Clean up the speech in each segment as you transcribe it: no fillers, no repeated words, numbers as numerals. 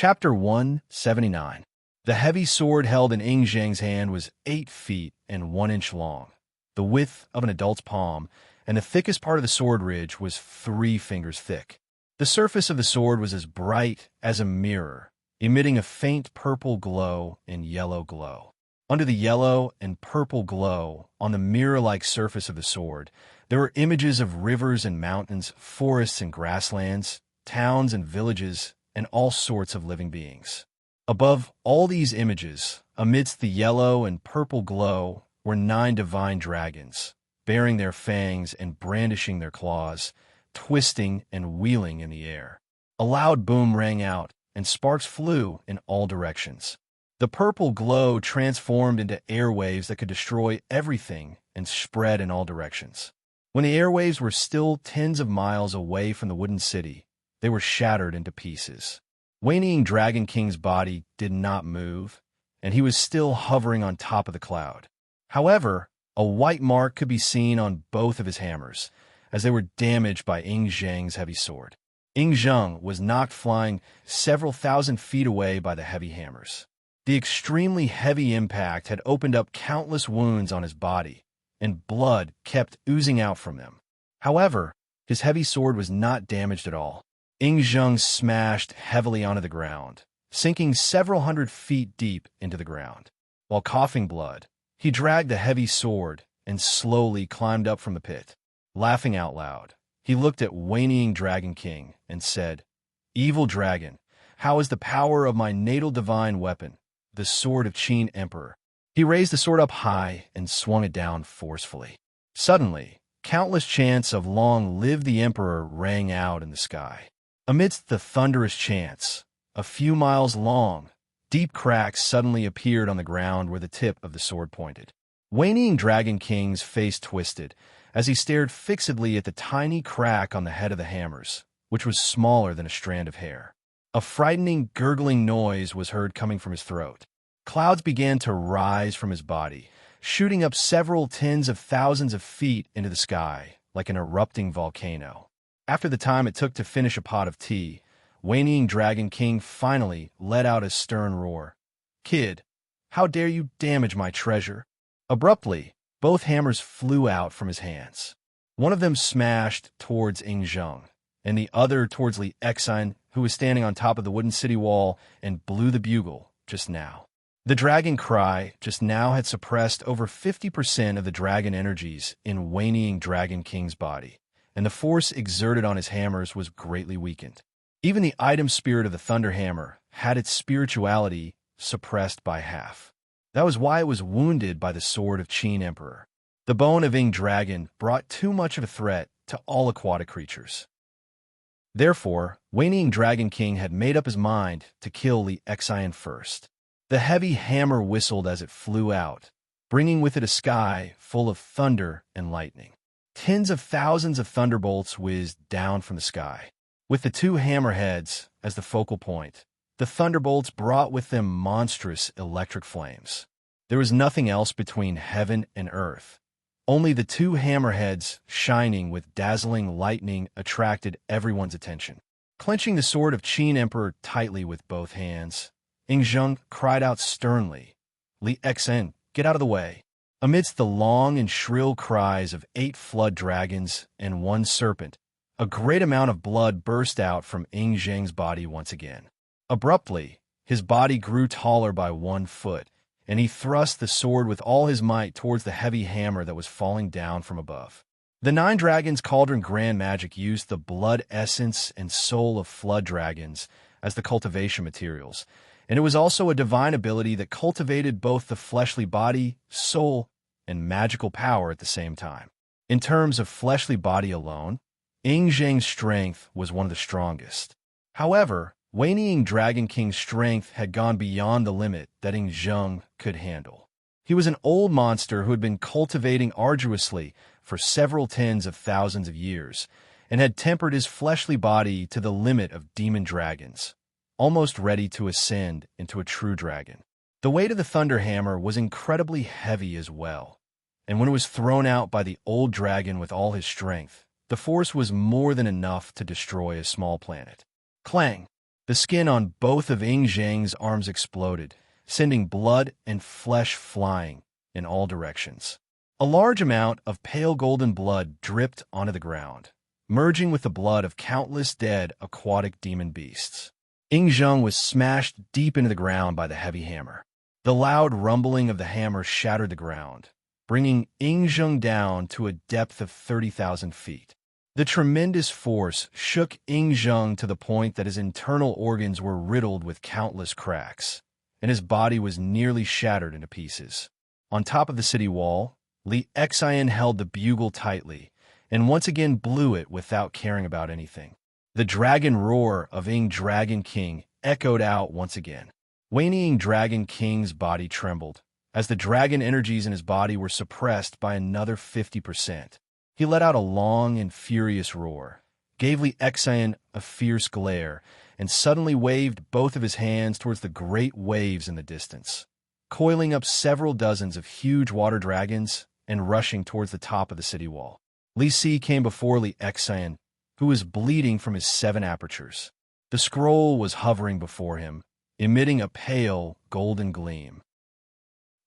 Chapter 179. The heavy sword held in Zhang's hand was 8 feet and 1 inch long, the width of an adult's palm, and the thickest part of the sword ridge was 3 fingers thick. The surface of the sword was as bright as a mirror, emitting a faint purple glow and yellow glow. Under the yellow and purple glow, on the mirror-like surface of the sword, there were images of rivers and mountains, forests and grasslands, towns and villages, and all sorts of living beings. Above all these images, amidst the yellow and purple glow, were 9 divine dragons, baring their fangs and brandishing their claws, twisting and wheeling in the air. A loud boom rang out, and sparks flew in all directions. The purple glow transformed into airwaves that could destroy everything and spread in all directions. When the airwaves were still tens of miles away from the wooden city, they were shattered into pieces. Waning Dragon King's body did not move, and he was still hovering on top of the cloud. However, a white mark could be seen on both of his hammers, as they were damaged by Zhang's heavy sword. Zhang was knocked flying several thousand feet away by the heavy hammers. The extremely heavy impact had opened up countless wounds on his body, and blood kept oozing out from them. However, his heavy sword was not damaged at all. Zhang smashed heavily onto the ground, sinking several hundred feet deep into the ground. While coughing blood, he dragged the heavy sword and slowly climbed up from the pit. Laughing out loud, he looked at Waning Dragon King and said, "Evil dragon, how is the power of my natal divine weapon, the sword of Qin Emperor?" He raised the sword up high and swung it down forcefully. Suddenly, countless chants of "Long live the Emperor" rang out in the sky. Amidst the thunderous chants, a few miles long, deep cracks suddenly appeared on the ground where the tip of the sword pointed. Waning Dragon King's face twisted as he stared fixedly at the tiny crack on the head of the hammers, which was smaller than a strand of hair. A frightening, gurgling noise was heard coming from his throat. Clouds began to rise from his body, shooting up several tens of thousands of feet into the sky, like an erupting volcano. After the time it took to finish a pot of tea, Waning Dragon King finally let out a stern roar. "Kid, how dare you damage my treasure?" Abruptly, both hammers flew out from his hands. One of them smashed towards Zhang, and the other towards Li Exine, who was standing on top of the wooden city wall and blew the bugle just now. The dragon cry just now had suppressed over 50% of the dragon energies in Waning Dragon King's body, and the force exerted on his hammers was greatly weakened. Even the item spirit of the Thunder Hammer had its spirituality suppressed by half. That was why it was wounded by the sword of Qin Emperor. The bone of Dragon brought too much of a threat to all aquatic creatures. Therefore, Waning Dragon King had made up his mind to kill Li Exine first. The heavy hammer whistled as it flew out, bringing with it a sky full of thunder and lightning. Tens of thousands of thunderbolts whizzed down from the sky. With the 2 hammerheads as the focal point, the thunderbolts brought with them monstrous electric flames. There was nothing else between heaven and earth. Only the 2 hammerheads shining with dazzling lightning attracted everyone's attention. Clenching the sword of Qin Emperor tightly with both hands, Zhang cried out sternly, "Li Exine, get out of the way." Amidst the long and shrill cries of 8 flood dragons and 1 serpent, a great amount of blood burst out from Zhang's body once again. Abruptly, his body grew taller by 1 foot, and he thrust the sword with all his might towards the heavy hammer that was falling down from above. The 9 Dragons Cauldron Grand Magic used the blood essence and soul of flood dragons as the cultivation materials, and it was also a divine ability that cultivated both the fleshly body, soul, and magical power at the same time. In terms of fleshly body alone, Zhang's strength was one of the strongest. However, Waning Dragon King's strength had gone beyond the limit that Zhang could handle. He was an old monster who had been cultivating arduously for several tens of thousands of years, and had tempered his fleshly body to the limit of demon dragons, almost ready to ascend into a true dragon. The weight of the Thunder Hammer was incredibly heavy as well, and when it was thrown out by the old dragon with all his strength, the force was more than enough to destroy a small planet. Clang! The skin on both of Ing Zhang's arms exploded, sending blood and flesh flying in all directions. A large amount of pale golden blood dripped onto the ground, merging with the blood of countless dead aquatic demon beasts. Ing Zhang was smashed deep into the ground by the heavy hammer. The loud rumbling of the hammer shattered the ground, bringing Ing Zhang down to a depth of 30,000 feet. The tremendous force shook Ing Zhang to the point that his internal organs were riddled with countless cracks, and his body was nearly shattered into pieces. On top of the city wall, Li Xian held the bugle tightly, and once again blew it without caring about anything. The dragon roar of Ing Dragon King echoed out once again. Waning Dragon King's body trembled, as the dragon energies in his body were suppressed by another 50%. He let out a long and furious roar, gave Li Xian a fierce glare, and suddenly waved both of his hands towards the great waves in the distance, coiling up several dozens of huge water dragons and rushing towards the top of the city wall. Li Si came before Li Xian, who was bleeding from his 7 apertures. The scroll was hovering before him, emitting a pale, golden gleam.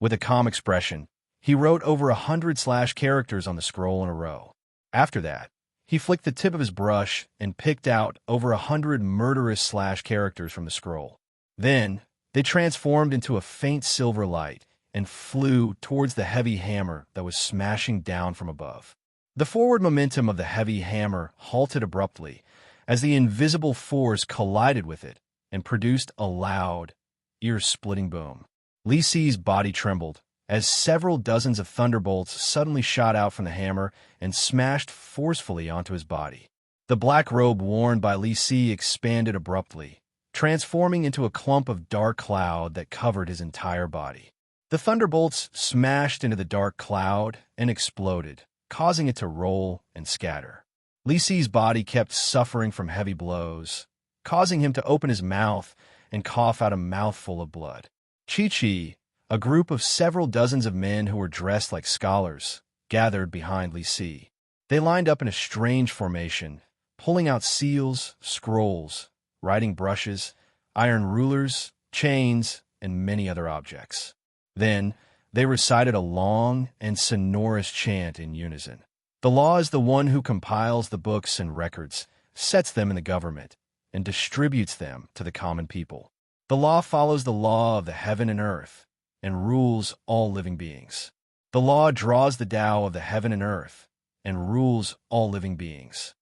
With a calm expression, he wrote over 100 characters on the scroll in a row. After that, he flicked the tip of his brush and picked out over 100 murderous characters from the scroll. Then, they transformed into a faint silver light and flew towards the heavy hammer that was smashing down from above. The forward momentum of the heavy hammer halted abruptly as the invisible force collided with it and produced a loud, ear-splitting boom. Li Si's body trembled as several dozens of thunderbolts suddenly shot out from the hammer and smashed forcefully onto his body. The black robe worn by Li Si expanded abruptly, transforming into a clump of dark cloud that covered his entire body. The thunderbolts smashed into the dark cloud and exploded, causing it to roll and scatter. Li Si's body kept suffering from heavy blows, causing him to open his mouth and cough out a mouthful of blood. Chi-Chi, a group of several dozens of men who were dressed like scholars, gathered behind Li Si. They lined up in a strange formation, pulling out seals, scrolls, writing brushes, iron rulers, chains, and many other objects. Then, they recited a long and sonorous chant in unison. The law is the one who compiles the books and records, sets them in the government, and distributes them to the common people. The law follows the law of the heaven and earth, and rules all living beings. The law draws the Tao of the heaven and earth, and rules all living beings.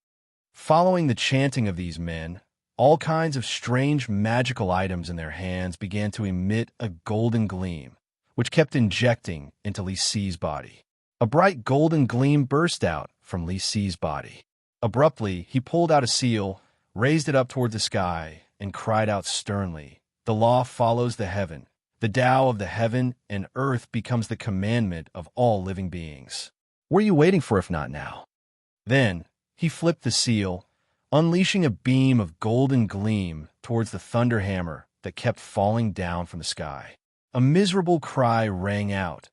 Following the chanting of these men, all kinds of strange magical items in their hands began to emit a golden gleam, which kept injecting into Li Si's body. A bright golden gleam burst out from Li Si's body. Abruptly, he pulled out a seal, raised it up toward the sky, and cried out sternly, "The law follows the heaven. The Tao of the heaven and earth becomes the commandment of all living beings. What are you waiting for if not now?" Then, he flipped the seal, unleashing a beam of golden gleam towards the thunder hammer that kept falling down from the sky. A miserable cry rang out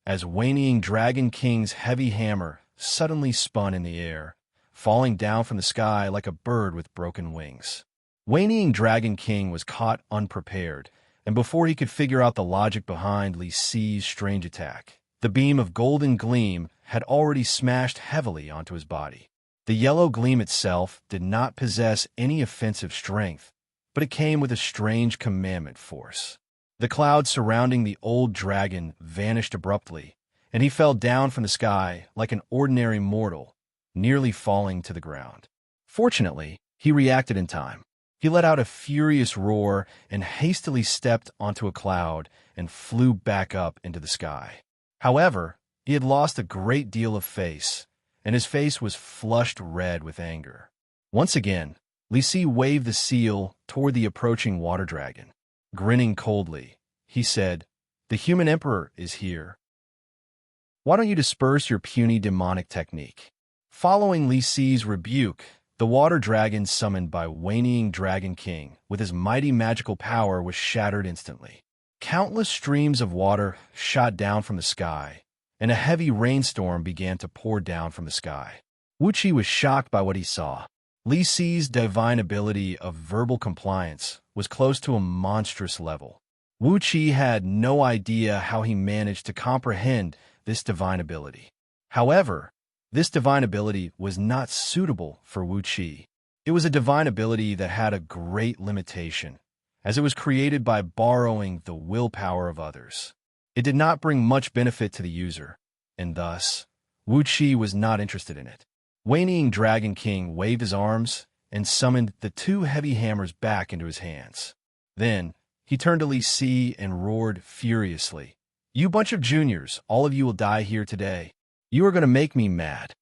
as Waning Dragon King's heavy hammer suddenly spun in the air, falling down from the sky like a bird with broken wings. Waning Dragon King was caught unprepared, and before he could figure out the logic behind Li Si's strange attack, the beam of golden gleam had already smashed heavily onto his body. The yellow gleam itself did not possess any offensive strength, but it came with a strange commandment force. The cloud surrounding the old dragon vanished abruptly, and he fell down from the sky like an ordinary mortal, nearly falling to the ground. Fortunately, he reacted in time. He let out a furious roar and hastily stepped onto a cloud and flew back up into the sky. However, he had lost a great deal of face, and his face was flushed red with anger. Once again, Li Si waved the seal toward the approaching water dragon. Grinning coldly, he said, "The human emperor is here. Why don't you disperse your puny demonic technique?" Following Li Si's rebuke, the water dragon summoned by Waning Dragon King with his mighty magical power was shattered instantly. Countless streams of water shot down from the sky, and a heavy rainstorm began to pour down from the sky. Wuxia was shocked by what he saw. Li Si's divine ability of verbal compliance was close to a monstrous level. Wuxia had no idea how he managed to comprehend this divine ability. However, this divine ability was not suitable for Wuxia. It was a divine ability that had a great limitation, as it was created by borrowing the willpower of others. It did not bring much benefit to the user, and thus, Wuxia was not interested in it. Waning Dragon King waved his arms and summoned the two heavy hammers back into his hands. Then, he turned to Li Si and roared furiously, "You bunch of juniors, all of you will die here today. You are going to make me mad."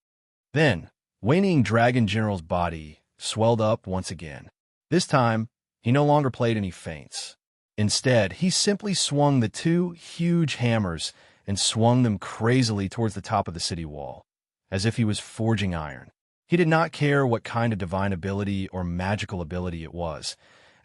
Then, Waning Dragon General's body swelled up once again. This time, he no longer played any feints. Instead, he simply swung the two huge hammers and swung them crazily towards the top of the city wall, as if he was forging iron. He did not care what kind of divine ability or magical ability it was,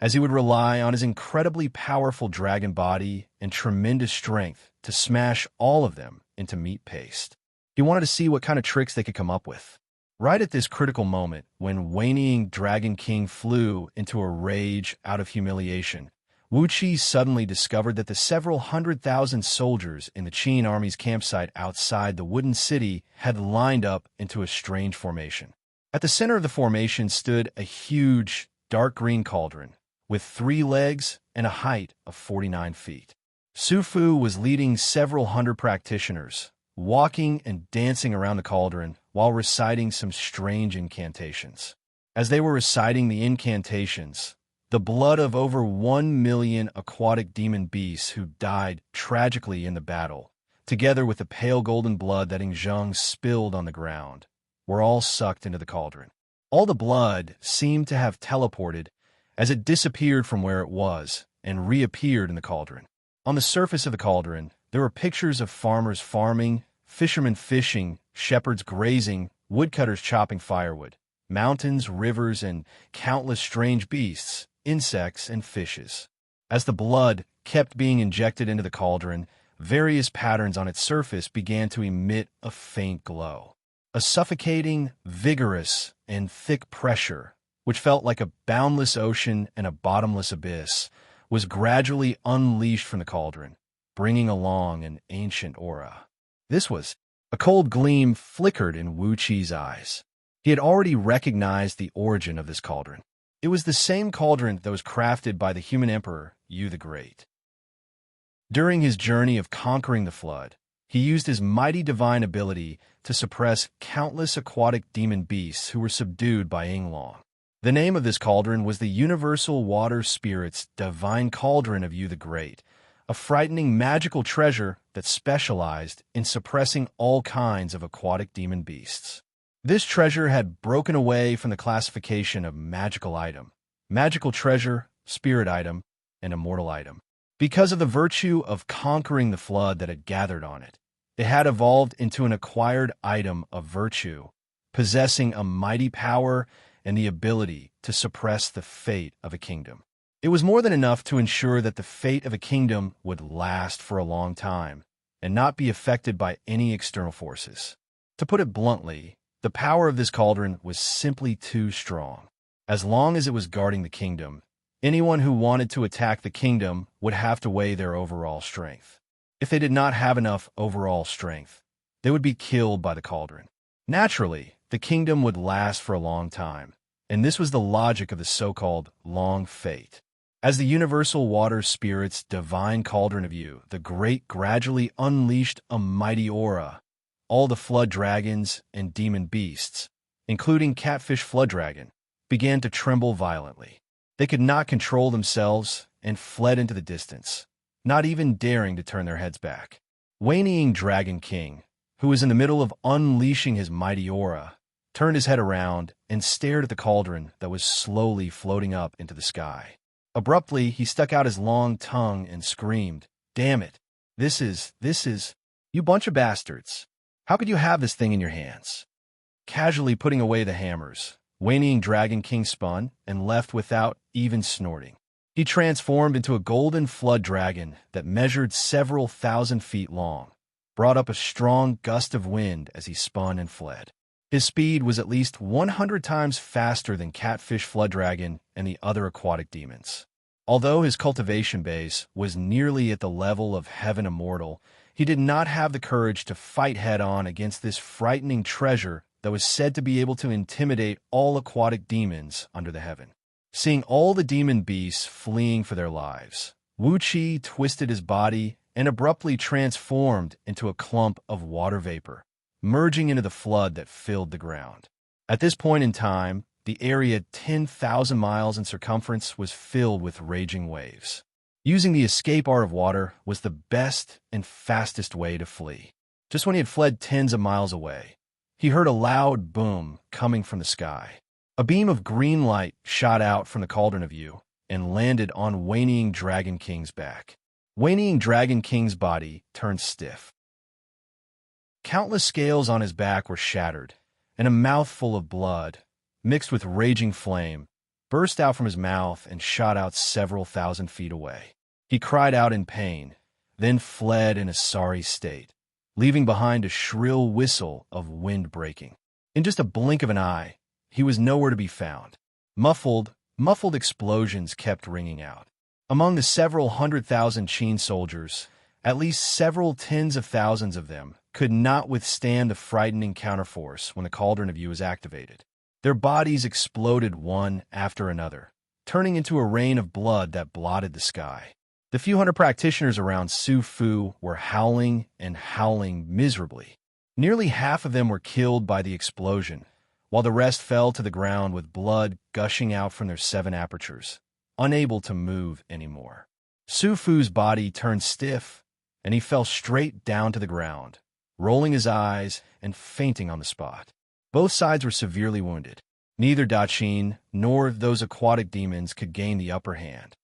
as he would rely on his incredibly powerful dragon body and tremendous strength to smash all of them into meat paste. He wanted to see what kind of tricks they could come up with. Right at this critical moment, when Waning Dragon King flew into a rage out of humiliation, Wuxia suddenly discovered that the several 100,000 soldiers in the Qin army's campsite outside the wooden city had lined up into a strange formation. At the center of the formation stood a huge, dark green cauldron, with 3 legs and a height of 49 feet. Su Fu was leading several hundred practitioners, walking and dancing around the cauldron while reciting some strange incantations. As they were reciting the incantations, the blood of over 1 million aquatic demon beasts who died tragically in the battle, together with the pale golden blood that Zhang spilled on the ground, were all sucked into the cauldron. All the blood seemed to have teleported as it disappeared from where it was and reappeared in the cauldron. On the surface of the cauldron, there were pictures of farmers farming, fishermen fishing, shepherds grazing, woodcutters chopping firewood, mountains, rivers, and countless strange beasts, insects, and fishes. As the blood kept being injected into the cauldron, various patterns on its surface began to emit a faint glow. A suffocating, vigorous, and thick pressure, which felt like a boundless ocean and a bottomless abyss, was gradually unleashed from the cauldron, bringing along an ancient aura. This was a cold gleam flickered in Wu Qi's eyes. He had already recognized the origin of this cauldron. It was the same cauldron that was crafted by the human emperor, Yu the Great. During his journey of conquering the flood, he used his mighty divine ability to suppress countless aquatic demon beasts who were subdued by Yinglong. The name of this cauldron was the Universal Water Spirit's Divine Cauldron of Yu the Great, a frightening magical treasure that specialized in suppressing all kinds of aquatic demon beasts. This treasure had broken away from the classification of magical item, magical treasure, spirit item, and immortal item. Because of the virtue of conquering the flood that had gathered on it, it had evolved into an acquired item of virtue, possessing a mighty power and the ability to suppress the fate of a kingdom. It was more than enough to ensure that the fate of a kingdom would last for a long time and not be affected by any external forces. To put it bluntly, the power of this cauldron was simply too strong. As long as it was guarding the kingdom, anyone who wanted to attack the kingdom would have to weigh their overall strength. If they did not have enough overall strength, they would be killed by the cauldron. Naturally, the kingdom would last for a long time, and this was the logic of the so-called long fate. As the Universal Water Spirit's divine cauldron of Yu, the Great gradually unleashed a mighty aura. All the flood dragons and demon beasts, including Catfish Flood Dragon, began to tremble violently. They could not control themselves and fled into the distance, not even daring to turn their heads back. Waning Dragon King, who was in the middle of unleashing his mighty aura, turned his head around and stared at the cauldron that was slowly floating up into the sky. Abruptly, he stuck out his long tongue and screamed, "Damn it! This is, you bunch of bastards! How could you have this thing in your hands?" Casually putting away the hammers, Waning Dragon King spun and left without even snorting. He transformed into a golden flood dragon that measured several thousand feet long, brought up a strong gust of wind as he spun and fled. His speed was at least 100 times faster than Catfish Flood Dragon and the other aquatic demons. Although his cultivation base was nearly at the level of Heaven Immortal, he did not have the courage to fight head-on against this frightening treasure that was said to be able to intimidate all aquatic demons under the heaven. Seeing all the demon beasts fleeing for their lives, Wuxia twisted his body and abruptly transformed into a clump of water vapor, merging into the flood that filled the ground. At this point in time, the area 10,000 miles in circumference was filled with raging waves. Using the escape art of water was the best and fastest way to flee. Just when he had fled tens of miles away, he heard a loud boom coming from the sky. A beam of green light shot out from the Cauldron of You and landed on Whinnying Dragon King's back. Whinnying Dragon King's body turned stiff. Countless scales on his back were shattered, and a mouthful of blood, mixed with raging flame, burst out from his mouth and shot out several thousand feet away. He cried out in pain, then fled in a sorry state, leaving behind a shrill whistle of wind breaking. In just a blink of an eye, he was nowhere to be found. Muffled explosions kept ringing out. Among the several 100,000 Qin soldiers, at least several tens of thousands of them could not withstand the frightening counterforce when the Cauldron of You was activated. Their bodies exploded one after another, turning into a rain of blood that blotted the sky. The few hundred practitioners around Su Fu were howling and howling miserably. Nearly half of them were killed by the explosion, while the rest fell to the ground with blood gushing out from their 7 apertures, unable to move anymore. Su Fu's body turned stiff, and he fell straight down to the ground, rolling his eyes and fainting on the spot. Both sides were severely wounded. Neither Daqin nor those aquatic demons could gain the upper hand.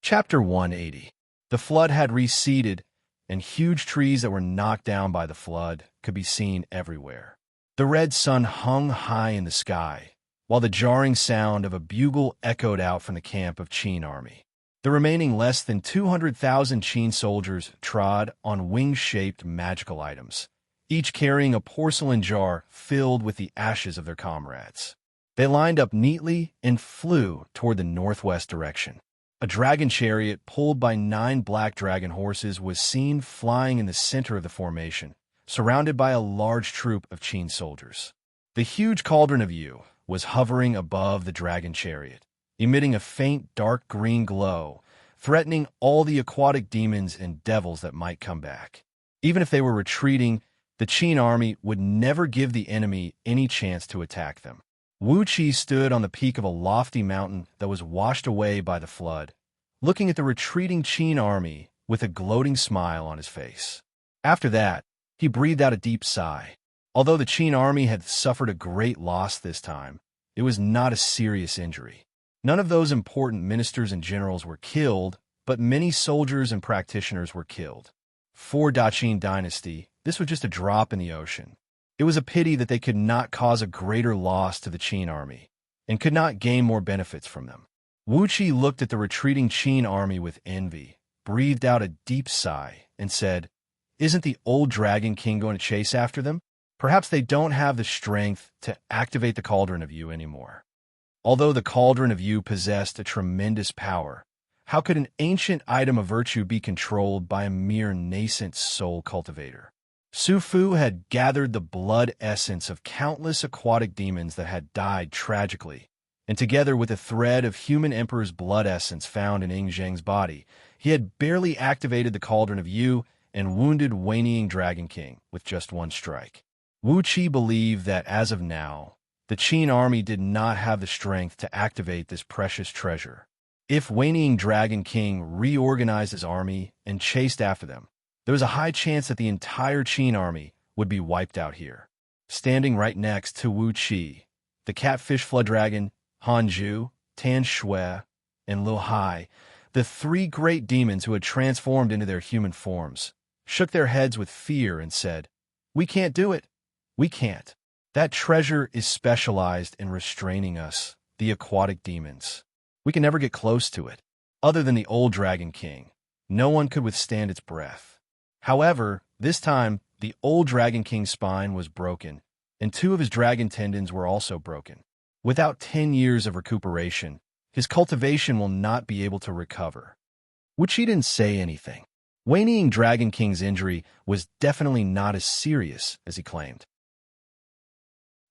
Chapter 180. The flood had receded, and huge trees that were knocked down by the flood could be seen everywhere. The red sun hung high in the sky, while the jarring sound of a bugle echoed out from the camp of Qin army. The remaining less than 200,000 Qin soldiers trod on wing-shaped magical items, each carrying a porcelain jar filled with the ashes of their comrades. They lined up neatly and flew toward the northwest direction. A dragon chariot pulled by 9 black dragon horses was seen flying in the center of the formation, surrounded by a large troop of Qin soldiers. The huge Cauldron of You was hovering above the dragon chariot, emitting a faint dark green glow, threatening all the aquatic demons and devils that might come back. Even if they were retreating, the Qin army would never give the enemy any chance to attack them. Wuxia stood on the peak of a lofty mountain that was washed away by the flood, looking at the retreating Qin army with a gloating smile on his face. After that, he breathed out a deep sigh. Although the Qin army had suffered a great loss this time, it was not a serious injury. None of those important ministers and generals were killed, but many soldiers and practitioners were killed. For Daqin dynasty, this was just a drop in the ocean. It was a pity that they could not cause a greater loss to the Qin army, and could not gain more benefits from them. Wuxia looked at the retreating Qin army with envy, breathed out a deep sigh, and said, "Isn't the old Dragon King going to chase after them? Perhaps they don't have the strength to activate the Cauldron of You anymore." Although the Cauldron of You possessed a tremendous power, how could an ancient item of virtue be controlled by a mere nascent soul cultivator? Su Fu had gathered the blood essence of countless aquatic demons that had died tragically, and together with a thread of human emperor's blood essence found in Yingzheng's body, he had barely activated the Cauldron of You and wounded Whinnying Dragon King with just one strike. Wuxia believed that as of now, the Qin army did not have the strength to activate this precious treasure. If Whinnying Dragon King reorganized his army and chased after them, there was a high chance that the entire Qin army would be wiped out here. Standing right next to Wuxia, the Catfish Flood Dragon, Hanju, Tan Shui, and Liu Hai, the 3 great demons who had transformed into their human forms, shook their heads with fear and said, "We can't do it. We can't. That treasure is specialized in restraining us, the aquatic demons. We can never get close to it. Other than the old Dragon King, no one could withstand its breath." However, this time, The old Dragon King's spine was broken, and 2 of his dragon tendons were also broken. Without 10 years of recuperation, his cultivation will not be able to recover. Wuxia didn't say anything. Waning Dragon King's injury was definitely not as serious as he claimed.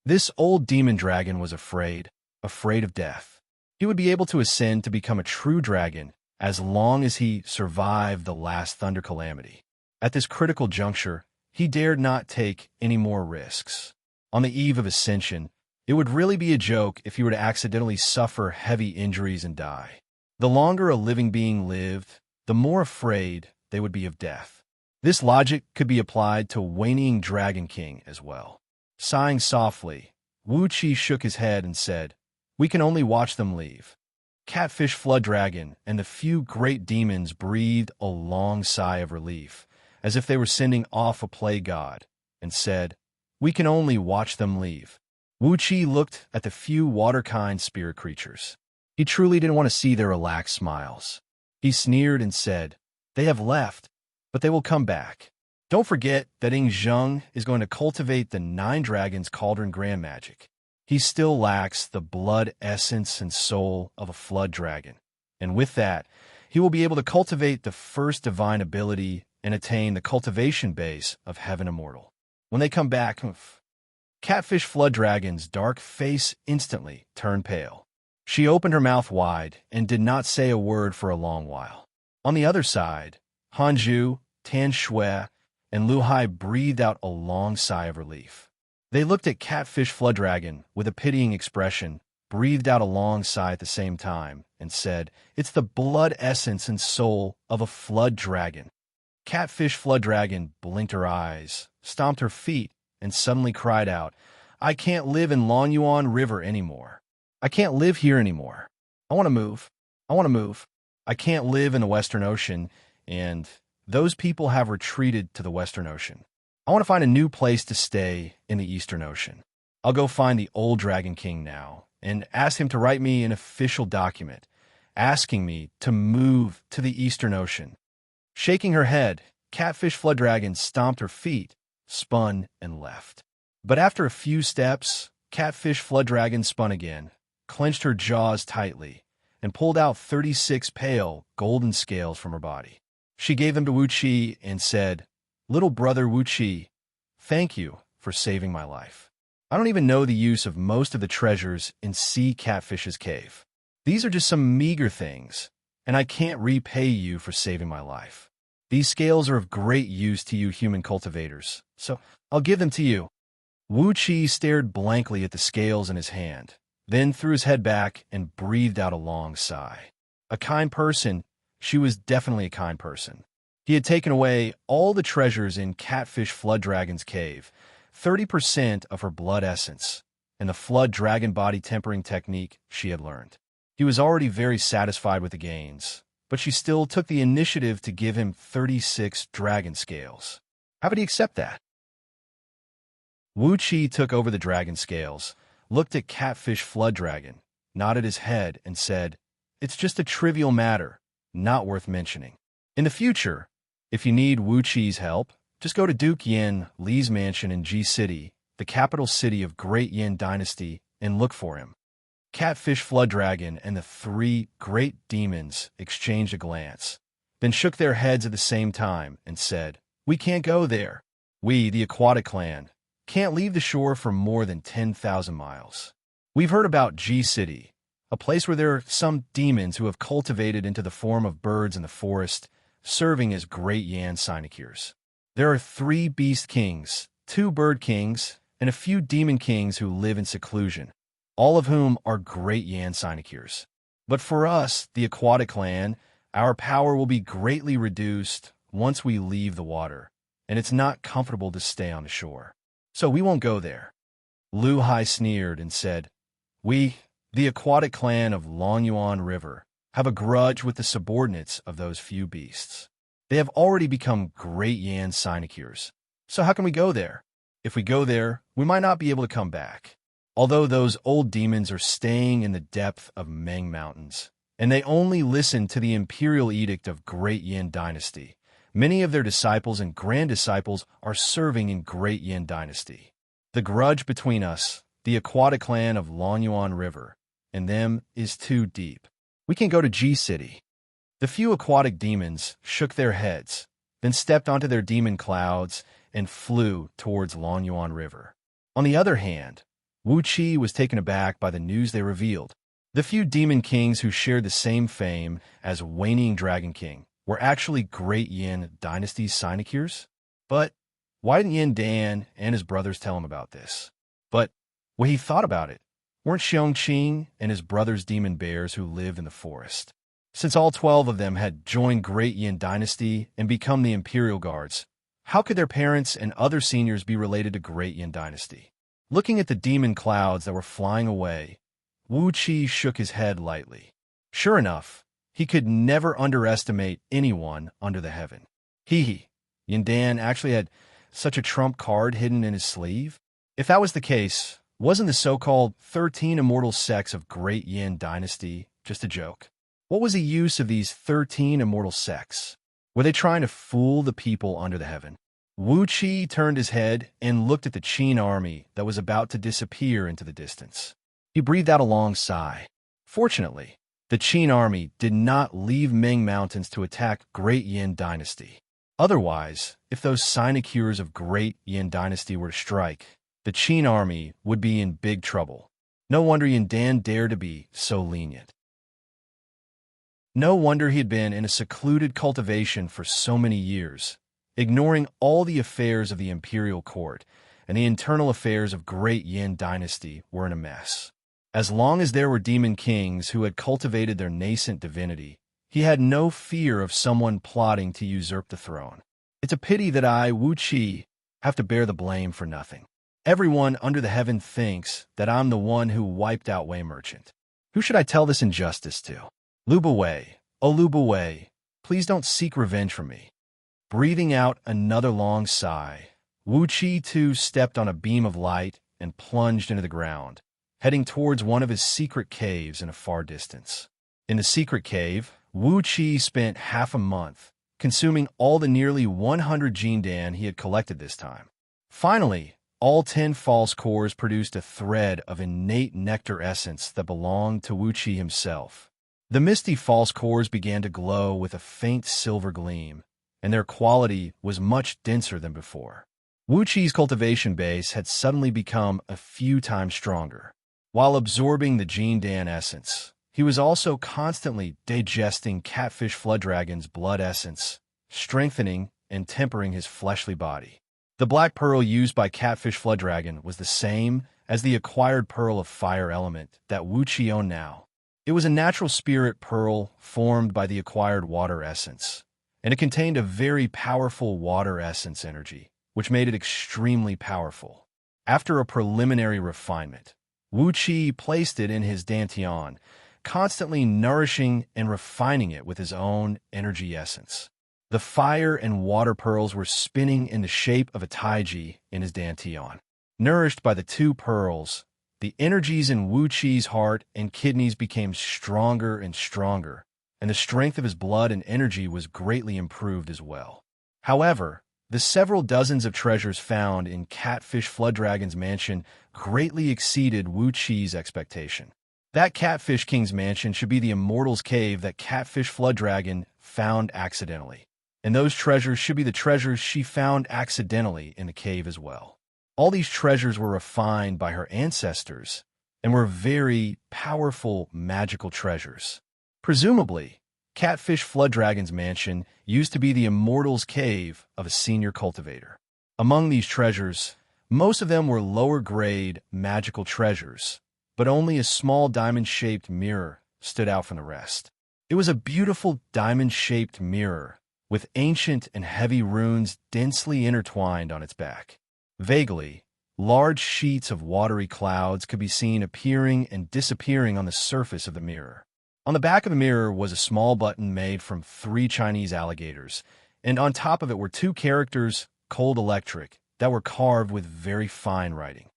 This old demon dragon was afraid of death. He would be able to ascend to become a true dragon as long as he survived the last thunder calamity. At this critical juncture, he dared not take any more risks. On the eve of ascension, it would really be a joke if he were to accidentally suffer heavy injuries and die. The longer a living being lived, the more afraid they would be of death. This logic could be applied to Waning Dragon King as well. Sighing softly, Wuxia shook his head and said, "We can only watch them leave." Catfish Flood Dragon and the few great demons breathed a long sigh of relief, as if they were sending off a plague god, and said, "We can only watch them leave." Wuxia looked at the few water-kind spirit creatures. He truly didn't want to see their relaxed smiles. He sneered and said, "They have left, but they will come back. Don't forget that Xianxia is going to cultivate the 9 Dragons Cauldron Grand Magic. He still lacks the blood essence and soul of a flood dragon, and with that, he will be able to cultivate the first divine ability and attain the cultivation base of Heaven Immortal. When they come back, Catfish Flood Dragon's dark face instantly turned pale. She opened her mouth wide and did not say a word for a long while. On the other side, Hanju, Tan Shui, and Lu Hai breathed out a long sigh of relief. They looked at Catfish Flood Dragon with a pitying expression, breathed out a long sigh at the same time, and said, "It's the blood essence and soul of a flood dragon." Catfish Flood Dragon blinked her eyes, stomped her feet, and suddenly cried out, "I can't live in Longyuan River anymore. I can't live here anymore. I want to move. I want to move. I can't live in the Western Ocean, and those people have retreated to the Western Ocean. I want to find a new place to stay in the Eastern Ocean. I'll go find the old Dragon King now and ask him to write me an official document asking me to move to the Eastern Ocean." Shaking her head, Catfish Flood Dragon stomped her feet, spun, and left. But after a few steps, Catfish Flood Dragon spun again, clenched her jaws tightly, and pulled out 36 pale, golden scales from her body. She gave them to Wuxia and said, "Little brother Wuxia, thank you for saving my life. I don't even know the use of most of the treasures in Sea Catfish's cave. These are just some meager things, and I can't repay you for saving my life. These scales are of great use to you human cultivators, so I'll give them to you." Wuxia stared blankly at the scales in his hand, then threw his head back and breathed out a long sigh. A kind person, she was definitely a kind person. He had taken away all the treasures in Catfish Flood Dragon's cave, 30% of her blood essence, and the flood dragon body tempering technique she had learned. He was already very satisfied with the gains, but she still took the initiative to give him 36 dragon scales. How would he accept that? Wuxia took over the dragon scales, looked at Catfish Flood Dragon, nodded his head, and said, "It's just a trivial matter, not worth mentioning. In the future, if you need Wuxi's help, just go to Duke Yin Li's mansion in Ji City, the capital city of Great Yin Dynasty, and look for him." Catfish Flood Dragon and the 3 great demons exchanged a glance, then shook their heads at the same time and said, "We can't go there. We, the Aquatic Clan, can't leave the shore for more than 10,000 miles. We've heard about Ji City, a place where there are some demons who have cultivated into the form of birds in the forest, serving as great Yan sinecures. There are 3 beast kings, 2 bird kings, and a few demon kings who live in seclusion, all of whom are great Yan sinecures. But for us, the Aquatic Clan, our power will be greatly reduced once we leave the water, and it's not comfortable to stay on the shore. So we won't go there." Lu Hai sneered and said, "We, the Aquatic Clan of Longyuan River, have a grudge with the subordinates of those few beasts. They have already become great Yan sinecures. So how can we go there? If we go there, we might not be able to come back. Although those old demons are staying in the depth of Meng Mountains, and they only listen to the imperial edict of Great Yin Dynasty, Many of their disciples and grand-disciples are serving in Great Yin Dynasty. The grudge between us, the aquatic clan of Lonyuan River, and them is too deep. We can go to G City. The few aquatic demons shook their heads, then stepped onto their demon clouds and flew towards Lonyuan River. On the other hand, Wuxia was taken aback by the news they revealed. The few demon kings who shared the same fame as Waning Dragon King were actually Great Yin Dynasty sinecures? But why didn't Yin Dan and his brothers tell him about this? But when he thought about it, weren't Xianxia and his brothers demon bears who lived in the forest? Since all 12 of them had joined Great Yin Dynasty and become the Imperial Guards, how could their parents and other seniors be related to Great Yin Dynasty? Looking at the demon clouds that were flying away, Wuxia shook his head lightly. Sure enough, he could never underestimate anyone under the heaven. Yin Dan actually had such a trump card hidden in his sleeve? If that was the case, wasn't the so-called 13 immortal sects of Great Yin Dynasty just a joke? What was the use of these 13 immortal sects? Were they trying to fool the people under the heaven? Wuxia turned his head and looked at the Qin army that was about to disappear into the distance. He breathed out a long sigh. Fortunately, the Qin army did not leave Ming Mountains to attack Great Yin Dynasty. Otherwise, if those sinecures of Great Yin Dynasty were to strike, the Qin army would be in big trouble. No wonder Yin Dan dared to be so lenient. No wonder he had been in a secluded cultivation for so many years, ignoring all the affairs of the imperial court, and the internal affairs of Great Yin Dynasty were in a mess. As long as there were demon kings who had cultivated their nascent divinity, he had no fear of someone plotting to usurp the throne. It's a pity that I, Wuxia, have to bear the blame for nothing. Everyone under the heaven thinks that I'm the one who wiped out Wei Merchant. Who should I tell this injustice to? Luba Wei, oh Luba Wei, please don't seek revenge from me. Breathing out another long sigh, Wuxia too stepped on a beam of light and plunged into the ground, heading towards one of his secret caves in a far distance. In the secret cave, Wuxia spent half a month, consuming all the nearly 100 Jindan he had collected this time. Finally, all 10 false cores produced a thread of innate nectar essence that belonged to Wuxia himself. The misty false cores began to glow with a faint silver gleam, and their quality was much denser than before. Wuxia's cultivation base had suddenly become a few times stronger. While absorbing the Jindan essence, he was also constantly digesting Catfish Flood Dragon's blood essence, strengthening and tempering his fleshly body. The black pearl used by Catfish Flood Dragon was the same as the acquired pearl of fire element that Wuxia owned now. It was a natural spirit pearl formed by the acquired water essence, and it contained a very powerful water essence energy, which made it extremely powerful. After a preliminary refinement, Wuxia placed it in his dantian, constantly nourishing and refining it with his own energy essence. The fire and water pearls were spinning in the shape of a taiji in his dantian. Nourished by the 2 pearls, the energies in Wuxia's heart and kidneys became stronger and stronger, and the strength of his blood and energy was greatly improved as well. However, the several dozens of treasures found in Catfish Flood Dragon's mansion greatly exceeded Wuxia's expectation. That Catfish King's mansion should be the Immortal's Cave that Catfish Flood Dragon found accidentally. And those treasures should be the treasures she found accidentally in the cave as well. All these treasures were refined by her ancestors and were very powerful magical treasures. Presumably, Catfish Flood Dragon's mansion used to be the Immortal's Cave of a senior cultivator. Among these treasures, most of them were lower-grade magical treasures, but only a small diamond-shaped mirror stood out from the rest. It was a beautiful diamond-shaped mirror with ancient and heavy runes densely intertwined on its back. Vaguely, large sheets of watery clouds could be seen appearing and disappearing on the surface of the mirror. On the back of the mirror was a small button made from 3 Chinese alligators, and on top of it were 2 characters, Cold Electric, that were carved with very fine writing.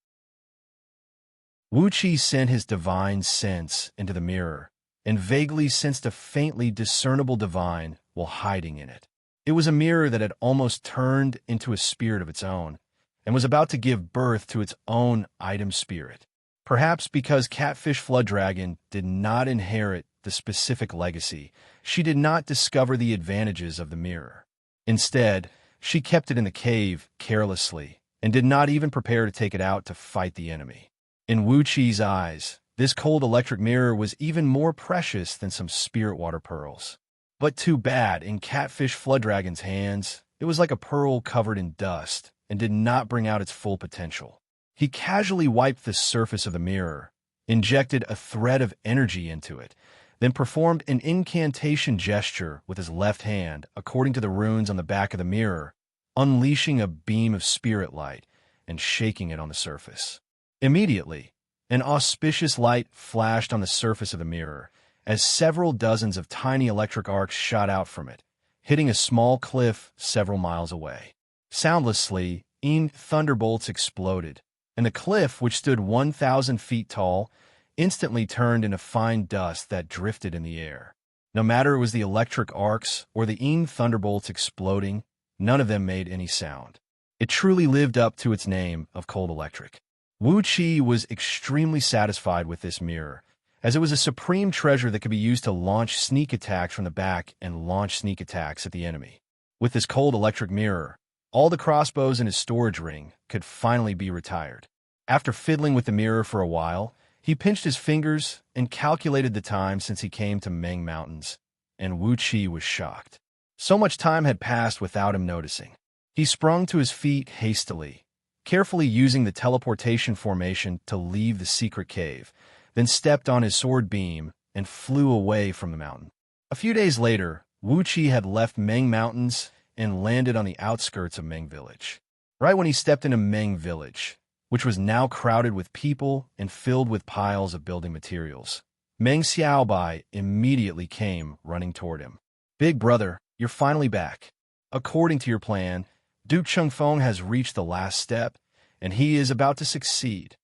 Wuxia sent his divine sense into the mirror, and vaguely sensed a faintly discernible divine while hiding in it. It was a mirror that had almost turned into a spirit of its own, and was about to give birth to its own item spirit. Perhaps because Catfish Flood Dragon did not inherit the specific legacy, she did not discover the advantages of the mirror. Instead, she kept it in the cave carelessly, and did not even prepare to take it out to fight the enemy. In Wuxia's eyes, this cold electric mirror was even more precious than some spirit water pearls. But too bad, in Catfish Flood Dragon's hands, it was like a pearl covered in dust, and did not bring out its full potential. He casually wiped the surface of the mirror, injected a thread of energy into it, then performed an incantation gesture with his left hand according to the runes on the back of the mirror, unleashing a beam of spirit light and shaking it on the surface. Immediately, an auspicious light flashed on the surface of the mirror as several dozens of tiny electric arcs shot out from it, hitting a small cliff several miles away. Soundlessly, thunderbolts exploded, and the cliff, which stood 1,000 feet tall, instantly turned into fine dust that drifted in the air. No matter it was the electric arcs or the thunderbolts exploding, none of them made any sound. It truly lived up to its name of cold electric. Wuxia was extremely satisfied with this mirror, as it was a supreme treasure that could be used to launch sneak attacks from the back and launch sneak attacks at the enemy. With this cold electric mirror, all the crossbows in his storage ring could finally be retired. After fiddling with the mirror for a while, he pinched his fingers and calculated the time since he came to Meng Mountains, and Wuxia was shocked. So much time had passed without him noticing. He sprung to his feet hastily, carefully using the teleportation formation to leave the secret cave, then stepped on his sword beam and flew away from the mountain. A few days later, Wuxia had left Meng Mountains and landed on the outskirts of Meng Village. Right when he stepped into Meng Village, which was now crowded with people and filled with piles of building materials, Meng Xiaobai immediately came running toward him. "Big brother, you're finally back. According to your plan, Duke Chengfeng has reached the last step, and he is about to succeed."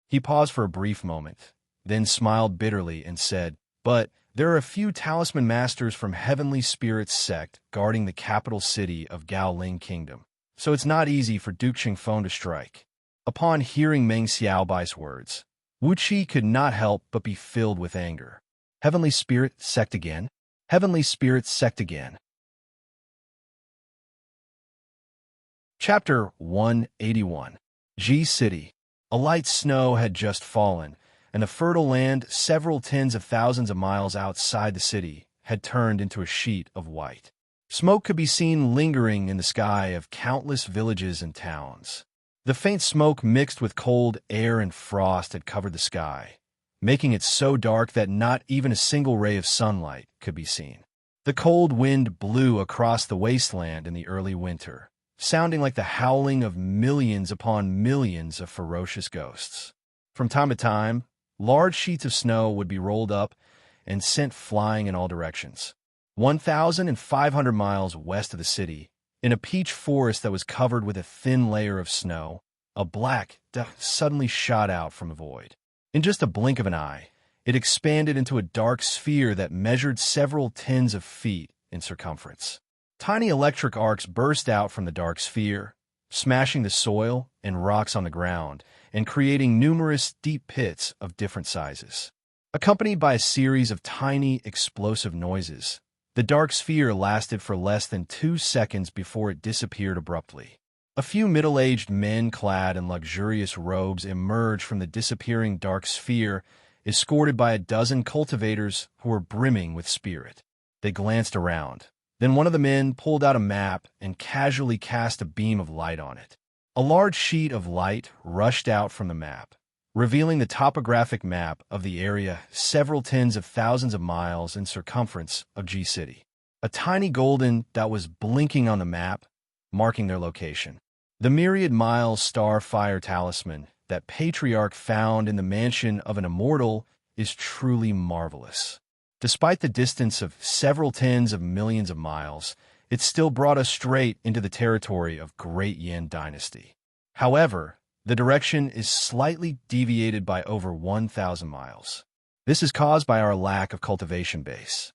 He paused for a brief moment, then smiled bitterly and said, "But there are a few talisman masters from Heavenly Spirit's sect guarding the capital city of Gaoling Kingdom, so it's not easy for Duke Chengfeng to strike." Upon hearing Meng Xiaobai's words, Wuxia could not help but be filled with anger. Heavenly Spirit sect again? Heavenly Spirit sect again. Chapter 181. Ji City. A light snow had just fallen, and the fertile land several tens of thousands of miles outside the city had turned into a sheet of white. Smoke could be seen lingering in the sky of countless villages and towns. The faint smoke mixed with cold air and frost had covered the sky, making it so dark that not even a single ray of sunlight could be seen. The cold wind blew across the wasteland in the early winter, sounding like the howling of millions upon millions of ferocious ghosts. From time to time, large sheets of snow would be rolled up and sent flying in all directions. 1,500 miles west of the city, in a peach forest that was covered with a thin layer of snow, a black duck suddenly shot out from the void. In just a blink of an eye, it expanded into a dark sphere that measured several tens of feet in circumference. Tiny electric arcs burst out from the dark sphere, smashing the soil and rocks on the ground, and creating numerous deep pits of different sizes. Accompanied by a series of tiny, explosive noises, the dark sphere lasted for less than 2 seconds before it disappeared abruptly. A few middle-aged men clad in luxurious robes emerged from the disappearing dark sphere, escorted by a dozen cultivators who were brimming with spirit. They glanced around. Then one of the men pulled out a map and casually cast a beam of light on it. A large sheet of light rushed out from the map, revealing the topographic map of the area several tens of thousands of miles in circumference of Ji City. A tiny golden dot was blinking on the map, marking their location. The myriad miles starfire talisman that Patriarch found in the mansion of an immortal is truly marvelous. Despite the distance of several tens of millions of miles, it still brought us straight into the territory of Great Yan Dynasty. However, the direction is slightly deviated by over 1,000 miles. This is caused by our lack of cultivation base.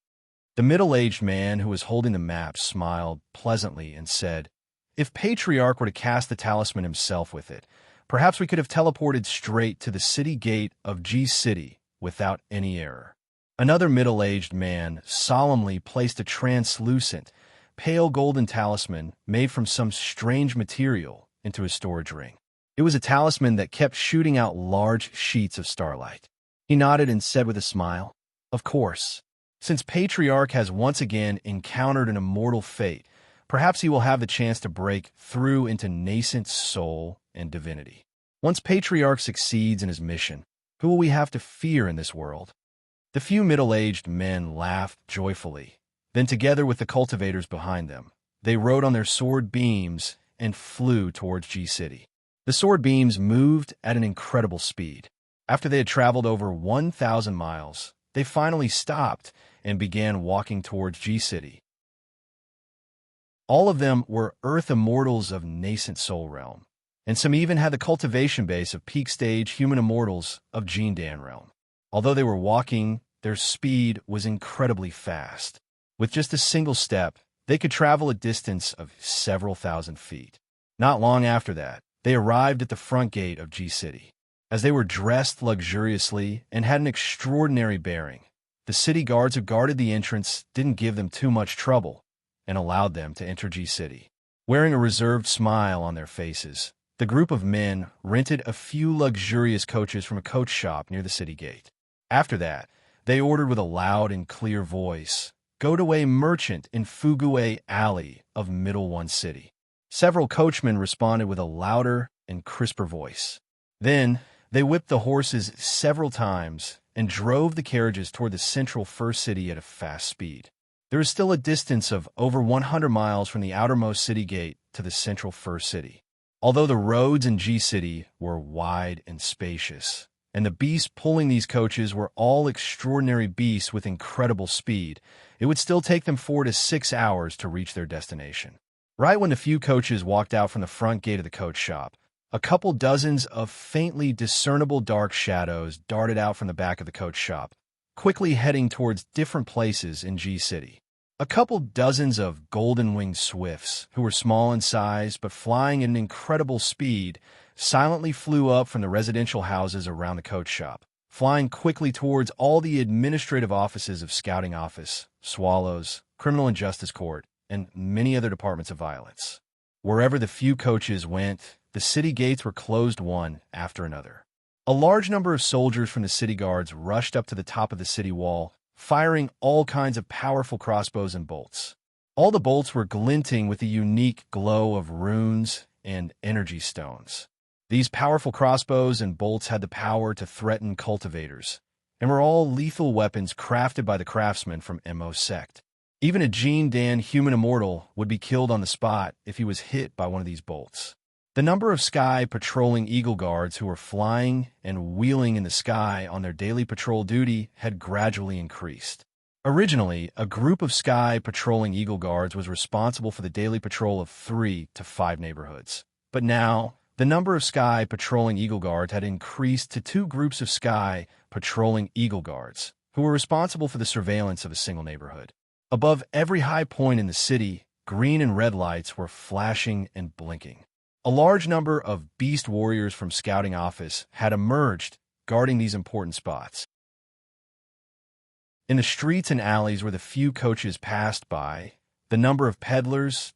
The middle-aged man who was holding the map smiled pleasantly and said, "If Patriarch were to cast the talisman himself with it, perhaps we could have teleported straight to the city gate of G City without any error." Another middle-aged man solemnly placed a translucent, pale golden talisman made from some strange material into his storage ring. It was a talisman that kept shooting out large sheets of starlight. He nodded and said with a smile, "Of course. Since Patriarch has once again encountered an immortal fate, perhaps he will have the chance to break through into nascent soul and divinity. Once Patriarch succeeds in his mission, who will we have to fear in this world?" The few middle-aged men laughed joyfully. Then, together with the cultivators behind them, they rode on their sword beams and flew towards G City. The sword beams moved at an incredible speed. After they had traveled over 1,000 miles, they finally stopped and began walking towards G City. All of them were Earth immortals of nascent soul realm, and some even had the cultivation base of peak stage human immortals of Jindan realm. Although they were walking, their speed was incredibly fast. With just a single step, they could travel a distance of several thousand feet. Not long after that, they arrived at the front gate of G City. As they were dressed luxuriously and had an extraordinary bearing, the city guards who guarded the entrance didn't give them too much trouble and allowed them to enter G City. Wearing a reserved smile on their faces, the group of men rented a few luxurious coaches from a coach shop near the city gate. After that, they ordered with a loud and clear voice, "Go to a merchant in Fugue Alley of Middle One City." Several coachmen responded with a louder and crisper voice. Then, they whipped the horses several times and drove the carriages toward the central first city at a fast speed. There is still a distance of over 100 miles from the outermost city gate to the central first city. Although the roads in G City were wide and spacious, and the beasts pulling these coaches were all extraordinary beasts with incredible speed, it would still take them 4 to 6 hours to reach their destination. Right when the few coaches walked out from the front gate of the coach shop, a couple dozens of faintly discernible dark shadows darted out from the back of the coach shop, quickly heading towards different places in G City. A couple dozens of golden-winged swifts, who were small in size but flying at an incredible speed, silently flew up from the residential houses around the coach shop, flying quickly towards all the administrative offices of Scouting Office, Swallows, Criminal and Justice Court, and many other departments of violence. Wherever the few coaches went, the city gates were closed one after another. A large number of soldiers from the city guards rushed up to the top of the city wall, firing all kinds of powerful crossbows and bolts. All the bolts were glinting with the unique glow of runes and energy stones. These powerful crossbows and bolts had the power to threaten cultivators, and were all lethal weapons crafted by the craftsmen from Mo sect. Even a Jindan human immortal would be killed on the spot if he was hit by one of these bolts. The number of sky patrolling eagle guards who were flying and wheeling in the sky on their daily patrol duty had gradually increased. Originally, a group of sky patrolling eagle guards was responsible for the daily patrol of 3 to 5 neighborhoods. But now, the number of sky patrolling eagle guards had increased to 2 groups of sky patrolling eagle guards, who were responsible for the surveillance of a single neighborhood. Above every high point in the city, green and red lights were flashing and blinking. A large number of beast warriors from Scouting Office had emerged, guarding these important spots. In the streets and alleys where the few coaches passed by, the number of peddlers,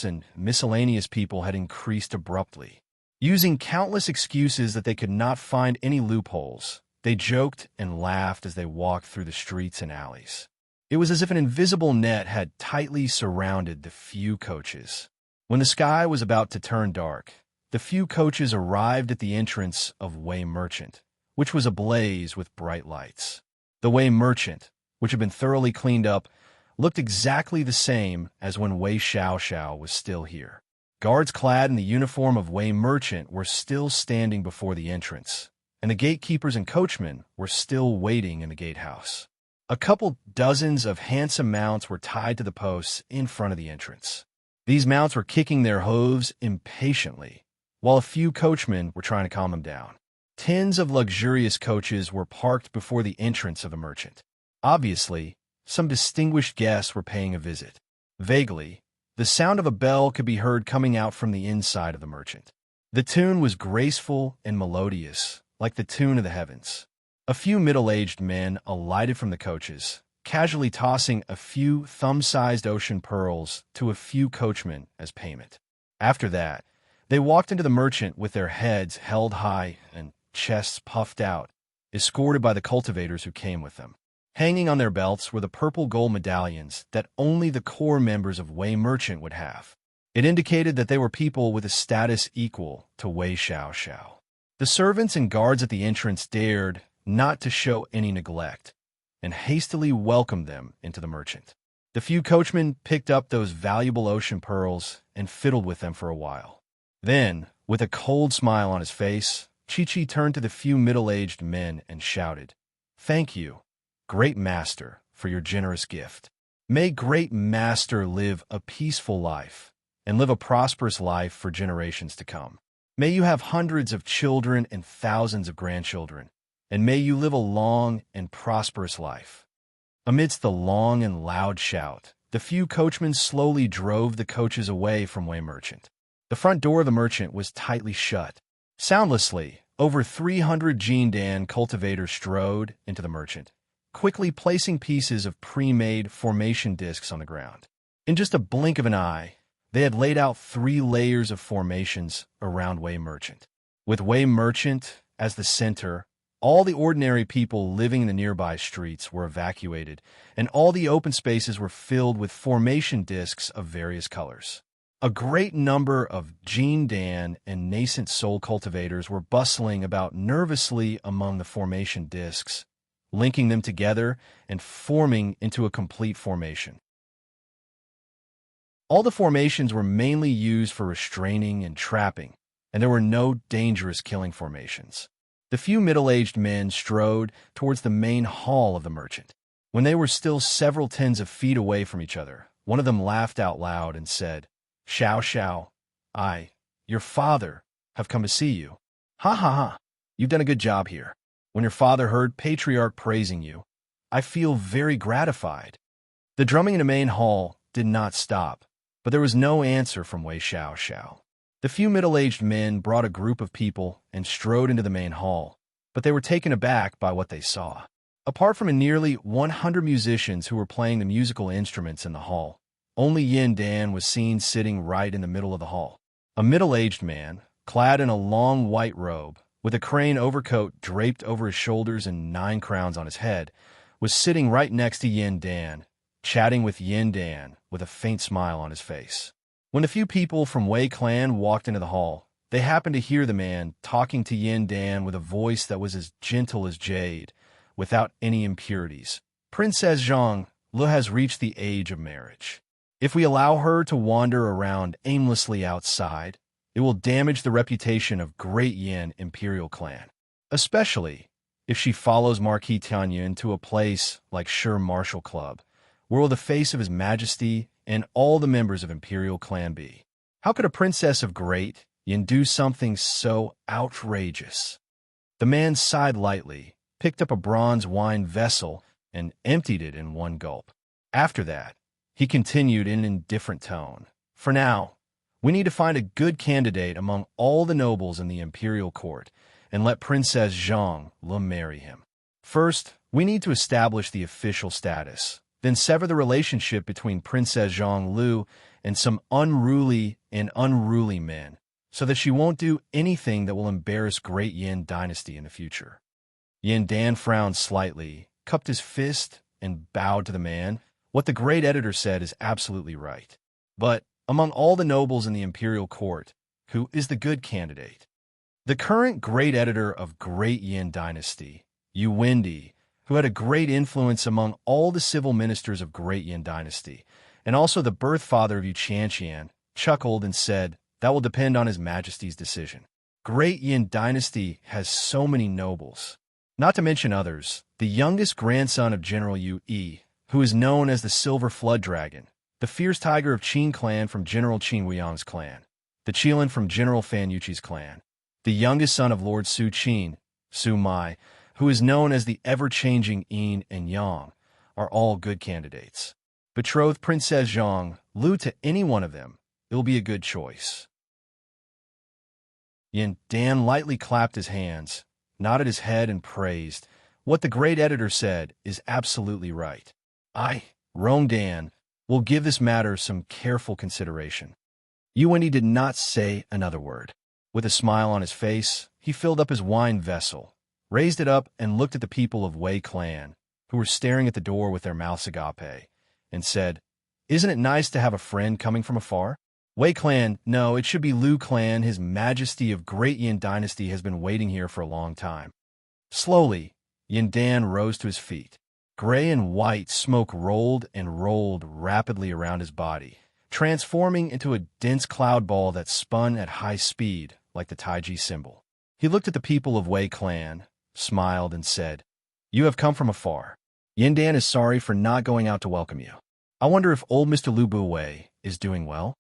and miscellaneous people had increased abruptly. Using countless excuses that they could not find any loopholes, they joked and laughed as they walked through the streets and alleys. It was as if an invisible net had tightly surrounded the few coaches. When the sky was about to turn dark, the few coaches arrived at the entrance of Way Merchant, which was ablaze with bright lights. The Way Merchant, which had been thoroughly cleaned up, looked exactly the same as when Wei Xiaoxiao was still here. Guards clad in the uniform of Way Merchant were still standing before the entrance, and the gatekeepers and coachmen were still waiting in the gatehouse. A couple dozens of handsome mounts were tied to the posts in front of the entrance. These mounts were kicking their hooves impatiently, while a few coachmen were trying to calm them down. Tens of luxurious coaches were parked before the entrance of the merchant. Obviously, some distinguished guests were paying a visit. Vaguely, the sound of a bell could be heard coming out from the inside of the merchant. The tune was graceful and melodious, like the tune of the heavens. A few middle-aged men alighted from the coaches, casually tossing a few thumb-sized ocean pearls to a few coachmen as payment. After that, they walked into the merchant with their heads held high and chests puffed out, escorted by the cultivators who came with them. Hanging on their belts were the purple gold medallions that only the core members of Wei Merchant would have. It indicated that they were people with a status equal to Wei Xianxia. The servants and guards at the entrance dared not to show any neglect, and hastily welcomed them into the merchant. The few coachmen picked up those valuable ocean pearls and fiddled with them for a while. Then, with a cold smile on his face, Chi-Chi turned to the few middle-aged men and shouted, "Thank you, Great Master, for your generous gift. May Great Master live a peaceful life and live a prosperous life for generations to come. May you have hundreds of children and thousands of grandchildren, and may you live a long and prosperous life." Amidst the long and loud shout, the few coachmen slowly drove the coaches away from Wei Merchant. The front door of the merchant was tightly shut. Soundlessly, over 300 Jindan cultivators strode into the merchant, quickly placing pieces of pre-made formation discs on the ground. In just a blink of an eye, they had laid out 3 layers of formations around Wei Merchant. With Wei Merchant as the center, all the ordinary people living in the nearby streets were evacuated, and all the open spaces were filled with formation discs of various colors. A great number of Jindan and nascent soul cultivators were bustling about nervously among the formation discs, linking them together and forming into a complete formation. All the formations were mainly used for restraining and trapping, and there were no dangerous killing formations. The few middle-aged men strode towards the main hall of the merchant. When they were still several tens of feet away from each other, one of them laughed out loud and said, "Xiao, your father, have come to see you. Ha ha ha, you've done a good job here. When your father heard Patriarch praising you, I feel very gratified." The drumming in the main hall did not stop, but there was no answer from Wei Xiao. The few middle-aged men brought a group of people and strode into the main hall, but they were taken aback by what they saw. Apart from nearly 100 musicians who were playing the musical instruments in the hall, only Yin Dan was seen sitting right in the middle of the hall. A middle-aged man, clad in a long white robe, with a crane overcoat draped over his shoulders and 9 crowns on his head, was sitting right next to Yin Dan, chatting with Yin Dan with a faint smile on his face. When the few people from Wei clan walked into the hall, they happened to hear the man talking to Yin Dan with a voice that was as gentle as jade, without any impurities. "Princess Zhang Lu has reached the age of marriage. If we allow her to wander around aimlessly outside, it will damage the reputation of Great Yin Imperial Clan, especially if she follows Marquis Tianyan to a place like Sher Martial Club, where will the face of His Majesty and all the members of Imperial Clan be? How could a princess of Great Yin do something so outrageous?" The man sighed lightly, picked up a bronze wine vessel, and emptied it in one gulp. After that, he continued in an indifferent tone, "For now, we need to find a good candidate among all the nobles in the imperial court and let Princess Zhang Lu marry him. First, we need to establish the official status, then sever the relationship between Princess Zhang Lu and some unruly men, so that she won't do anything that will embarrass Great Yin Dynasty in the future." Yin Dan frowned slightly, cupped his fist, and bowed to the man. "What the great editor said is absolutely right. But among all the nobles in the imperial court, who is the good candidate?" The current great editor of Great Yin Dynasty, Yu Wendi, who had a great influence among all the civil ministers of Great Yin Dynasty, and also the birth father of Xianxia, chuckled and said, "That will depend on His Majesty's decision. Great Yin Dynasty has so many nobles. Not to mention others, the youngest grandson of General Yu Yi, who is known as the Silver Flood Dragon, the fierce tiger of Qin clan from General Qin Weiyang's clan, the Qilin from General Fan Yuqi's clan, the youngest son of Lord Su Qin, Su Mai, who is known as the ever-changing Yin and Yang, are all good candidates. Betroth Princess Zhang Lu to any one of them. It will be a good choice. Yin Dan lightly clapped his hands, nodded his head, and praised. What the great editor said is absolutely right. I, Rong Dan, will give this matter some careful consideration. Yuanyi did not say another word. With a smile on his face, he filled up his wine vessel, raised it up, and looked at the people of Wei clan, who were staring at the door with their mouths agape, and said, "Isn't it nice to have a friend coming from afar?" Wei clan, no, it should be Lu clan. His Majesty of Great Yin Dynasty has been waiting here for a long time. Slowly, Yin Dan rose to his feet. Gray and white smoke rolled and rolled rapidly around his body, transforming into a dense cloud ball that spun at high speed like the Taiji symbol. He looked at the people of Wei clan, smiled, and said, "You have come from afar. Yin Dan is sorry for not going out to welcome you. I wonder if old Mr. Lu Buwei is doing well?"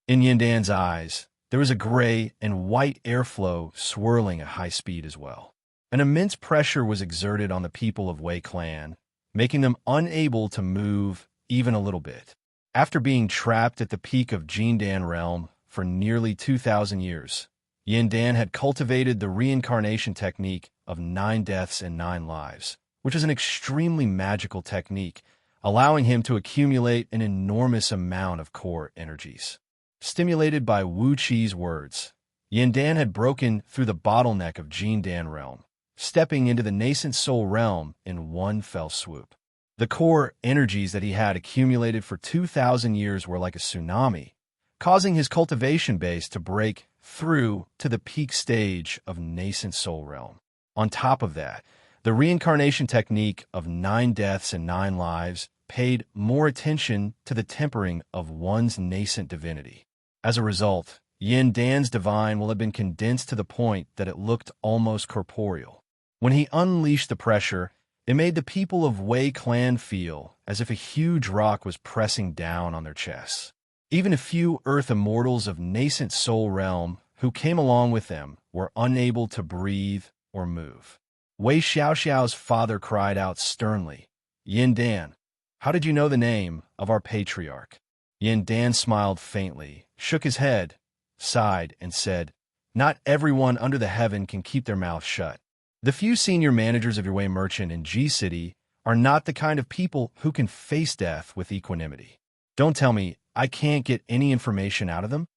In Yin Dan's eyes, there was a gray and white airflow swirling at high speed as well. An immense pressure was exerted on the people of Wei clan, making them unable to move even a little bit. After being trapped at the peak of Jin Dan realm for nearly 2,000 years, Yin Dan had cultivated the reincarnation technique of 9 deaths and 9 lives, which is an extremely magical technique, allowing him to accumulate an enormous amount of core energies. Stimulated by Wuxia's words, Yin Dan had broken through the bottleneck of Jin Dan realm, stepping into the nascent soul realm in one fell swoop. The core energies that he had accumulated for 2,000 years were like a tsunami, causing his cultivation base to break through to the peak stage of nascent soul realm. On top of that, the reincarnation technique of 9 deaths and 9 lives paid more attention to the tempering of one's nascent divinity. As a result, Yin Dan's divine will have been condensed to the point that it looked almost corporeal. When he unleashed the pressure, it made the people of Wei clan feel as if a huge rock was pressing down on their chests. Even a few earth immortals of nascent soul realm who came along with them were unable to breathe or move. Wei Xiaoxiao's father cried out sternly, "Yin Dan, how did you know the name of our patriarch?" Yin Dan smiled faintly, shook his head, sighed, and said, "Not everyone under the heaven can keep their mouth shut. The few senior managers of your Wei merchant in G City are not the kind of people who can face death with equanimity. Don't tell me I can't get any information out of them?"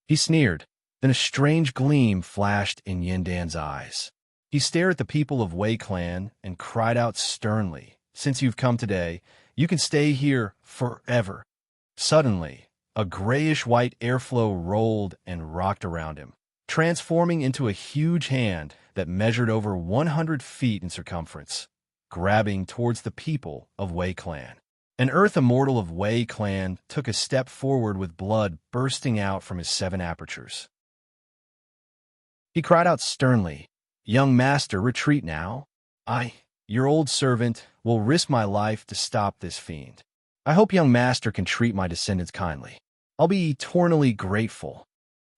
He sneered. Then a strange gleam flashed in Yin Dan's eyes. He stared at the people of Wei clan and cried out sternly, "Since you've come today, you can stay here forever." Suddenly, a grayish-white airflow rolled and rocked around him, transforming into a huge hand that measured over 100 feet in circumference, grabbing towards the people of Wei clan. An earth immortal of Wei clan took a step forward with blood bursting out from his 7 apertures. He cried out sternly, "Young master, retreat now. I, your old servant, will risk my life to stop this fiend. I hope young master can treat my descendants kindly. I'll be eternally grateful."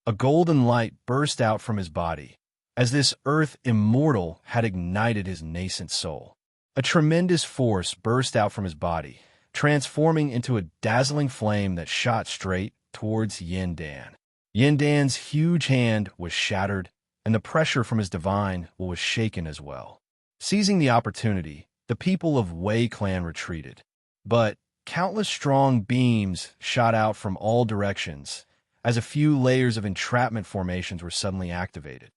A golden light burst out from his body, as this earth immortal had ignited his nascent soul. A tremendous force burst out from his body, transforming into a dazzling flame that shot straight towards Yin Dan. Yin Dan's huge hand was shattered, and the pressure from his divine will was shaken as well. Seizing the opportunity, the people of Wei clan retreated. But countless strong beams shot out from all directions, as a few layers of entrapment formations were suddenly activated.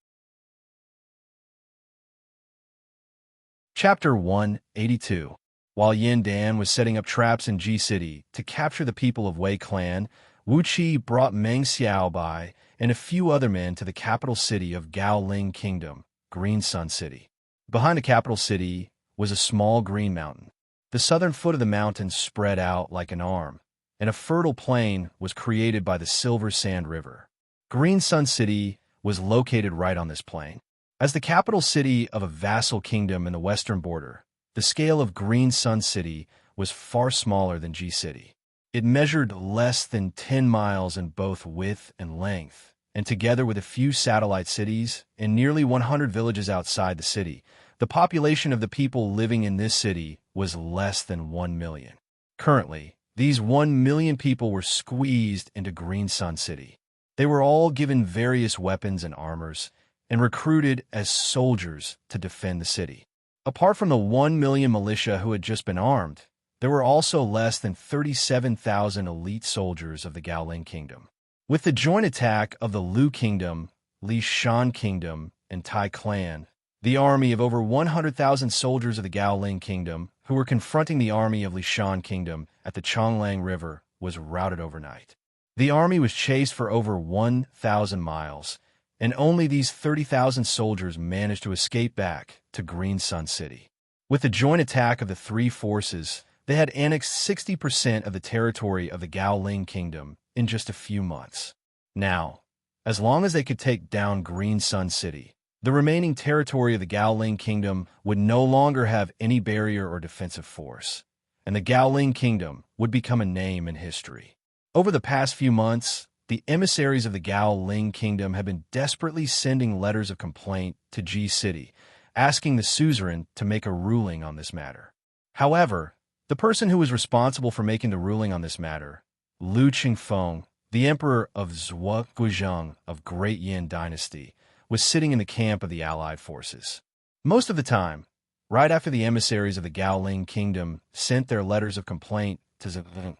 Chapter 182. While Yin Dan was setting up traps in G City to capture the people of Wei clan, Wuxia brought Meng Xiao Bai and a few other men to the capital city of Gaoling Kingdom, Green Sun City. Behind the capital city was a small green mountain. The southern foot of the mountain spread out like an arm, and a fertile plain was created by the Silver Sand River. Green Sun City was located right on this plain. As the capital city of a vassal kingdom in the western border, the scale of Green Sun City was far smaller than G City. It measured less than 10 miles in both width and length, and together with a few satellite cities and nearly 100 villages outside the city, the population of the people living in this city was less than 1 million. Currently, these 1 million people were squeezed into Green Sun City. They were all given various weapons and armors and recruited as soldiers to defend the city. Apart from the 1 million militia who had just been armed, there were also less than 37,000 elite soldiers of the Gaoling Kingdom. With the joint attack of the Lu Kingdom, Lishan Kingdom, and Tai Clan, the army of over 100,000 soldiers of the Gaoling Kingdom, who were confronting the army of Lishan Kingdom at the Chonglang River, was routed overnight. The army was chased for over 1,000 miles, and only these 30,000 soldiers managed to escape back to Green Sun City. With the joint attack of the three forces, they had annexed 60% of the territory of the Gaoling Kingdom in just a few months. Now, as long as they could take down Green Sun City, the remaining territory of the Gaoling Kingdom would no longer have any barrier or defensive force, and the Gaoling Kingdom would become a name in history. Over the past few months, the emissaries of the Gaoling Kingdom have been desperately sending letters of complaint to Ji City, asking the suzerain to make a ruling on this matter. However, the person who was responsible for making the ruling on this matter, Lu Qingfeng, the emperor of Zhou Guizhong of Great Yin Dynasty, was sitting in the camp of the allied forces. Most of the time, right after the emissaries of the Gaoling Kingdom sent their letters of complaint to Zhou,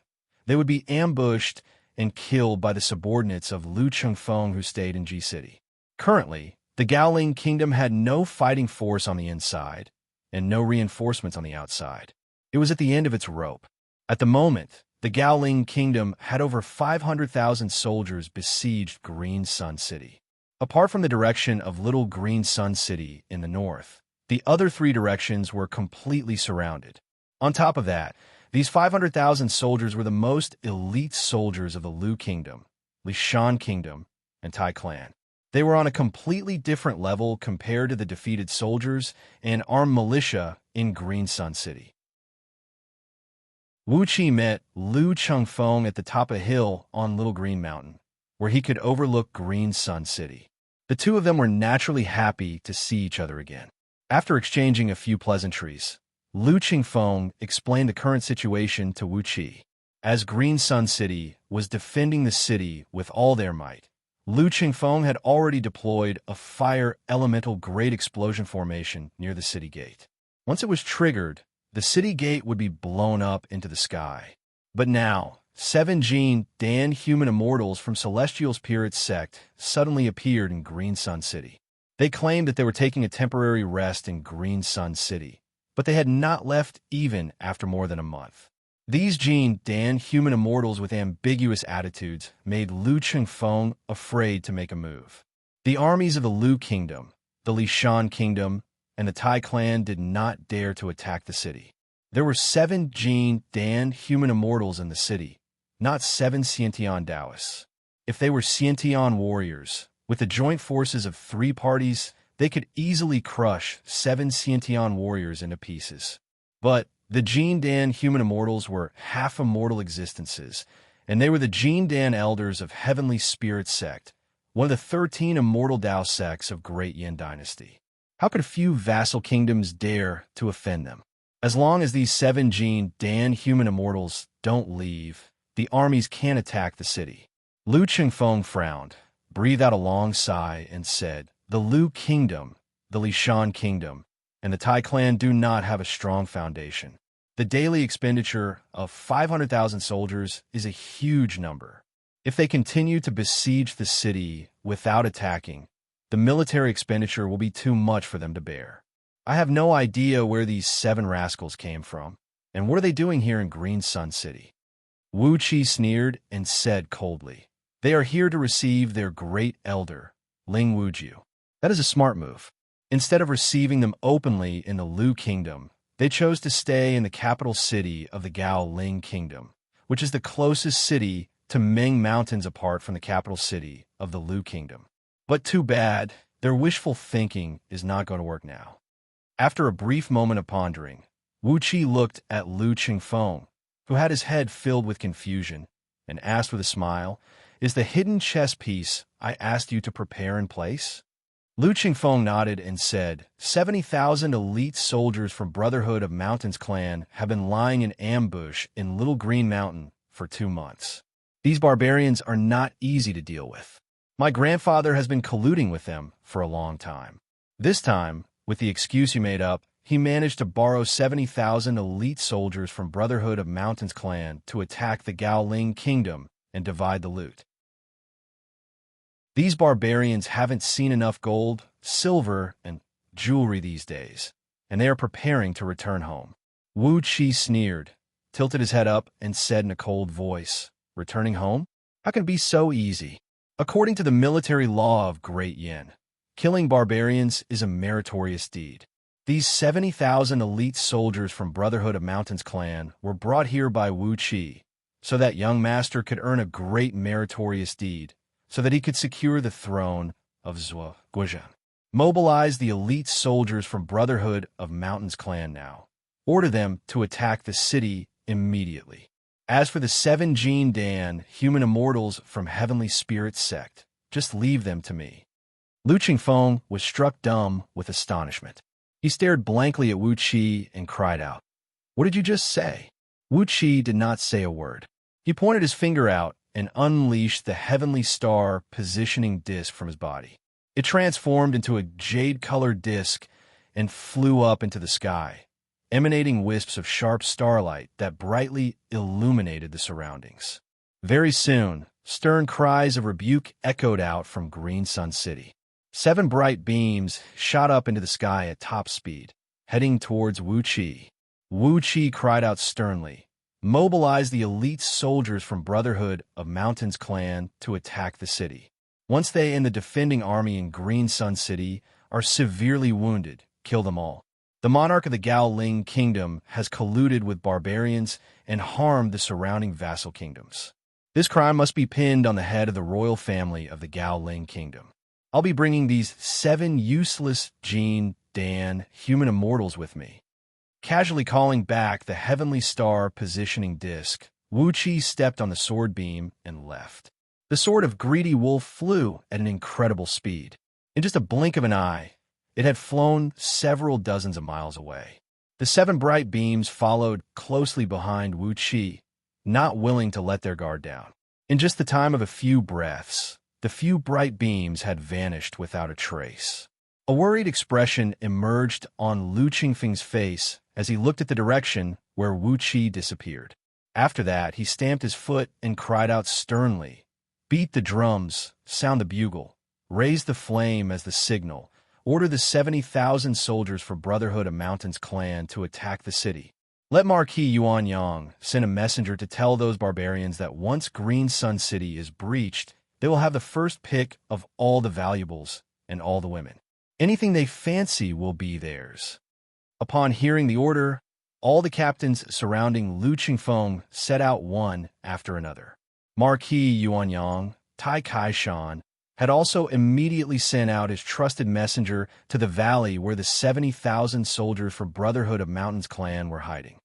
they would be ambushed and killed by the subordinates of Lu Qingfeng who stayed in Ji City. Currently, the Gaoling Kingdom had no fighting force on the inside and no reinforcements on the outside. It was at the end of its rope. At the moment, the Gaoling Kingdom had over 500,000 soldiers besieged Green Sun City. Apart from the direction of Little Green Sun City in the north, the other three directions were completely surrounded. On top of that, these 500,000 soldiers were the most elite soldiers of the Lu Kingdom, Lishan Kingdom, and Tai Clan. They were on a completely different level compared to the defeated soldiers and armed militia in Green Sun City. Wuxia met Lu Qingfeng at the top of a hill on Little Green Mountain, where he could overlook Green Sun City. The two of them were naturally happy to see each other again. After exchanging a few pleasantries, Lu Qingfeng explained the current situation to Wuxia. As Green Sun City was defending the city with all their might, Lu Qingfeng had already deployed a fire elemental great explosion formation near the city gate. Once it was triggered, the city gate would be blown up into the sky. But now, 7 Jin Dan human immortals from Celestial Spirit sect suddenly appeared in Green Sun City. They claimed that they were taking a temporary rest in Green Sun City, but they had not left even after more than a month. These Jin Dan human immortals with ambiguous attitudes made Lu Qingfeng afraid to make a move. The armies of the Lu Kingdom, the Lishan Kingdom, and the Tai Clan did not dare to attack the city. There were 7 Jin Dan human immortals in the city, not 7 Xiantian Taoists. If they were Xiantian warriors, with the joint forces of 3 parties, they could easily crush 7 Xiantian warriors into pieces. But the Jin Dan human immortals were half-immortal existences, and they were the Jin Dan elders of Heavenly Spirit sect, one of the 13 immortal Dao sects of Great Yin Dynasty. How could a few vassal kingdoms dare to offend them? As long as these 7 Jin Dan human immortals don't leave, the armies can't attack the city. Lu Qingfeng frowned, breathed out a long sigh, and said, "The Lu Kingdom, the Lishan Kingdom, and the Tai Clan do not have a strong foundation. The daily expenditure of 500,000 soldiers is a huge number. If they continue to besiege the city without attacking, the military expenditure will be too much for them to bear. I have no idea where these 7 rascals came from, and what are they doing here in Green Sun City?" Wu Qi sneered and said coldly, "They are here to receive their great elder, Ling Wujiu. That is a smart move. Instead of receiving them openly in the Lu Kingdom, they chose to stay in the capital city of the Gaoling Kingdom, which is the closest city to Ming Mountains apart from the capital city of the Lu Kingdom. But too bad, their wishful thinking is not going to work now." After a brief moment of pondering, Wu Qi looked at Lu Qingfeng, who had his head filled with confusion, and asked with a smile, "Is the hidden chess piece I asked you to prepare in place?" Lu Qingfeng nodded and said, 70,000 elite soldiers from Brotherhood of Mountains clan have been lying in ambush in Little Green Mountain for 2 months. These barbarians are not easy to deal with. My grandfather has been colluding with them for a long time. This time, with the excuse he made up, he managed to borrow 70,000 elite soldiers from Brotherhood of Mountains clan to attack the Gaoling kingdom and divide the loot. These barbarians haven't seen enough gold, silver, and jewelry these days, and they are preparing to return home. Wuxia sneered, tilted his head up, and said in a cold voice, returning home? How can it be so easy? According to the military law of Great Yin, killing barbarians is a meritorious deed. These 70,000 elite soldiers from Brotherhood of Mountains clan were brought here by Wuxia, so that young master could earn a great meritorious deed, so that he could secure the throne of Guizhan. Mobilize the elite soldiers from Brotherhood of Mountains clan now. Order them to attack the city immediately. As for the 7 Jin Dan, human immortals from Heavenly Spirit sect, just leave them to me. Lu Qingfeng was struck dumb with astonishment. He stared blankly at Wuxia and cried out, "What did you just say?" Wuxia did not say a word. He pointed his finger out and unleashed the Heavenly Star positioning disc from his body. It transformed into a jade-colored disc and flew up into the sky, emanating wisps of sharp starlight that brightly illuminated the surroundings. Very soon, stern cries of rebuke echoed out from Green Sun City. 7 bright beams shot up into the sky at top speed, heading towards Wuxia. Wuxia cried out sternly, "Mobilize the elite soldiers from Brotherhood of Mountains clan to attack the city. Once they and the defending army in Green Sun City are severely wounded, kill them all. The monarch of the Gaoling kingdom has colluded with barbarians and harmed the surrounding vassal kingdoms. This crime must be pinned on the head of the royal family of the Gaoling kingdom. I'll be bringing these 7 useless Jin Dan human immortals with me." Casually calling back the Heavenly Star positioning disc, Wuxia stepped on the sword beam and left. The sword of Greedy Wolf flew at an incredible speed. In just a blink of an eye, it had flown several dozens of miles away. The 7 bright beams followed closely behind Wuxia, not willing to let their guard down. In just the time of a few breaths, the few bright beams had vanished without a trace. A worried expression emerged on Lu Qingfeng's face as he looked at the direction where Wuxia disappeared. After that, he stamped his foot and cried out sternly, "Beat the drums, sound the bugle, raise the flame as the signal, order the 70,000 soldiers for Brotherhood of Mountains clan to attack the city. Let Marquis Yuanyang send a messenger to tell those barbarians that once Green Sun City is breached, they will have the first pick of all the valuables and all the women. Anything they fancy will be theirs." Upon hearing the order, all the captains surrounding Lu Qingfeng set out one after another. Marquis Yuanyang, Tai Kaishan, had also immediately sent out his trusted messenger to the valley where the 70,000 soldiers for Brotherhood of Mountains clan were hiding.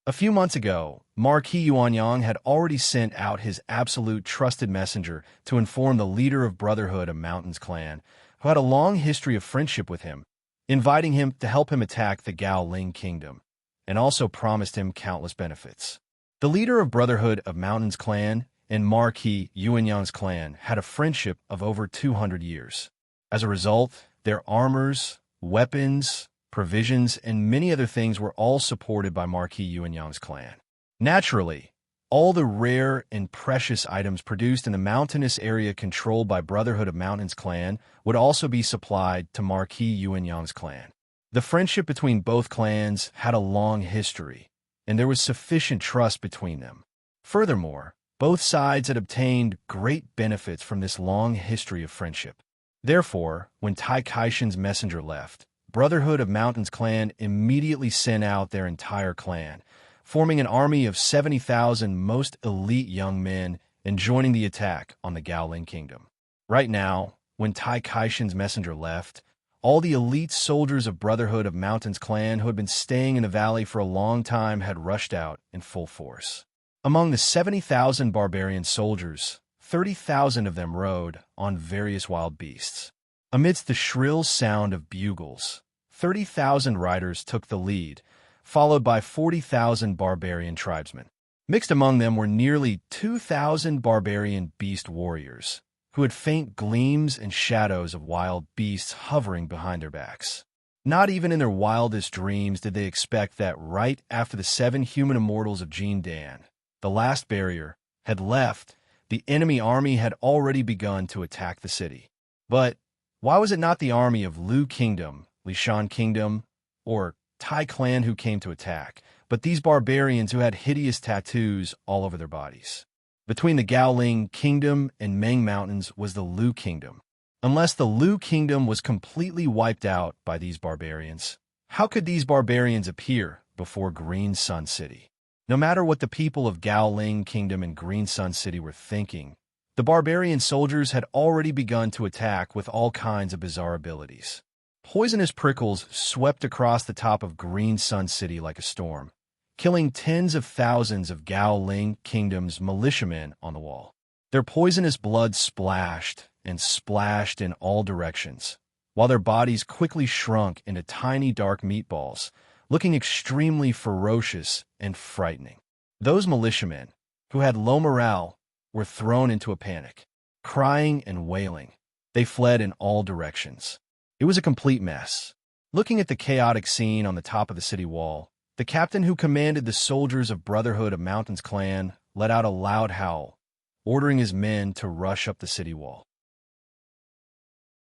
A few months ago, Marquis Yuanyang had already sent out his absolute trusted messenger to inform the leader of Brotherhood of Mountains clan, who had a long history of friendship with him, inviting him to help him attack the Gaoling kingdom, and also promised him countless benefits. The leader of Brotherhood of Mountains clan and Marquis Yuanyang's clan had a friendship of over 200 years. As a result, their armors, weapons, provisions, and many other things were all supported by Marquis Yuanyang's clan. Naturally, all the rare and precious items produced in the mountainous area controlled by Brotherhood of Mountains clan would also be supplied to Marquis Yuanyang's clan. The friendship between both clans had a long history, and there was sufficient trust between them. Furthermore, both sides had obtained great benefits from this long history of friendship. Therefore, when Tai Kaishan's messenger left, Brotherhood of Mountains clan immediately sent out their entire clan, forming an army of 70,000 most elite young men and joining the attack on the Gaoling kingdom. Right now, when Tai Kaishan's messenger left, all the elite soldiers of Brotherhood of Mountains clan who had been staying in the valley for a long time had rushed out in full force. Among the 70,000 barbarian soldiers, 30,000 of them rode on various wild beasts. Amidst the shrill sound of bugles, 30,000 riders took the lead, followed by 40,000 barbarian tribesmen. Mixed among them were nearly 2,000 barbarian beast warriors, who had faint gleams and shadows of wild beasts hovering behind their backs. Not even in their wildest dreams did they expect that right after the 7 human immortals of Jean Dan, the last barrier, had left, the enemy army had already begun to attack the city. But why was it not the army of Lu Kingdom, Lishan Kingdom, or Tai clan who came to attack, but these barbarians who had hideous tattoos all over their bodies? Between the Gaoling Kingdom and Meng Mountains was the Lu Kingdom. Unless the Lu Kingdom was completely wiped out by these barbarians, how could these barbarians appear before Green Sun City? No matter what the people of Gaoling Kingdom and Green Sun City were thinking, the barbarian soldiers had already begun to attack with all kinds of bizarre abilities. Poisonous prickles swept across the top of Green Sun City like a storm, killing tens of thousands of Gaoling Kingdom's militiamen on the wall. Their poisonous blood splashed and splashed in all directions, while their bodies quickly shrunk into tiny dark meatballs, looking extremely ferocious and frightening. Those militiamen, who had low morale, were thrown into a panic. Crying and wailing, they fled in all directions. It was a complete mess. Looking at the chaotic scene on the top of the city wall, the captain who commanded the soldiers of Brotherhood of Mountains clan let out a loud howl, ordering his men to rush up the city wall.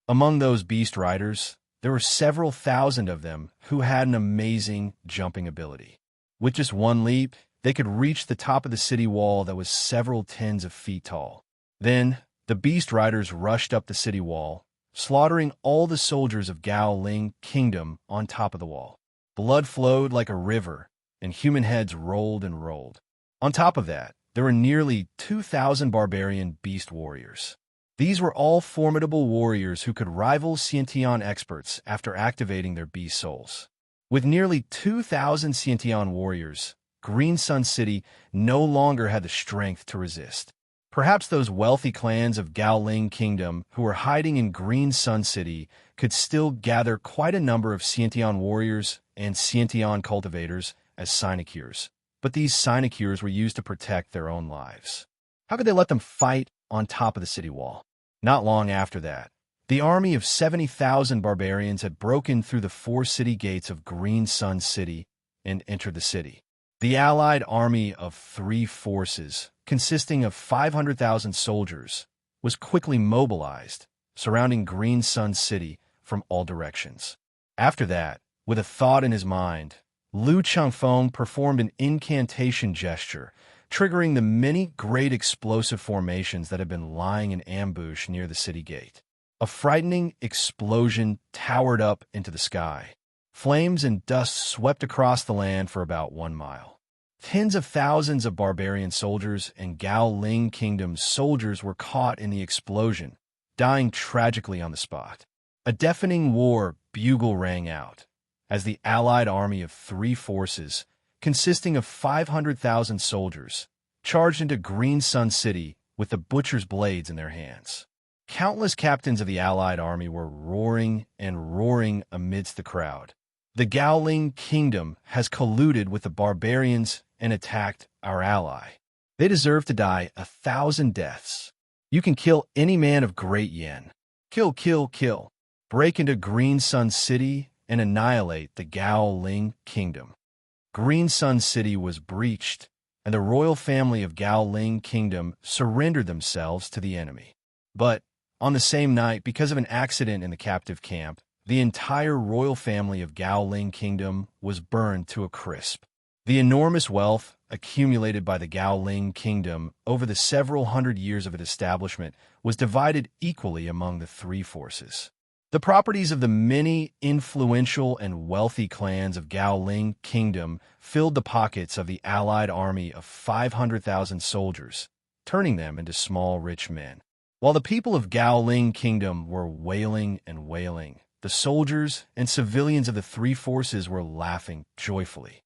Among those beast riders, there were several thousand of them who had an amazing jumping ability. With just one leap, they could reach the top of the city wall that was several tens of feet tall. Then, the beast riders rushed up the city wall, slaughtering all the soldiers of Gaoling Kingdom on top of the wall. Blood flowed like a river, and human heads rolled and rolled. On top of that, there were nearly 2,000 barbarian beast warriors. These were all formidable warriors who could rival Xianxia experts after activating their beast souls. With nearly 2,000 Xianxia warriors, Green Sun City no longer had the strength to resist. Perhaps those wealthy clans of Gaoling Kingdom who were hiding in Green Sun City could still gather quite a number of Xianxia warriors and Xianxia cultivators as sinecures, but these sinecures were used to protect their own lives. How could they let them fight on top of the city wall? Not long after that, the army of 70,000 barbarians had broken through the 4 city gates of Green Sun City and entered the city. The allied army of 3 forces, consisting of 500,000 soldiers, was quickly mobilized, surrounding Green Sun City from all directions. After that, with a thought in his mind, Lu Changfeng performed an incantation gesture, triggering the many great explosive formations that had been lying in ambush near the city gate. A frightening explosion towered up into the sky. Flames and dust swept across the land for about 1 mile. Tens of thousands of barbarian soldiers and Gaoling Kingdom's soldiers were caught in the explosion, dying tragically on the spot. A deafening war bugle rang out, as the allied army of 3 forces, consisting of 500,000 soldiers, charged into Green Sun City with the butcher's blades in their hands. Countless captains of the allied army were roaring and roaring amidst the crowd. The Gaoling Kingdom has colluded with the barbarians and attacked our ally. They deserve to die 1,000 deaths. You can kill any man of great yen. Kill, kill, kill. Break into Green Sun City and annihilate the Gaoling Kingdom. Green Sun City was breached, and the royal family of Gaoling Kingdom surrendered themselves to the enemy. But on the same night, because of an accident in the captive camp, the entire royal family of Gaoling Kingdom was burned to a crisp. The enormous wealth accumulated by the Gaoling Kingdom over the several hundred years of its establishment was divided equally among the 3 forces. The properties of the many influential and wealthy clans of Gaoling Kingdom filled the pockets of the allied army of 500,000 soldiers, turning them into small rich men. While the people of Gaoling Kingdom were wailing and wailing, the soldiers and civilians of the 3 forces were laughing joyfully.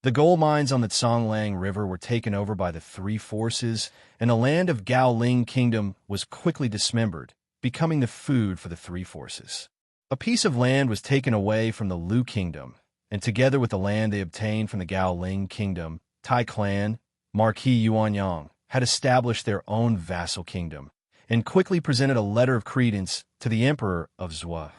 The gold mines on the Songlang River were taken over by the three forces, and the land of Gaoling Kingdom was quickly dismembered, becoming the food for the three forces. A piece of land was taken away from the Lu Kingdom, and together with the land they obtained from the Gaoling Kingdom, Tai clan, Marquis Yuanyang, had established their own vassal kingdom, and quickly presented a letter of credence to the Emperor of Zhou,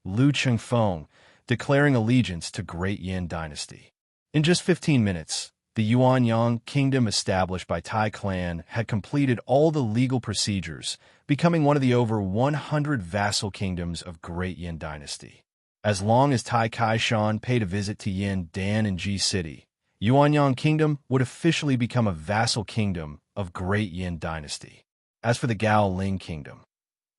Lu Chengfeng, declaring allegiance to Great Yin Dynasty. In just 15 minutes, the Yuanyang kingdom established by Tai clan had completed all the legal procedures, becoming one of the over 100 vassal kingdoms of Great Yin Dynasty. As long as Tai Kaishan paid a visit to Yin Dan and Ji City, Yuanyang kingdom would officially become a vassal kingdom of Great Yin Dynasty. As for the Gaoling kingdom,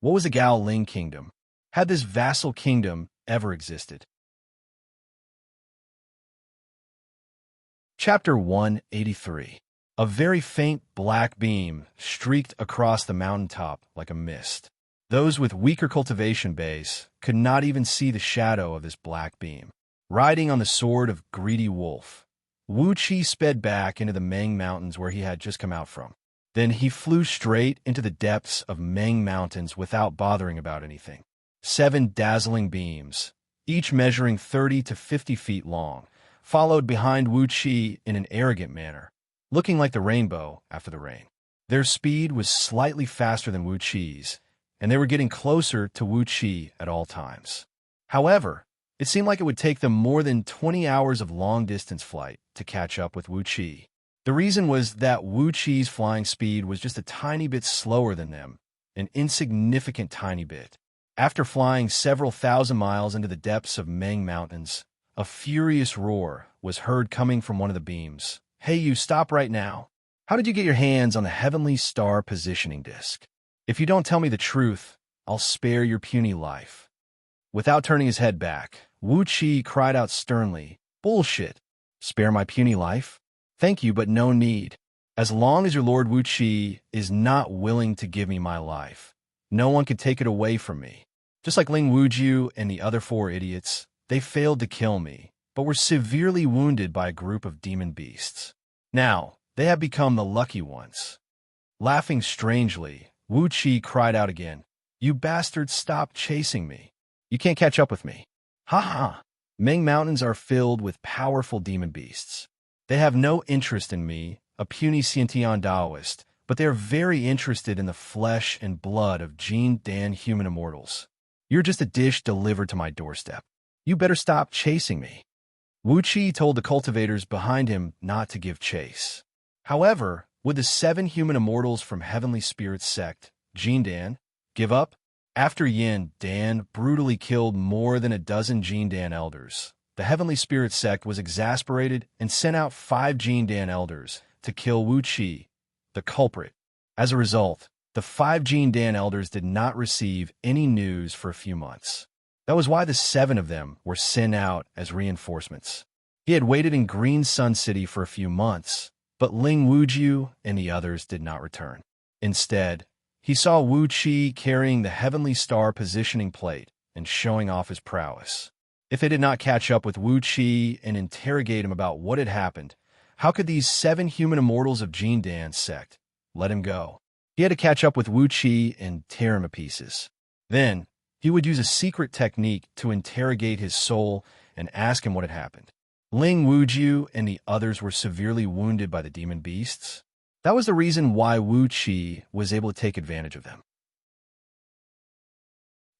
what was the Gaoling kingdom? Had this vassal kingdom ever existed? Chapter 183. A very faint black beam streaked across the mountaintop like a mist. Those with weaker cultivation base could not even see the shadow of this black beam. Riding on the sword of Greedy Wolf, Wuxia sped back into the Meng Mountains where he had just come out from. Then he flew straight into the depths of Meng Mountains without bothering about anything. 7 dazzling beams, each measuring 30 to 50 feet long, followed behind Wuxia in an arrogant manner, looking like the rainbow after the rain. Their speed was slightly faster than Wuxia's, and they were getting closer to Wuxia at all times. However, it seemed like it would take them more than 20 hours of long-distance flight to catch up with Wuxia. The reason was that Wuxia's flying speed was just a tiny bit slower than them, an insignificant tiny bit. After flying several thousand miles into the depths of Meng Mountains, a furious roar was heard coming from one of the beams. "Hey, you, stop right now. How did you get your hands on the Heavenly Star Positioning Disc? If you don't tell me the truth, I'll spare your puny life." Without turning his head back, Wuxia cried out sternly, "Bullshit! Spare my puny life? Thank you, but no need. As long as your Lord Wuxia is not willing to give me my life, no one can take it away from me." Just like Ling Wujiu and the other 4 idiots, they failed to kill me, but were severely wounded by a group of demon beasts. Now, they have become the lucky ones. Laughing strangely, Wuxia cried out again, "You bastards, stop chasing me. You can't catch up with me. Ha ha! Meng Mountains are filled with powerful demon beasts. They have no interest in me, a puny Xianxia Taoist, but they are very interested in the flesh and blood of Jin Dan human immortals. You're just a dish delivered to my doorstep. You better stop chasing me." Wuxia told the cultivators behind him not to give chase. However, would the 7 human immortals from Heavenly Spirit sect, Jin Dan, give up? After Yin Dan brutally killed more than a dozen Jin Dan elders, the Heavenly Spirit sect was exasperated and sent out 5 Jin Dan elders to kill Wuxia, the culprit. As a result, the 5 Jin Dan elders did not receive any news for a few months. That was why the 7 of them were sent out as reinforcements. He had waited in Green Sun City for a few months, but Ling Wujiu and the others did not return. Instead, he saw Wuxia carrying the Heavenly Star Positioning Plate and showing off his prowess. If they did not catch up with Wuxia and interrogate him about what had happened, how could these 7 human immortals of Jin Dan sect let him go? He had to catch up with Wuxia and tear him to pieces. Then, he would use a secret technique to interrogate his soul and ask him what had happened. Ling Wujiu and the others were severely wounded by the demon beasts. That was the reason why Wuxia was able to take advantage of them.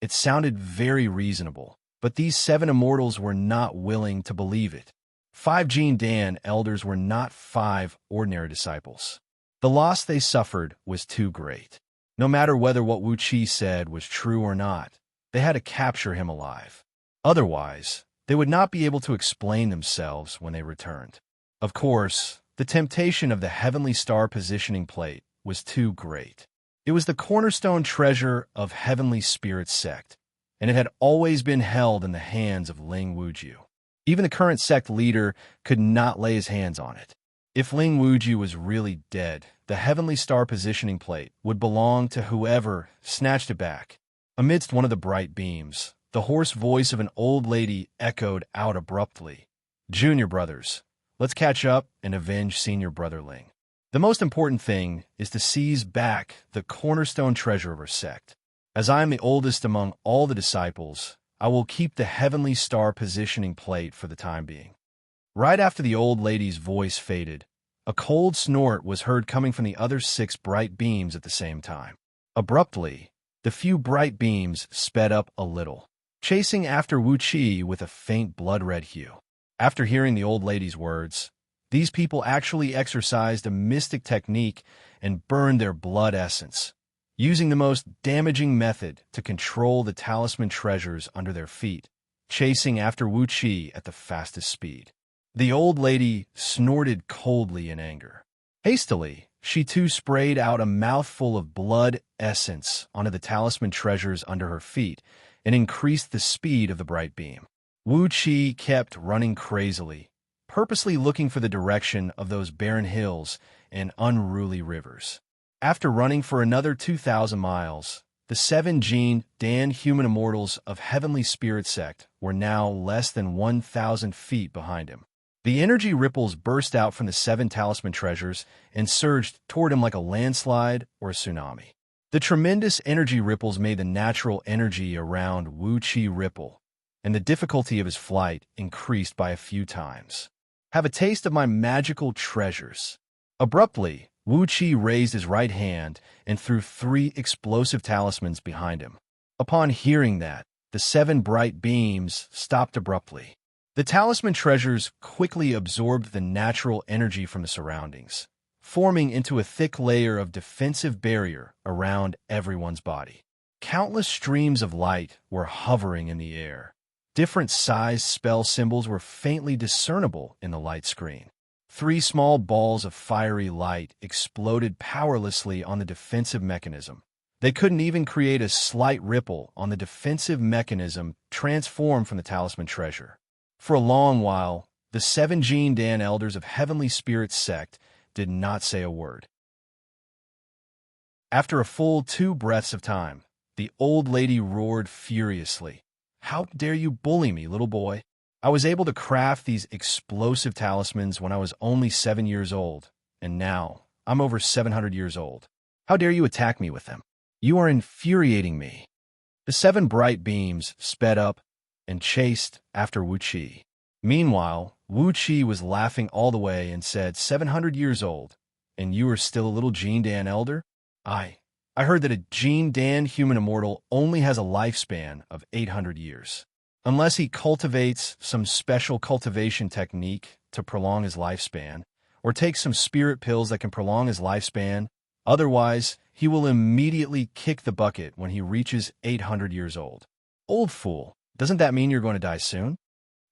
It sounded very reasonable, but these 7 immortals were not willing to believe it. 5 Jin Dan elders were not 5 ordinary disciples. The loss they suffered was too great. No matter whether what Wuxia said was true or not, they had to capture him alive. Otherwise, they would not be able to explain themselves when they returned. Of course, the temptation of the Heavenly Star Positioning Plate was too great. It was the cornerstone treasure of Heavenly Spirit sect, and it had always been held in the hands of Ling Wujiu. Even the current sect leader could not lay his hands on it. If Ling Wujiu was really dead, the Heavenly Star Positioning Plate would belong to whoever snatched it back. Amidst one of the bright beams, the hoarse voice of an old lady echoed out abruptly. "Junior brothers, Let's catch up and avenge senior brother Ling. The most important thing is to seize back the cornerstone treasure of our sect. As I am the oldest among all the disciples, I will keep the heavenly star positioning plate for the time being." Right after the old lady's voice faded, a cold snort was heard coming from the other 6 bright beams at the same time. Abruptly, the few bright beams sped up a little, chasing after Wuxia with a faint blood-red hue. After hearing the old lady's words, these people actually exercised a mystic technique and burned their blood essence, using the most damaging method to control the talisman treasures under their feet, chasing after Wuxia at the fastest speed. The old lady snorted coldly in anger. Hastily, she too sprayed out a mouthful of blood essence onto the talisman treasures under her feet and increased the speed of the bright beam. Wuxia kept running crazily, purposely looking for the direction of those barren hills and unruly rivers. After running for another 2,000 miles, the 7 Jin Dan human immortals of Heavenly Spirit Sect were now less than 1,000 feet behind him. The energy ripples burst out from the 7 talisman treasures and surged toward him like a landslide or a tsunami. The tremendous energy ripples made the natural energy around Wuxia ripple, and the difficulty of his flight increased by a few times. "Have a taste of my magical treasures." Abruptly, Wuxia raised his right hand and threw 3 explosive talismans behind him. Upon hearing that, the 7 bright beams stopped abruptly. The talisman treasures quickly absorbed the natural energy from the surroundings, forming into a thick layer of defensive barrier around everyone's body. Countless streams of light were hovering in the air. Different sized spell symbols were faintly discernible in the light screen. 3 small balls of fiery light exploded powerlessly on the defensive mechanism. They couldn't even create a slight ripple on the defensive mechanism transformed from the talisman treasure. For a long while, the 7 Jin Dan elders of Heavenly Spirit Sect did not say a word. After a full 2 breaths of time, the old lady roared furiously. "How dare you bully me, little boy? I was able to craft these explosive talismans when I was only 7 years old, and now I'm over 700 years old. How dare you attack me with them? You are infuriating me." The 7 bright beams sped up and chased after Wuxia. Meanwhile, Wuxia was laughing all the way and said, 700 years old, and you are still a little Jin Dan elder? I heard that a Jin Dan human immortal only has a lifespan of 800 years. Unless he cultivates some special cultivation technique to prolong his lifespan, or takes some spirit pills that can prolong his lifespan, otherwise he will immediately kick the bucket when he reaches 800 years old. Old fool. Doesn't that mean you're going to die soon?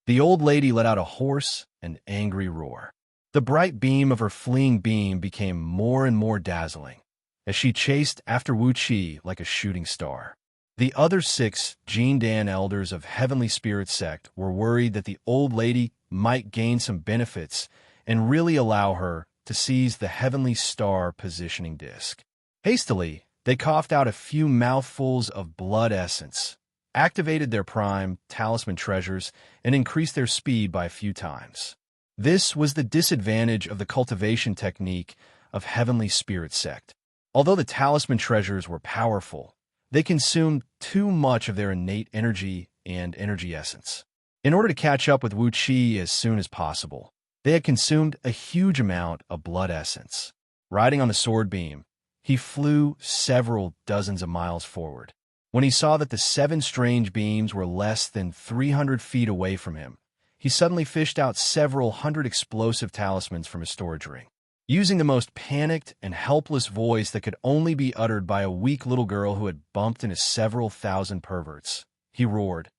The old lady let out a hoarse and angry roar. The bright beam of her fleeing beam became more and more dazzling, as she chased after Wuxia like a shooting star. The other 6 Jin Dan elders of Heavenly Spirit Sect were worried that the old lady might gain some benefits and really allow her to seize the Heavenly Star positioning disc. Hastily, they coughed out a few mouthfuls of blood essence, activated their prime talisman treasures, and increased their speed by a few times. This was the disadvantage of the cultivation technique of Heavenly Spirit Sect. Although the talisman treasures were powerful, they consumed too much of their innate energy and energy essence. In order to catch up with Wuxia as soon as possible, they had consumed a huge amount of blood essence. Riding on the sword beam, he flew several dozens of miles forward. When he saw that the 7 strange beams were less than 300 feet away from him, he suddenly fished out several hundred explosive talismans from his storage ring. Using the most panicked and helpless voice that could only be uttered by a weak little girl who had bumped into several thousand perverts, he roared,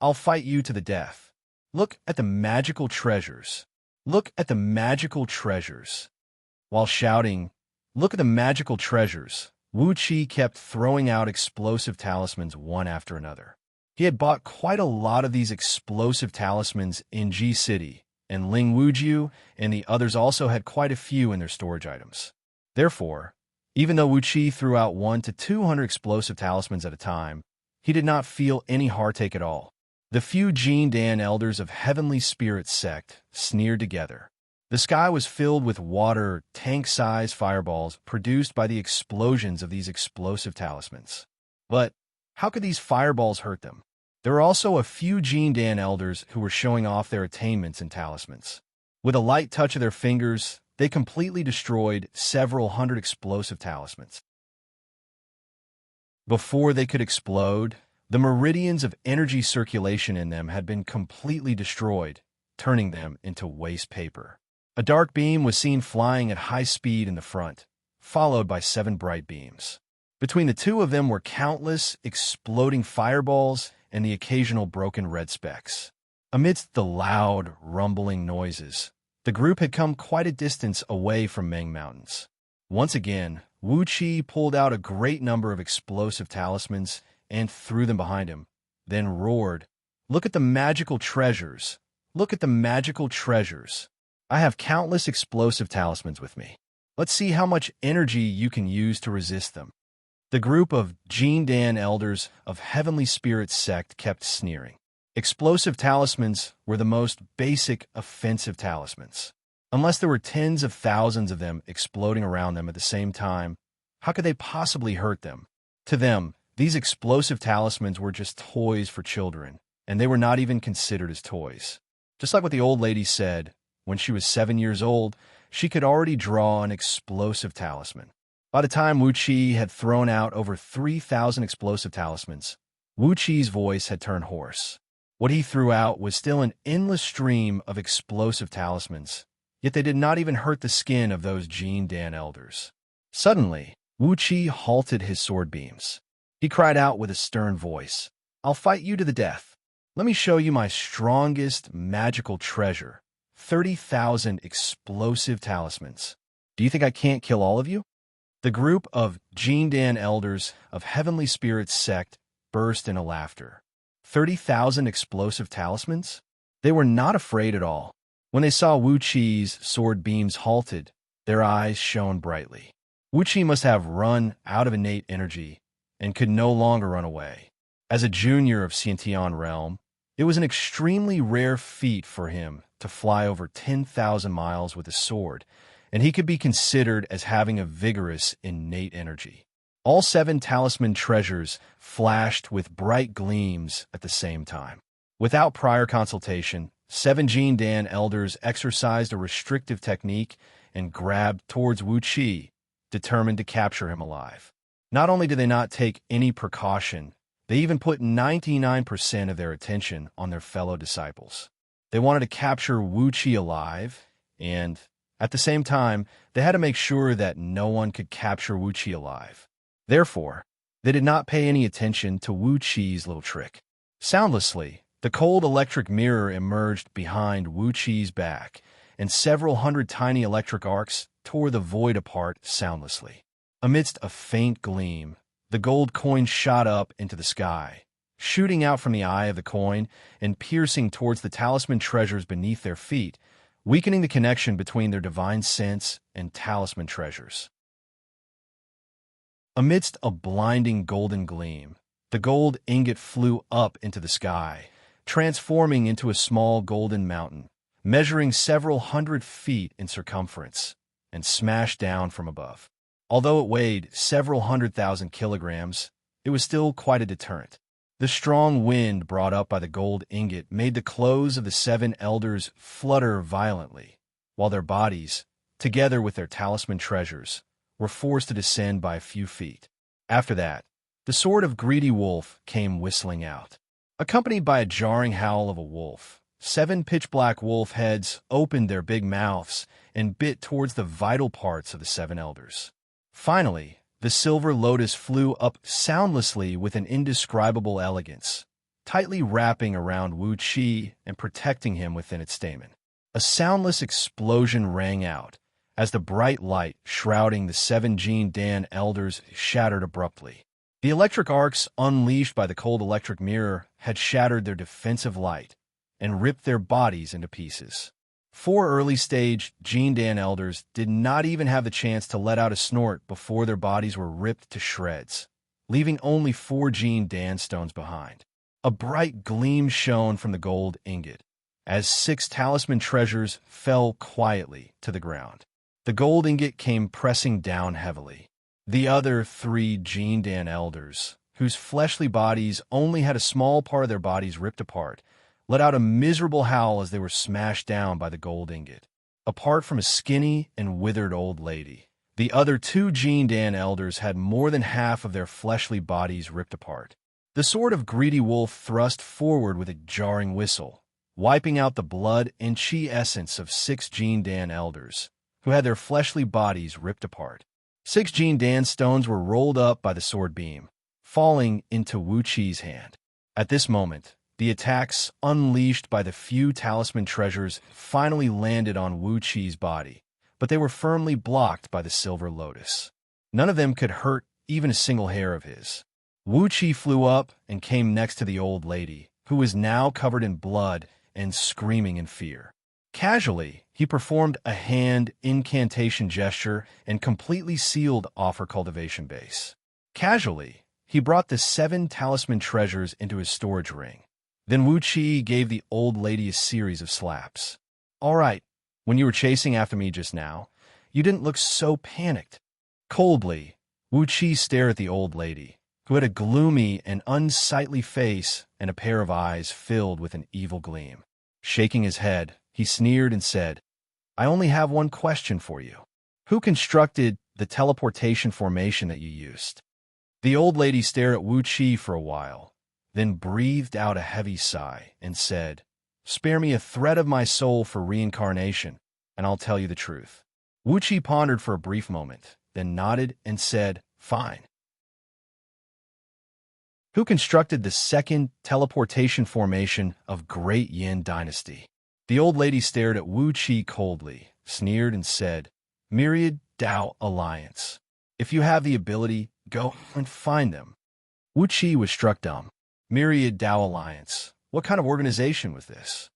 "I'll fight you to the death. Look at the magical treasures. Look at the magical treasures." While shouting, "Look at the magical treasures," Wuxia kept throwing out explosive talismans one after another. He had bought quite a lot of these explosive talismans in Ji City, and Ling Wujiu and the others also had quite a few in their storage items. Therefore, even though Wuxia threw out 100 to 200 explosive talismans at a time, he did not feel any heartache at all. The few Jin Dan elders of Heavenly Spirit Sect sneered together. The sky was filled with water, tank-sized fireballs produced by the explosions of these explosive talismans. But how could these fireballs hurt them? There were also a few Jin Dan elders who were showing off their attainments and talismans. With a light touch of their fingers, they completely destroyed several hundred explosive talismans. Before they could explode, the meridians of energy circulation in them had been completely destroyed, turning them into waste paper. A dark beam was seen flying at high speed in the front, followed by 7 bright beams. Between the two of them were countless exploding fireballs and the occasional broken red specks. Amidst the loud, rumbling noises, the group had come quite a distance away from Meng Mountains. Once again, Wuxia pulled out a great number of explosive talismans and threw them behind him, then roared, "Look at the magical treasures! Look at the magical treasures! I have countless explosive talismans with me. Let's see how much energy you can use to resist them." The group of Jin Dan elders of Heavenly Spirit sect kept sneering. Explosive talismans were the most basic offensive talismans. Unless there were tens of thousands of them exploding around them at the same time, how could they possibly hurt them? To them, these explosive talismans were just toys for children, and they were not even considered as toys. Just like what the old lady said, when she was 7 years old, she could already draw an explosive talisman. By the time Wuxia had thrown out over 3,000 explosive talismans, Wuqi's voice had turned hoarse. What he threw out was still an endless stream of explosive talismans, yet they did not even hurt the skin of those Jin Dan elders. Suddenly, Wuxia halted his sword beams. He cried out with a stern voice, "I'll fight you to the death. Let me show you my strongest magical treasure, 30,000 explosive talismans. Do you think I can't kill all of you?" The group of Jin Dan elders of Heavenly Spirit's sect burst into laughter. 30,000 explosive talismans? They were not afraid at all. When they saw Wuqi's sword beams halted, their eyes shone brightly. Wuxia must have run out of innate energy and could no longer run away. As a junior of Xianxia realm, it was an extremely rare feat for him to fly over 10,000 miles with a sword, and he could be considered as having a vigorous innate energy. All 7 talisman treasures flashed with bright gleams at the same time. Without prior consultation, 7 Jin Dan elders exercised a restrictive technique and grabbed towards Wuxia, determined to capture him alive. Not only did they not take any precaution, they even put 99% of their attention on their fellow disciples. They wanted to capture Wuxia alive, and at the same time, they had to make sure that no one could capture Wuxia alive. Therefore, they did not pay any attention to Wuqi's little trick. Soundlessly, the cold electric mirror emerged behind Wuqi's back, and several hundred tiny electric arcs tore the void apart soundlessly. Amidst a faint gleam, the gold coin shot up into the sky, shooting out from the eye of the coin and piercing towards the talisman treasures beneath their feet, weakening the connection between their divine sense and talisman treasures. Amidst a blinding golden gleam, the gold ingot flew up into the sky, transforming into a small golden mountain, measuring several hundred feet in circumference, and smashed down from above. Although it weighed several 100,000 kilograms, it was still quite a deterrent. The strong wind brought up by the gold ingot made the clothes of the 7 elders flutter violently, while their bodies, together with their talisman treasures, were forced to descend by a few feet. After that, the sword of Greedy Wolf came whistling out. Accompanied by a jarring howl of a wolf, 7 pitch-black wolf heads opened their big mouths and bit towards the vital parts of the 7 elders. Finally, the silver lotus flew up soundlessly with an indescribable elegance, tightly wrapping around Wuxia and protecting him within its stamen. A soundless explosion rang out, as the bright light shrouding the 7 Jin Dan elders shattered abruptly. The electric arcs unleashed by the cold electric mirror had shattered their defensive light and ripped their bodies into pieces. 4 early-stage Jin Dan elders did not even have the chance to let out a snort before their bodies were ripped to shreds, leaving only 4 Jin Dan stones behind. A bright gleam shone from the gold ingot, as 6 talisman treasures fell quietly to the ground. The gold ingot came pressing down heavily. The other 3 Jindan elders, whose fleshly bodies only had a small part of their bodies ripped apart, let out a miserable howl as they were smashed down by the gold ingot. Apart from a skinny and withered old lady, the other 2 Jindan elders had more than half of their fleshly bodies ripped apart. The sword of Greedy Wolf thrust forward with a jarring whistle, wiping out the blood and chi essence of 6 Jindan elders, who had their fleshly bodies ripped apart. 6 Jindan stones were rolled up by the sword beam, falling into Wuxi's hand. At this moment, the attacks unleashed by the few talisman treasures finally landed on Wuxi's body, but they were firmly blocked by the silver lotus. None of them could hurt even a single hair of his. Wuxi flew up and came next to the old lady, who was now covered in blood and screaming in fear. Casually, he performed a hand incantation gesture and completely sealed off her cultivation base. Casually, he brought the 7 talisman treasures into his storage ring. Then Wuxi gave the old lady a series of slaps. "All right, when you were chasing after me just now, you didn't look so panicked." Coldly, Wuxi stared at the old lady, who had a gloomy and unsightly face and a pair of eyes filled with an evil gleam. Shaking his head, he sneered and said, "I only have one question for you. Who constructed the teleportation formation that you used?" The old lady stared at Wuxi for a while, then breathed out a heavy sigh and said, "Spare me a thread of my soul for reincarnation, and I'll tell you the truth." Wuxi pondered for a brief moment, then nodded and said, "Fine." Who constructed the second teleportation formation of Great Yin Dynasty? The old lady stared at Wuxi coldly, sneered, and said, "Myriad Dao Alliance. If you have the ability, go and find them." Wuxi was struck dumb. Myriad Dao Alliance. What kind of organization was this?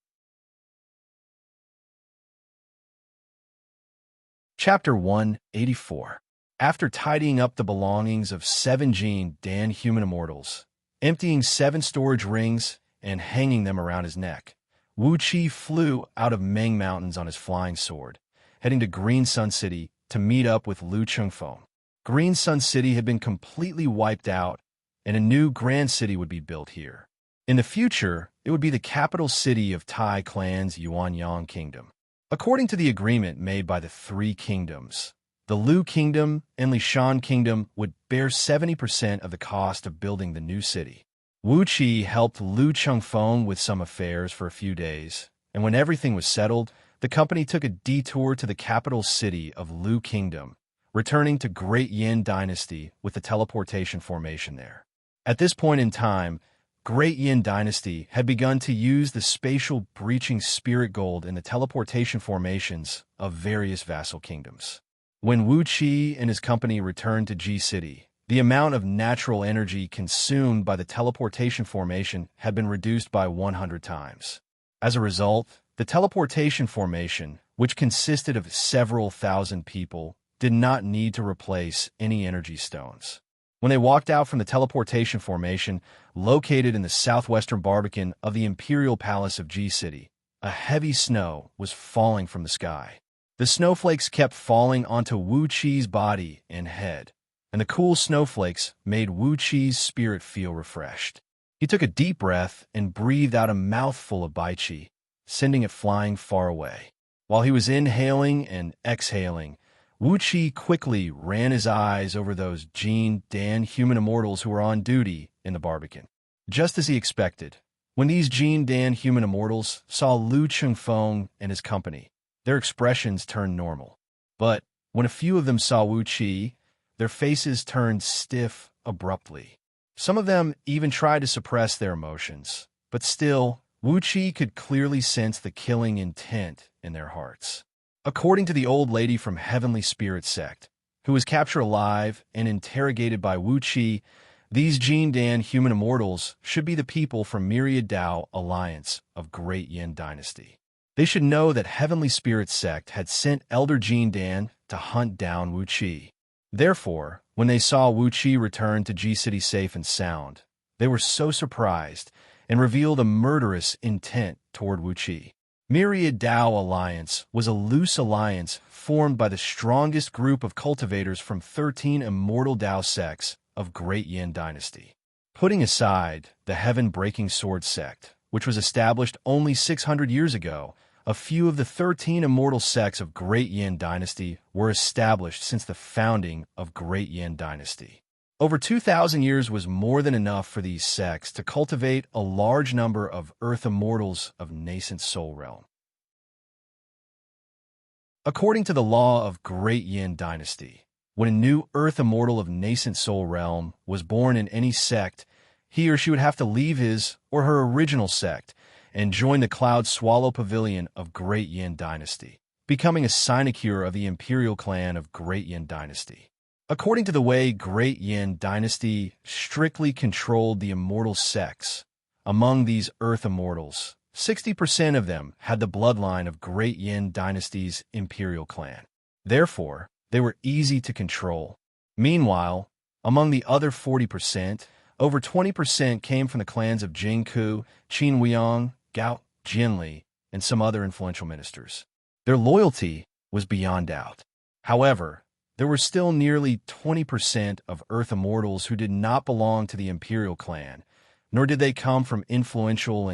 Chapter 184. After tidying up the belongings of 7 Jindan human immortals, emptying 7 storage rings and hanging them around his neck, Wuxi flew out of Meng Mountains on his flying sword, heading to Green Sun City to meet up with Lu Chengfeng. Green Sun City had been completely wiped out, and a new grand city would be built here. In the future, it would be the capital city of Tai Clan's Yuanyang Kingdom. According to the agreement made by the 3 kingdoms, the Lu Kingdom and Lishan Kingdom would bear 70% of the cost of building the new city. Wuxi helped Lu Chengfeng with some affairs for a few days, and when everything was settled, the company took a detour to the capital city of Lu Kingdom, returning to Great Yin Dynasty with the teleportation formation there. At this point in time, Great Yin Dynasty had begun to use the spatial breaching spirit gold in the teleportation formations of various vassal kingdoms. When Wuxi and his company returned to G City, the amount of natural energy consumed by the teleportation formation had been reduced by 100 times. As a result, the teleportation formation, which consisted of several thousand people, did not need to replace any energy stones. When they walked out from the teleportation formation, located in the southwestern Barbican of the Imperial Palace of G City, a heavy snow was falling from the sky. The snowflakes kept falling onto Wuxi's body and head, and the cool snowflakes made Wuxi's spirit feel refreshed. He took a deep breath and breathed out a mouthful of baiqi, sending it flying far away. While he was inhaling and exhaling, Wuxi quickly ran his eyes over those Jindan human immortals who were on duty in the Barbican. Just as he expected, when these Jindan human immortals saw Lu Chengfeng and his company, their expressions turned normal. But when a few of them saw Wuxi, their faces turned stiff abruptly. Some of them even tried to suppress their emotions, but still, Wuxi could clearly sense the killing intent in their hearts. According to the old lady from Heavenly Spirit Sect, who was captured alive and interrogated by Wuxi, these Jindan human immortals should be the people from Myriad Dao Alliance of Great Yin Dynasty. They should know that Heavenly Spirit Sect had sent Elder Jindan to hunt down Wuxi. Therefore, when they saw Wuxi return to G City safe and sound, they were so surprised and revealed a murderous intent toward Wuxi. Myriad Dao Alliance was a loose alliance formed by the strongest group of cultivators from 13 immortal Dao sects of Great Yin Dynasty. Putting aside the Heaven-Breaking Sword sect, which was established only 600 years ago, a few of the 13 immortal sects of Great Yin Dynasty were established since the founding of Great Yin Dynasty. Over 2,000 years was more than enough for these sects to cultivate a large number of Earth Immortals of nascent soul realm. According to the law of Great Yin Dynasty, when a new Earth Immortal of nascent soul realm was born in any sect, he or she would have to leave his or her original sect and join the Cloud Swallow Pavilion of Great Yin Dynasty, becoming a sinecure of the Imperial Clan of Great Yin Dynasty. According to the way Great Yin Dynasty strictly controlled the immortal sects, among these Earth Immortals, 60% of them had the bloodline of Great Yin Dynasty's Imperial Clan. Therefore, they were easy to control. Meanwhile, among the other 40%, over 20% came from the clans of Jingku, Qin Weiyang, Gao, Jinli, and some other influential ministers. Their loyalty was beyond doubt. However, there were still nearly 20% of Earth Immortals who did not belong to the Imperial Clan, nor did they come from influential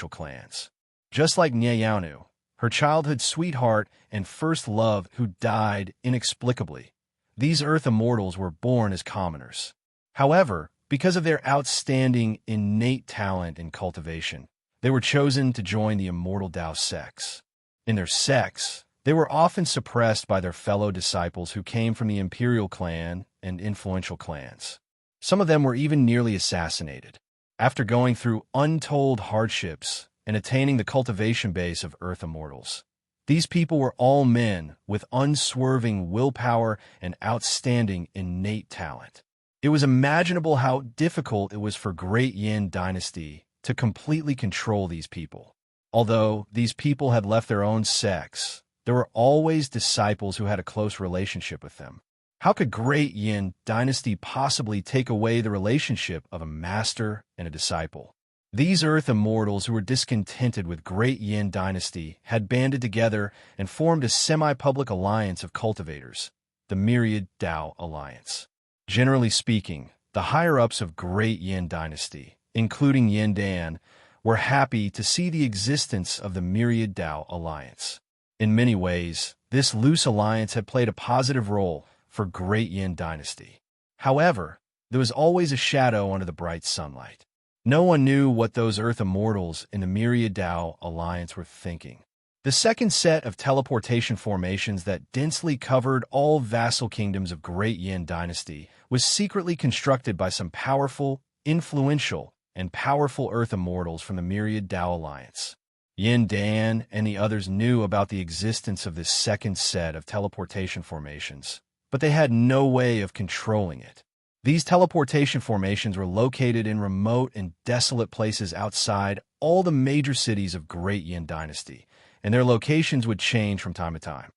clans. Just like Nieyanu, her childhood sweetheart and first love who died inexplicably, these Earth Immortals were born as commoners. However, because of their outstanding innate talent in cultivation, they were chosen to join the Immortal Dao sects. In their sects, they were often suppressed by their fellow disciples who came from the Imperial Clan and influential clans. Some of them were even nearly assassinated. After going through untold hardships and attaining the cultivation base of Earth Immortals, these people were all men with unswerving willpower and outstanding innate talent. It was imaginable how difficult it was for Great Yin Dynasty to completely control these people. Although these people had left their own sects, there were always disciples who had a close relationship with them. How could Great Yin Dynasty possibly take away the relationship of a master and a disciple? These Earth Immortals who were discontented with Great Yin Dynasty had banded together and formed a semi-public alliance of cultivators, the Myriad Dao Alliance. Generally speaking, the higher-ups of Great Yin Dynasty, including Yin Dan, were happy to see the existence of the Myriad Dao Alliance. In many ways, this loose alliance had played a positive role for Great Yin Dynasty. However, there was always a shadow under the bright sunlight. No one knew what those Earth Immortals in the Myriad Dao Alliance were thinking. The second set of teleportation formations that densely covered all vassal kingdoms of Great Yin Dynasty was secretly constructed by some powerful, influential, and powerful Earth Immortals from the Myriad Dao Alliance. Yin Dan and the others knew about the existence of this second set of teleportation formations, but they had no way of controlling it. These teleportation formations were located in remote and desolate places outside all the major cities of Great Yin Dynasty, and their locations would change from time to time.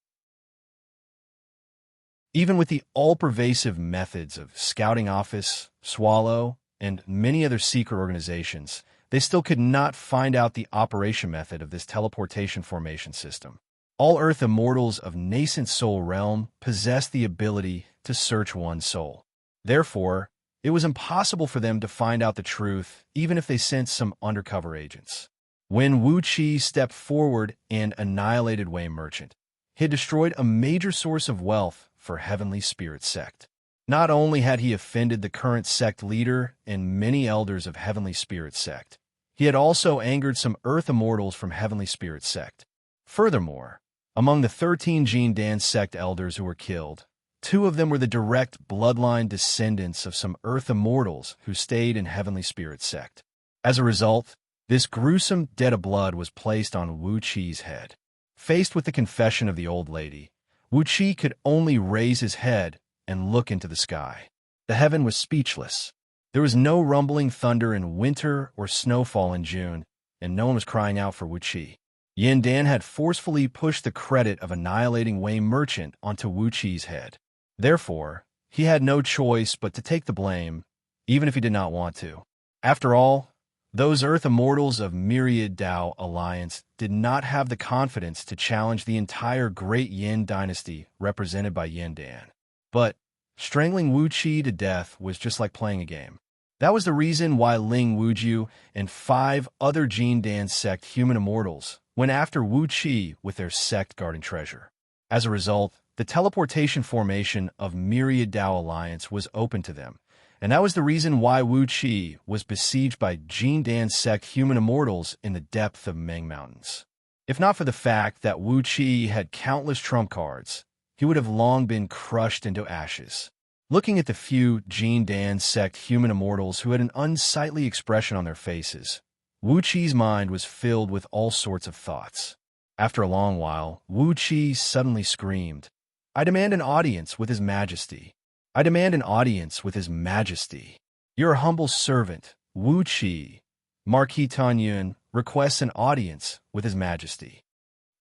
Even with the all-pervasive methods of Scouting Office, Swallow, and many other secret organizations, they still could not find out the operation method of this teleportation formation system. All Earth Immortals of nascent soul realm possessed the ability to search one's soul. Therefore, it was impossible for them to find out the truth, even if they sent some undercover agents. When Wuxia stepped forward and annihilated Wei Merchant, he had destroyed a major source of wealth for Heavenly Spirit Sect. Not only had he offended the current sect leader and many elders of Heavenly Spirit Sect, he had also angered some Earth Immortals from Heavenly Spirit Sect. Furthermore, among the 13 Jin Dan sect elders who were killed, 2 of them were the direct bloodline descendants of some Earth Immortals who stayed in Heavenly Spirit Sect. As a result, this gruesome debt of blood was placed on Wuqi's head. Faced with the confession of the old lady, Wuxia could only raise his head and look into the sky. The heaven was speechless. There was no rumbling thunder in winter or snowfall in June, and no one was crying out for Wuxia. Yin Dan had forcefully pushed the credit of annihilating Wei Merchant onto Wuqi's head. Therefore, he had no choice but to take the blame, even if he did not want to. After all, Those Earth Immortals of Myriad Dao Alliance did not have the confidence to challenge the entire Great Yin dynasty represented by Yin Dan. But strangling Wuxia to death was just like playing a game. That was the reason why Ling Wujiu and 5 other Jin Dan sect human immortals went after Wuxia with their sect guarding treasure. As a result, the teleportation formation of Myriad Dao Alliance was open to them, and that was the reason why Wuxia was besieged by Jin Dan sect human immortals in the depth of Meng Mountains. If not for the fact that Wuxia had countless trump cards, he would have long been crushed into ashes. Looking at the few Jin Dan sect human immortals who had an unsightly expression on their faces, Wuxia's mind was filled with all sorts of thoughts. After a long while, Wuxia suddenly screamed, "I demand an audience with His Majesty. I demand an audience with His Majesty. Your humble servant, Wuxia, Marquis Tanyun, requests an audience with His Majesty."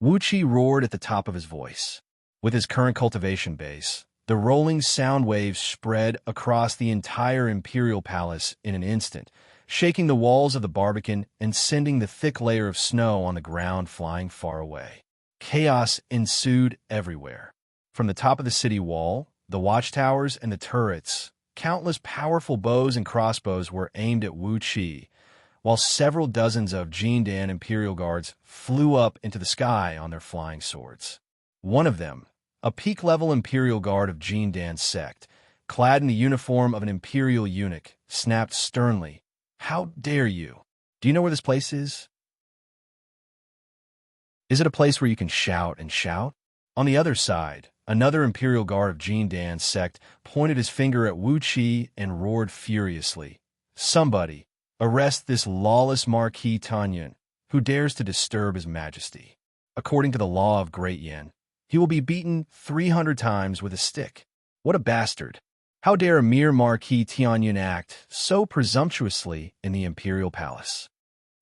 Wuxia roared at the top of his voice. With his current cultivation base, the rolling sound waves spread across the entire imperial palace in an instant, shaking the walls of the Barbican and sending the thick layer of snow on the ground flying far away. Chaos ensued everywhere. From the top of the city wall, the watchtowers and the turrets, countless powerful bows and crossbows were aimed at Wuxia, while several dozens of Jin Dan Imperial Guards flew up into the sky on their flying swords. One of them, a peak-level Imperial Guard of Jin Dan sect, clad in the uniform of an Imperial eunuch, snapped sternly, "How dare you? Do you know where this place is? Is it a place where you can shout and shout?" On the other side, another Imperial Guard of Jin Dan sect pointed his finger at Wuxia and roared furiously, "Somebody, arrest this lawless Marquis Tanyun, who dares to disturb His Majesty. According to the law of Great Yin, he will be beaten 300 times with a stick. What a bastard! How dare a mere Marquis Tianyun act so presumptuously in the imperial palace?"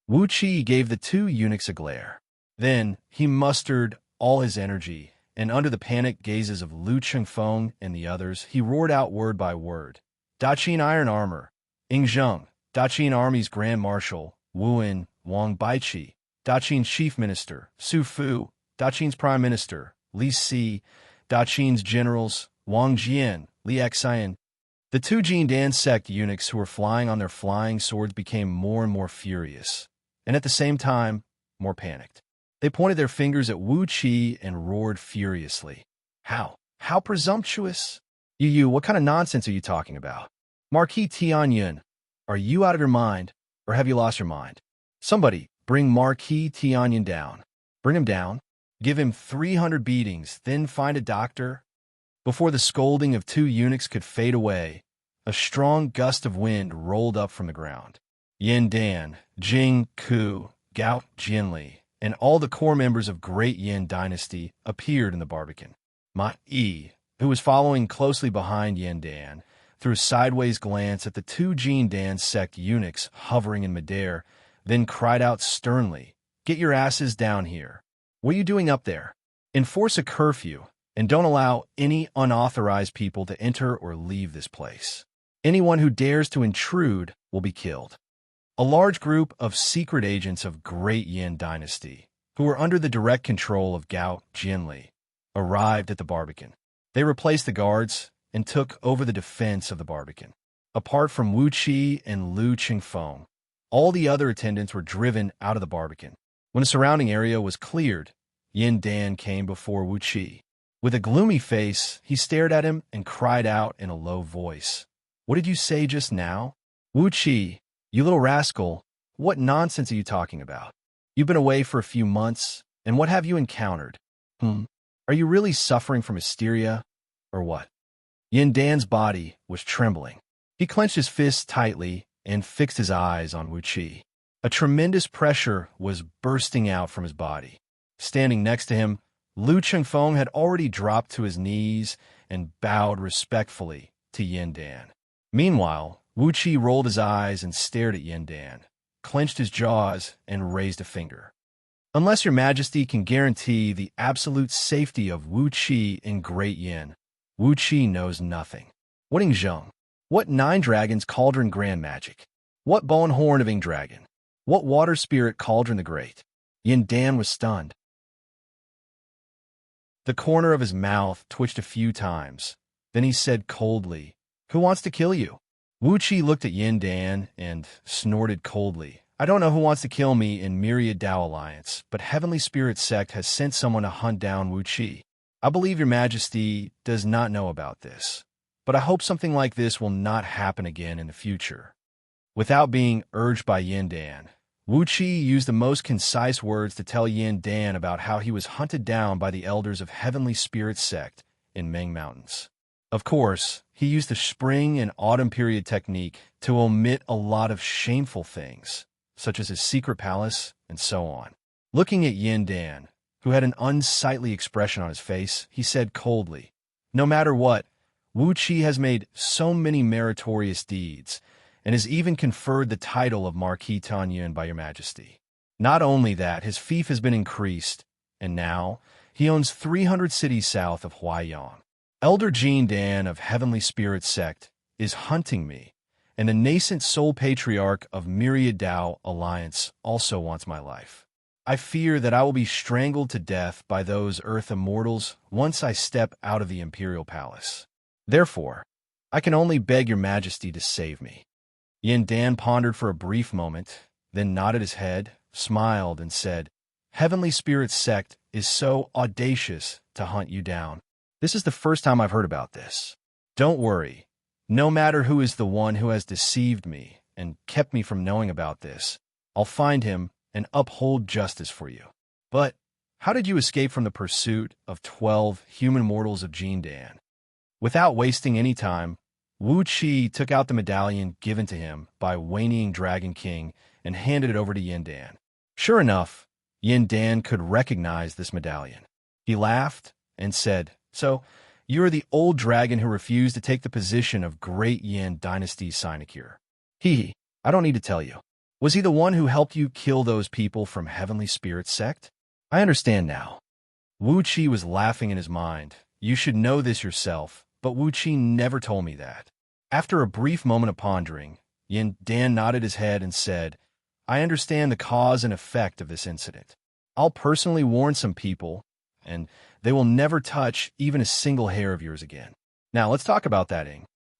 Wuxia gave the 2 eunuchs a glare. Then he mustered all his energy, and under the panicked gazes of Lu Chengfeng and the others, he roared out word by word, "Daqin Iron Armor, Ingzheng, Daqin Army's Grand Marshal, Wuan, Wang Baiqi, Daqin's Chief Minister, Su Fu, Daqin's Prime Minister, Li Si, Daqin's generals, Wang Jian, Li Xian." The 2 Jin Dan sect eunuchs who were flying on their flying swords became more and more furious, and at the same time, more panicked. They pointed their fingers at Wuxia and roared furiously, How presumptuous! You, what kind of nonsense are you talking about? Marquis Tianyun, are you out of your mind, or have you lost your mind? Somebody, bring Marquis Tianyun down. Bring him down. Give him 300 beatings, then find a doctor." Before the scolding of 2 eunuchs could fade away, a strong gust of wind rolled up from the ground. Yin Dan, Jing Ku, Gao Jinli, and all the core members of Great Yin Dynasty appeared in the Barbican. Ma Yi, who was following closely behind Yin Dan, threw a sideways glance at the 2 Jin Dan sect eunuchs hovering in midair, then cried out sternly, "Get your asses down here. What are you doing up there? Enforce a curfew, and don't allow any unauthorized people to enter or leave this place. Anyone who dares to intrude will be killed." A large group of secret agents of Great Yin Dynasty, who were under the direct control of Gao Jinli, arrived at the Barbican. They replaced the guards and took over the defense of the Barbican. Apart from Wuxia and Lu Chengfeng, all the other attendants were driven out of the Barbican. When the surrounding area was cleared, Yin Dan came before Wuxia. With a gloomy face, he stared at him and cried out in a low voice, "What did you say just now? Wuxia, you little rascal, what nonsense are you talking about? You've been away for a few months, and what have you encountered? Are you really suffering from hysteria, or what?" Yin Dan's body was trembling. He clenched his fists tightly and fixed his eyes on Wuxia. A tremendous pressure was bursting out from his body. Standing next to him, Lu Chengfeng had already dropped to his knees and bowed respectfully to Yin Dan. Meanwhile, Wuxia rolled his eyes and stared at Yin Dan, clenched his jaws, and raised a finger. "Unless your majesty can guarantee the absolute safety of Wuxia in Great Yin, Wuxia knows nothing. What Ingzheng? What 9 Dragons Cauldron Grand Magic? What Bone Horn of Ing Dragon? What water spirit cauldron the great? Yin Dan was stunned. The corner of his mouth twitched a few times. Then he said coldly, "Who wants to kill you?" Wuxia looked at Yin Dan and snorted coldly. "I don't know who wants to kill me in Myriad Dao Alliance, but Heavenly Spirit Sect has sent someone to hunt down Wuxia. I believe your majesty does not know about this, but I hope something like this will not happen again in the future." Without being urged by Yin Dan, Wuxia used the most concise words to tell Yin Dan about how he was hunted down by the elders of Heavenly Spirit Sect in Meng Mountains. Of course, he used the spring and autumn period technique to omit a lot of shameful things, such as his secret palace and so on. Looking at Yin Dan, who had an unsightly expression on his face, he said coldly, "No matter what, Wuxia has made so many meritorious deeds, and has even conferred the title of Marquis Tanyun by your majesty. Not only that, his fief has been increased, and now he owns 300 cities south of Huaiyang. Elder Jin Dan of Heavenly Spirit Sect is hunting me, and the nascent Soul Patriarch of Myriad Dao Alliance also wants my life. I fear that I will be strangled to death by those Earth Immortals once I step out of the Imperial Palace. Therefore, I can only beg your majesty to save me." Yin Dan pondered for a brief moment, then nodded his head, smiled, and said, "Heavenly Spirit Sect is so audacious to hunt you down. This is the first time I've heard about this. Don't worry. No matter who is the one who has deceived me and kept me from knowing about this, I'll find him and uphold justice for you. But how did you escape from the pursuit of 12 human mortals of Jin Dan?" Without wasting any time, Wuxia took out the medallion given to him by Waning Dragon King and handed it over to Yin Dan. Sure enough, Yin Dan could recognize this medallion. He laughed and said, "So, you're the old dragon who refused to take the position of Great Yin Dynasty's sinecure. I don't need to tell you. Was he the one who helped you kill those people from Heavenly Spirit Sect? I understand now." Wuxia was laughing in his mind. "You should know this yourself, but Wuxia never told me that." After a brief moment of pondering, Yin Dan nodded his head and said, "I understand the cause and effect of this incident. I'll personally warn some people, and they will never touch even a single hair of yours again. Now let's talk about that,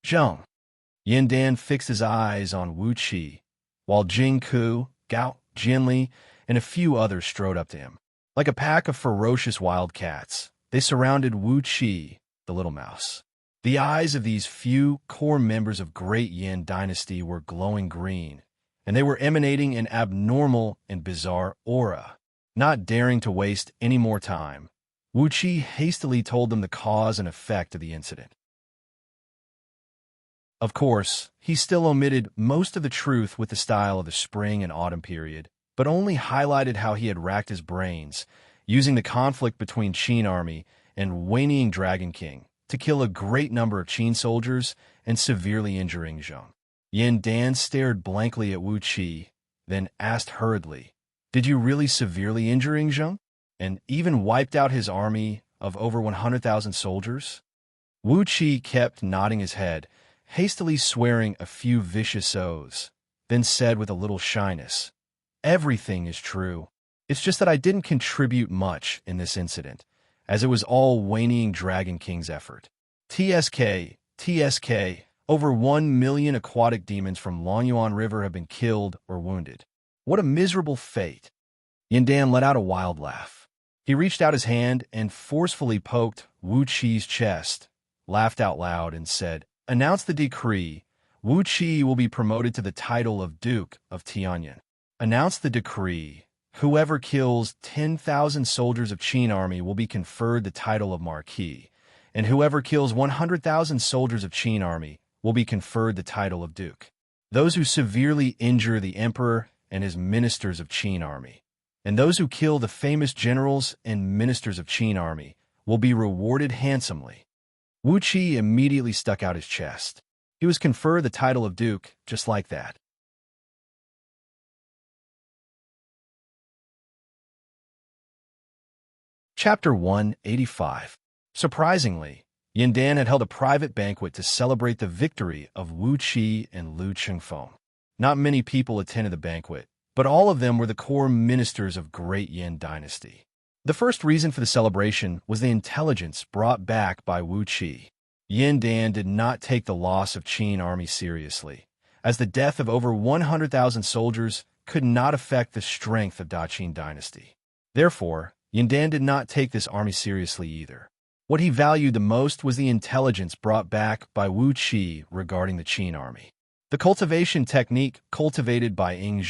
Zheng." Yin Dan fixed his eyes on Wuxia, while Jing Ku, Gao, Jinli, and a few others strode up to him. Like a pack of ferocious wild cats, they surrounded Wuxia, the little mouse. The eyes of these few core members of Great Yin Dynasty were glowing green, and they were emanating an abnormal and bizarre aura. Not daring to waste any more time, Wuxia hastily told them the cause and effect of the incident. Of course, he still omitted most of the truth with the style of the spring and autumn period, but only highlighted how he had racked his brains, using the conflict between Qin Army and Waning Dragon King to kill a great number of Qin soldiers and severely injuring Zheng. Yin Dan stared blankly at Wuxia, then asked hurriedly, "Did you really severely injure Zheng, and even wiped out his army of over 100,000 soldiers?" Wuxia kept nodding his head, hastily swearing a few vicious oaths, then said with a little shyness, "Everything is true. It's just that I didn't contribute much in this incident, as it was all Waning Dragon King's effort. TSK, over 1 million aquatic demons from Longyuan River have been killed or wounded. What a miserable fate." Yin Dan let out a wild laugh. He reached out his hand and forcefully poked Wuxia's chest, laughed out loud, and said, "Announce the decree. Wuxia will be promoted to the title of Duke of Tianyan. Announce the decree. Whoever kills 10,000 soldiers of Qin Army will be conferred the title of Marquis, and whoever kills 100,000 soldiers of Qin Army will be conferred the title of Duke. Those who severely injure the Emperor and his ministers of Qin Army, and those who kill the famous generals and ministers of Qin Army will be rewarded handsomely." Wuxia immediately stuck out his chest. He was conferred the title of Duke just like that. Chapter 185. Surprisingly, Yin Dan had held a private banquet to celebrate the victory of Wuxia and Lu Chengfeng. Not many people attended the banquet, but all of them were the core ministers of Great Yin Dynasty. The first reason for the celebration was the intelligence brought back by Wuxia. Yin Dan did not take the loss of Qin army seriously, as the death of over 100,000 soldiers could not affect the strength of Qin Dynasty. Therefore, Yin Dan did not take this army seriously either. What he valued the most was the intelligence brought back by Wuxia regarding the Qin army. The cultivation technique cultivated by Ying,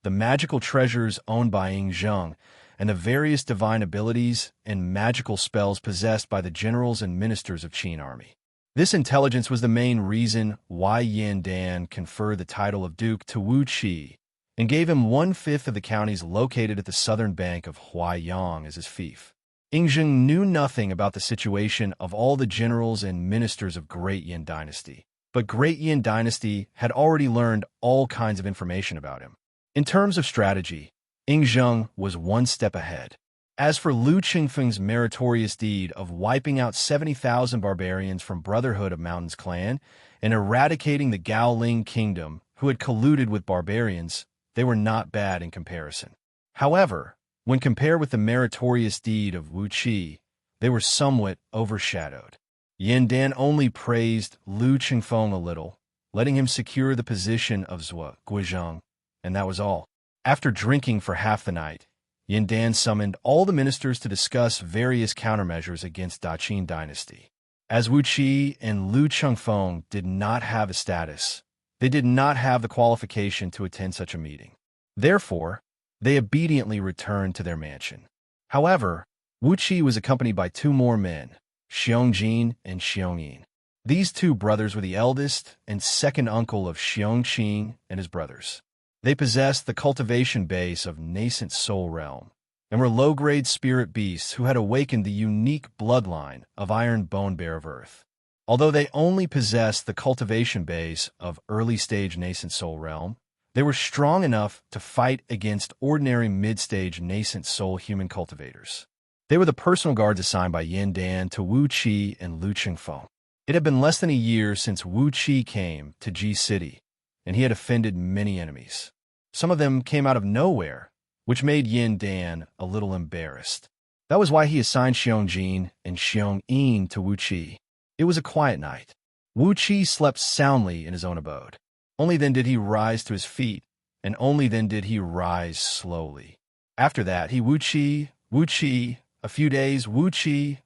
the magical treasures owned by Ying, and the various divine abilities and magical spells possessed by the generals and ministers of Qin army. This intelligence was the main reason why Yin Dan conferred the title of Duke to Wuxia and gave him 1/5 of the counties located at the southern bank of Huaiyang as his fief. Ying knew nothing about the situation of all the generals and ministers of Great Yin Dynasty, but Great Yin Dynasty had already learned all kinds of information about him. In terms of strategy, Ying was one step ahead. As for Lu Qingfeng's meritorious deed of wiping out 70,000 barbarians from Brotherhood of Mountains clan and eradicating the Gaoling kingdom who had colluded with barbarians, they were not bad in comparison. However, when compared with the meritorious deed of Wuxia, they were somewhat overshadowed. Yin Dan only praised Lu Qingfeng a little, letting him secure the position of Zhou Guizhong, and that was all. After drinking for half the night, Yin Dan summoned all the ministers to discuss various countermeasures against Qin Dynasty. As Wuxia and Lu Qingfeng did not have a status, they did not have the qualification to attend such a meeting. Therefore, they obediently returned to their mansion. However, Wuxia was accompanied by 2 more men, Xianxia and Xianxia. These 2 brothers were the eldest and second uncle of Xianxia and his brothers. They possessed the cultivation base of nascent soul realm and were low-grade spirit beasts who had awakened the unique bloodline of Iron Bone Bear of Earth. Although they only possessed the cultivation base of early-stage nascent soul realm, they were strong enough to fight against ordinary mid-stage nascent soul human cultivators. They were the personal guards assigned by Yin Dan to Wuxia and Lu Qingfeng. It had been less than a year since Wuxia came to Ji City, and he had offended many enemies. Some of them came out of nowhere, which made Yin Dan a little embarrassed. That was why he assigned Xianxia and Xianxia to Wuxia. It was a quiet night. Wuxia slept soundly in his own abode. Only then did he rise to his feet, and only then did he rise slowly. After that, he Wuxia, a few days, Wuxia,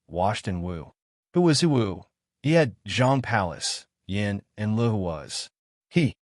washed in Wu. Who was Wu? He had Zhang Palace, Yin, and Lu was. He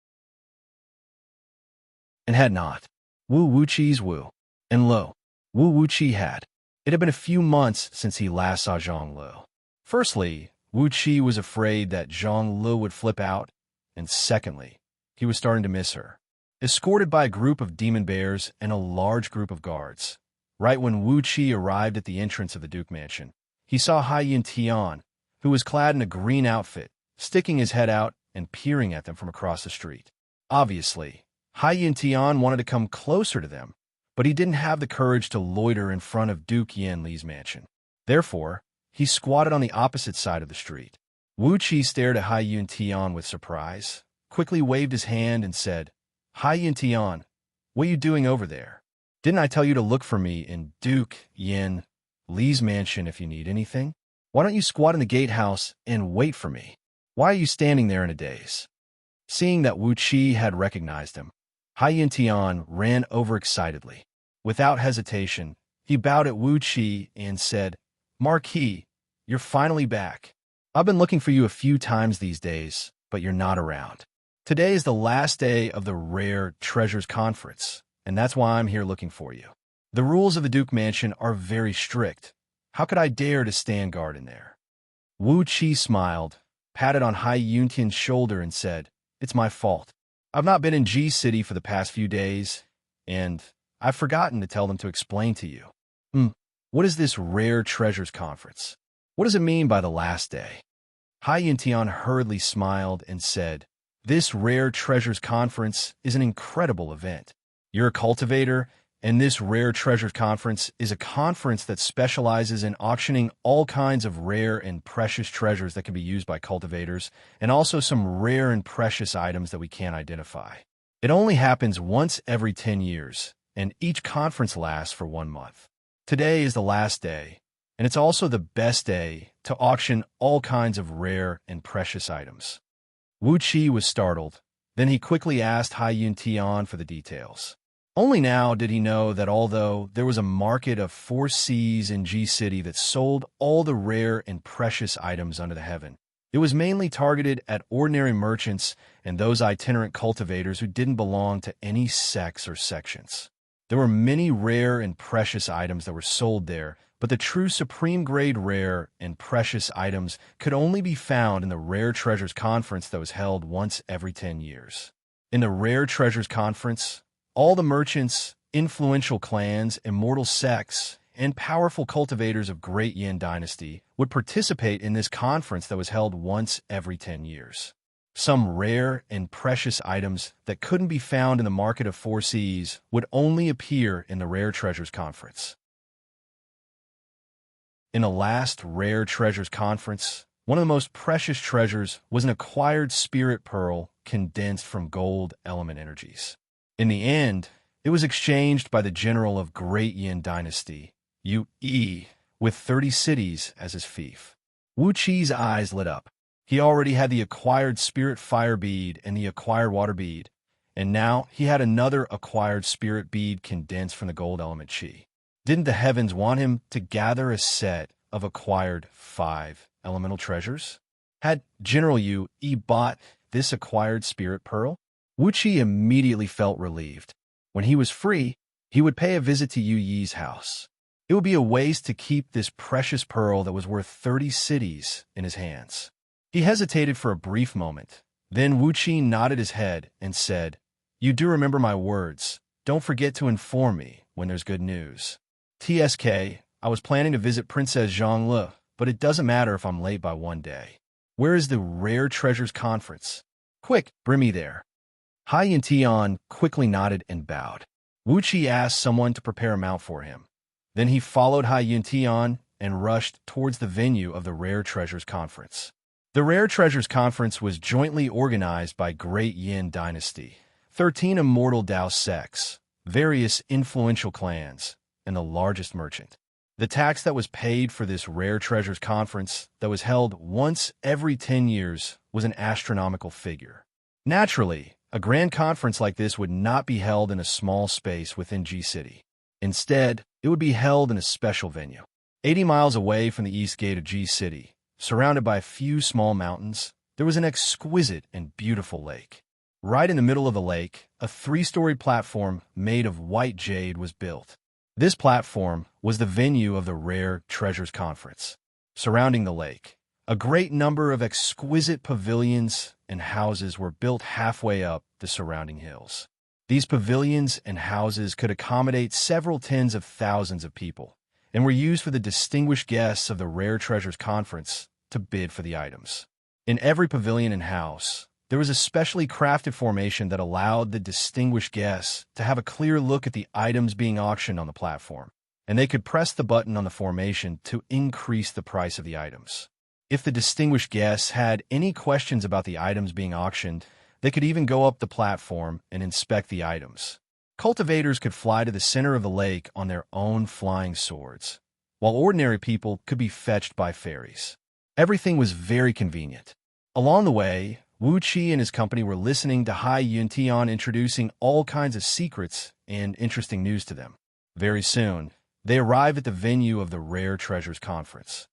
and had not. Wu Wuqi's Wu, and Lu. Wu Wuqi had. It had been a few months since he last saw Zhang Lu. Firstly, Wuqi was afraid that Zhang Lu would flip out, and secondly, he was starting to miss her. Escorted by a group of demon bears and a large group of guards, right when Wuqi arrived at the entrance of the Duke Mansion, he saw Hai Yin Tian, who was clad in a green outfit, sticking his head out and peering at them from across the street. Obviously, Hai Yin Tian wanted to come closer to them, but he didn't have the courage to loiter in front of Duke Yin Li's mansion. Therefore, he squatted on the opposite side of the street. Wuqi stared at Hai Yin Tian with surprise, quickly waved his hand and said, "Hai Yin Tian, what are you doing over there? Didn't I tell you to look for me in Duke Yin Li's mansion if you need anything? Why don't you squat in the gatehouse and wait for me? Why are you standing there in a daze?" Seeing that Wuqi had recognized him, Hai Yin Tian ran over excitedly. Without hesitation, he bowed at Wuqi and said, "Marquis, you're finally back. I've been looking for you a few times these days, but you're not around. Today is the last day of the Rare Treasures Conference, and that's why I'm here looking for you. The rules of the Duke Mansion are very strict. How could I dare to stand guard in there?" Wuqi smiled, patted on Hai Yin Tian's shoulder and said, "It's my fault. I've not been in G City for the past few days, and I've forgotten to tell them to explain to you. What is this Rare Treasures Conference? What does it mean by the last day?" Hai Yin Tian hurriedly smiled and said, "This Rare Treasures Conference is an incredible event. You're a cultivator, and this Rare Treasures Conference is a conference that specializes in auctioning all kinds of rare and precious treasures that can be used by cultivators, and also some rare and precious items that we can't identify. It only happens once every 10 years, and each conference lasts for 1 month. Today is the last day, and it's also the best day to auction all kinds of rare and precious items. Wuxia was startled. Then he quickly asked Xianxia for the details. Only now did he know that although there was a market of 4 Cs in G City that sold all the rare and precious items under the heaven, it was mainly targeted at ordinary merchants and those itinerant cultivators who didn't belong to any sects or sections. There were many rare and precious items that were sold there, but the true supreme-grade rare and precious items could only be found in the Rare Treasures Conference that was held once every 10 years. In the Rare Treasures Conference, all the merchants, influential clans, immortal sects, and powerful cultivators of Great Yin Dynasty would participate in this conference that was held once every 10 years. Some rare and precious items that couldn't be found in the market of 4 Cs would only appear in the Rare Treasures Conference. In the last Rare Treasures Conference, one of the most precious treasures was an acquired spirit pearl condensed from gold element energies. In the end, it was exchanged by the general of Great Yin Dynasty, Yu, with 30 cities as his fief. Wuqi's eyes lit up. He already had the acquired spirit fire bead and the acquired water bead, and now he had another acquired spirit bead condensed from the gold element Qi. Didn't the heavens want him to gather a set of acquired 5 elemental treasures? Had General Yu bought this acquired spirit pearl? Wuqi immediately felt relieved. When he was free, he would pay a visit to Yu Yi's house. It would be a waste to keep this precious pearl that was worth 30 cities in his hands. He hesitated for a brief moment. Then Wuqi nodded his head and said, "You do remember my words. Don't forget to inform me when there's good news." TSK, I was planning to visit Princess Xianxia, but it doesn't matter if I'm late by 1 day. Where is the Rare Treasures Conference? Quick, bring me there. Xianxia quickly nodded and bowed. Wuqi asked someone to prepare a mount for him. Then he followed Xianxia and rushed towards the venue of the Rare Treasures Conference. The Rare Treasures Conference was jointly organized by Great Yin Dynasty, 13 immortal Dao sects, various influential clans, and the largest merchant. The tax that was paid for this Rare Treasures Conference that was held once every 10 years was an astronomical figure. Naturally, a grand conference like this would not be held in a small space within G City. Instead, it would be held in a special venue. 80 miles away from the east gate of G City, surrounded by a few small mountains, there was an exquisite and beautiful lake. Right in the middle of the lake, a 3-story platform made of white jade was built. This platform was the venue of the Rare Treasures Conference. Surrounding the lake, a great number of exquisite pavilions and houses were built halfway up the surrounding hills. These pavilions and houses could accommodate several tens of thousands of people and were used for the distinguished guests of the Rare Treasures Conference to bid for the items. In every pavilion and house, there was a specially crafted formation that allowed the distinguished guests to have a clear look at the items being auctioned on the platform, and they could press the button on the formation to increase the price of the items. If the distinguished guests had any questions about the items being auctioned, they could even go up the platform and inspect the items. Cultivators could fly to the center of the lake on their own flying swords, while ordinary people could be fetched by ferries. Everything was very convenient. Along the way, Wuqi and his company were listening to Xianxia introducing all kinds of secrets and interesting news to them. Very soon, they arrived at the venue of the Rare Treasures Conference.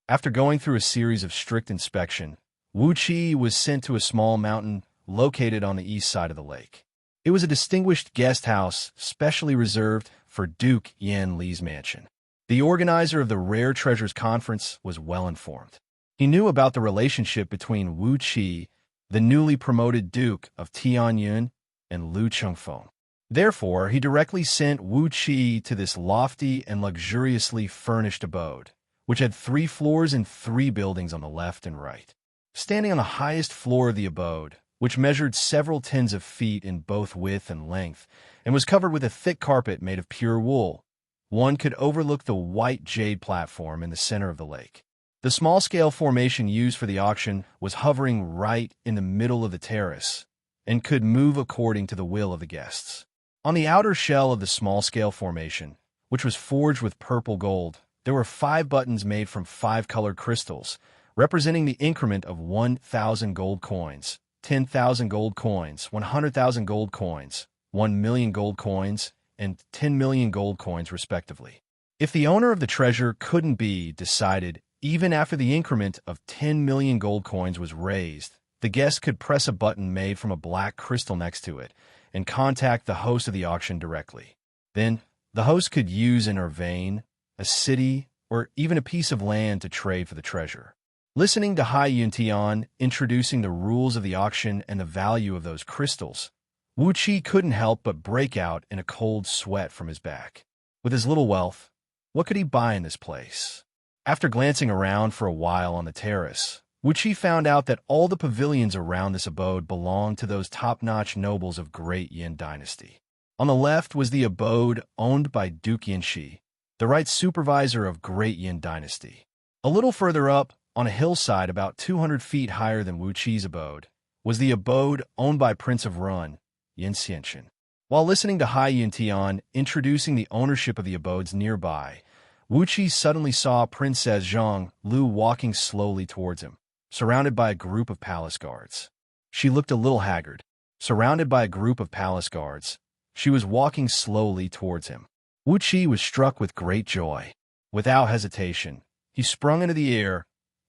After going through a series of strict inspection, Wuqi was sent to a small mountain located on the east side of the lake. It was a distinguished guest house specially reserved for Duke Yan Li's mansion. The organizer of the Rare Treasures Conference was well informed. He knew about the relationship between Wuqi, the newly promoted Duke of Tianyun, and Lu Chengfeng. Therefore, he directly sent Wuqi to this lofty and luxuriously furnished abode, which had 3 floors and 3 buildings on the left and right. Standing on the highest floor of the abode, which measured several tens of feet in both width and length, and was covered with a thick carpet made of pure wool, one could overlook the white jade platform in the center of the lake. The small-scale formation used for the auction was hovering right in the middle of the terrace and could move according to the will of the guests. On the outer shell of the small-scale formation, which was forged with purple gold, there were 5 buttons made from 5 colored crystals, representing the increment of 1,000 gold coins, 10,000 gold coins, 100,000 gold coins, 1,000,000 gold coins, and 10,000,000 gold coins, respectively. If the owner of the treasure couldn't be decided even after the increment of 10,000,000 gold coins was raised, the guest could press a button made from a black crystal next to it and contact the host of the auction directly. Then, the host could use an vein, a city, or even a piece of land to trade for the treasure. Listening to Xianxia introducing the rules of the auction and the value of those crystals, Wuxia couldn't help but break out in a cold sweat from his back. With his little wealth, what could he buy in this place? After glancing around for a while on the terrace, Wuxia found out that all the pavilions around this abode belonged to those top-notch nobles of Great Yin Dynasty. On the left was the abode owned by Duke Xianxia, the right supervisor of Great Yin Dynasty. A little further up, on a hillside about 200 feet higher than Wuqi's abode, was the abode owned by Prince of Run, Xianxia. While listening to Xianxia introducing the ownership of the abodes nearby, Wuxia suddenly saw Princess Zhang Lu walking slowly towards him, surrounded by a group of palace guards. She looked a little haggard. Surrounded by a group of palace guards, she was walking slowly towards him. Wuxia was struck with great joy. Without hesitation, he sprung into the air,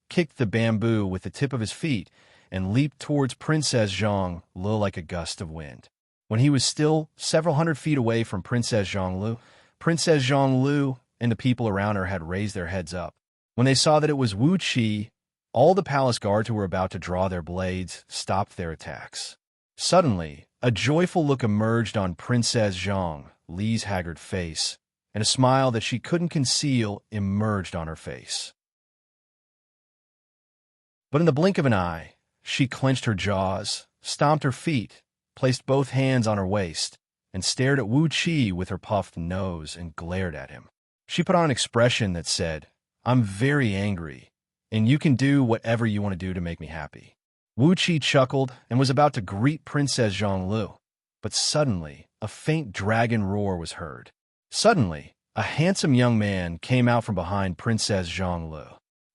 kicked the bamboo with the tip of his feet, and leaped towards Princess Zhang Lu like a gust of wind. When he was still several hundred feet away from Princess Zhang Lu and the people around her had raised their heads up. When they saw that it was Wuxia, all the palace guards who were about to draw their blades stopped their attacks. Suddenly, a joyful look emerged on Princess Zhang Li's haggard face, and a smile that she couldn't conceal emerged on her face. But in the blink of an eye, she clenched her jaws, stomped her feet, placed both hands on her waist, and stared at Wuxia with her puffed nose and glared at him. She put on an expression that said, "I'm very angry, and you can do whatever you want to do to make me happy." Wuxia chuckled and was about to greet Princess Zhang Lu, but suddenly a faint dragon roar was heard. Suddenly, a handsome young man came out from behind Princess Zhang Lu.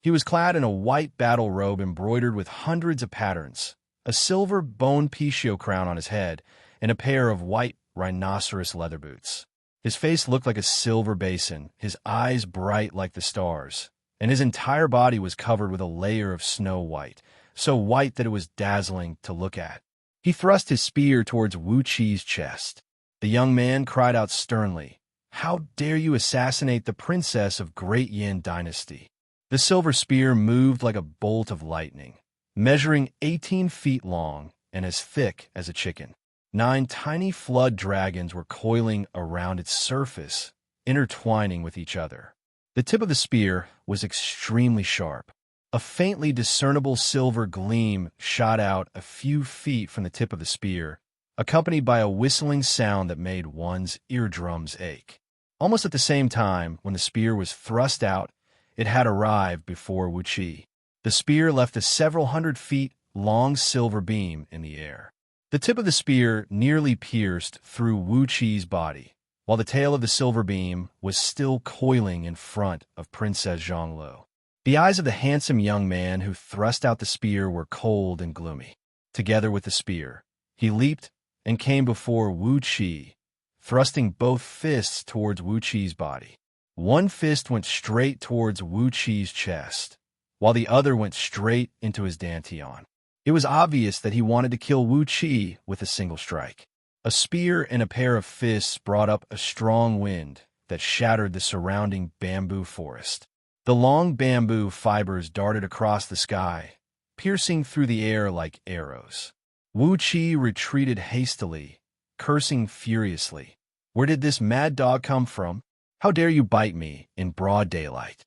He was clad in a white battle robe embroidered with hundreds of patterns, a silver bone piccio crown on his head, and a pair of white rhinoceros leather boots. His face looked like a silver basin, his eyes bright like the stars, and his entire body was covered with a layer of snow white, so white that it was dazzling to look at. He thrust his spear towards Wuqi's chest. The young man cried out sternly, "How dare you assassinate the princess of Great Yin Dynasty?" The silver spear moved like a bolt of lightning, measuring 18 feet long and as thick as a chicken. 9 tiny flood dragons were coiling around its surface, intertwining with each other. The tip of the spear was extremely sharp. A faintly discernible silver gleam shot out a few feet from the tip of the spear, accompanied by a whistling sound that made one's eardrums ache. Almost at the same time, when the spear was thrust out, it had arrived before Wuxia. The spear left a several hundred feet long silver beam in the air. The tip of the spear nearly pierced through Wuqi's body, while the tail of the silver beam was still coiling in front of Princess Zhang Lu. The eyes of the handsome young man who thrust out the spear were cold and gloomy. Together with the spear, he leaped and came before Wuxia, thrusting both fists towards Wuqi's body. One fist went straight towards Wuqi's chest, while the other went straight into his dantian. It was obvious that he wanted to kill Wuxia with a single strike. A spear and a pair of fists brought up a strong wind that shattered the surrounding bamboo forest. The long bamboo fibers darted across the sky, piercing through the air like arrows. Wuxia retreated hastily, cursing furiously. "Where did this mad dog come from? How dare you bite me in broad daylight?"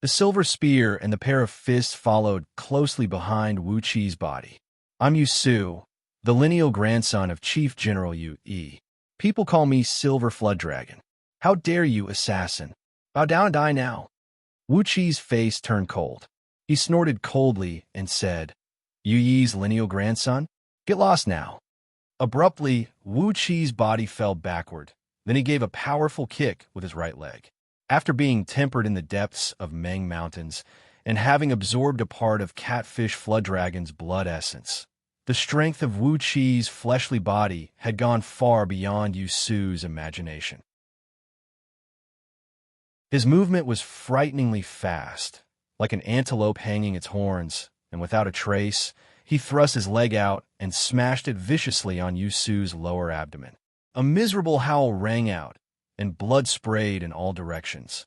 The silver spear and the pair of fists followed closely behind Wuqi's body. "I'm Yu Su, the lineal grandson of Chief General Yu Yi. People call me Silver Flood Dragon. How dare you, assassin? Bow down and die now." Wuqi's face turned cold. He snorted coldly and said, "Yu Yi's lineal grandson? Get lost now." Abruptly, Wu Qi's body fell backward. Then he gave a powerful kick with his right leg. After being tempered in the depths of Meng Mountains and having absorbed a part of Catfish Flood Dragon's blood essence, the strength of Wu Qi's fleshly body had gone far beyond Yu Su's imagination. His movement was frighteningly fast, like an antelope hanging its horns, and without a trace, he thrust his leg out and smashed it viciously on Yu Su's lower abdomen. A miserable howl rang out, and blood sprayed in all directions.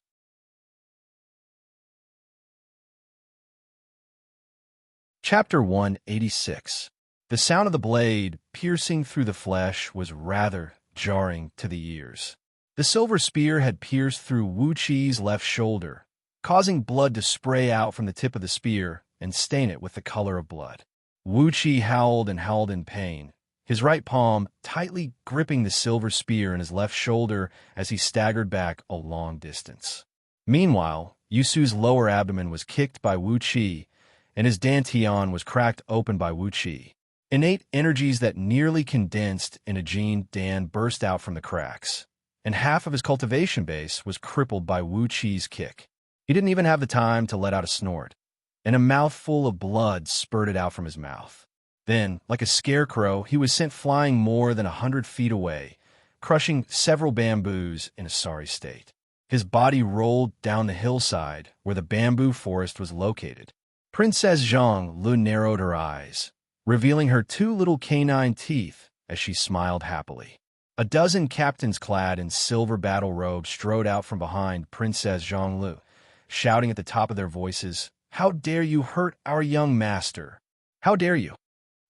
Chapter 186. The sound of the blade piercing through the flesh was rather jarring to the ears. The silver spear had pierced through Wu Qi's left shoulder, causing blood to spray out from the tip of the spear and stain it with the color of blood. Wu Qi howled and howled in pain, his right palm tightly gripping the silver spear in his left shoulder as he staggered back a long distance. Meanwhile, Yu Su's lower abdomen was kicked by Wu Qi, and his dantian was cracked open by Wu Qi. Innate energies that nearly condensed in a Jin Dan burst out from the cracks, and half of his cultivation base was crippled by Wu Qi's kick. He didn't even have the time to let out a snort, and a mouthful of blood spurted out from his mouth. Then, like a scarecrow, he was sent flying more than 100 feet away, crushing several bamboos in a sorry state. His body rolled down the hillside where the bamboo forest was located. Princess Zhang Lu narrowed her eyes, revealing her two little canine teeth as she smiled happily. A dozen captains clad in silver battle robes strode out from behind Princess Zhang Lu, shouting at the top of their voices, "How dare you hurt our young master? How dare you?"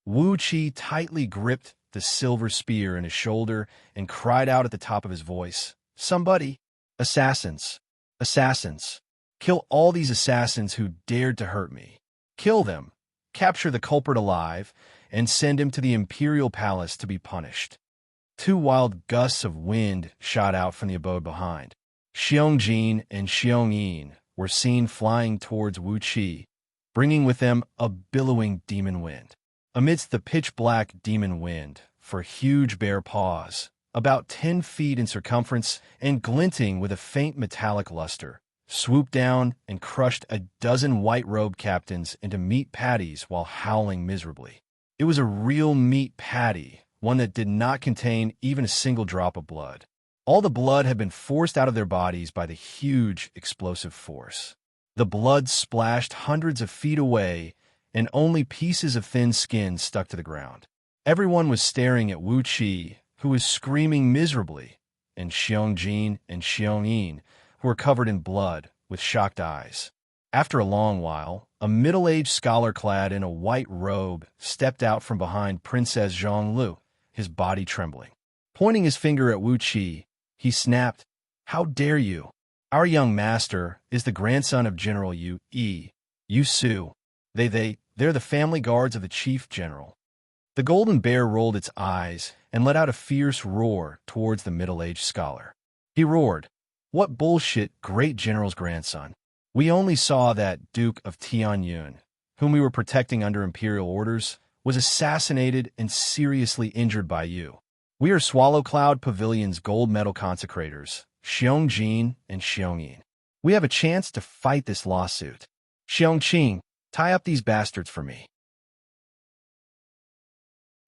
Wu Qi tightly gripped the silver spear in his shoulder and cried out at the top of his voice, "Somebody! Assassins! Assassins! Kill all these assassins who dared to hurt me. Kill them, capture the culprit alive, and send him to the imperial palace to be punished." Two wild gusts of wind shot out from the abode behind. Xiangjin and Xiangyin were seen flying towards Wu Qi, bringing with them a billowing demon wind. Amidst the pitch-black demon wind, for huge bare paws, about 10 feet in circumference and glinting with a faint metallic luster, swooped down and crushed a dozen white-robed captains into meat patties while howling miserably. It was a real meat patty, one that did not contain even a single drop of blood. All the blood had been forced out of their bodies by the huge explosive force. The blood splashed hundreds of feet away, and only pieces of thin skin stuck to the ground. Everyone was staring at Wu Qi, who was screaming miserably, and Xiangjin and Xiangyin, who were covered in blood, with shocked eyes. After a long while, a middle-aged scholar clad in a white robe stepped out from behind Princess Zhang Lu, his body trembling. Pointing his finger at Wu Qi, he snapped, "How dare you? Our young master is the grandson of General Yu Su. They're the family guards of the chief general." The golden bear rolled its eyes and let out a fierce roar towards the middle-aged scholar. He roared, "What bullshit, great general's grandson? We only saw that Duke of Tianyun, whom we were protecting under imperial orders, was assassinated and seriously injured by you. We are Swallow Cloud Pavilion's gold medal consecrators, Xiangjin and Xiangyin. We have a chance to fight this lawsuit. Xiangqing, tie up these bastards for me."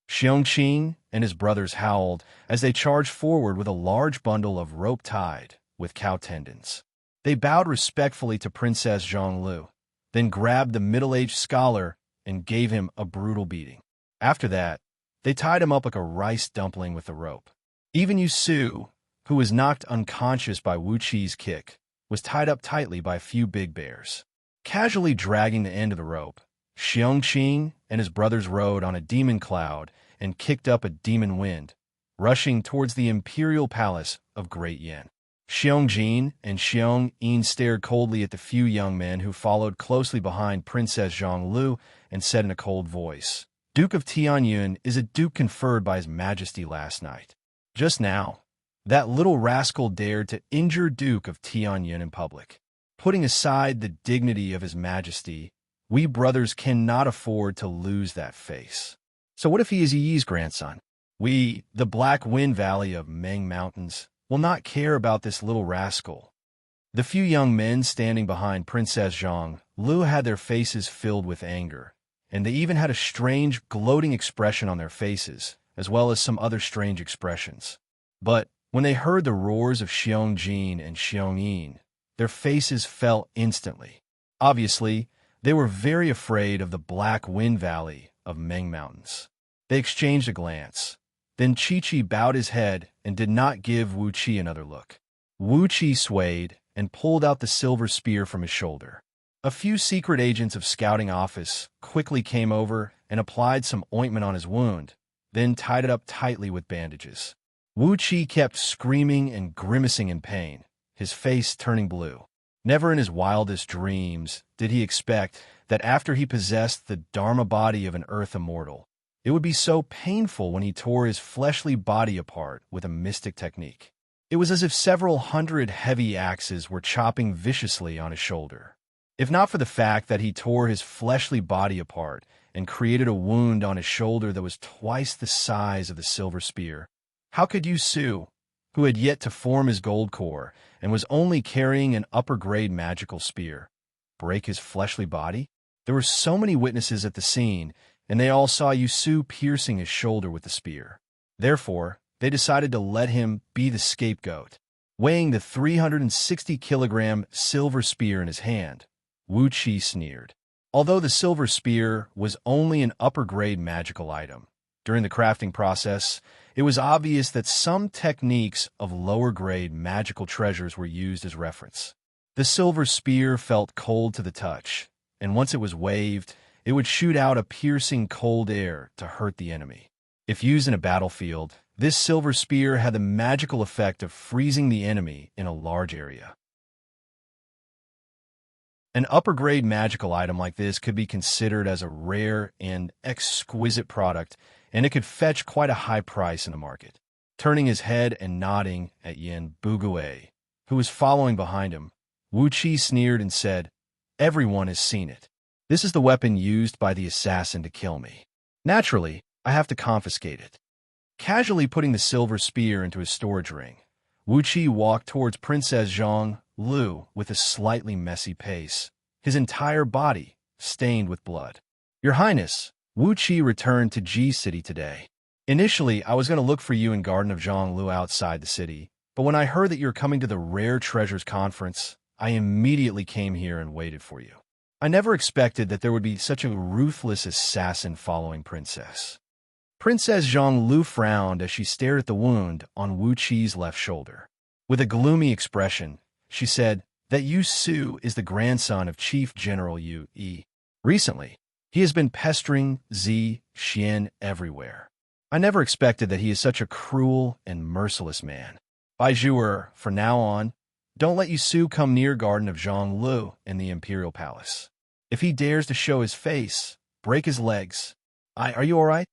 Xiangqing and his brothers howled as they charged forward with a large bundle of rope tied with cow tendons. They bowed respectfully to Princess Zhang Lu, then grabbed the middle-aged scholar and gave him a brutal beating. After that, they tied him up like a rice dumpling with the rope. Even Yu Su, who was knocked unconscious by Wu Qi's kick, was tied up tightly by a few big bears. Casually dragging the end of the rope, Xiangqing and his brothers rode on a demon cloud and kicked up a demon wind, rushing towards the imperial palace of Great Yin. Xiangjin and Xiangyin stared coldly at the few young men who followed closely behind Princess Zhang Lu and said in a cold voice, "Duke of Tianyun is a duke conferred by His Majesty last night. Just now, that little rascal dared to injure Duke of Tianyun in public. Putting aside the dignity of His Majesty, We brothers cannot afford to lose that face. So what if he is Yi's grandson? We, the Black Wind Valley of Meng Mountains, will not care about this little rascal. The few young men standing behind Princess Zhang Lu had their faces filled with anger, and they even had a strange, gloating expression on their faces, as well as some other strange expressions. But when they heard the roars of Xiangjin and Xiangyin, their faces fell instantly. Obviously, they were very afraid of the Black Wind Valley of Meng Mountains. They exchanged a glance. Then Chi-Chi bowed his head and did not give Wuqi another look. Wuqi swayed and pulled out the silver spear from his shoulder. A few secret agents of scouting office quickly came over and applied some ointment on his wound, then tied it up tightly with bandages. Wuqi kept screaming and grimacing in pain, his face turning blue. Never in his wildest dreams did he expect that after he possessed the Dharma body of an earth immortal, it would be so painful when he tore his fleshly body apart with a mystic technique. It was as if several hundred heavy axes were chopping viciously on his shoulder. If not for the fact that he tore his fleshly body apart and created a wound on his shoulder that was twice the size of the silver spear, how could Yu Su, who had yet to form his gold core and was only carrying an upper-grade magical spear, break his fleshly body? There were so many witnesses at the scene, and they all saw Yu Su piercing his shoulder with the spear. Therefore, they decided to let him be the scapegoat. Weighing the 360-kilogram silver spear in his hand, Wuqi sneered. Although the silver spear was only an upper-grade magical item, during the crafting process, it was obvious that some techniques of lower-grade magical treasures were used as reference. The silver spear felt cold to the touch, and once it was waved, it would shoot out a piercing cold air to hurt the enemy. If used in a battlefield, this silver spear had the magical effect of freezing the enemy in a large area. An upper-grade magical item like this could be considered as a rare and exquisite product, and it could fetch quite a high price in the market. Turning his head and nodding at Yin Bugue, who was following behind him, Wuqi sneered and said, "Everyone has seen it. This is the weapon used by the assassin to kill me. Naturally, I have to confiscate it." Casually putting the silver spear into his storage ring, Wuqi walked towards Princess Zhang Lu with a slightly messy pace, his entire body stained with blood. "Your Highness, Wuqi returned to Ji City today. Initially, I was going to look for you in Garden of Zhonglu outside the city, but when I heard that you're coming to the Rare Treasures Conference, I immediately came here and waited for you. I never expected that there would be such a ruthless assassin following Princess." Princess Zhang Lu frowned as she stared at the wound on Wuqi's left shoulder. With a gloomy expression, she said that Yu Su is the grandson of Chief General Yu Yi. Recently, he has been pestering Zi Xian everywhere. I never expected that he is such a cruel and merciless man. Bai Zhuer, from now on, don't let Yu Su come near Garden of Zhonglu in the Imperial Palace. If he dares to show his face, break his legs. Are you all right?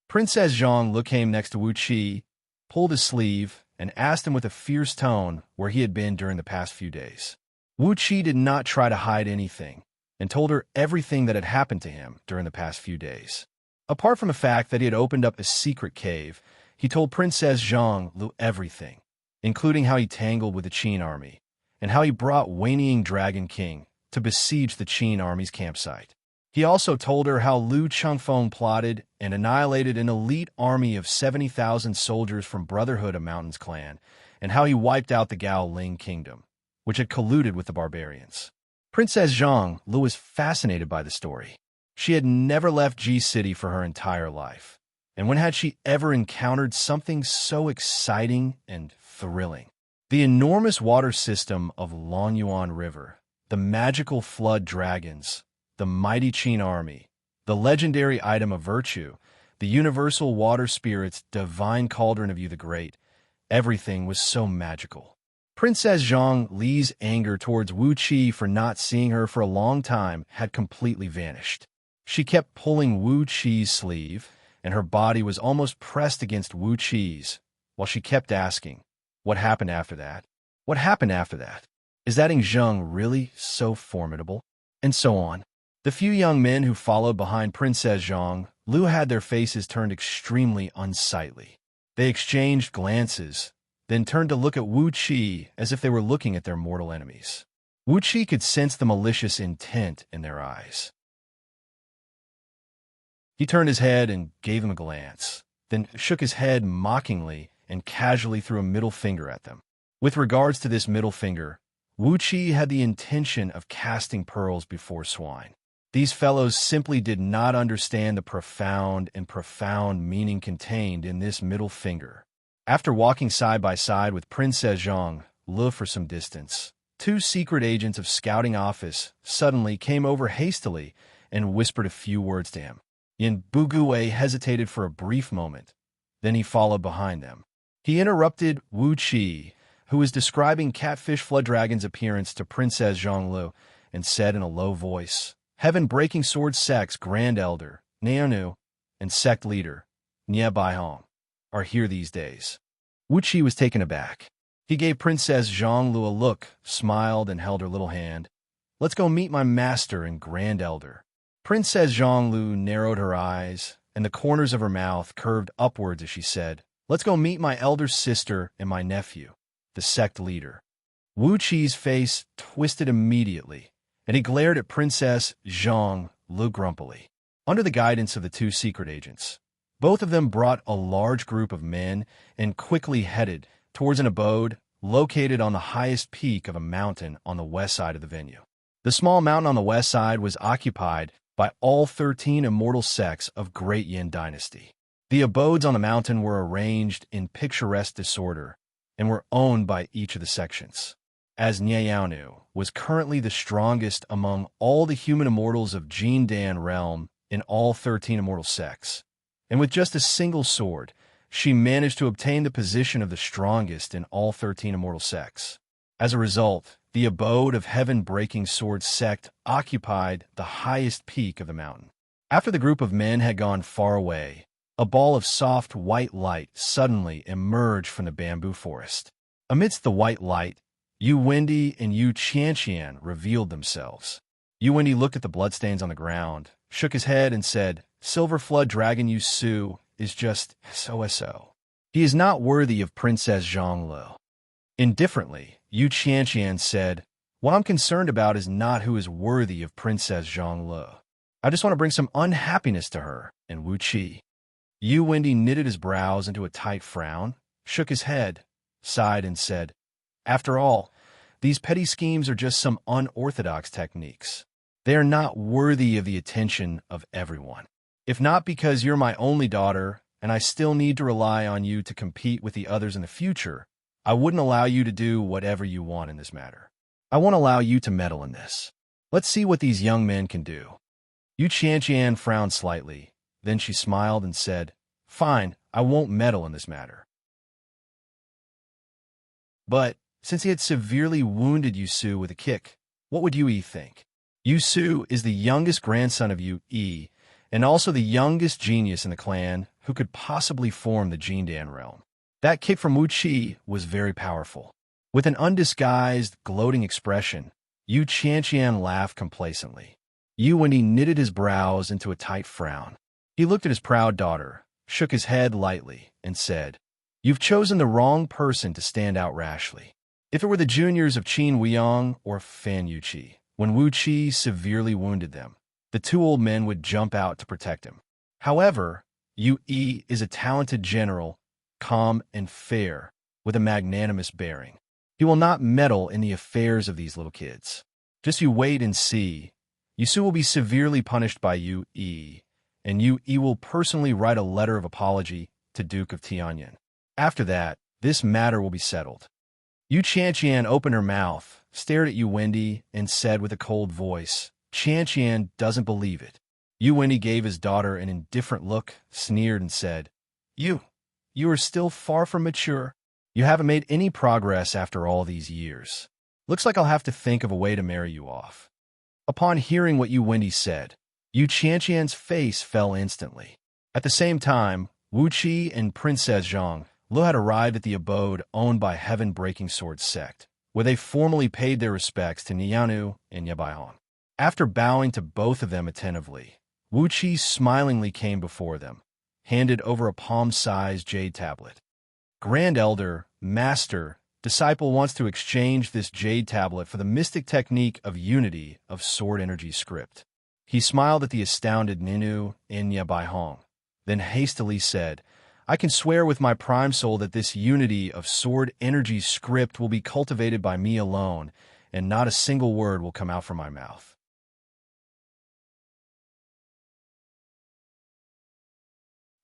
Princess Zhang Lu came next to Wuqi, pulled his sleeve, and asked him with a fierce tone where he had been during the past few days. Wuqi did not try to hide anything, and told her everything that had happened to him during the past few days. Apart from the fact that he had opened up a secret cave, he told Princess Zhang Lu everything, including how he tangled with the Qin army, and how he brought Wanying Dragon King to besiege the Qin army's campsite. He also told her how Lu Chengfeng plotted and annihilated an elite army of 70,000 soldiers from Brotherhood of Mountains clan, and how he wiped out the Gao Ling kingdom, which had colluded with the barbarians. Princess Zhang Lu was fascinated by the story. She had never left Ji City for her entire life, and when had she ever encountered something so exciting and thrilling? The enormous water system of Longyuan River, the magical flood dragons, the mighty Qin army, the legendary item of virtue, the universal water spirit's divine cauldron of Yu the Great, everything was so magical. Princess Zhang Li's anger towards Wuqi for not seeing her for a long time had completely vanished. She kept pulling Wuqi's sleeve, and her body was almost pressed against Wuqi's, while she kept asking, "What happened after that? What happened after that? Is that Zheng really so formidable?" And so on. The few young men who followed behind Princess Zhang Lu had their faces turned extremely unsightly. They exchanged glances, then turned to look at Wuxia as if they were looking at their mortal enemies. Wuxia could sense the malicious intent in their eyes. He turned his head and gave them a glance, then shook his head mockingly and casually threw a middle finger at them. With regards to this middle finger, Wuxia had the intention of casting pearls before swine. These fellows simply did not understand the profound meaning contained in this middle finger. After walking side by side with Princess Zhang Lu for some distance, two secret agents of scouting office suddenly came over hastily and whispered a few words to him. Yin Bugue hesitated for a brief moment, then he followed behind them. He interrupted Wuxia, who was describing Catfish Flood Dragon's appearance to Princess Zhang Lu, and said in a low voice, Heaven-Breaking Sword Sect's Grand Elder, Nianu, and Sect Leader, Nie Baihong, are here these days. Wuxia was taken aback. He gave Princess Zhang Lu a look, smiled, and held her little hand. Let's go meet my master and Grand Elder. Princess Zhang Lu narrowed her eyes, and the corners of her mouth curved upwards as she said, Let's go meet my elder sister and my nephew, the sect leader. Wuxia's face twisted immediately, and he glared at Princess Zhang Lu grumpily. Under the guidance of the two secret agents, both of them brought a large group of men and quickly headed towards an abode located on the highest peak of a mountain on the west side of the venue. The small mountain on the west side was occupied by all 13 immortal sects of Great Yin Dynasty. The abodes on the mountain were arranged in picturesque disorder and were owned by each of the sections. As Nianu was currently the strongest among all the human immortals of Jindan realm in all 13 immortal sects, and with just a single sword, she managed to obtain the position of the strongest in all 13 immortal sects. As a result, the abode of Heaven-Breaking Sword Sect occupied the highest peak of the mountain. After the group of men had gone far away, a ball of soft white light suddenly emerged from the bamboo forest. Amidst the white light, Yu Wendy and Yu Xianxia revealed themselves. Yu Wendy looked at the bloodstains on the ground, shook his head, and said, Silver Flood Dragon Yu Su is just so. He is not worthy of Princess Zhang Lu. Indifferently, Yu Xianxia said, What I'm concerned about is not who is worthy of Princess Zhang Lu. I just want to bring some unhappiness to her and Wuxia. Yu Wendy knitted his brows into a tight frown, shook his head, sighed, and said, After all, these petty schemes are just some unorthodox techniques. They are not worthy of the attention of everyone. If not because you're my only daughter, and I still need to rely on you to compete with the others in the future, I wouldn't allow you to do whatever you want in this matter. I won't allow you to meddle in this. Let's see what these young men can do. Yu Qianqian frowned slightly. Then she smiled and said, Fine, I won't meddle in this matter. But, since he had severely wounded Yu Su with a kick, what would Yu Yi think? Yu Su is the youngest grandson of Yu Yi, and also the youngest genius in the clan who could possibly form the Jindan realm. That kick from Wuxia was very powerful. With an undisguised, gloating expression, Yu Qianqian laughed complacently. Yu Wendy knitted his brows into a tight frown. He looked at his proud daughter, shook his head lightly, and said, You've chosen the wrong person to stand out rashly. If it were the juniors of Qin Weiyang or Fan Yuqi, when Wuqia severely wounded them, the two old men would jump out to protect him. However, Yu Yi is a talented general, calm and fair, with a magnanimous bearing. He will not meddle in the affairs of these little kids. Just you wait and see. Yu Su will be severely punished by Yu Yi, and Yu Yi will personally write a letter of apology to Duke of Tianyan. After that, this matter will be settled. Yu Qianqian opened her mouth, stared at Yu Wendy, and said with a cold voice, Qianqian doesn't believe it. Yu Wendy gave his daughter an indifferent look, sneered, and said, You are still far from mature. You haven't made any progress after all these years. Looks like I'll have to think of a way to marry you off. Upon hearing what Yu Wendy said, Yu Qianqian's face fell instantly. At the same time, Wuqia and Princess Zhang Lu had arrived at the abode owned by Heaven-Breaking Sword Sect, where they formally paid their respects to Nianu and Yabaihong. After bowing to both of them attentively, Wuxia smilingly came before them, handed over a palm-sized jade tablet. Grand Elder, Master, Disciple wants to exchange this jade tablet for the mystic technique of unity of sword energy script. He smiled at the astounded Ninu Inya Baihong, then hastily said, I can swear with my prime soul that this unity of sword energy script will be cultivated by me alone, and not a single word will come out from my mouth.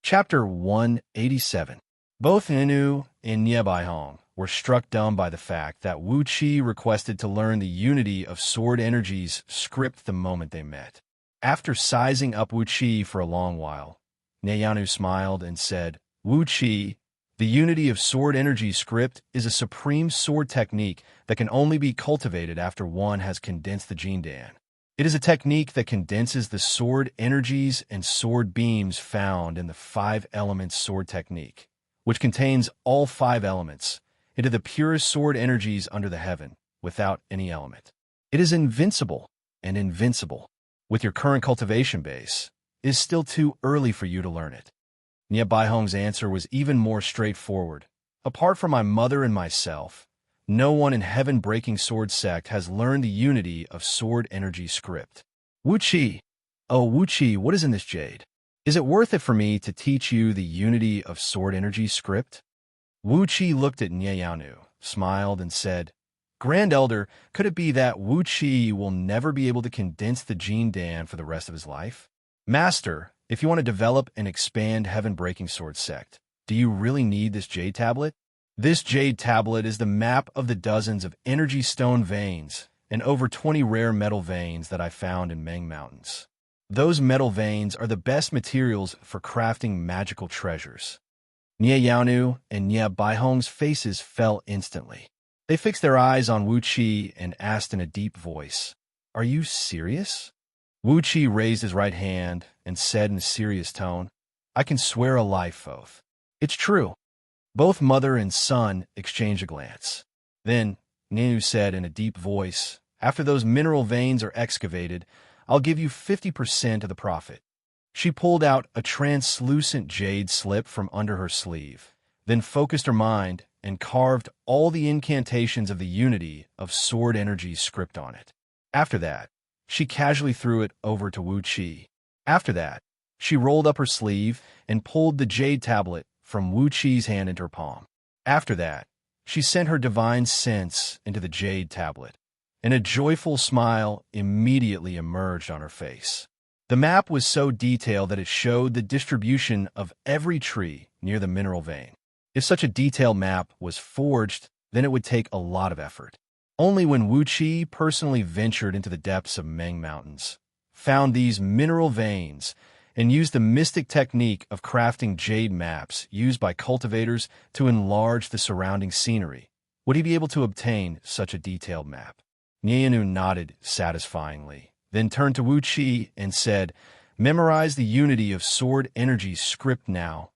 Chapter 187. Both Ninu and Nye Baihong were struck dumb by the fact that Wuxia requested to learn the unity of sword energies script the moment they met. After sizing up Wuxia for a long while, Nyeyanu smiled and said, Wuxia, the unity of sword energy script is a supreme sword technique that can only be cultivated after one has condensed the Jindan. It is a technique that condenses the sword energies and sword beams found in the 5 elements sword technique, which contains all 5 elements, into the purest sword energies under the heaven, without any element. It is invincible and invincible. With your current cultivation base, it is still too early for you to learn it. Nye Baihong's answer was even more straightforward. Apart from my mother and myself, no one in heaven-breaking sword sect has learned the unity of sword energy script. Wuxia, oh Wuxia, what is in this jade? Is it worth it for me to teach you the unity of sword energy script? Wuxia looked at Nyeyanu, smiled, and said, Grand Elder, could it be that Wuxia will never be able to condense the Jindan for the rest of his life? Master, if you want to develop and expand heaven-breaking sword sect, do you really need this jade tablet? This jade tablet is the map of the dozens of energy stone veins and over 20 rare metal veins that I found in Meng Mountains. Those metal veins are the best materials for crafting magical treasures. Nyeyanu and Nye Baihong's faces fell instantly. They fixed their eyes on Wuxia and asked in a deep voice, Are you serious? Wuxia raised his right hand and said in a serious tone, I can swear a life oath. It's true. Both mother and son exchanged a glance. Then, Ninu said in a deep voice, After those mineral veins are excavated, I'll give you 50% of the profit. She pulled out a translucent jade slip from under her sleeve, then focused her mind and carved all the incantations of the unity of sword energy script on it. After that, she casually threw it over to Wuxia. After that, she rolled up her sleeve and pulled the jade tablet from Wuxia's hand into her palm. After that, she sent her divine sense into the jade tablet, and a joyful smile immediately emerged on her face. The map was so detailed that it showed the distribution of every tree near the mineral vein. If such a detailed map was forged, then it would take a lot of effort. Only when Wuxia personally ventured into the depths of Meng Mountains, found these mineral veins, and used the mystic technique of crafting jade maps used by cultivators to enlarge the surrounding scenery, would he be able to obtain such a detailed map. Nyeyanu nodded satisfyingly, then turned to Wuxia and said, Memorize the unity of sword energy script now,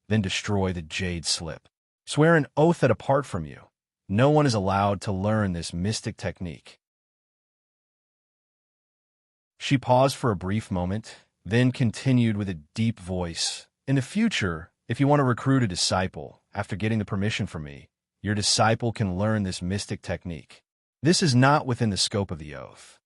then destroy the jade slip. Swear an oath that apart from you, no one is allowed to learn this mystic technique. She paused for a brief moment, then continued with a deep voice, In the future, if you want to recruit a disciple, after getting the permission from me, your disciple can learn this mystic technique. This is not within the scope of the oath.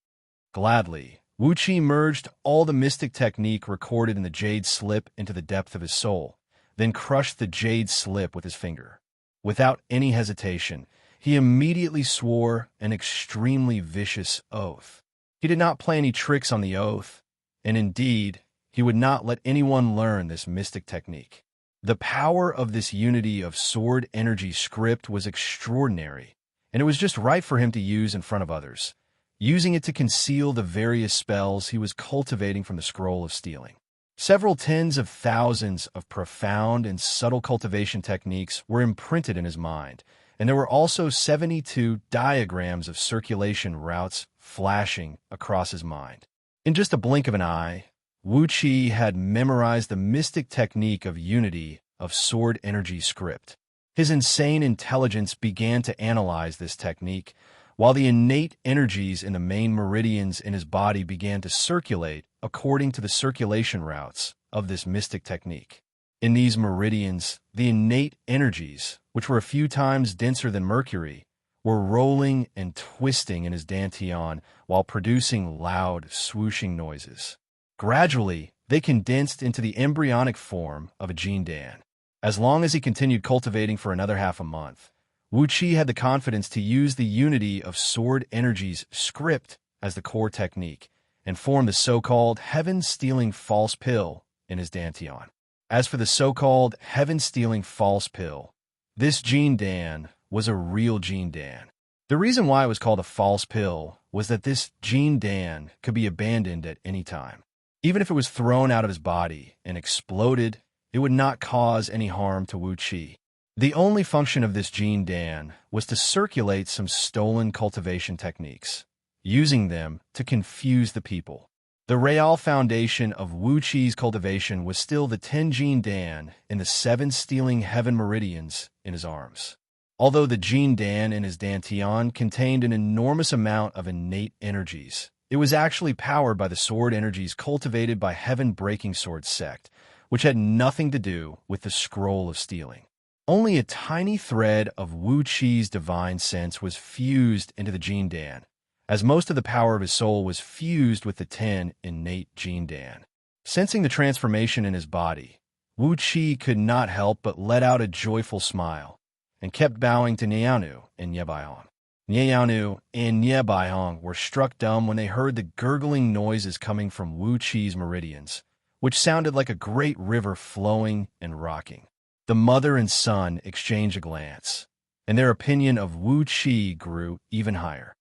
Gladly, Wuxia merged all the mystic technique recorded in the jade slip into the depth of his soul, then crushed the jade slip with his finger. Without any hesitation, he immediately swore an extremely vicious oath. He did not play any tricks on the oath, and indeed, he would not let anyone learn this mystic technique. The power of this unity of sword energy script was extraordinary, and it was just right for him to use in front of others, using it to conceal the various spells he was cultivating from the Scroll of Stealing. Several tens of thousands of profound and subtle cultivation techniques were imprinted in his mind, and there were also 72 diagrams of circulation routes flashing across his mind. In just a blink of an eye, Wuxia had memorized the mystic technique of unity of sword energy script. His insane intelligence began to analyze this technique, while the innate energies in the main meridians in his body began to circulate according to the circulation routes of this mystic technique. In these meridians, the innate energies, which were a few times denser than Mercury, were rolling and twisting in his dantian while producing loud, swooshing noises. Gradually, they condensed into the embryonic form of a Jin Dan. As long as he continued cultivating for another half a month, Wuxia had the confidence to use the unity of sword energies script as the core technique and form the so-called heaven-stealing false pill in his dantian. As for the so-called heaven-stealing false pill, this Jin Dan was a real Jin Dan. The reason why it was called a false pill was that this Jin Dan could be abandoned at any time. Even if it was thrown out of his body and exploded, it would not cause any harm to Wuxia. The only function of this Jin Dan was to circulate some stolen cultivation techniques, using them to confuse the people. The real foundation of Wuxia's cultivation was still the 10 Jin Dan in the 7 stealing heaven meridians in his arms. Although the Jin Dan in his dantian contained an enormous amount of innate energies, it was actually powered by the sword energies cultivated by heaven-breaking sword sect, which had nothing to do with the scroll of stealing. Only a tiny thread of Wuxia's divine sense was fused into the Jin Dan, as most of the power of his soul was fused with the 10 innate Jin Dan. Sensing the transformation in his body, Wuxia could not help but let out a joyful smile, and kept bowing to Nianu and Niebaihong. Nianu and Niebaihong were struck dumb when they heard the gurgling noises coming from Wuxia's meridians, which sounded like a great river flowing and rocking. The mother and son exchanged a glance, and their opinion of Wuxia grew even higher.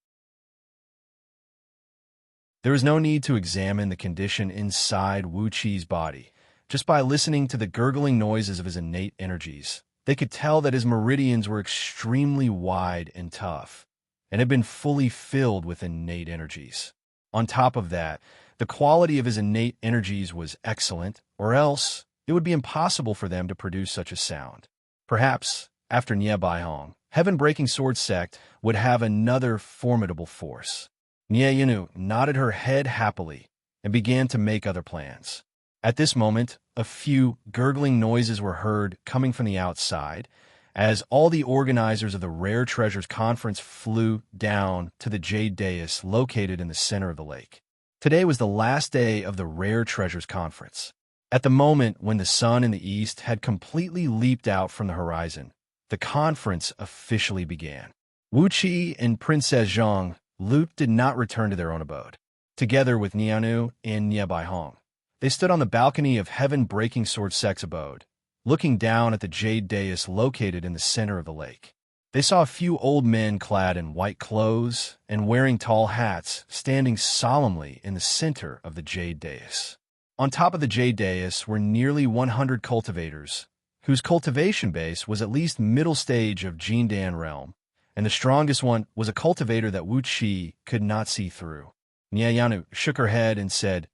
There was no need to examine the condition inside Wuxia's body. Just by listening to the gurgling noises of his innate energies, they could tell that his meridians were extremely wide and tough, and had been fully filled with innate energies. On top of that, the quality of his innate energies was excellent, or else it would be impossible for them to produce such a sound. Perhaps, after Niebaihong, heaven-breaking sword sect would have another formidable force. Nieyanu nodded her head happily and began to make other plans. At this moment, a few gurgling noises were heard coming from the outside, as all the organizers of the Rare Treasures Conference flew down to the Jade Dais located in the center of the lake. Today was the last day of the Rare Treasures Conference. At the moment when the sun in the east had completely leaped out from the horizon, the conference officially began. Wuxia and Princess Zhang Lu did not return to their own abode. Together with Nianu and Niebaihong, they stood on the balcony of heaven-breaking sword sect's abode, looking down at the Jade Dais located in the center of the lake. They saw a few old men clad in white clothes and wearing tall hats standing solemnly in the center of the Jade Dais. On top of the Jade Dais were nearly 100 cultivators, whose cultivation base was at least middle stage of Jin Dan realm, and the strongest one was a cultivator that Wuxia could not see through. Nieyanu shook her head and said,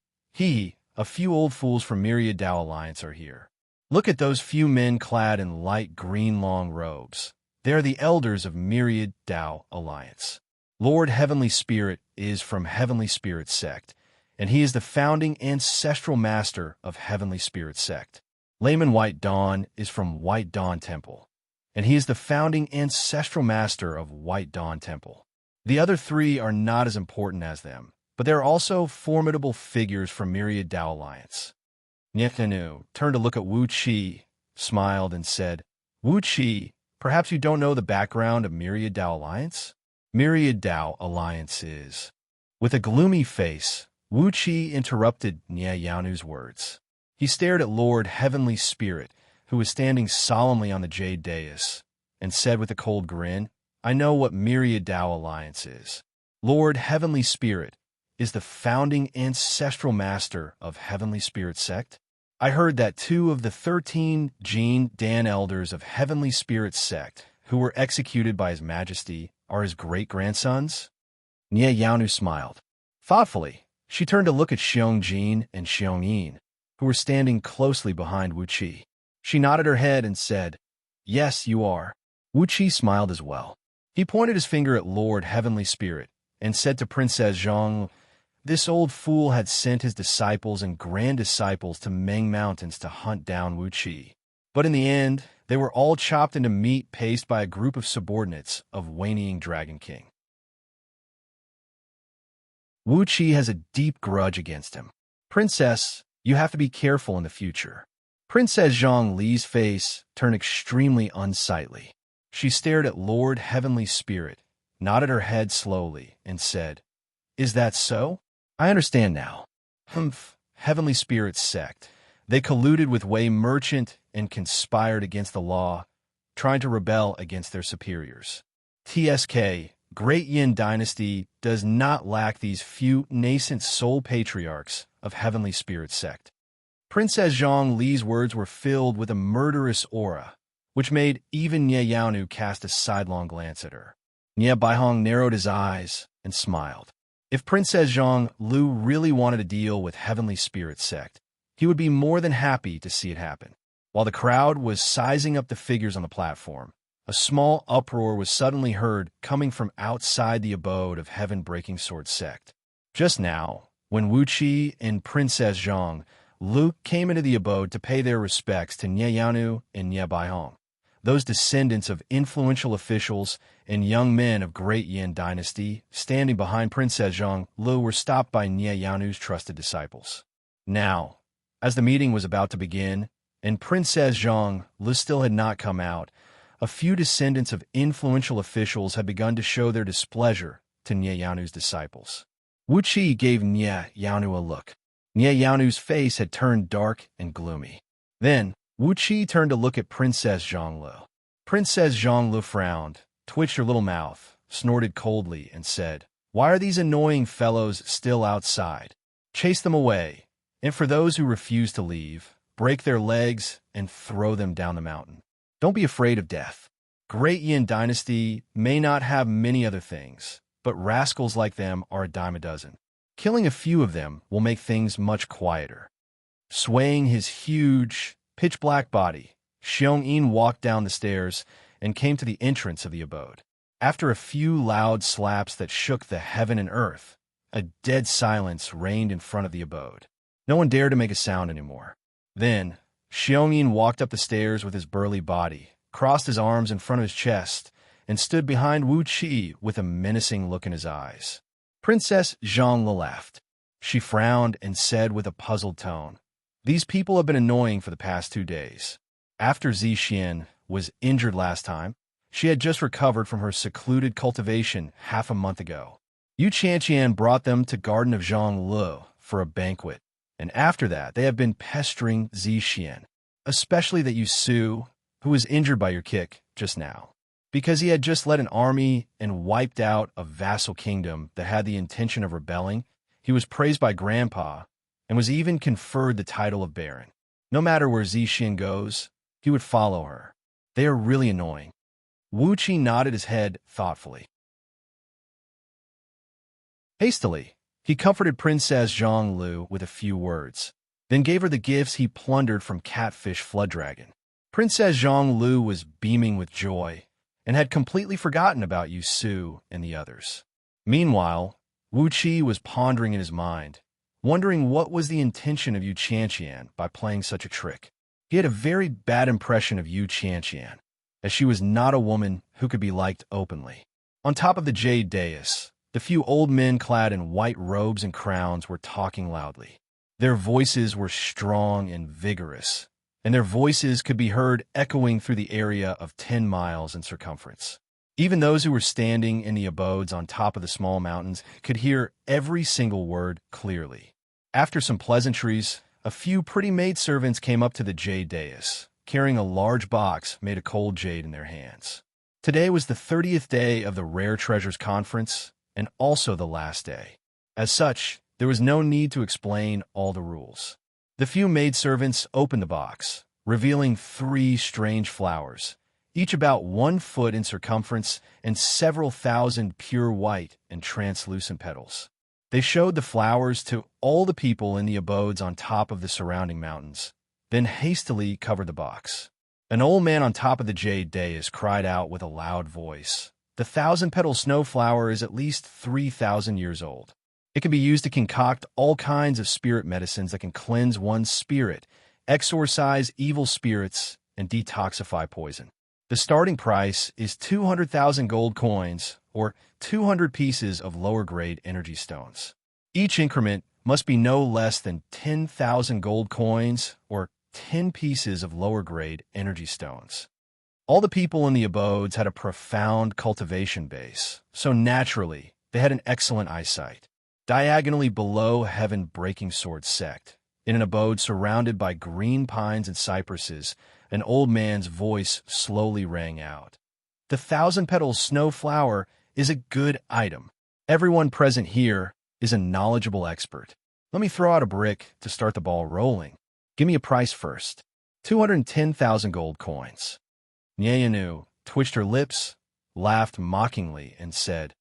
a few old fools from Myriad Dao Alliance are here. Look at those few men clad in light green long robes. They are the elders of Myriad Dao Alliance. Lord Heavenly Spirit is from Heavenly Spirit Sect, and he is the founding ancestral master of Heavenly Spirit Sect. Layman White Dawn is from White Dawn Temple, and he is the founding ancestral master of White Dawn Temple. The other 3 are not as important as them, but they are also formidable figures from Myriad Dao Alliance. Nieyanu turned to look at Wuxia, smiled, and said, Wuxia, perhaps you don't know the background of Myriad Dao Alliance? Myriad Dao Alliance is... With a gloomy face, Wuxia interrupted Nieyanu's words. He stared at Lord Heavenly Spirit, who was standing solemnly on the Jade Dais, and said with a cold grin, I know what Myriad Dao Alliance is. Lord Heavenly Spirit is the founding ancestral master of Heavenly Spirit Sect. I heard that 2 of the 13 Jin Dan elders of Heavenly Spirit Sect, who were executed by His Majesty, are his great-grandsons? Nieyanu smiled. Thoughtfully, she turned to look at Xianxia and Xianyin, who were standing closely behind Wuxia. She nodded her head and said, Yes, you are. Wuxia smiled as well. He pointed his finger at Lord Heavenly Spirit and said to Princess Zhang, "This old fool had sent his disciples and grand disciples to Meng Mountains to hunt down Wuxia. But in the end, they were all chopped into meat paste by a group of subordinates of Wanying Dragon King. Wuxia has a deep grudge against him. Princess, you have to be careful in the future." Princess Zhang Li's face turned extremely unsightly. She stared at Lord Heavenly Spirit, nodded her head slowly, and said, "Is that so? I understand now. Humph, Heavenly Spirit's sect. They colluded with Wei Merchant and conspired against the law, trying to rebel against their superiors. TSK, Great Yin Dynasty, does not lack these few nascent soul patriarchs of Heavenly Spirit sect." Princess Zhang Li's words were filled with a murderous aura, which made even Nie Yaonu cast a sidelong glance at her. Nie Baihong narrowed his eyes and smiled. If Princess Zhang Lu really wanted to deal with Heavenly Spirit sect, he would be more than happy to see it happen. While the crowd was sizing up the figures on the platform, a small uproar was suddenly heard coming from outside the abode of Heaven-Breaking Sword sect. Just now, when Wuqi and Princess Zhang Lu came into the abode to pay their respects to Nie Yaonu and Nie Baihong, those descendants of influential officials and young men of Great Yin Dynasty standing behind Princess Zhang Lu were stopped by Nie Yaonu's trusted disciples. Now, as the meeting was about to begin, and Princess Zhang Lu still had not come out, a few descendants of influential officials had begun to show their displeasure to Nie Yaonu's disciples. Wuqi gave Nie Yaonu a look. Nie Yaonu's face had turned dark and gloomy. Then, Wuqi turned to look at Princess Zhang Lu. Princess Zhang Lu frowned, twitched her little mouth, snorted coldly, and said, "Why are these annoying fellows still outside? Chase them away, and for those who refuse to leave, break their legs and throw them down the mountain. Don't be afraid of death. Great Yin Dynasty may not have many other things, but rascals like them are a dime a dozen. Killing a few of them will make things much quieter." Swaying his huge, pitch-black body, Xianxia walked down the stairs and came to the entrance of the abode. After a few loud slaps that shook the heaven and earth, a dead silence reigned in front of the abode. No one dared to make a sound anymore. Then, Xianxia walked up the stairs with his burly body, crossed his arms in front of his chest, and stood behind Wuqi with a menacing look in his eyes. Princess Zhang Lu laughed. She frowned and said with a puzzled tone, "These people have been annoying for the past 2 days. After Zixian was injured last time, she had just recovered from her secluded cultivation half a month ago. Xianxia brought them to Garden of Zhang Lu for a banquet, and after that they have been pestering Zixian, especially that Su, who was injured by your kick just now. Because he had just led an army and wiped out a vassal kingdom that had the intention of rebelling, he was praised by Grandpa and was even conferred the title of Baron. No matter where Zixian goes, he would follow her. They are really annoying." Wuqi nodded his head thoughtfully. Hastily, he comforted Princess Zhang Lu with a few words, then gave her the gifts he plundered from Catfish Flood Dragon. Princess Zhang Lu was beaming with joy and had completely forgotten about Su and the others. Meanwhile, Wuqi was pondering in his mind, wondering what was the intention of Xianxia by playing such a trick. He had a very bad impression of Xianxia, as she was not a woman who could be liked openly. On top of the jade dais, the few old men clad in white robes and crowns were talking loudly. Their voices were strong and vigorous, and their voices could be heard echoing through the area of 10 miles in circumference. Even those who were standing in the abodes on top of the small mountains could hear every single word clearly. After some pleasantries, a few pretty maidservants came up to the jade dais, carrying a large box made of cold jade in their hands. Today was the 30th day of the Rare Treasures Conference, and also the last day. As such, there was no need to explain all the rules. The few maidservants opened the box, revealing 3 strange flowers, each about 1 foot in circumference and several thousand pure white and translucent petals. They showed the flowers to all the people in the abodes on top of the surrounding mountains, then hastily covered the box. An old man on top of the jade dais cried out with a loud voice, The 1,000-petal snowflower is at least 3,000 years old. It can be used to concoct all kinds of spirit medicines that can cleanse one's spirit, exorcise evil spirits, and detoxify poison. The starting price is 200,000 gold coins, or 200 pieces of lower-grade energy stones. Each increment must be no less than 10,000 gold coins, or 10 pieces of lower-grade energy stones. All the people in the abodes had a profound cultivation base, so naturally, they had an excellent eyesight. Diagonally below Heaven-Breaking Sword Sect, in an abode surrounded by green pines and cypresses, an old man's voice slowly rang out. The 1,000-petal snowflower is a good item. Everyone present here is a knowledgeable expert. Let me throw out a brick to start the ball rolling. Give me a price first. 210,000 gold coins. Nyayanu twitched her lips, laughed mockingly, and said,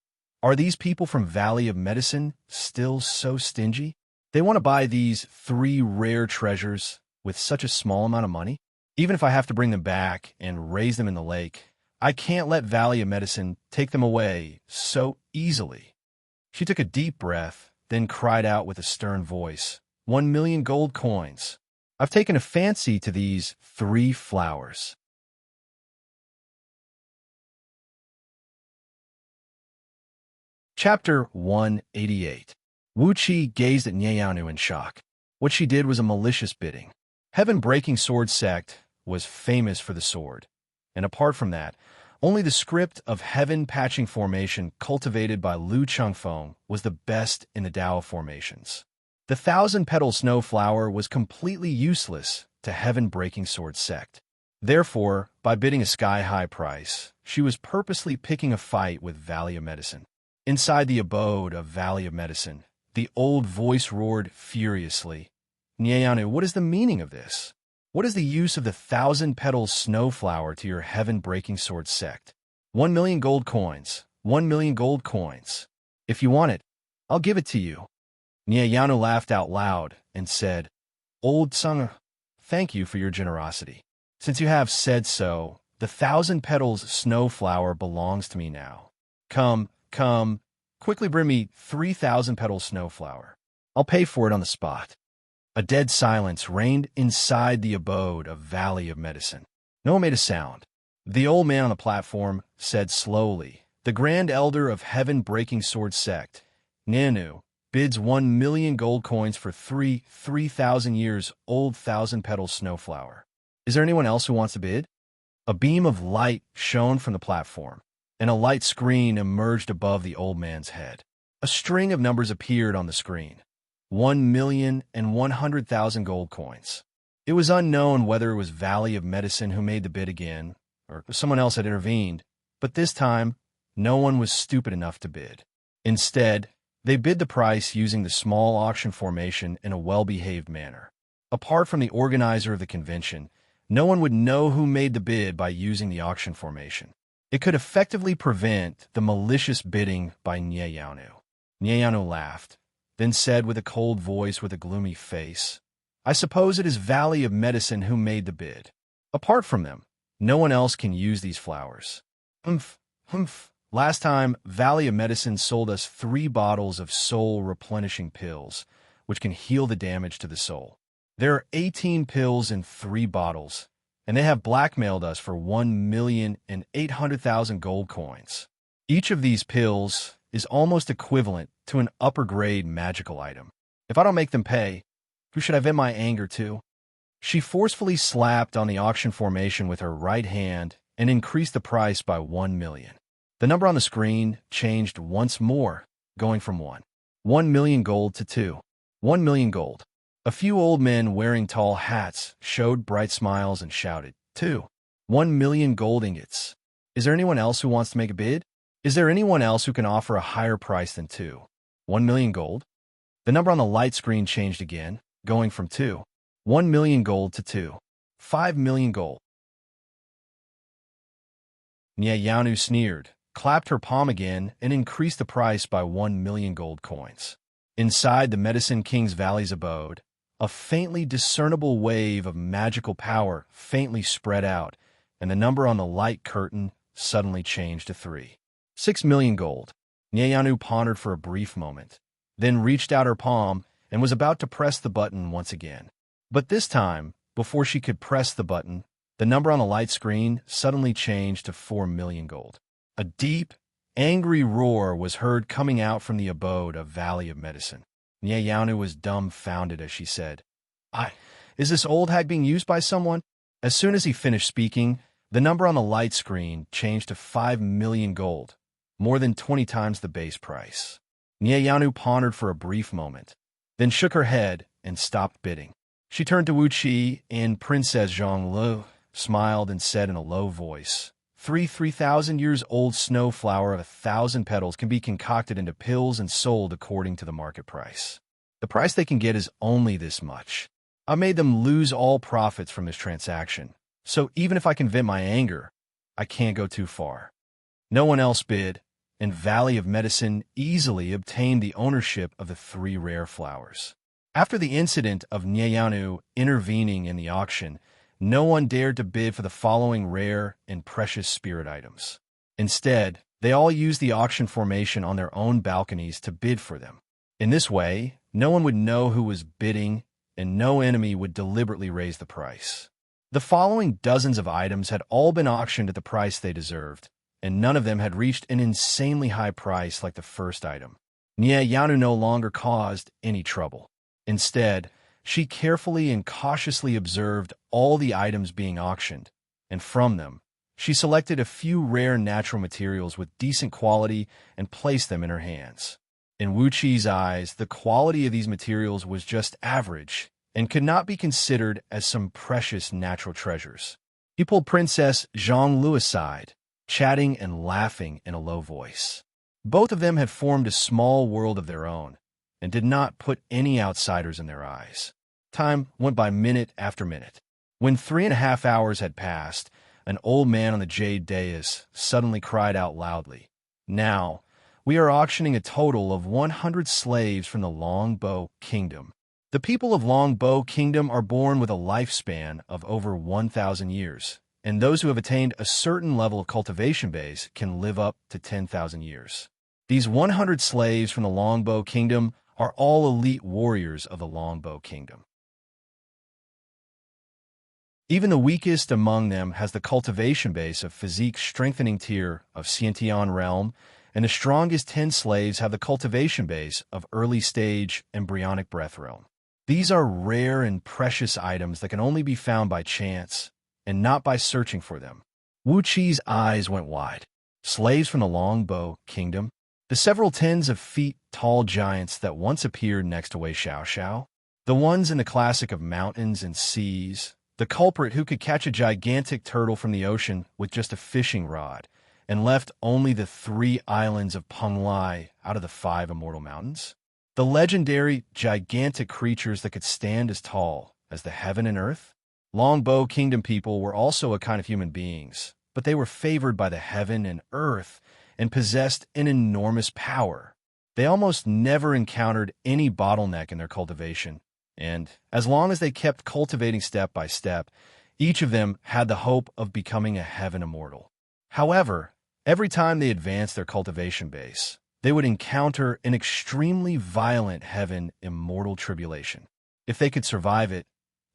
"Are these people from Valley of Medicine still so stingy? They want to buy these 3 rare treasures with such a small amount of money? Even if I have to bring them back and raise them in the lake, I can't let Valley of Medicine take them away so easily." She took a deep breath, then cried out with a stern voice, 1,000,000 gold coins. I've taken a fancy to these 3 flowers. Chapter 188. Wuxia gazed at Nyayanu in shock. What she did was a malicious bidding. Heaven-Breaking Sword Sect was famous for the sword, and apart from that, only the script of heaven-patching formation cultivated by Lu Chengfeng was the best in the Dao formations. The 1,000-petal snowflower was completely useless to Heaven-Breaking Sword Sect. Therefore, by bidding a sky-high price, she was purposely picking a fight with Valley of Medicine. Inside the abode of Valley of Medicine, the old voice roared furiously, "Nyayanu, what is the meaning of this? What is the use of the 1,000-petal snowflower to your Heaven-Breaking Sword Sect? 1,000,000 gold coins, 1,000,000 gold coins. If you want it, I'll give it to you." Nyayanu laughed out loud and said, "Old Tsung, thank you for your generosity. Since you have said so, the 1,000 petals snowflower belongs to me now. Come, quickly bring me 3,000 petal snowflower. I'll pay for it on the spot." A dead silence reigned inside the abode of Valley of Medicine. No one made a sound. The old man on the platform said slowly, "The Grand Elder of Heaven-Breaking Sword Sect, Nyayanu, bids 1,000,000 gold coins for 3,000 years old 1,000-petal snowflower. Is there anyone else who wants to bid?" A beam of light shone from the platform, and a light screen emerged above the old man's head. A string of numbers appeared on the screen. 1,100,000 gold coins. It was unknown whether it was Valley of Medicine who made the bid again, or someone else had intervened, but this time, no one was stupid enough to bid. Instead, they bid the price using the small auction formation in a well-behaved manner. Apart from the organizer of the convention, no one would know who made the bid by using the auction formation. It could effectively prevent the malicious bidding by Nyayanu. Nyayanu laughed, then said with a cold voice with a gloomy face, "I suppose it is Valley of Medicine who made the bid. Apart from them, no one else can use these flowers. Humph. Last time, Valley of Medicine sold us 3 bottles of soul-replenishing pills, which can heal the damage to the soul. There are 18 pills in 3 bottles, and they have blackmailed us for 1,800,000 gold coins. Each of these pills is almost equivalent to an upper-grade magical item. If I don't make them pay, who should I vent my anger to?" She forcefully slapped on the auction formation with her right hand and increased the price by 1,000,000. The number on the screen changed once more, going from 1,000,000 gold to 1,000,000 gold. A few old men wearing tall hats showed bright smiles and shouted, 1,000,000 gold ingots. Is there anyone else who wants to make a bid? Is there anyone else who can offer a higher price than 1,000,000 gold? The number on the light screen changed again, going from 1,000,000 gold to 5,000,000 gold. Nyayanu sneered, clapped her palm again, and increased the price by 1,000,000 gold coins. Inside the Medicine King's Valley's abode, a faintly discernible wave of magical power faintly spread out, and the number on the light curtain suddenly changed to 3. 6 million gold. Nyayanu pondered for a brief moment, then reached out her palm and was about to press the button once again. But this time, before she could press the button, the number on the light screen suddenly changed to 4 million gold. A deep, angry roar was heard coming out from the abode of Valley of Medicine. Nyayanu was dumbfounded as she said, Is this old hag being used by someone? As soon as he finished speaking, the number on the light screen changed to 5 million gold, more than 20 times the base price. Nyayanu pondered for a brief moment, then shook her head and stopped bidding. She turned to Wuxia and Princess Zhonglu, smiled and said in a low voice, 3,000 years old snow flower of 1,000 petals can be concocted into pills and sold according to the market price. The price they can get is only this much. I made them lose all profits from this transaction, so even if I can vent my anger, I can't go too far. No one else bid, and Valley of Medicine easily obtained the ownership of the 3 rare flowers. After the incident of Nyayanu intervening in the auction, no one dared to bid for the following rare and precious spirit items. Instead, they all used the auction formation on their own balconies to bid for them. In this way, no one would know who was bidding, and no enemy would deliberately raise the price. The following dozens of items had all been auctioned at the price they deserved, and none of them had reached an insanely high price like the first item. Nyayanu no longer caused any trouble. Instead, she carefully and cautiously observed all the items being auctioned, and from them, she selected a few rare natural materials with decent quality and placed them in her hands. In Wuqi's eyes, the quality of these materials was just average and could not be considered as some precious natural treasures. He pulled Princess Zhonglu aside, chatting and laughing in a low voice. Both of them had formed a small world of their own, and did not put any outsiders in their eyes. Time went by minute after minute. When 3.5 hours had passed, an old man on the jade dais suddenly cried out loudly, "Now, we are auctioning a total of 100 slaves from the Longbow Kingdom. The people of Longbow Kingdom are born with a lifespan of over 1,000 years, and those who have attained a certain level of cultivation base can live up to 10,000 years. These 100 slaves from the Longbow Kingdom are all elite warriors of the Longbow Kingdom. Even the weakest among them has the cultivation base of physique strengthening tier of Xianxia realm, and the strongest 10 slaves have the cultivation base of early stage embryonic breath realm. These are rare and precious items that can only be found by chance, and not by searching for them." Wuqi's eyes went wide. Slaves from the Longbow Kingdom? The several tens of feet tall giants that once appeared next to Wei Xiaoxiao? The ones in the classic of mountains and seas? The culprit who could catch a gigantic turtle from the ocean with just a fishing rod, and left only the 3 islands of Penglai out of the 5 immortal mountains? The legendary gigantic creatures that could stand as tall as the heaven and earth? Longbow Kingdom people were also a kind of human beings, but they were favored by the heaven and earth and possessed an enormous power. They almost never encountered any bottleneck in their cultivation, and as long as they kept cultivating step by step, each of them had the hope of becoming a heaven immortal. However, every time they advanced their cultivation base, they would encounter an extremely violent heaven immortal tribulation. If they could survive it,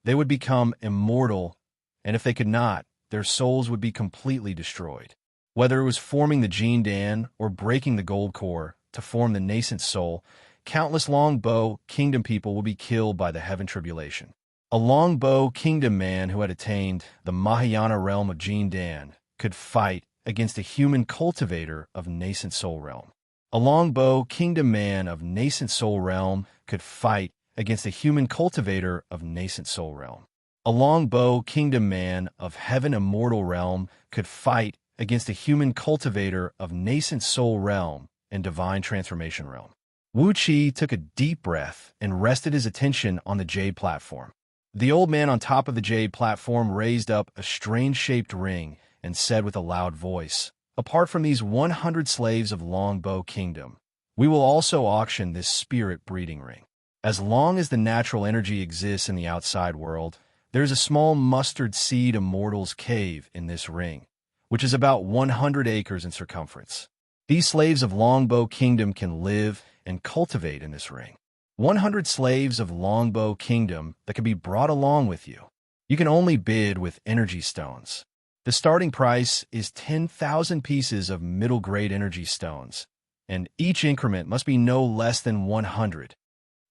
they would become immortal, and if they could not, their souls would be completely destroyed. Whether it was forming the Jin Dan or breaking the gold core to form the nascent soul, countless Longbow Kingdom people will be killed by the heaven tribulation. A Longbow Kingdom man who had attained the Mahayana realm of Jin Dan could fight against a human cultivator of nascent soul realm. A Longbow Kingdom man of nascent soul realm could fight against a human cultivator of nascent soul realm. A Longbow Kingdom man of heaven immortal realm could fight against a human cultivator of nascent soul realm and divine transformation realm. Wuqi took a deep breath and rested his attention on the jade platform. The old man on top of the jade platform raised up a strange-shaped ring and said with a loud voice, "Apart from these 100 slaves of Longbow Kingdom, we will also auction this spirit breeding ring. As long as the natural energy exists in the outside world, there is a small mustard seed immortal's cave in this ring, which is about 100 acres in circumference. These slaves of Longbow Kingdom can live and cultivate in this ring. 100 slaves of Longbow Kingdom that can be brought along with you. You can only bid with energy stones. The starting price is 10,000 pieces of middle-grade energy stones, and each increment must be no less than 100.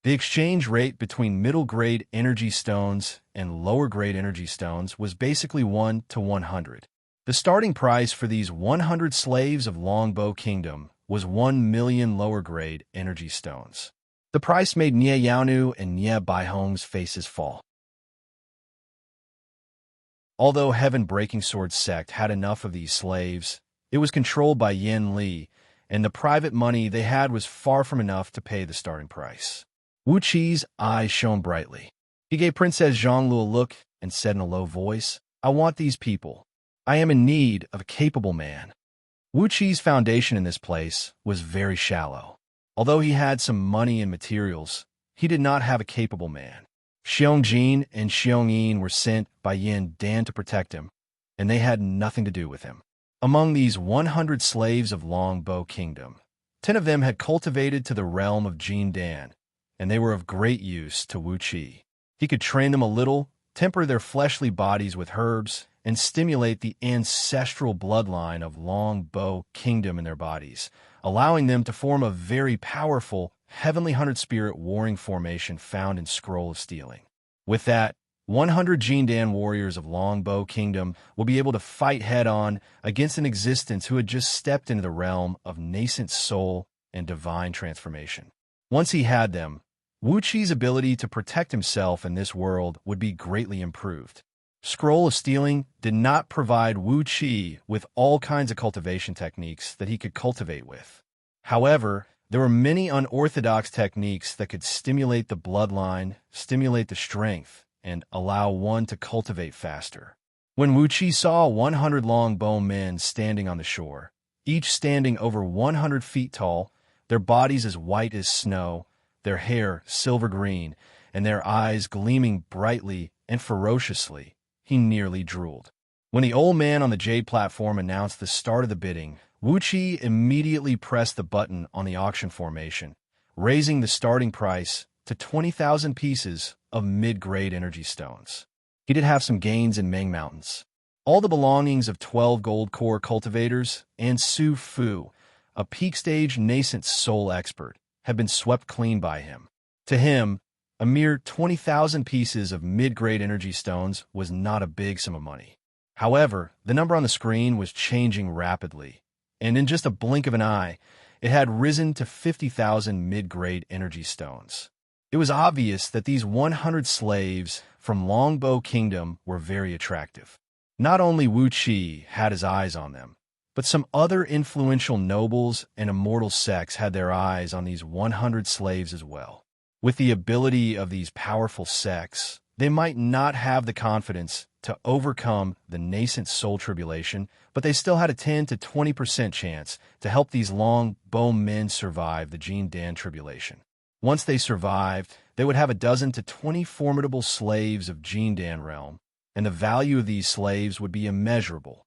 The exchange rate between middle-grade energy stones and lower-grade energy stones was basically 1 to 100. The starting price for these 100 slaves of Longbow Kingdom was 1 million lower-grade energy stones. The price made Nie Yaonu and Nie Baihong's faces fall. Although Heaven Breaking Sword sect had enough of these slaves, it was controlled by Yin Li, and the private money they had was far from enough to pay the starting price. Wuxi's eyes shone brightly. He gave Princess Zhonglu a look and said in a low voice, "I want these people. I am in need of a capable man." Wuxi's foundation in this place was very shallow. Although he had some money and materials, he did not have a capable man. Xiangjin and Xiangyin were sent by Yin Dan to protect him, and they had nothing to do with him. Among these 100 slaves of Longbow Kingdom, 10 of them had cultivated to the realm of Jin Dan, and they were of great use to Wuxi. He could train them a little, temper their fleshly bodies with herbs, and stimulate the ancestral bloodline of Longbow Kingdom in their bodies, allowing them to form a very powerful Heavenly 100 Spirit warring formation found in Scroll of Stealing. With that, 100 Jindan warriors of Longbow Kingdom will be able to fight head-on against an existence who had just stepped into the realm of nascent soul and divine transformation. Once he had them, Wuxi's ability to protect himself in this world would be greatly improved. Scroll of Stealing did not provide Wuxi with all kinds of cultivation techniques that he could cultivate with. However, there were many unorthodox techniques that could stimulate the bloodline, stimulate the strength, and allow one to cultivate faster. When Wuxi saw 100 longbow men standing on the shore, each standing over 100 feet tall, their bodies as white as snow, their hair silver green, and their eyes gleaming brightly and ferociously, he nearly drooled. When the old man on the jade platform announced the start of the bidding, Wuxi immediately pressed the button on the auction formation, raising the starting price to 20,000 pieces of mid-grade energy stones. He did have some gains in Meng Mountains. All the belongings of 12 gold core cultivators and Su Fu, a peak-stage nascent soul expert, had been swept clean by him. To him, a mere 20,000 pieces of mid-grade energy stones was not a big sum of money. However, the number on the screen was changing rapidly, and in just a blink of an eye, it had risen to 50,000 mid-grade energy stones. It was obvious that these 100 slaves from Longbow Kingdom were very attractive. Not only Wuxi had his eyes on them, but some other influential nobles and immortal sects had their eyes on these 100 slaves as well. With the ability of these powerful sects, they might not have the confidence to overcome the nascent soul tribulation, but they still had a 10 to 20% chance to help these longbow men survive the Jin Dan tribulation. Once they survived, they would have a dozen to 20 formidable slaves of Jin Dan realm, and the value of these slaves would be immeasurable.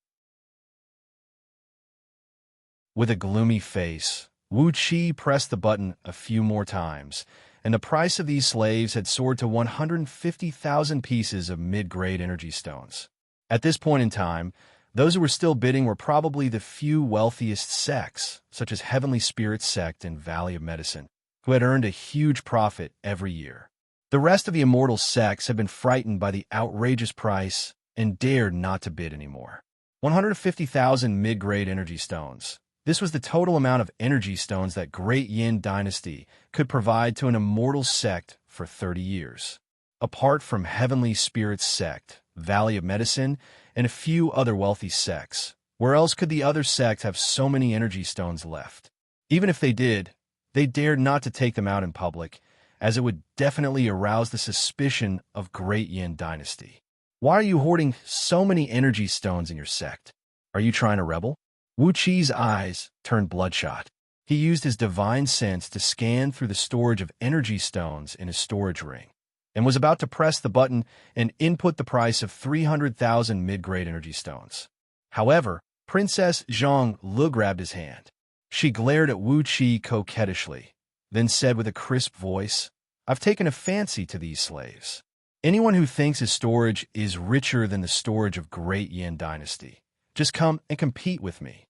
With a gloomy face, Wuxi pressed the button a few more times, and the price of these slaves had soared to 150,000 pieces of mid-grade energy stones. At this point in time, those who were still bidding were probably the few wealthiest sects, such as Heavenly Spirit sect and Valley of Medicine, who had earned a huge profit every year. The rest of the immortal sects had been frightened by the outrageous price and dared not to bid anymore. 150,000 mid-grade energy stones. This was the total amount of energy stones that Great Yin Dynasty could provide to an immortal sect for 30 years. Apart from Heavenly Spirit sect, Valley of Medicine, and a few other wealthy sects, where else could the other sects have so many energy stones left? Even if they did, they dared not to take them out in public, as it would definitely arouse the suspicion of Great Yin Dynasty. Why are you hoarding so many energy stones in your sect? Are you trying to rebel? Wuxi's eyes turned bloodshot. He used his divine sense to scan through the storage of energy stones in his storage ring, and was about to press the button and input the price of 300,000 mid-grade energy stones. However, Princess Zhonglu grabbed his hand. She glared at Wuxia coquettishly, then said with a crisp voice, "I've taken a fancy to these slaves. Anyone who thinks his storage is richer than the storage of great Yan dynasty, just come and compete with me."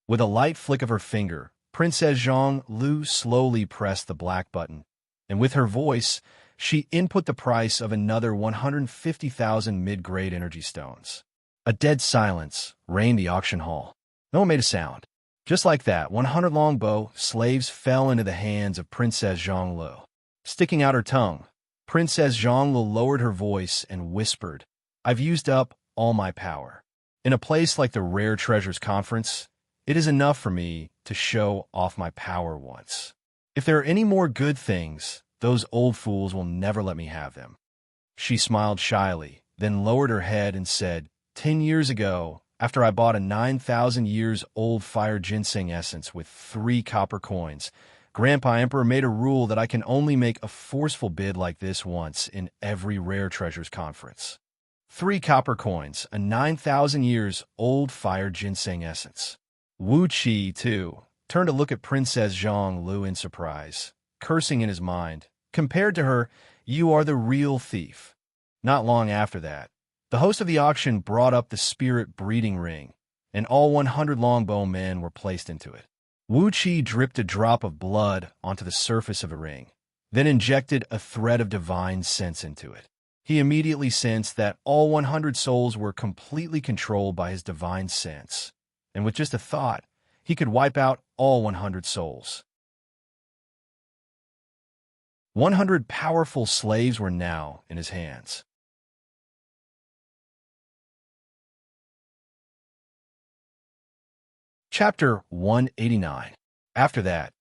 With a light flick of her finger, Princess Zhang Lu slowly pressed the black button, and with her voice, she input the price of another 150,000 mid-grade energy stones. A dead silence reigned the auction hall. No one made a sound. Just like that, 100 longbow slaves fell into the hands of Princess Zhang Lu. Sticking out her tongue, Princess Zhang Lu lowered her voice and whispered, "I've used up all my power. In a place like the Rare Treasures Conference, it is enough for me to show off my power once. If there are any more good things, those old fools will never let me have them." She smiled shyly, then lowered her head and said, 10 years ago, after I bought a 9,000 years old fire ginseng essence with 3 copper coins, Grandpa Emperor made a rule that I can only make a forceful bid like this once in every Rare Treasures Conference. 3 copper coins, a 9,000 years old fire ginseng essence. Wuxia, too, turned to look at Princess Zhang Lu in surprise, cursing in his mind. Compared to her, you are the real thief. Not long after that, the host of the auction brought up the spirit breeding ring, and all 100 longbow men were placed into it. Wuxia dripped a drop of blood onto the surface of a ring, then injected a thread of divine sense into it. He immediately sensed that all 100 souls were completely controlled by his divine sense, and with just a thought, he could wipe out all 100 souls. 100 powerful slaves were now in his hands. Chapter 189. After that,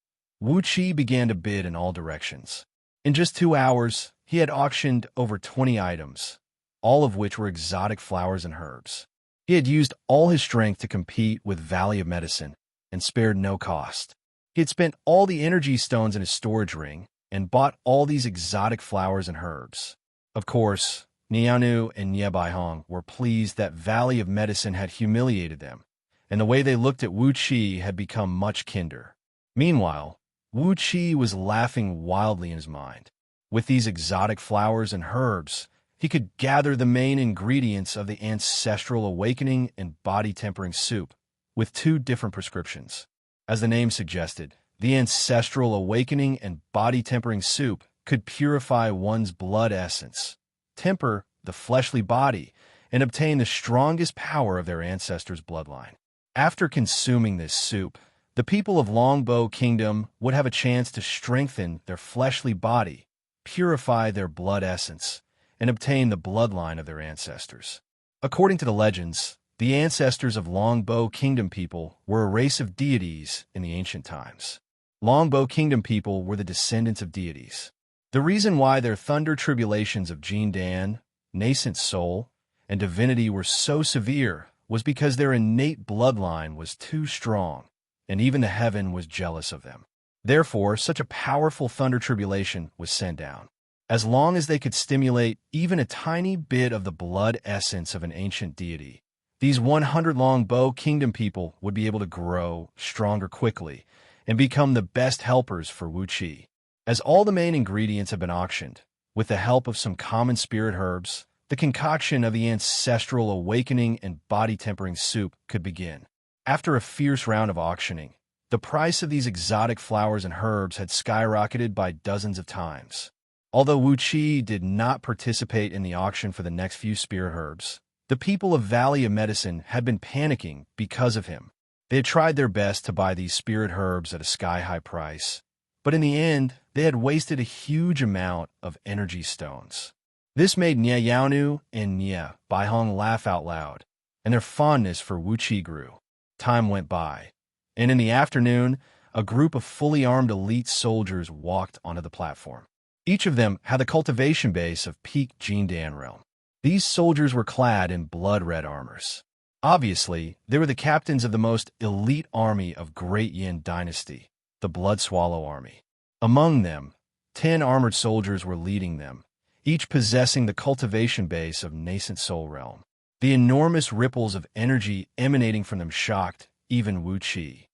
Wuxia began to bid in all directions. In just 2 hours, he had auctioned over 20 items, all of which were exotic flowers and herbs. He had used all his strength to compete with Valley of Medicine and spared no cost. He had spent all the energy stones in his storage ring and bought all these exotic flowers and herbs. Of course, Nianu and Nie Baihong were pleased that Valley of Medicine had humiliated them, and the way they looked at Wuxia had become much kinder. Meanwhile, Wuxia was laughing wildly in his mind. With these exotic flowers and herbs, he could gather the main ingredients of the ancestral awakening and body-tempering soup, with 2 different prescriptions. As the name suggested, the ancestral awakening and body-tempering soup could purify one's blood essence, temper the fleshly body, and obtain the strongest power of their ancestors' bloodline. After consuming this soup, the people of Longbow Kingdom would have a chance to strengthen their fleshly body, purify their blood essence, and obtain the bloodline of their ancestors. According to the legends, the ancestors of Longbow Kingdom people were a race of deities in the ancient times. Longbow Kingdom people were the descendants of deities. The reason why their thunder tribulations of Jindan, nascent soul, and divinity were so severe was because their innate bloodline was too strong, and even the heaven was jealous of them. Therefore, such a powerful thunder tribulation was sent down. As long as they could stimulate even a tiny bit of the blood essence of an ancient deity, these 100 Longbow Kingdom people would be able to grow stronger quickly and become the best helpers for Wuxia. As all the main ingredients have been auctioned, with the help of some common spirit herbs, the concoction of the ancestral awakening and body-tempering soup could begin. After a fierce round of auctioning, the price of these exotic flowers and herbs had skyrocketed by dozens of times. Although Wuxia did not participate in the auction for the next few spirit herbs, the people of Valley of Medicine had been panicking because of him. They had tried their best to buy these spirit herbs at a sky-high price, but in the end, they had wasted a huge amount of energy stones. This made Nie Yaonu and Nie Baihong laugh out loud, and their fondness for Wuxia grew. Time went by, and in the afternoon, a group of fully armed elite soldiers walked onto the platform. Each of them had the cultivation base of peak Jindan realm. These soldiers were clad in blood-red armors. Obviously, they were the captains of the most elite army of Great Yin Dynasty, the Blood Swallow Army. Among them, 10 armored soldiers were leading them, each possessing the cultivation base of nascent soul realm. The enormous ripples of energy emanating from them shocked even Wuxia.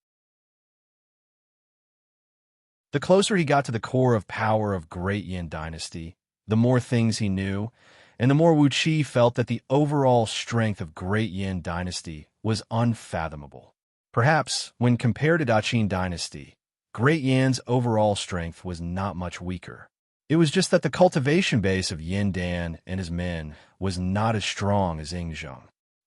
The closer he got to the core of power of Great Yin Dynasty, the more things he knew, and the more Wuxia felt that the overall strength of Great Yin Dynasty was unfathomable. Perhaps, when compared to Daqin Dynasty, Great Yan's overall strength was not much weaker. It was just that the cultivation base of Yin Dan and his men was not as strong as Yingzheng.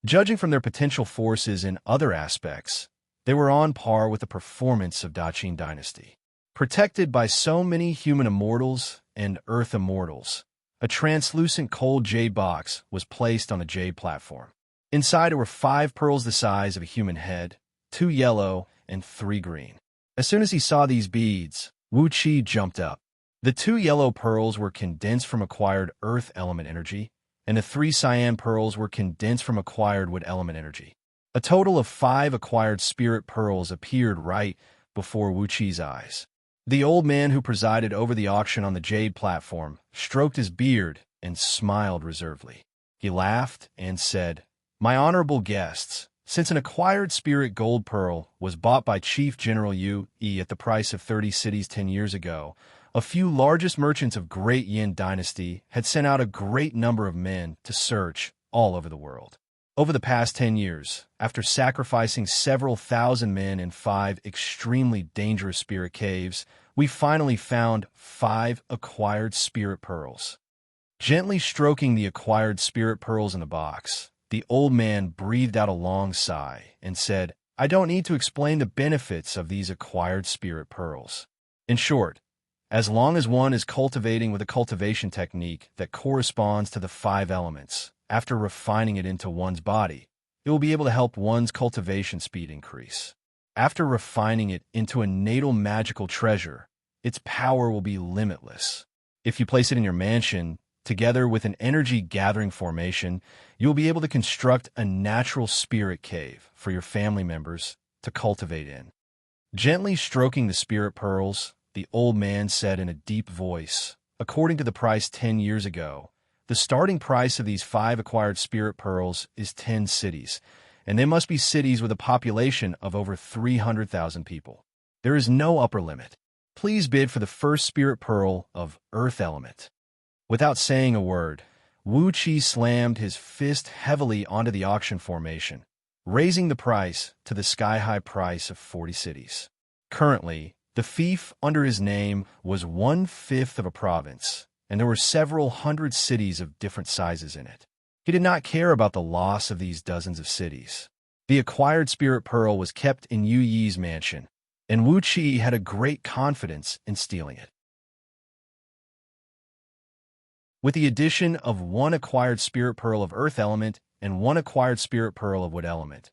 Judging from their potential forces in other aspects, they were on par with the performance of Daqin Dynasty. Protected by so many human immortals and earth immortals, a translucent cold jade box was placed on a jade platform. Inside were 5 pearls the size of a human head, 2 yellow and 3 green. As soon as he saw these beads, Wuxia jumped up. The 2 yellow pearls were condensed from acquired earth element energy, and the 3 cyan pearls were condensed from acquired wood element energy. A total of 5 acquired spirit pearls appeared right before Wuxia's eyes. The old man who presided over the auction on the jade platform stroked his beard and smiled reservedly. He laughed and said, "My honorable guests, since an acquired spirit gold pearl was bought by Chief General Yu Yi at the price of 30 cities 10 years ago, a few largest merchants of Great Yin Dynasty had sent out a great number of men to search all over the world. Over the past 10 years, after sacrificing several thousand men in 5 extremely dangerous spirit caves, we finally found 5 acquired spirit pearls." Gently stroking the acquired spirit pearls in the box, the old man breathed out a long sigh and said, "I don't need to explain the benefits of these acquired spirit pearls. In short, as long as one is cultivating with a cultivation technique that corresponds to the 5 elements, after refining it into one's body, it will be able to help one's cultivation speed increase. After refining it into a natal magical treasure, its power will be limitless. If you place it in your mansion, together with an energy-gathering formation, you will be able to construct a natural spirit cave for your family members to cultivate in." Gently stroking the spirit pearls, the old man said in a deep voice, "According to the price 10 years ago, the starting price of these 5 acquired spirit pearls is 10 cities, and they must be cities with a population of over 300,000 people. There is no upper limit. Please bid for the first spirit pearl of Earth Element." Without saying a word, Wuxia slammed his fist heavily onto the auction formation, raising the price to the sky-high price of 40 cities. Currently, the fief under his name was 1/5 of a province, and there were several hundred cities of different sizes in it. He did not care about the loss of these dozens of cities. The acquired spirit pearl was kept in Yu Yi's mansion, and Wuxia had a great confidence in stealing it. With the addition of 1 acquired spirit pearl of Earth Element and 1 acquired spirit pearl of Wood Element,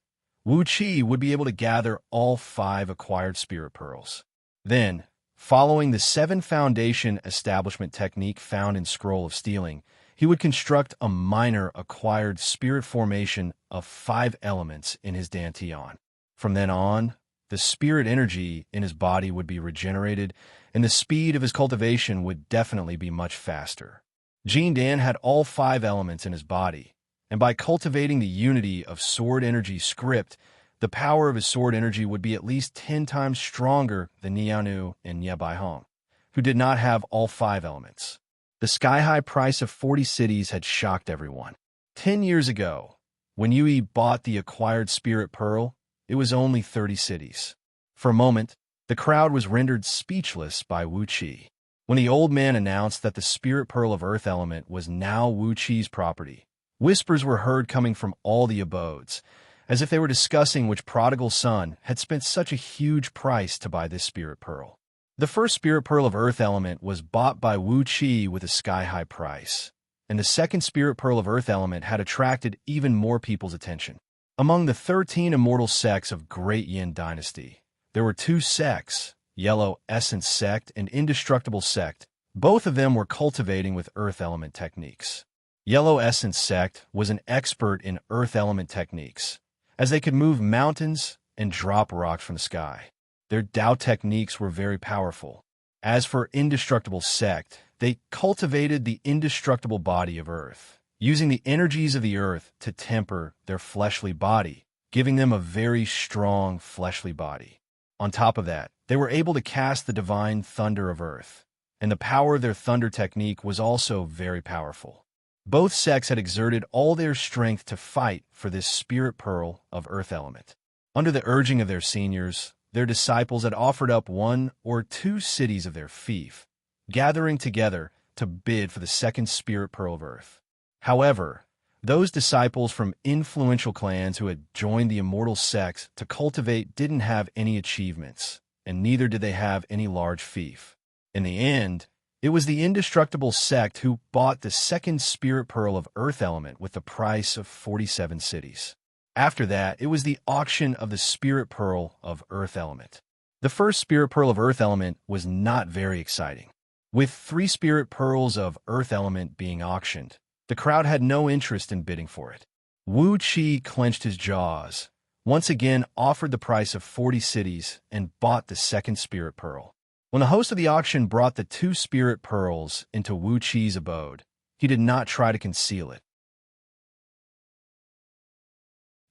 Wuxia would be able to gather all 5 acquired spirit pearls. Then, following the 7 foundation establishment technique found in Scroll of Stealing, he would construct a minor acquired spirit formation of 5 elements in his dantian. From then on, the spirit energy in his body would be regenerated, and the speed of his cultivation would definitely be much faster. Jin Dan had all 5 elements in his body, and by cultivating the unity of sword energy script, the power of his sword energy would be at least 10 times stronger than Nianu and Ye Baihong, who did not have all 5 elements. The sky-high price of 40 cities had shocked everyone. 10 years ago, when Yui bought the acquired spirit pearl, it was only 30 cities. For a moment, the crowd was rendered speechless by Wuxia. When the old man announced that the spirit pearl of Earth Element was now Wuxia's property, whispers were heard coming from all the abodes, as if they were discussing which prodigal son had spent such a huge price to buy this spirit pearl. The first spirit pearl of Earth Element was bought by Wuxia with a sky-high price, and the second spirit pearl of Earth Element had attracted even more people's attention. Among the 13 immortal sects of Great Yin Dynasty, there were 2 sects, Yellow Essence Sect and Indestructible Sect. Both of them were cultivating with Earth Element techniques. Yellow Essence Sect was an expert in Earth Element techniques, as they could move mountains and drop rocks from the sky. Their Dao techniques were very powerful. As for Indestructible Sect, they cultivated the indestructible body of Earth, using the energies of the Earth to temper their fleshly body, giving them a very strong fleshly body. On top of that, they were able to cast the divine thunder of earth, and the power of their thunder technique was also very powerful. Both sects had exerted all their strength to fight for this spirit pearl of earth element. Under the urging of their seniors, their disciples had offered up 1 or 2 cities of their fief, gathering together to bid for the second spirit pearl of earth. However, those disciples from influential clans who had joined the immortal sects to cultivate didn't have any achievements, and neither did they have any large fief. In the end, it was the indestructible sect who bought the second spirit pearl of earth element with the price of 47 cities. After that, it was the auction of the spirit pearl of earth element. The first spirit pearl of earth element was not very exciting. With 3 spirit pearls of earth element being auctioned, the crowd had no interest in bidding for it. Wuxia clenched his jaws, once again offered the price of 40 cities, and bought the second spirit pearl. When the host of the auction brought the 2 spirit pearls into Wuxia's abode, he did not try to conceal it.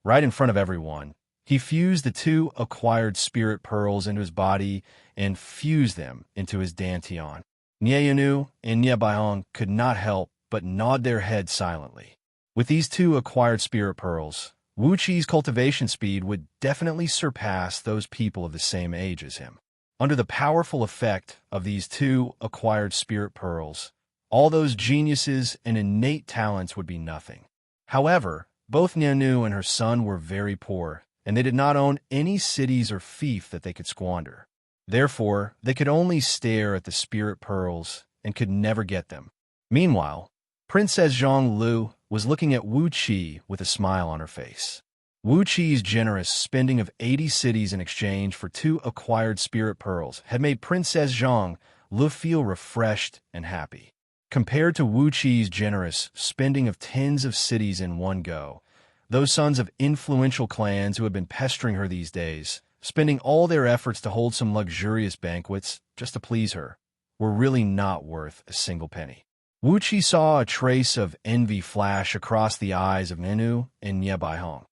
Right in front of everyone, he fused the 2 acquired spirit pearls into his body and fused them into his dantian. Nieyanu and Niebaihong could not help but nod their heads silently. With these 2 acquired spirit pearls, Wuxi's cultivation speed would definitely surpass those people of the same age as him. Under the powerful effect of these 2 acquired spirit pearls, all those geniuses and innate talents would be nothing. However, both Nianu and her son were very poor, and they did not own any cities or fief that they could squander. Therefore, they could only stare at the spirit pearls and could never get them. Meanwhile, Princess Zhonglu was looking at Wuxia with a smile on her face. Wuxi's generous spending of 80 cities in exchange for 2 acquired spirit pearls had made Princess Zhonglu feel refreshed and happy. Compared to Wuxi's generous spending of tens of cities in one go, those sons of influential clans who had been pestering her these days, spending all their efforts to hold some luxurious banquets just to please her, were really not worth a single penny. Wuxia saw a trace of envy flash across the eyes of Nianu and Niebaihong,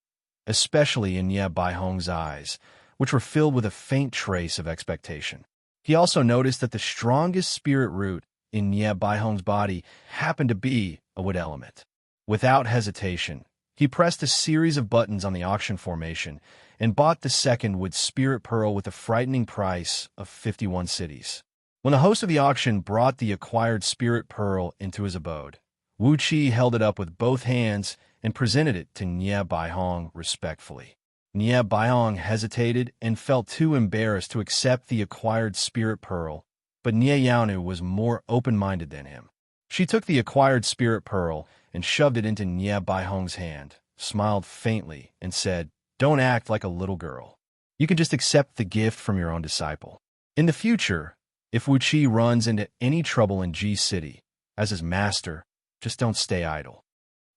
especially in Niebaihong's eyes, which were filled with a faint trace of expectation. He also noticed that the strongest spirit root in Niebaihong's body happened to be a wood element. Without hesitation, he pressed a series of buttons on the auction formation and bought the second wood spirit pearl with a frightening price of 51 cities. When the host of the auction brought the acquired spirit pearl into his abode, Wuxia held it up with both hands and presented it to Niebaihong respectfully. Niebaihong hesitated and felt too embarrassed to accept the acquired spirit pearl, but Nieyanu was more open-minded than him. She took the acquired spirit pearl and shoved it into Niebaihong's hand, smiled faintly, and said, "Don't act like a little girl. You can just accept the gift from your own disciple. In the future, if Wuxia runs into any trouble in Ji City, as his master, just don't stay idle."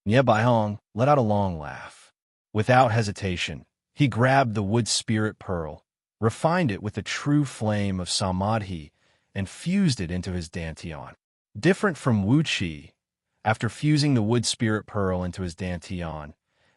Niebaihong let out a long laugh. Without hesitation, he grabbed the wood spirit pearl, refined it with the true flame of samadhi, and fused it into his dantian. Different from Wuxia, after fusing the wood spirit pearl into his dantian,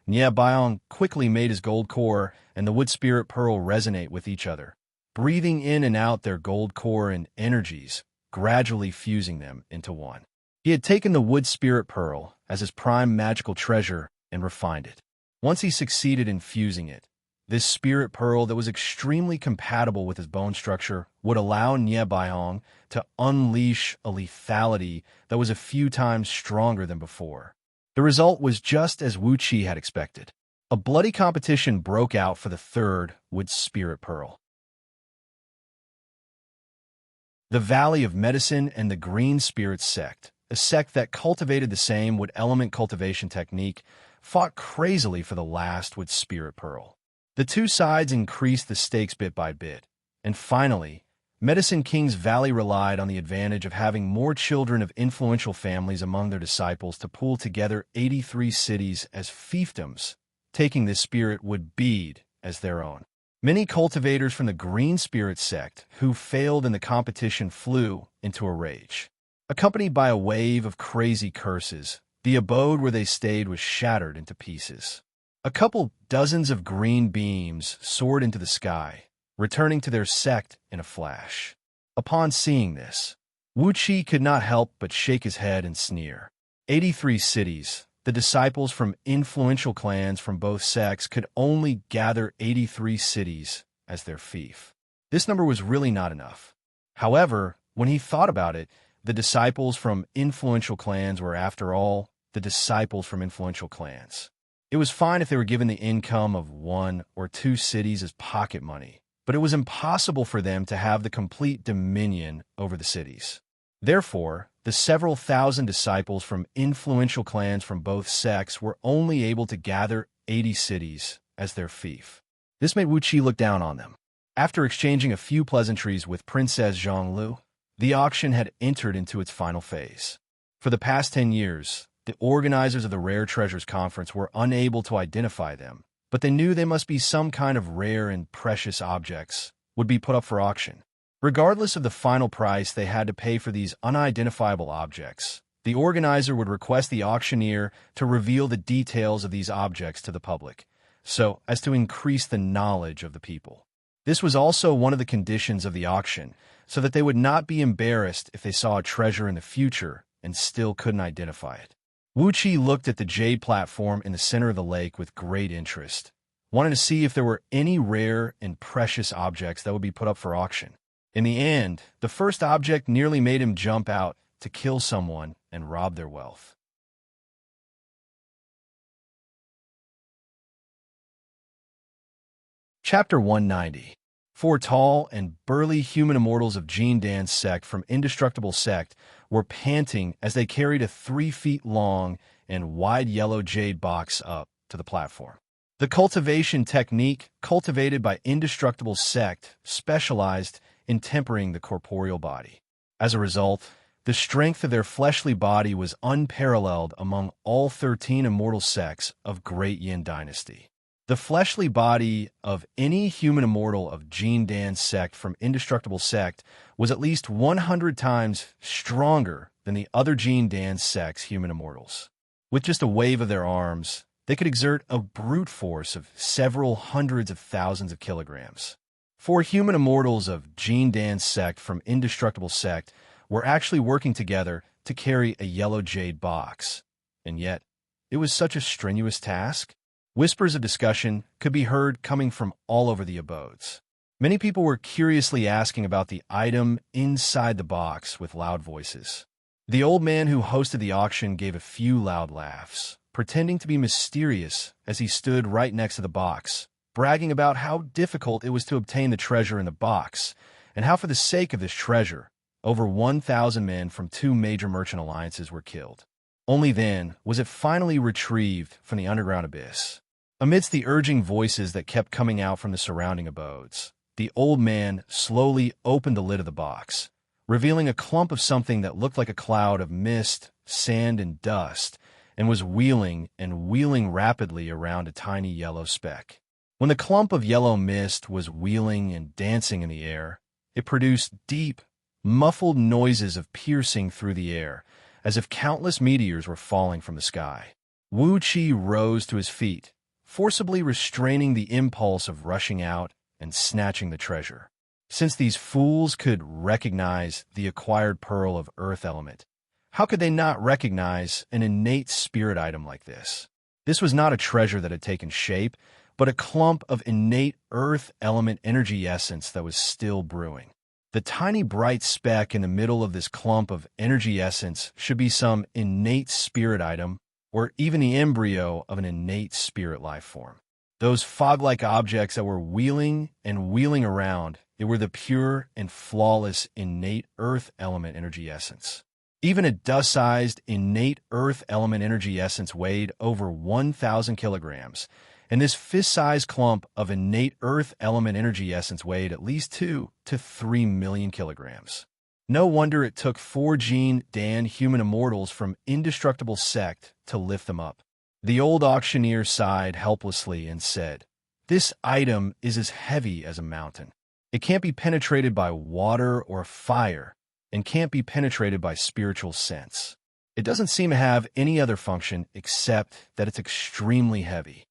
Niebaihong quickly made his gold core and the wood spirit pearl resonate with each other, breathing in and out their gold core and energies, gradually fusing them into one. He had taken the wood spirit pearl as his prime magical treasure and refined it. Once he succeeded in fusing it, this spirit pearl that was extremely compatible with his bone structure would allow Niebaihong to unleash a lethality that was a few times stronger than before. The result was just as Wuxia had expected. A bloody competition broke out for the third wood spirit pearl. The Valley of Medicine and the Green Spirit sect, a sect that cultivated the same wood element cultivation technique, fought crazily for the last wood spirit pearl. The two sides increased the stakes bit by bit, and finally, Medicine King's Valley relied on the advantage of having more children of influential families among their disciples to pool together 83 cities as fiefdoms, taking this spirit wood bead as their own. Many cultivators from the Green Spirit sect who failed in the competition flew into a rage. Accompanied by a wave of crazy curses, the abode where they stayed was shattered into pieces. A couple dozens of green beams soared into the sky, returning to their sect in a flash. Upon seeing this, Wuxia could not help but shake his head and sneer. 83 cities, the disciples from influential clans from both sects could only gather 83 cities as their fief. This number was really not enough. However, when he thought about it, the disciples from influential clans were, after all, the disciples from influential clans. It was fine if they were given the income of 1 or 2 cities as pocket money, but it was impossible for them to have the complete dominion over the cities. Therefore, the several thousand disciples from influential clans from both sects were only able to gather 80 cities as their fief. This made Wuxia look down on them. After exchanging a few pleasantries with Princess Zhonglu, the auction had entered into its final phase. For the past 10 years, the organizers of the Rare Treasures Conference were unable to identify them, but they knew they must be some kind of rare and precious objects would be put up for auction. Regardless of the final price they had to pay for these unidentifiable objects, the organizer would request the auctioneer to reveal the details of these objects to the public, so as to increase the knowledge of the people. This was also one of the conditions of the auction, so that they would not be embarrassed if they saw a treasure in the future and still couldn't identify it. Wuxia looked at the jade platform in the center of the lake with great interest, wanting to see if there were any rare and precious objects that would be put up for auction. In the end, the first object nearly made him jump out to kill someone and rob their wealth. Chapter 190. 4 tall and burly human immortals of Jean Dan's sect from Indestructible Sect were panting as they carried a 3 feet long and wide yellow jade box up to the platform. The cultivation technique cultivated by Indestructible Sect specialized in tempering the corporeal body. As a result, the strength of their fleshly body was unparalleled among all 13 immortal sects of Great Yin Dynasty. The fleshly body of any human immortal of Jean Dan's sect from Indestructible Sect was at least 100 times stronger than the other Jean Dan's sect's human immortals. With just a wave of their arms, they could exert a brute force of several hundreds of thousands of kilograms. 4 human immortals of Jean Dan's sect from Indestructible Sect were actually working together to carry a yellow jade box. And yet, it was such a strenuous task. Whispers of discussion could be heard coming from all over the abodes. Many people were curiously asking about the item inside the box with loud voices. The old man who hosted the auction gave a few loud laughs, pretending to be mysterious as he stood right next to the box, bragging about how difficult it was to obtain the treasure in the box, and how for the sake of this treasure, over 1,000 men from 2 major merchant alliances were killed. Only then was it finally retrieved from the underground abyss. Amidst the urging voices that kept coming out from the surrounding abodes, the old man slowly opened the lid of the box, revealing a clump of something that looked like a cloud of mist, sand, and dust, and was wheeling and wheeling rapidly around a tiny yellow speck. When the clump of yellow mist was wheeling and dancing in the air, it produced deep, muffled noises of piercing through the air, as if countless meteors were falling from the sky. Wuxia rose to his feet, forcibly restraining the impulse of rushing out and snatching the treasure. Since these fools could recognize the acquired pearl of earth element, how could they not recognize an innate spirit item like this? This was not a treasure that had taken shape, but a clump of innate earth element energy essence that was still brewing. The tiny bright speck in the middle of this clump of energy essence should be some innate spirit item, or even the embryo of an innate spirit life form. Those fog-like objects that were wheeling and wheeling around, it were the pure and flawless innate earth element energy essence. Even a dust-sized innate earth element energy essence weighed over 1,000 kilograms, and this fist-sized clump of innate earth element energy essence weighed at least 2 to 3 million kilograms. No wonder it took 4 Jean Dan human immortals from Indestructible Sect to lift them up. The old auctioneer sighed helplessly and said, "This item is as heavy as a mountain. It can't be penetrated by water or fire, and can't be penetrated by spiritual sense. It doesn't seem to have any other function except that it's extremely heavy."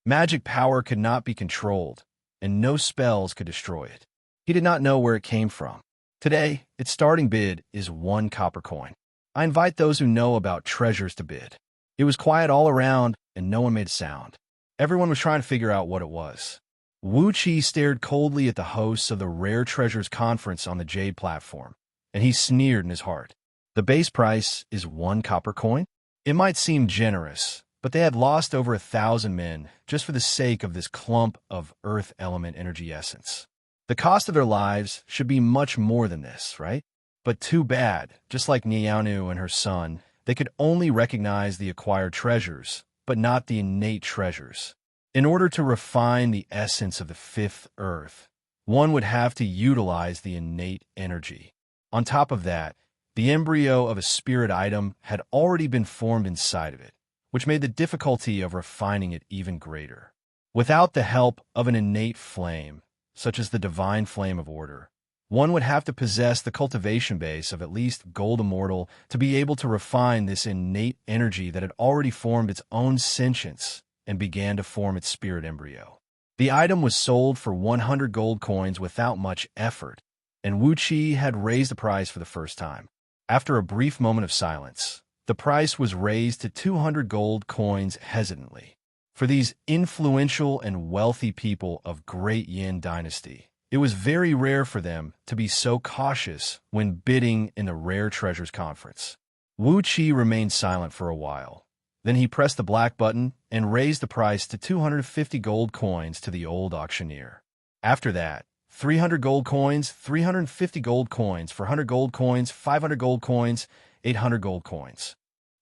Magic power could not be controlled, and no spells could destroy it. He did not know where it came from. Today, its starting bid is 1 copper coin. I invite those who know about treasures to bid. It was quiet all around, and no one made a sound. Everyone was trying to figure out what it was. Wuxia stared coldly at the hosts of the Rare Treasures Conference on the Jade platform, and he sneered in his heart. The base price is 1 copper coin? It might seem generous, but they had lost over 1,000 men just for the sake of this clump of earth element energy essence. The cost of their lives should be much more than this, right? But too bad, just like Nianu and her son, they could only recognize the acquired treasures, but not the innate treasures. In order to refine the essence of the fifth earth, one would have to utilize the innate energy. On top of that, the embryo of a spirit item had already been formed inside of it, which made the difficulty of refining it even greater. Without the help of an innate flame, such as the divine flame of order, one would have to possess the cultivation base of at least gold immortal to be able to refine this innate energy that had already formed its own sentience and began to form its spirit embryo. The item was sold for 100 gold coins without much effort, and Wuxia had raised the price for the first time. After a brief moment of silence, the price was raised to 200 gold coins hesitantly. For these influential and wealthy people of Great Yin Dynasty, it was very rare for them to be so cautious when bidding in the Rare Treasures Conference. Wuxia remained silent for a while. Then he pressed the black button and raised the price to 250 gold coins to the old auctioneer. After that, 300 gold coins, 350 gold coins, 400 gold coins, 500 gold coins, 800 gold coins.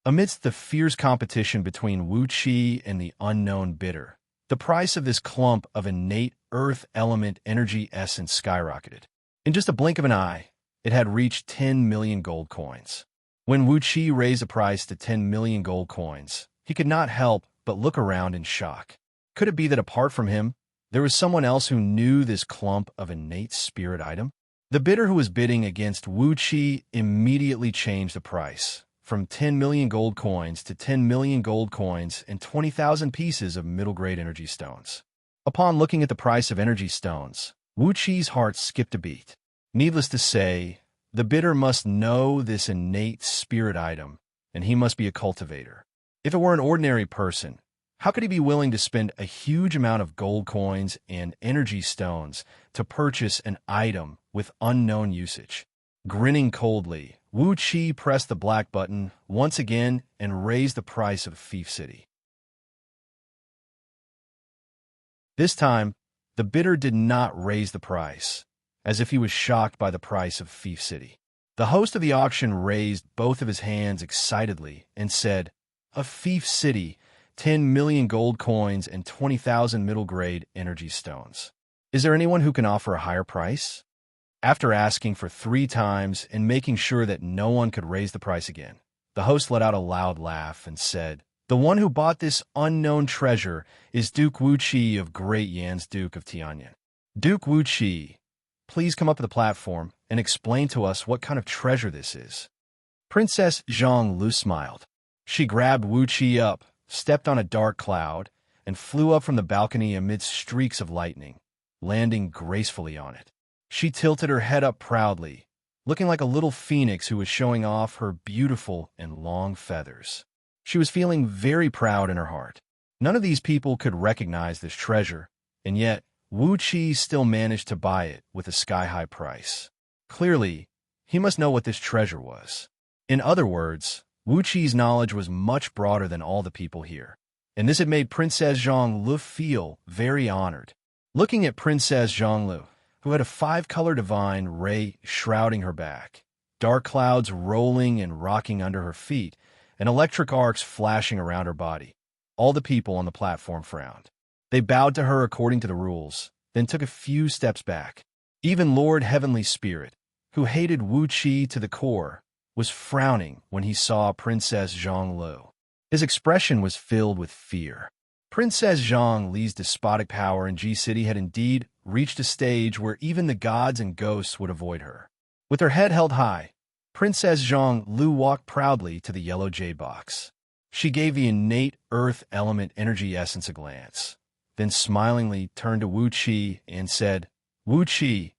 Amidst the fierce competition between Wuxia and the unknown bidder, the price of this clump of innate earth element energy essence skyrocketed. In just a blink of an eye, it had reached 10 million gold coins. When Wuxia raised the price to 10 million gold coins, he could not help but look around in shock. Could it be that apart from him, there was someone else who knew this clump of innate spirit item? The bidder who was bidding against Wuxia immediately changed the price, from 10 million gold coins to 10 million gold coins and 20,000 pieces of middle-grade energy stones. Upon looking at the price of energy stones, Wuxia's heart skipped a beat. Needless to say, the bidder must know this innate spirit item, and he must be a cultivator. If it were an ordinary person, how could he be willing to spend a huge amount of gold coins and energy stones to purchase an item with unknown usage? Grinning coldly, Wuxia pressed the black button once again and raised the price of Fief City. This time, the bidder did not raise the price, as if he was shocked by the price of Fief City. The host of the auction raised both of his hands excitedly and said, "A Fief City, 10 million gold coins and 20,000 middle-grade energy stones. Is there anyone who can offer a higher price?" After asking for 3 times and making sure that no one could raise the price again, the host let out a loud laugh and said, "The one who bought this unknown treasure is Duke Wuxia of Great Yan's Duke of Tianyan. Duke Wuxia, please come up to the platform and explain to us what kind of treasure this is." Princess Xianxia smiled. She grabbed Wuxia up, stepped on a dark cloud, and flew up from the balcony amidst streaks of lightning, landing gracefully on it. She tilted her head up proudly, looking like a little phoenix who was showing off her beautiful and long feathers. She was feeling very proud in her heart. None of these people could recognize this treasure, and yet Wuxia still managed to buy it with a sky-high price. Clearly, he must know what this treasure was. In other words, Wuxia's knowledge was much broader than all the people here, and this had made Princess Xianxia feel very honored. Looking at Princess Xianxia, who had a 5-color divine ray shrouding her back, dark clouds rolling and rocking under her feet, and electric arcs flashing around her body, all the people on the platform frowned. They bowed to her according to the rules, then took a few steps back. Even Lord Heavenly Spirit, who hated Wuxia to the core, was frowning when he saw Princess Xianxia. His expression was filled with fear. Princess Xianxia's despotic power in G-City had indeed reached a stage where even the gods and ghosts would avoid her. With her head held high, Princess Xianxia walked proudly to the yellow jade box. She gave the innate earth element energy essence a glance, then smilingly turned to Wuxia and said, Wuxia,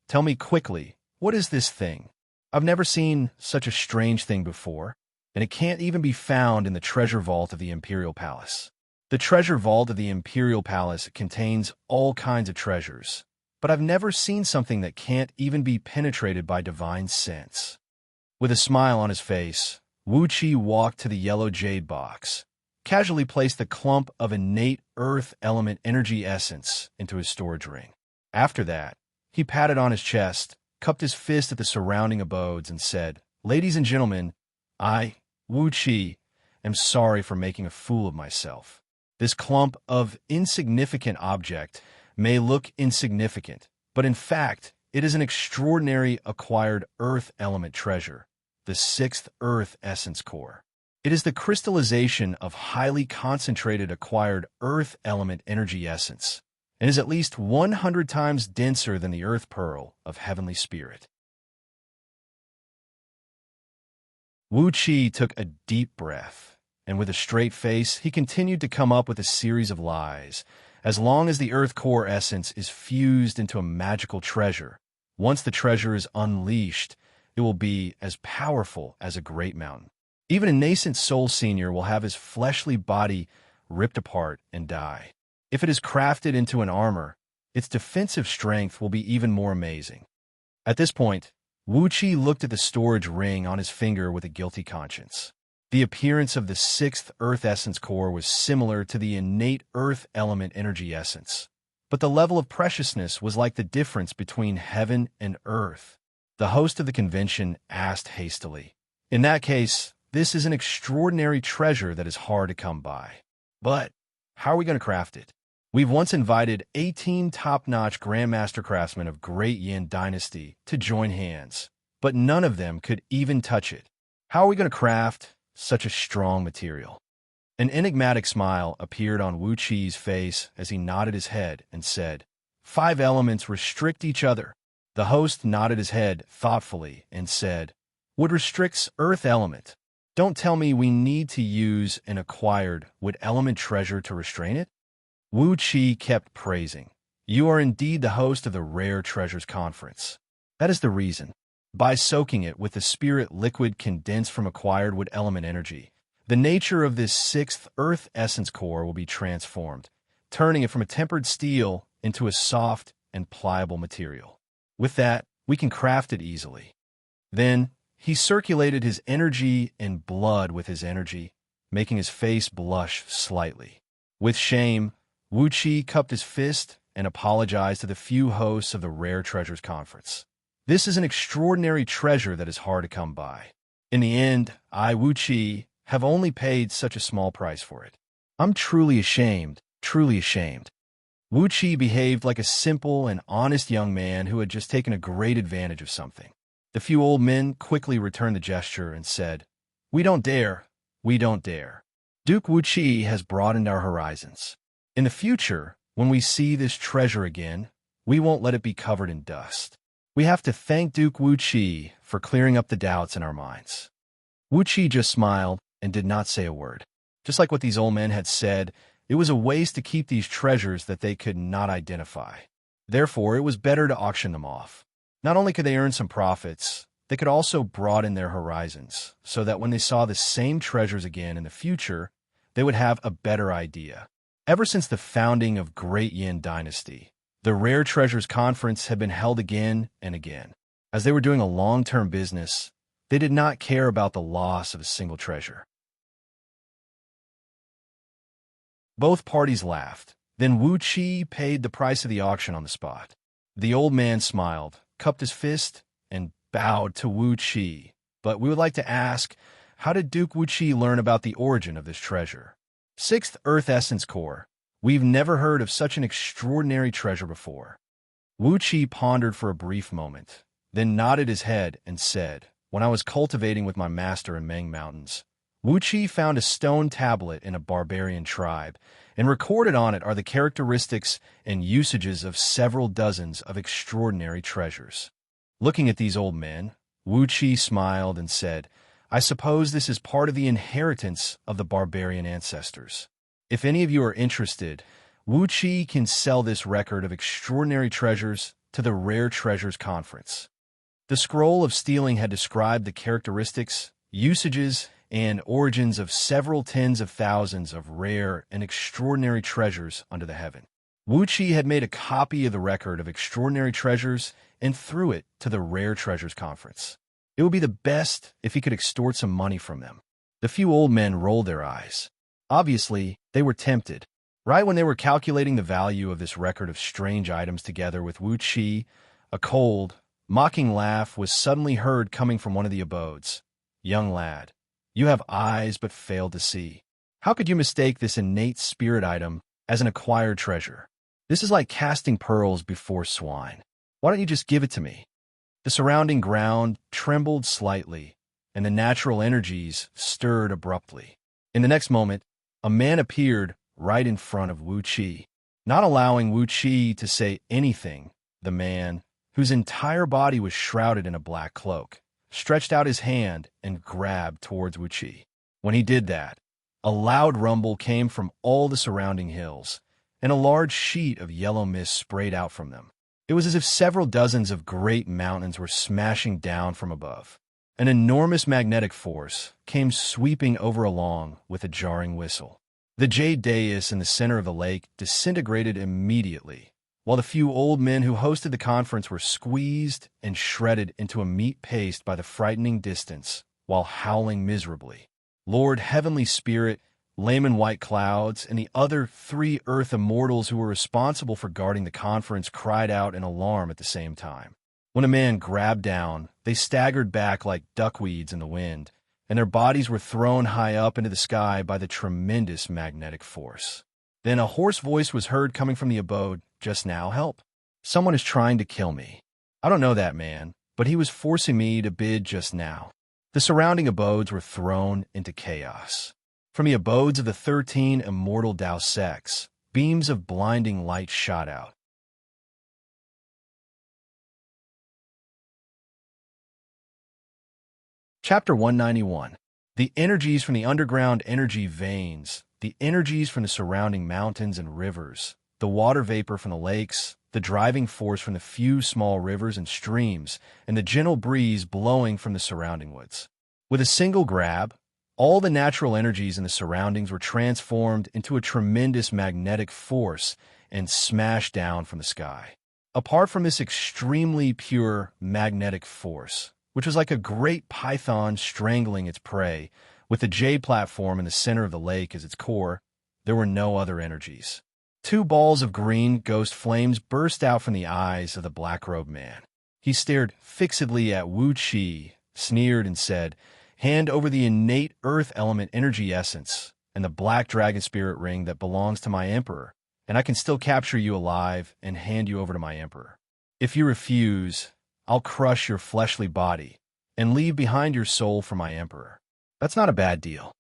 tell me quickly, what is this thing? I've never seen such a strange thing before, and it can't even be found in the treasure vault of the Imperial Palace. The treasure vault of the Imperial Palace contains all kinds of treasures, but I've never seen something that can't even be penetrated by divine sense. With a smile on his face, Wuxia walked to the yellow jade box, casually placed the clump of innate earth element energy essence into his storage ring. After that, he patted on his chest, cupped his fist at the surrounding abodes, and said, Ladies and gentlemen, I, Wuxia, am sorry for making a fool of myself. This clump of insignificant object may look insignificant, but in fact, it is an extraordinary acquired earth element treasure, the 6th Earth Essence Core. It is the crystallization of highly concentrated acquired earth element energy essence, and is at least 100 times denser than the earth pearl of heavenly spirit. Wuxia took a deep breath, and with a straight face, he continued to come up with a series of lies. As long as the earth core essence is fused into a magical treasure, once the treasure is unleashed, it will be as powerful as a great mountain. Even a nascent soul senior will have his fleshly body ripped apart and die. If it is crafted into an armor, its defensive strength will be even more amazing. At this point, Wuxia looked at the storage ring on his finger with a guilty conscience. The appearance of the 6th Earth Essence Core was similar to the innate Earth Element Energy Essence, but the level of preciousness was like the difference between heaven and earth. The host of the convention asked hastily, In that case, this is an extraordinary treasure that is hard to come by. But how are we going to craft it? We've once invited 18 top-notch Grandmaster Craftsmen of Great Yin Dynasty to join hands, but none of them could even touch it. How are we going to craft such a strong material? An enigmatic smile appeared on Wuxia's face as he nodded his head and said, 5 elements restrict each other. The host nodded his head thoughtfully and said, What restricts earth element? Don't tell me we need to use an acquired wood element treasure to restrain it? Wuxia kept praising. You are indeed the host of the Rare Treasures Conference. That is the reason. By soaking it with the spirit liquid condensed from acquired wood element energy, the nature of this 6th Earth Essence Core will be transformed, turning it from a tempered steel into a soft and pliable material. With that, we can craft it easily. Then, he circulated his energy and blood with his energy, making his face blush slightly. With shame, Wuxia cupped his fist and apologized to the few hosts of the Rare Treasures Conference. This is an extraordinary treasure that is hard to come by. In the end, I, Wuxia, have only paid such a small price for it. I'm truly ashamed, truly ashamed. Wuxia behaved like a simple and honest young man who had just taken a great advantage of something. The few old men quickly returned the gesture and said, We don't dare, we don't dare. Duke Wuxia has broadened our horizons. In the future, when we see this treasure again, we won't let it be covered in dust. We have to thank Duke Wuxia for clearing up the doubts in our minds. Wuxia just smiled and did not say a word. Just like what these old men had said, it was a waste to keep these treasures that they could not identify. Therefore, it was better to auction them off. Not only could they earn some profits, they could also broaden their horizons, so that when they saw the same treasures again in the future, they would have a better idea. Ever since the founding of Great Yin Dynasty, the Rare Treasures Conference had been held again and again. As they were doing a long-term business, they did not care about the loss of a single treasure. Both parties laughed. Then Wuxia paid the price of the auction on the spot. The old man smiled, cupped his fist, and bowed to Wuxia. But we would like to ask, how did Duke Wuxia learn about the origin of this treasure? 6th Earth Essence Core. We've never heard of such an extraordinary treasure before. Wuxia pondered for a brief moment, then nodded his head and said, When I was cultivating with my master in Meng Mountains, Wuxia found a stone tablet in a barbarian tribe, and recorded on it are the characteristics and usages of several dozens of extraordinary treasures. Looking at these old men, Wuxia smiled and said, I suppose this is part of the inheritance of the barbarian ancestors. If any of you are interested, Wuxia can sell this record of extraordinary treasures to the Rare Treasures Conference. The scroll of stealing had described the characteristics, usages, and origins of several tens of thousands of rare and extraordinary treasures under the heaven. Wuxia had made a copy of the record of extraordinary treasures and threw it to the Rare Treasures Conference. It would be the best if he could extort some money from them. The few old men rolled their eyes. Obviously, they were tempted. Right when they were calculating the value of this record of strange items together with Wuxia, a cold, mocking laugh was suddenly heard coming from one of the abodes. "Young lad, you have eyes but fail to see. How could you mistake this innate spirit item as an acquired treasure? This is like casting pearls before swine. Why don't you just give it to me?" The surrounding ground trembled slightly, and the natural energies stirred abruptly. In the next moment, a man appeared right in front of Wuxia. Not allowing Wuxia to say anything, the man, whose entire body was shrouded in a black cloak, stretched out his hand and grabbed towards Wuxia. When he did that, a loud rumble came from all the surrounding hills, and a large sheet of yellow mist sprayed out from them. It was as if several dozens of great mountains were smashing down from above. An enormous magnetic force came sweeping over along with a jarring whistle. The jade dais in the center of the lake disintegrated immediately, while the few old men who hosted the conference were squeezed and shredded into a meat paste by the frightening distance, while howling miserably. Lord Heavenly Spirit, Layman White Clouds, and the other 3 Earth immortals who were responsible for guarding the conference cried out in alarm at the same time. When a man grabbed down, they staggered back like duckweeds in the wind, and their bodies were thrown high up into the sky by the tremendous magnetic force. Then a hoarse voice was heard coming from the abode. "Just now, help. Someone is trying to kill me. I don't know that man, but he was forcing me to bid just now." The surrounding abodes were thrown into chaos. From the abodes of the 13 immortal Tao sects, beams of blinding light shot out. Chapter 191. The energies from the underground energy veins, the energies from the surrounding mountains and rivers, the water vapor from the lakes, the driving force from the few small rivers and streams, and the gentle breeze blowing from the surrounding woods. With a single grab, all the natural energies in the surroundings were transformed into a tremendous magnetic force and smashed down from the sky. Apart from this extremely pure magnetic force, which was like a great python strangling its prey, with the jade platform in the center of the lake as its core, there were no other energies. 2 balls of green ghost flames burst out from the eyes of the black-robed man. He stared fixedly at Wuxia, sneered, and said, "Hand over the innate earth element energy essence and the black dragon spirit ring that belongs to my emperor, and I can still capture you alive and hand you over to my emperor. If you refuse, I'll crush your fleshly body and leave behind your soul for my emperor." That's not a bad deal.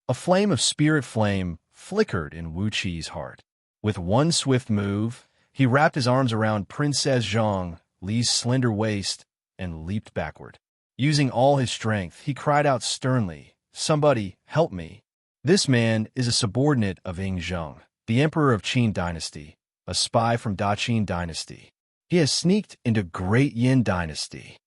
A flame of spirit flame flickered in Wuxia's heart. With one swift move, he wrapped his arms around Princess Zhang Li's slender waist and leaped backward. Using all his strength, he cried out sternly, "Somebody, help me." This man is a subordinate of Ying Zheng, the emperor of Qin dynasty, a spy from Da-Qin dynasty. He has sneaked into Great Yin dynasty.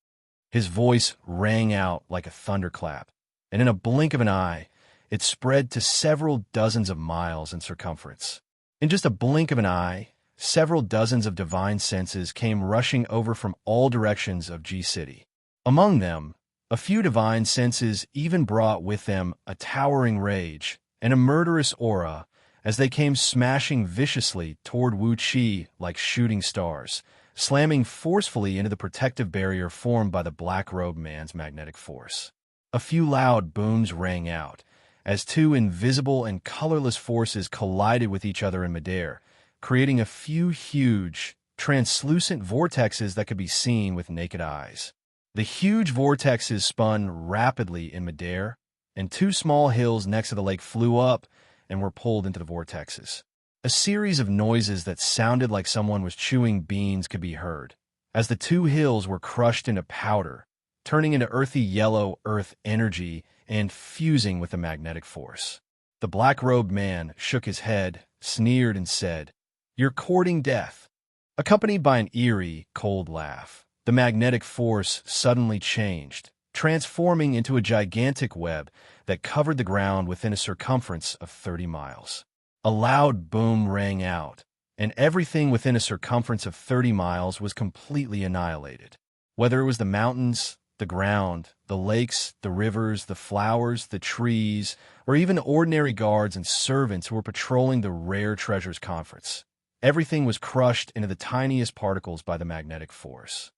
His voice rang out like a thunderclap, and in a blink of an eye, it spread to several dozens of miles in circumference. In just a blink of an eye, several dozens of divine senses came rushing over from all directions of G-City. Among them, a few divine senses even brought with them a towering rage and a murderous aura as they came smashing viciously toward Wuxia like shooting stars, slamming forcefully into the protective barrier formed by the black-robed man's magnetic force. A few loud booms rang out as 2 invisible and colorless forces collided with each other in midair, creating a few huge, translucent vortexes that could be seen with naked eyes. The huge vortexes spun rapidly in midair, and 2 small hills next to the lake flew up and were pulled into the vortexes. A series of noises that sounded like someone was chewing beans could be heard, as the 2 hills were crushed into powder, turning into earthy yellow earth energy and fusing with the magnetic force. The black-robed man shook his head, sneered, and said, You're courting death." Accompanied by an eerie, cold laugh, the magnetic force suddenly changed, transforming into a gigantic web that covered the ground within a circumference of 30 miles. A loud boom rang out, and everything within a circumference of 30 miles was completely annihilated. Whether it was the mountains, the ground, the lakes, the rivers, the flowers, the trees, or even ordinary guards and servants who were patrolling the Rare Treasures Conference, everything was crushed into the tiniest particles by the magnetic force.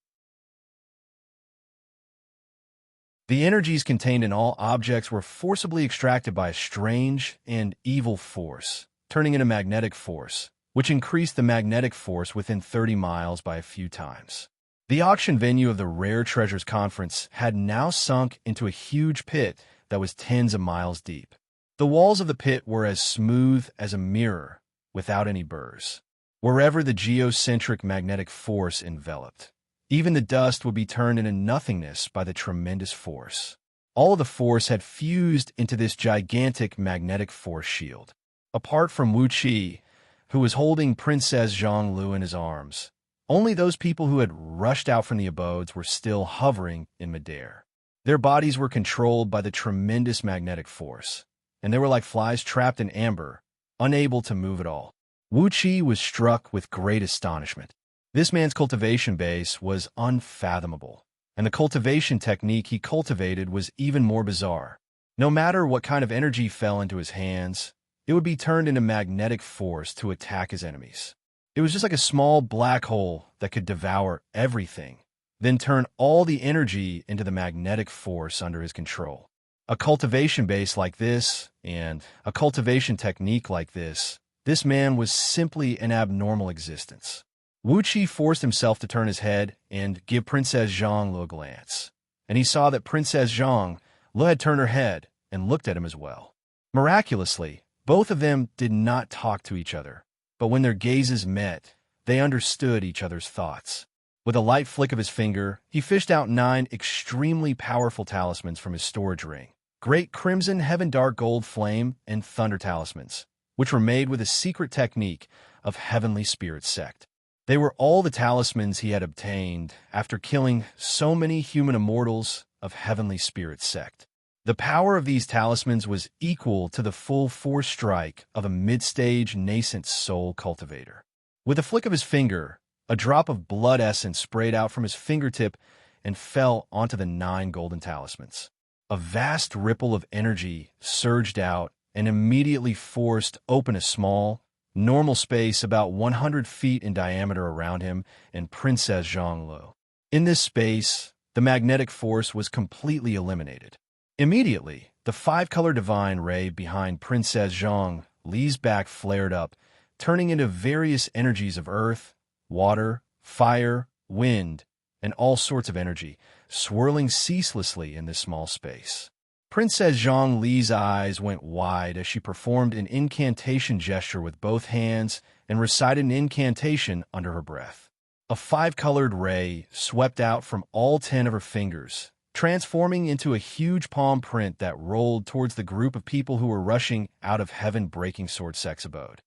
The energies contained in all objects were forcibly extracted by a strange and evil force, turning into magnetic force, which increased the magnetic force within 30 miles by a few times. The auction venue of the Rare Treasures Conference had now sunk into a huge pit that was tens of miles deep. The walls of the pit were as smooth as a mirror, without any burrs. Wherever the geocentric magnetic force enveloped, even the dust would be turned into nothingness by the tremendous force. All of the force had fused into this gigantic magnetic force shield. Apart from Wuxia, who was holding Princess Xianxia in his arms, only those people who had rushed out from the abodes were still hovering in midair. Their bodies were controlled by the tremendous magnetic force, and they were like flies trapped in amber, unable to move at all. Wuxia was struck with great astonishment. This man's cultivation base was unfathomable, and the cultivation technique he cultivated was even more bizarre. No matter what kind of energy fell into his hands, it would be turned into magnetic force to attack his enemies. It was just like a small black hole that could devour everything, then turn all the energy into the magnetic force under his control. A cultivation base like this, and a cultivation technique like this man was simply an abnormal existence. Wuxia forced himself to turn his head and give Princess Xianxia a glance, and he saw that Princess Xianxia had turned her head and looked at him as well. Miraculously, both of them did not talk to each other, but when their gazes met, they understood each other's thoughts. With a light flick of his finger, he fished out 9 extremely powerful talismans from his storage ring, great crimson heaven dark gold flame and thunder talismans, which were made with a secret technique of heavenly spirit sect. They were all the talismans he had obtained after killing so many human immortals of heavenly spirit sect. The power of these talismans was equal to the full force strike of a mid-stage nascent soul cultivator. With a flick of his finger, a drop of blood essence sprayed out from his fingertip and fell onto the 9 golden talismans. A vast ripple of energy surged out and immediately forced open a small, normal space about 100 feet in diameter around him and Princess Xianxia. In this space, the magnetic force was completely eliminated. Immediately, the 5-color divine ray behind Princess Xianxia's back flared up, turning into various energies of earth, water, fire, wind, and all sorts of energy, swirling ceaselessly in this small space. Princess Xianxia's eyes went wide as she performed an incantation gesture with both hands and recited an incantation under her breath. A 5-colored ray swept out from all 10 of her fingers, transforming into a huge palm print that rolled towards the group of people who were rushing out of heaven-breaking sword sex abode.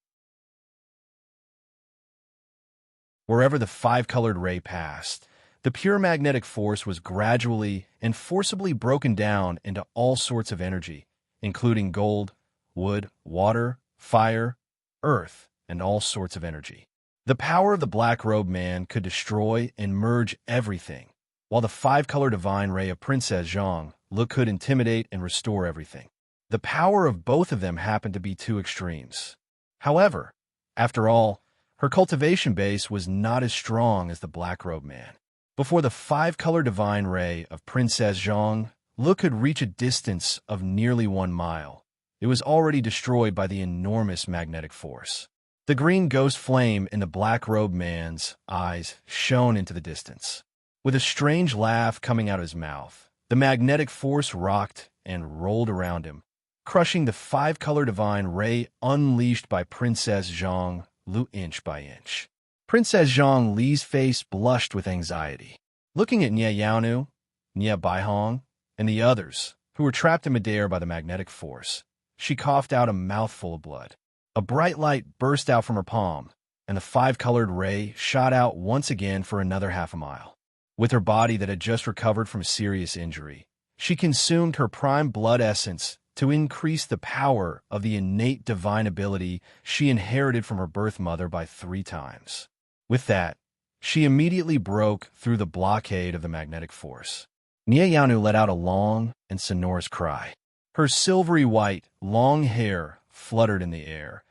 Wherever the 5-colored ray passed, the pure magnetic force was gradually and forcibly broken down into all sorts of energy, including gold, wood, water, fire, earth, and all sorts of energy. The power of the black-robed man could destroy and merge everything, while the 5-color divine ray of Princess Xianxia could intimidate and restore everything. The power of both of them happened to be 2 extremes. However, after all, her cultivation base was not as strong as the black-robed man. Before the 5-color divine ray of Princess Xianxia could reach a distance of nearly 1 mile, it was already destroyed by the enormous magnetic force. The green ghost flame in the black-robed man's eyes shone into the distance. With a strange laugh coming out of his mouth, the magnetic force rocked and rolled around him, crushing the 5-color divine ray unleashed by Princess Xianxia inch by inch. Princess Xianxia's face blushed with anxiety. Looking at Nie Yaonu, Nie Baihong, and the others, who were trapped in midair by the magnetic force, she coughed out a mouthful of blood. A bright light burst out from her palm, and the five-colored ray shot out once again for another half a mile. With her body that had just recovered from a serious injury, she consumed her prime blood essence to increase the power of the innate divine ability she inherited from her birth mother by 3 times. With that, she immediately broke through the blockade of the magnetic force. Xianxia let out a long and sonorous cry. Her silvery white, long hair fluttered in the air,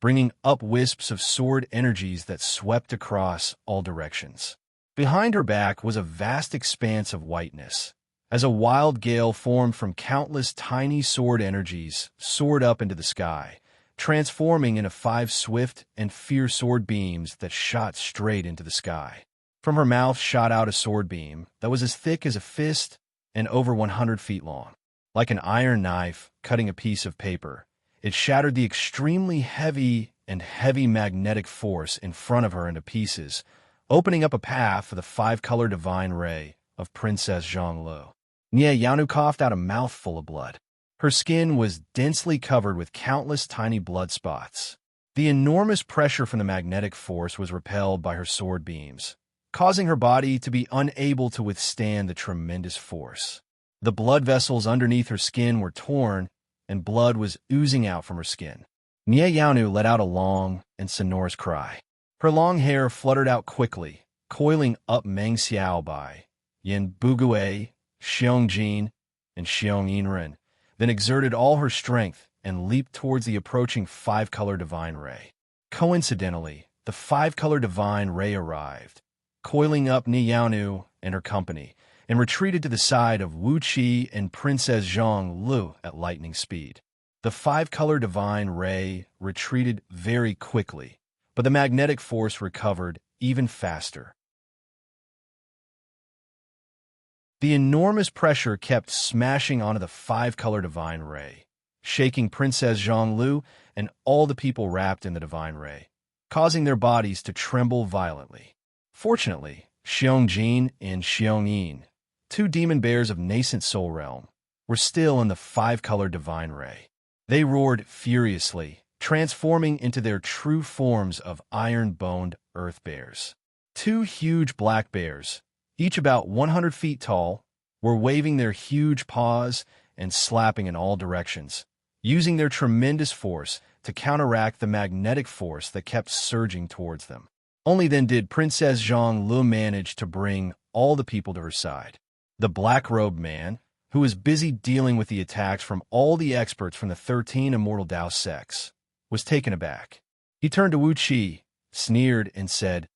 bringing up wisps of sword energies that swept across all directions. Behind her back was a vast expanse of whiteness, as a wild gale formed from countless tiny sword energies soared up into the sky, transforming into 5 swift and fierce sword beams that shot straight into the sky. From her mouth shot out a sword beam that was as thick as a fist and over 100 feet long. Like an iron knife cutting a piece of paper, it shattered the extremely heavy magnetic force in front of her into pieces, opening up a path for the 5-color divine ray of Princess Xianxia. Xianxia coughed out a mouthful of blood. Her skin was densely covered with countless tiny blood spots. The enormous pressure from the magnetic force was repelled by her sword beams, causing her body to be unable to withstand the tremendous force. The blood vessels underneath her skin were torn, and blood was oozing out from her skin. Xianxia let out a long and sonorous cry. Her long hair fluttered out quickly, coiling up Meng Xiao Bai, Yin Bugue, Xiangjin, and Xiangyinren, then exerted all her strength and leaped towards the approaching 5-color divine ray. Coincidentally, the 5-color divine ray arrived, coiling up Xianxia and her company, and retreated to the side of Wuxia and Princess Xianxia at lightning speed. The 5-color divine ray retreated very quickly, but the magnetic force recovered even faster. The enormous pressure kept smashing onto the 5-color divine ray, shaking Princess Xianxia and all the people wrapped in the divine ray, causing their bodies to tremble violently. Fortunately, Xiangjin and Xiangyin, 2 demon bears of nascent soul realm, were still in the 5-color divine ray. They roared furiously, transforming into their true forms of iron-boned earth bears. 2 huge black bears, each about 100 feet tall, were waving their huge paws and slapping in all directions, using their tremendous force to counteract the magnetic force that kept surging towards them. Only then did Princess Xianxia manage to bring all the people to her side. The black-robed man, who was busy dealing with the attacks from all the experts from the 13 Immortal Dao sects, was taken aback. He turned to Wuxia, sneered, and said,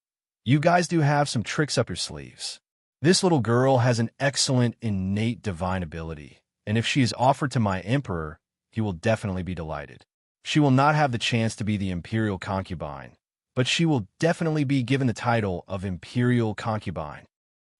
"You guys do have some tricks up your sleeves. This little girl has an excellent innate divine ability, and if she is offered to my emperor, he will definitely be delighted. She will not have the chance to be the imperial concubine, but she will definitely be given the title of imperial concubine."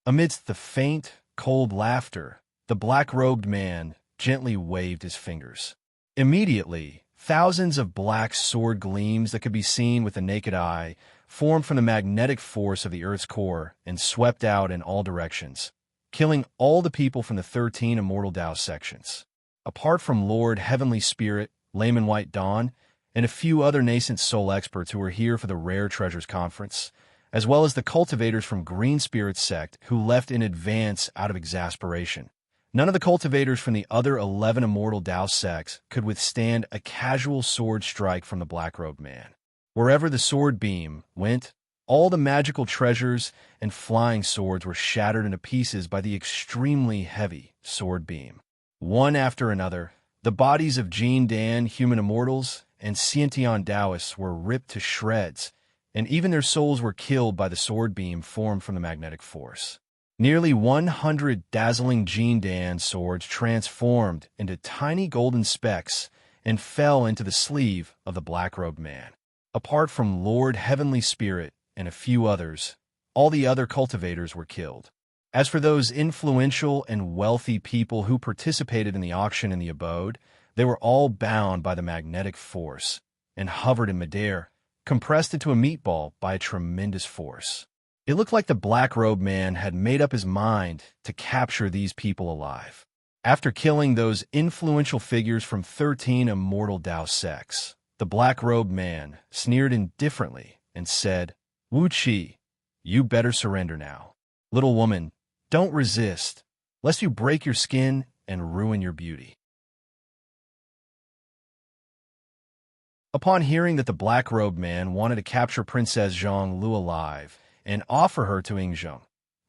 Amidst the faint, cold laughter, the black-robed man gently waved his fingers. Immediately, thousands of black sword gleams that could be seen with the naked eye formed from the magnetic force of the Earth's core and swept out in all directions, killing all the people from the 13 Immortal Dao sections. Apart from Lord Heavenly Spirit, Layman White Dawn, and a few other nascent soul experts who were here for the Rare Treasures Conference, as well as the cultivators from Green Spirit sect who left in advance out of exasperation. None of the cultivators from the other 11 Immortal Dao sects could withstand a casual sword strike from the black-robed man. Wherever the sword beam went, all the magical treasures and flying swords were shattered into pieces by the extremely heavy sword beam. One after another, the bodies of Jin Dan human immortals and Xiantian Taoists were ripped to shreds, and even their souls were killed by the sword beam formed from the magnetic force. Nearly 100 dazzling Jin Dan swords transformed into tiny golden specks and fell into the sleeve of the black-robed man. Apart from Lord Heavenly Spirit and a few others, all the other cultivators were killed. As for those influential and wealthy people who participated in the auction in the abode, they were all bound by the magnetic force and hovered in midair, compressed into a meatball by a tremendous force. It looked like the black-robed man had made up his mind to capture these people alive. After killing those influential figures from 13 Immortal Dao sects, the black-robed man sneered indifferently and said, "Wuxia, you better surrender now. Little woman, don't resist, lest you break your skin and ruin your beauty." Upon hearing that the black-robed man wanted to capture Princess Zhang Lu alive and offer her to Yingzheng,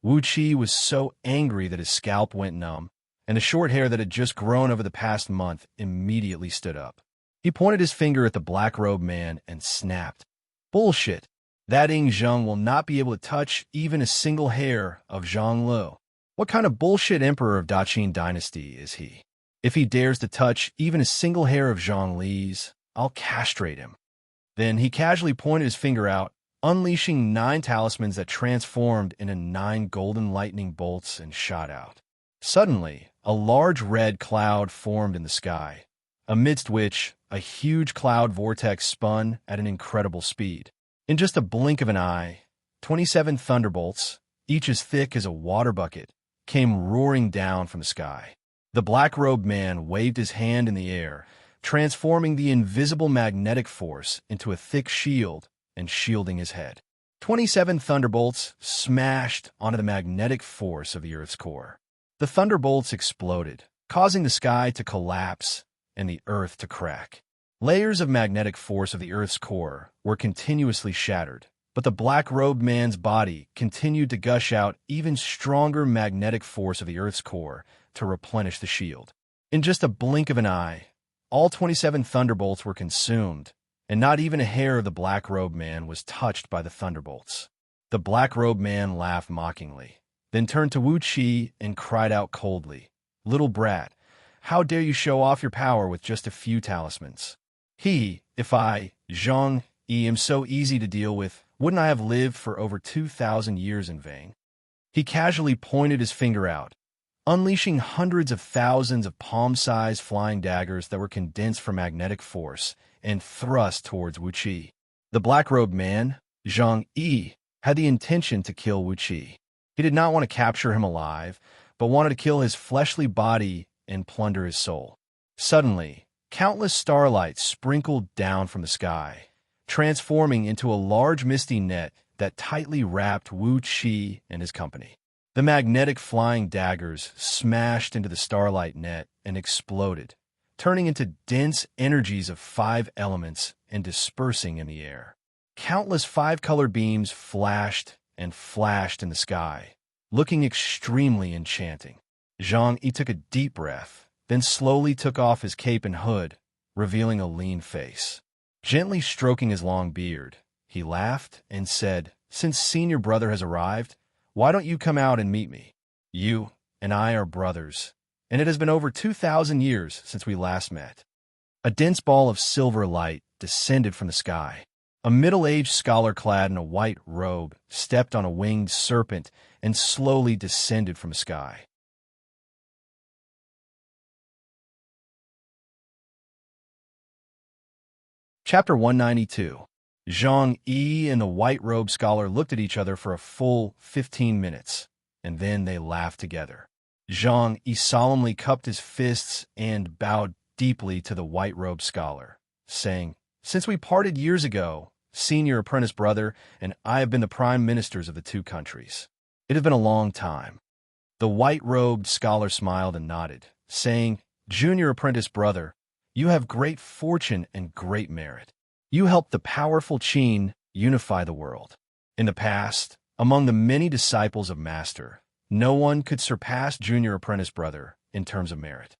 Wuqi was so angry that his scalp went numb, and the short hair that had just grown over the past month immediately stood up. He pointed his finger at the black-robed man and snapped, "Bullshit! That Yingzheng will not be able to touch even a single hair of Zhang Lu. What kind of bullshit emperor of Daqin dynasty is he? If he dares to touch even a single hair of Zhang Li's, I'll castrate him." Then he casually pointed his finger out, unleashing 9 talismans that transformed into 9 golden lightning bolts and shot out. Suddenly, a large red cloud formed in the sky, amidst which a huge cloud vortex spun at an incredible speed. In just a blink of an eye, 27 thunderbolts, each as thick as a water bucket, came roaring down from the sky. The black-robed man waved his hand in the air, transforming the invisible magnetic force into a thick shield and shielding his head. 27 thunderbolts smashed onto the magnetic force of the Earth's core. The thunderbolts exploded, causing the sky to collapse and the Earth to crack. Layers of magnetic force of the Earth's core were continuously shattered, but the black-robed man's body continued to gush out even stronger magnetic force of the Earth's core to replenish the shield. In just a blink of an eye, all 27 thunderbolts were consumed, and not even a hair of the black-robed man was touched by the thunderbolts. The black-robed man laughed mockingly, then turned to Wuqi and cried out coldly, "Little brat, how dare you show off your power with just a few talismans? If I, Zhang Yi, am so easy to deal with, wouldn't I have lived for over 2,000 years in vain?" He casually pointed his finger out, unleashing hundreds of thousands of palm-sized flying daggers that were condensed from magnetic force and thrust towards Wuqi. The black-robed man, Zhang Yi, had the intention to kill Wuqi. He did not want to capture him alive, but wanted to kill his fleshly body and plunder his soul. Suddenly, countless starlight sprinkled down from the sky, transforming into a large misty net that tightly wrapped Wuqi and his company. The magnetic flying daggers smashed into the starlight net and exploded, turning into dense energies of 5 elements and dispersing in the air. Countless 5-colored beams flashed and flashed in the sky, looking extremely enchanting. Zhang Yi took a deep breath, then slowly took off his cape and hood, revealing a lean face. Gently stroking his long beard, he laughed and said, "Since senior brother has arrived, why don't you come out and meet me? You and I are brothers, and it has been over 2,000 years since we last met." A dense ball of silver light descended from the sky. A middle-aged scholar clad in a white robe stepped on a winged serpent and slowly descended from the sky. Chapter 192. Zhang Yi and the white-robed scholar looked at each other for a full 15 minutes, and then they laughed together. Zhang Yi solemnly cupped his fists and bowed deeply to the white-robed scholar, saying, "Since we parted years ago, senior apprentice brother and I have been the prime ministers of the 2 countries. It has been a long time." The white-robed scholar smiled and nodded, saying, "Junior apprentice brother, you have great fortune and great merit. You helped the powerful Qin unify the world. In the past, among the many disciples of Master, no one could surpass Junior Apprentice Brother in terms of merit."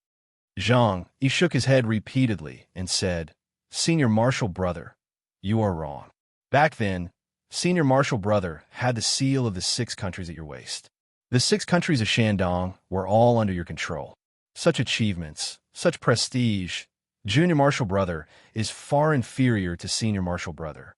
Zhang Yi shook his head repeatedly and said, "Senior Martial Brother, you are wrong. Back then, Senior Martial Brother had the seal of the 6 countries at your waist. The 6 countries of Shandong were all under your control. Such achievements, such prestige, Junior Martial Brother is far inferior to Senior Martial Brother."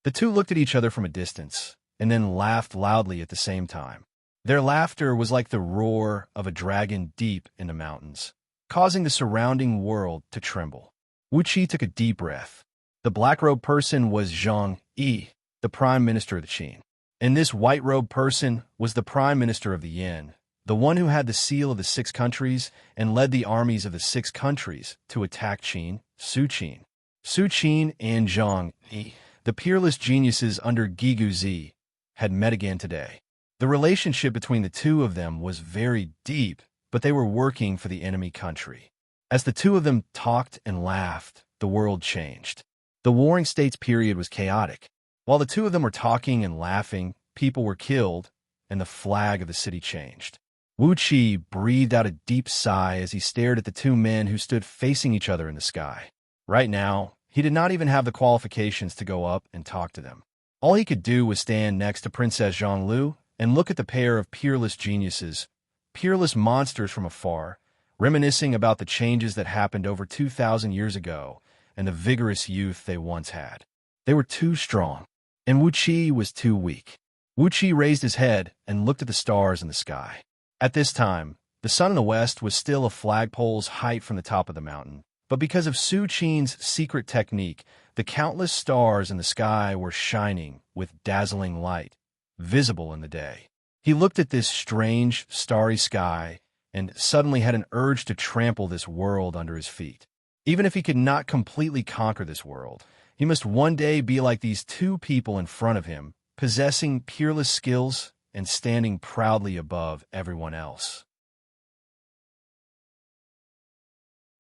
The 2 looked at each other from a distance, and then laughed loudly at the same time. Their laughter was like the roar of a dragon deep in the mountains, causing the surrounding world to tremble. Wuqi took a deep breath. The black-robed person was Zhang Yi, the Prime Minister of the Qin. And this white-robed person was the Prime Minister of the Yin, the one who had the seal of the 6 countries and led the armies of the 6 countries to attack Qin, Su Qin. Su Qin and Zhang Yi, The peerless geniuses under Giguzi had met again today. The relationship between the two of them was very deep, but they were working for the enemy country. As the two of them talked and laughed, the world changed. The Warring States period was chaotic. While the two of them were talking and laughing, people were killed, and the flag of the city changed. Wuxia breathed out a deep sigh as he stared at the two men who stood facing each other in the sky. Right now, he did not even have the qualifications to go up and talk to them. All he could do was stand next to Princess Zhonglu and look at the pair of peerless geniuses, peerless monsters from afar, reminiscing about the changes that happened over 2,000 years ago and the vigorous youth they once had. They were too strong, and Wuxia was too weak. Wuxia raised his head and looked at the stars in the sky. At this time, the sun in the west was still a flagpole's height from the top of the mountain, but because of Su Qin's secret technique, the countless stars in the sky were shining with dazzling light, visible in the day. He looked at this strange, starry sky and suddenly had an urge to trample this world under his feet. Even if he could not completely conquer this world, he must one day be like these two people in front of him, possessing peerless skills and standing proudly above everyone else.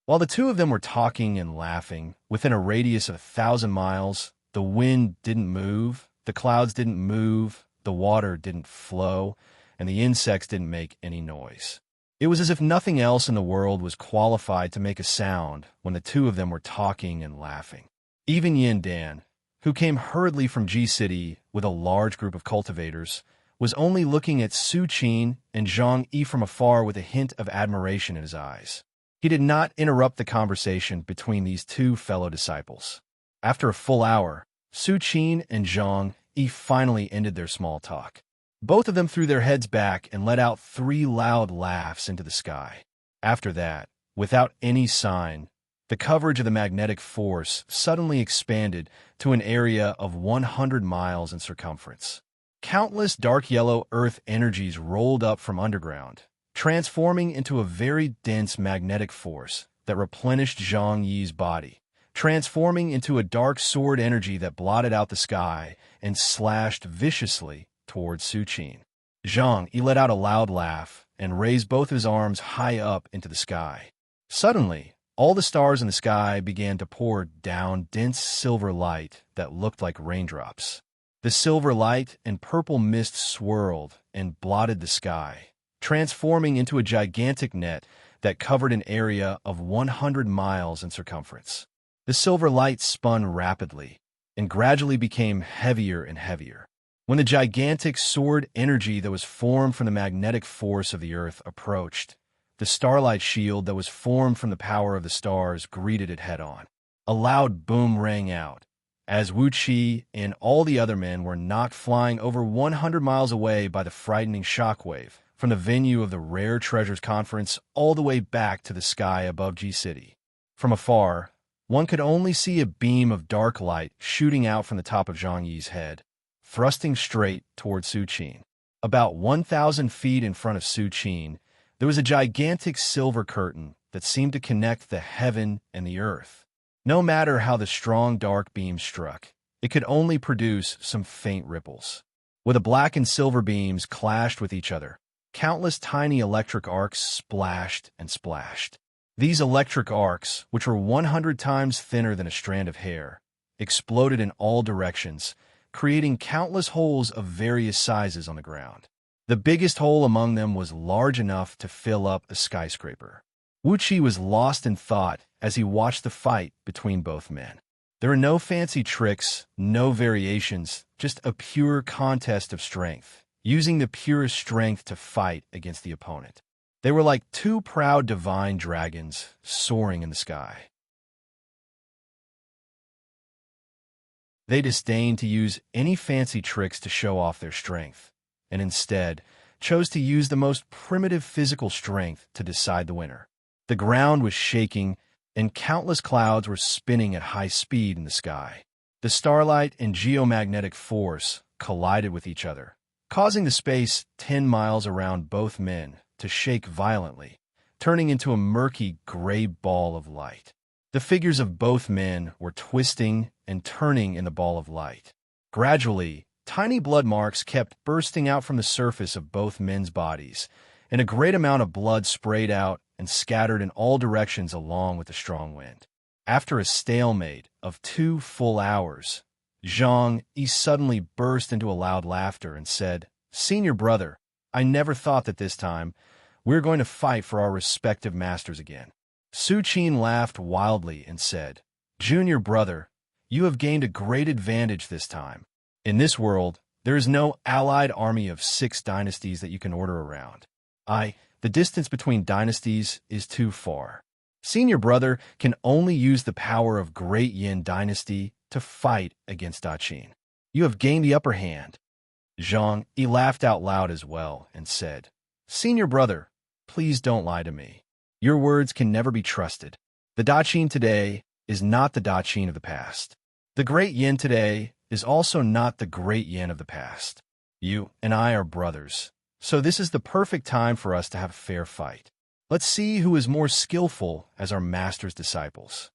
While the two of them were talking and laughing, within a radius of 1,000 miles, the wind didn't move, the clouds didn't move, the water didn't flow, and the insects didn't make any noise. It was as if nothing else in the world was qualified to make a sound when the two of them were talking and laughing. Even Yin Dan, who came hurriedly from G-City with a large group of cultivators, was only looking at Su Qin and Zhang Yi from afar with a hint of admiration in his eyes. He did not interrupt the conversation between these two fellow disciples. After a full hour, Su Qin and Zhang Yi finally ended their small talk. Both of them threw their heads back and let out 3 loud laughs into the sky. After that, without any sign, the coverage of the magnetic force suddenly expanded to an area of 100 miles in circumference. Countless dark yellow earth energies rolled up from underground, transforming into a very dense magnetic force that replenished Zhang Yi's body, transforming into a dark sword energy that blotted out the sky and slashed viciously towards Su Qin. Zhang Yi let out a loud laugh and raised both his arms high up into the sky. Suddenly, all the stars in the sky began to pour down dense silver light that looked like raindrops. The silver light and purple mist swirled and blotted the sky, transforming into a gigantic net that covered an area of 100 miles in circumference. The silver light spun rapidly and gradually became heavier and heavier. When the gigantic sword energy that was formed from the magnetic force of the earth approached, the starlight shield that was formed from the power of the stars greeted it head-on. A loud boom rang out, as Wuxia and all the other men were knocked flying over 100 miles away by the frightening shockwave from the venue of the Rare Treasures Conference all the way back to the sky above G-City. From afar, one could only see a beam of dark light shooting out from the top of Zhang Yi's head, thrusting straight toward Su Qin. About 1,000 feet in front of Su Qin, there was a gigantic silver curtain that seemed to connect the heaven and the earth. No matter how the strong dark beam struck, it could only produce some faint ripples. Where the black and silver beams clashed with each other, countless tiny electric arcs splashed and splashed. These electric arcs, which were 100 times thinner than a strand of hair, exploded in all directions, creating countless holes of various sizes on the ground. The biggest hole among them was large enough to fill up a skyscraper. Wuxia was lost in thought as he watched the fight between both men. There were no fancy tricks, no variations, just a pure contest of strength, using the purest strength to fight against the opponent. They were like two proud divine dragons soaring in the sky. They disdained to use any fancy tricks to show off their strength, and instead chose to use the most primitive physical strength to decide the winner. The ground was shaking, and countless clouds were spinning at high speed in the sky. The starlight and geomagnetic force collided with each other, causing the space 10 miles around both men to shake violently, turning into a murky gray ball of light. The figures of both men were twisting and turning in the ball of light. Gradually, tiny blood marks kept bursting out from the surface of both men's bodies, and a great amount of blood sprayed out and scattered in all directions along with the strong wind. After a stalemate of 2 full hours, Xianxia suddenly burst into a loud laughter and said, "Senior brother, I never thought that this time we're going to fight for our respective masters again." Su Qin laughed wildly and said, "Junior brother, you have gained a great advantage this time. In this world, there is no allied army of 6 dynasties that you can order around. The distance between dynasties is too far. Senior brother can only use the power of Great Yin Dynasty to fight against Daqin. You have gained the upper hand." Zhang laughed out loud as well and said, "Senior brother, please don't lie to me. Your words can never be trusted. The Daqin today is not the Daqin of the past. The Great Yin today is also not the Great Yin of the past. You and I are brothers, so this is the perfect time for us to have a fair fight. Let's see who is more skillful as our master's disciples."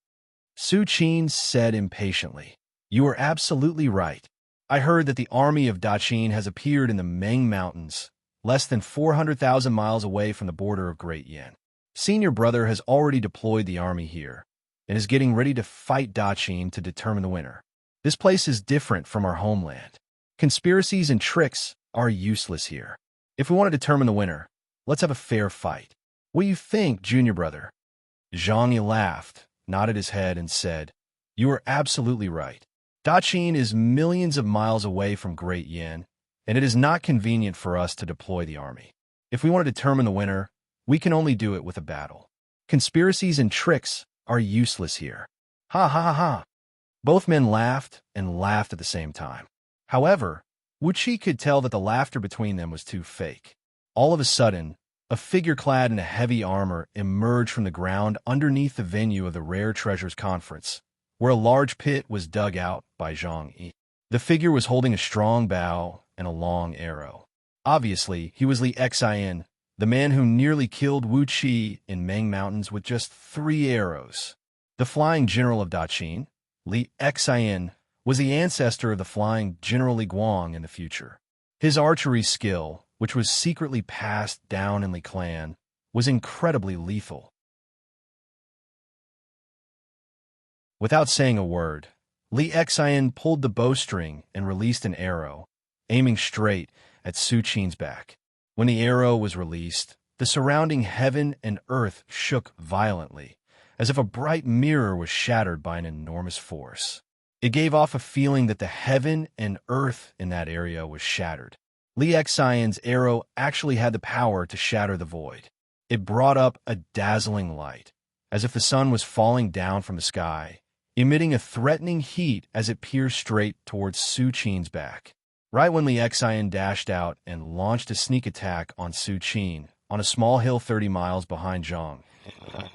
Su Qin said impatiently, "You are absolutely right. I heard that the army of Daqin has appeared in the Meng Mountains, less than 400,000 miles away from the border of Great Yin. Senior brother has already deployed the army here and is getting ready to fight Daqin to determine the winner. This place is different from our homeland. Conspiracies and tricks are useless here. If we want to determine the winner, let's have a fair fight. What do you think, junior brother?" Zhang laughed, nodded his head, and said, "You are absolutely right. Daqin is millions of miles away from Great Yin, and it is not convenient for us to deploy the army. If we want to determine the winner, we can only do it with a battle. Conspiracies and tricks are useless here." Ha ha ha ha. Both men laughed and laughed at the same time. However, Wuxia could tell that the laughter between them was too fake. All of a sudden, a figure clad in a heavy armor emerged from the ground underneath the venue of the Rare Treasures Conference, where a large pit was dug out by Zhang. The figure was holding a strong bow and a long arrow. Obviously, he was Li Xian, the man who nearly killed Wuxia in Meng Mountains with just 3 arrows. The flying general of Daqin, Li Xian, was the ancestor of the flying General Li Guang in the future. His archery skill, which was secretly passed down in Li clan, was incredibly lethal. Without saying a word, Li Xian pulled the bowstring and released an arrow, aiming straight at Su Qin's back. When the arrow was released, the surrounding heaven and earth shook violently, as if a bright mirror was shattered by an enormous force. It gave off a feeling that the heaven and earth in that area was shattered. Li Xian's arrow actually had the power to shatter the void. It brought up a dazzling light, as if the sun was falling down from the sky, emitting a threatening heat as it pierced straight towards Su Qin's back. Right when Li Xian dashed out and launched a sneak attack on Su Qin on a small hill 30 miles behind Zhang,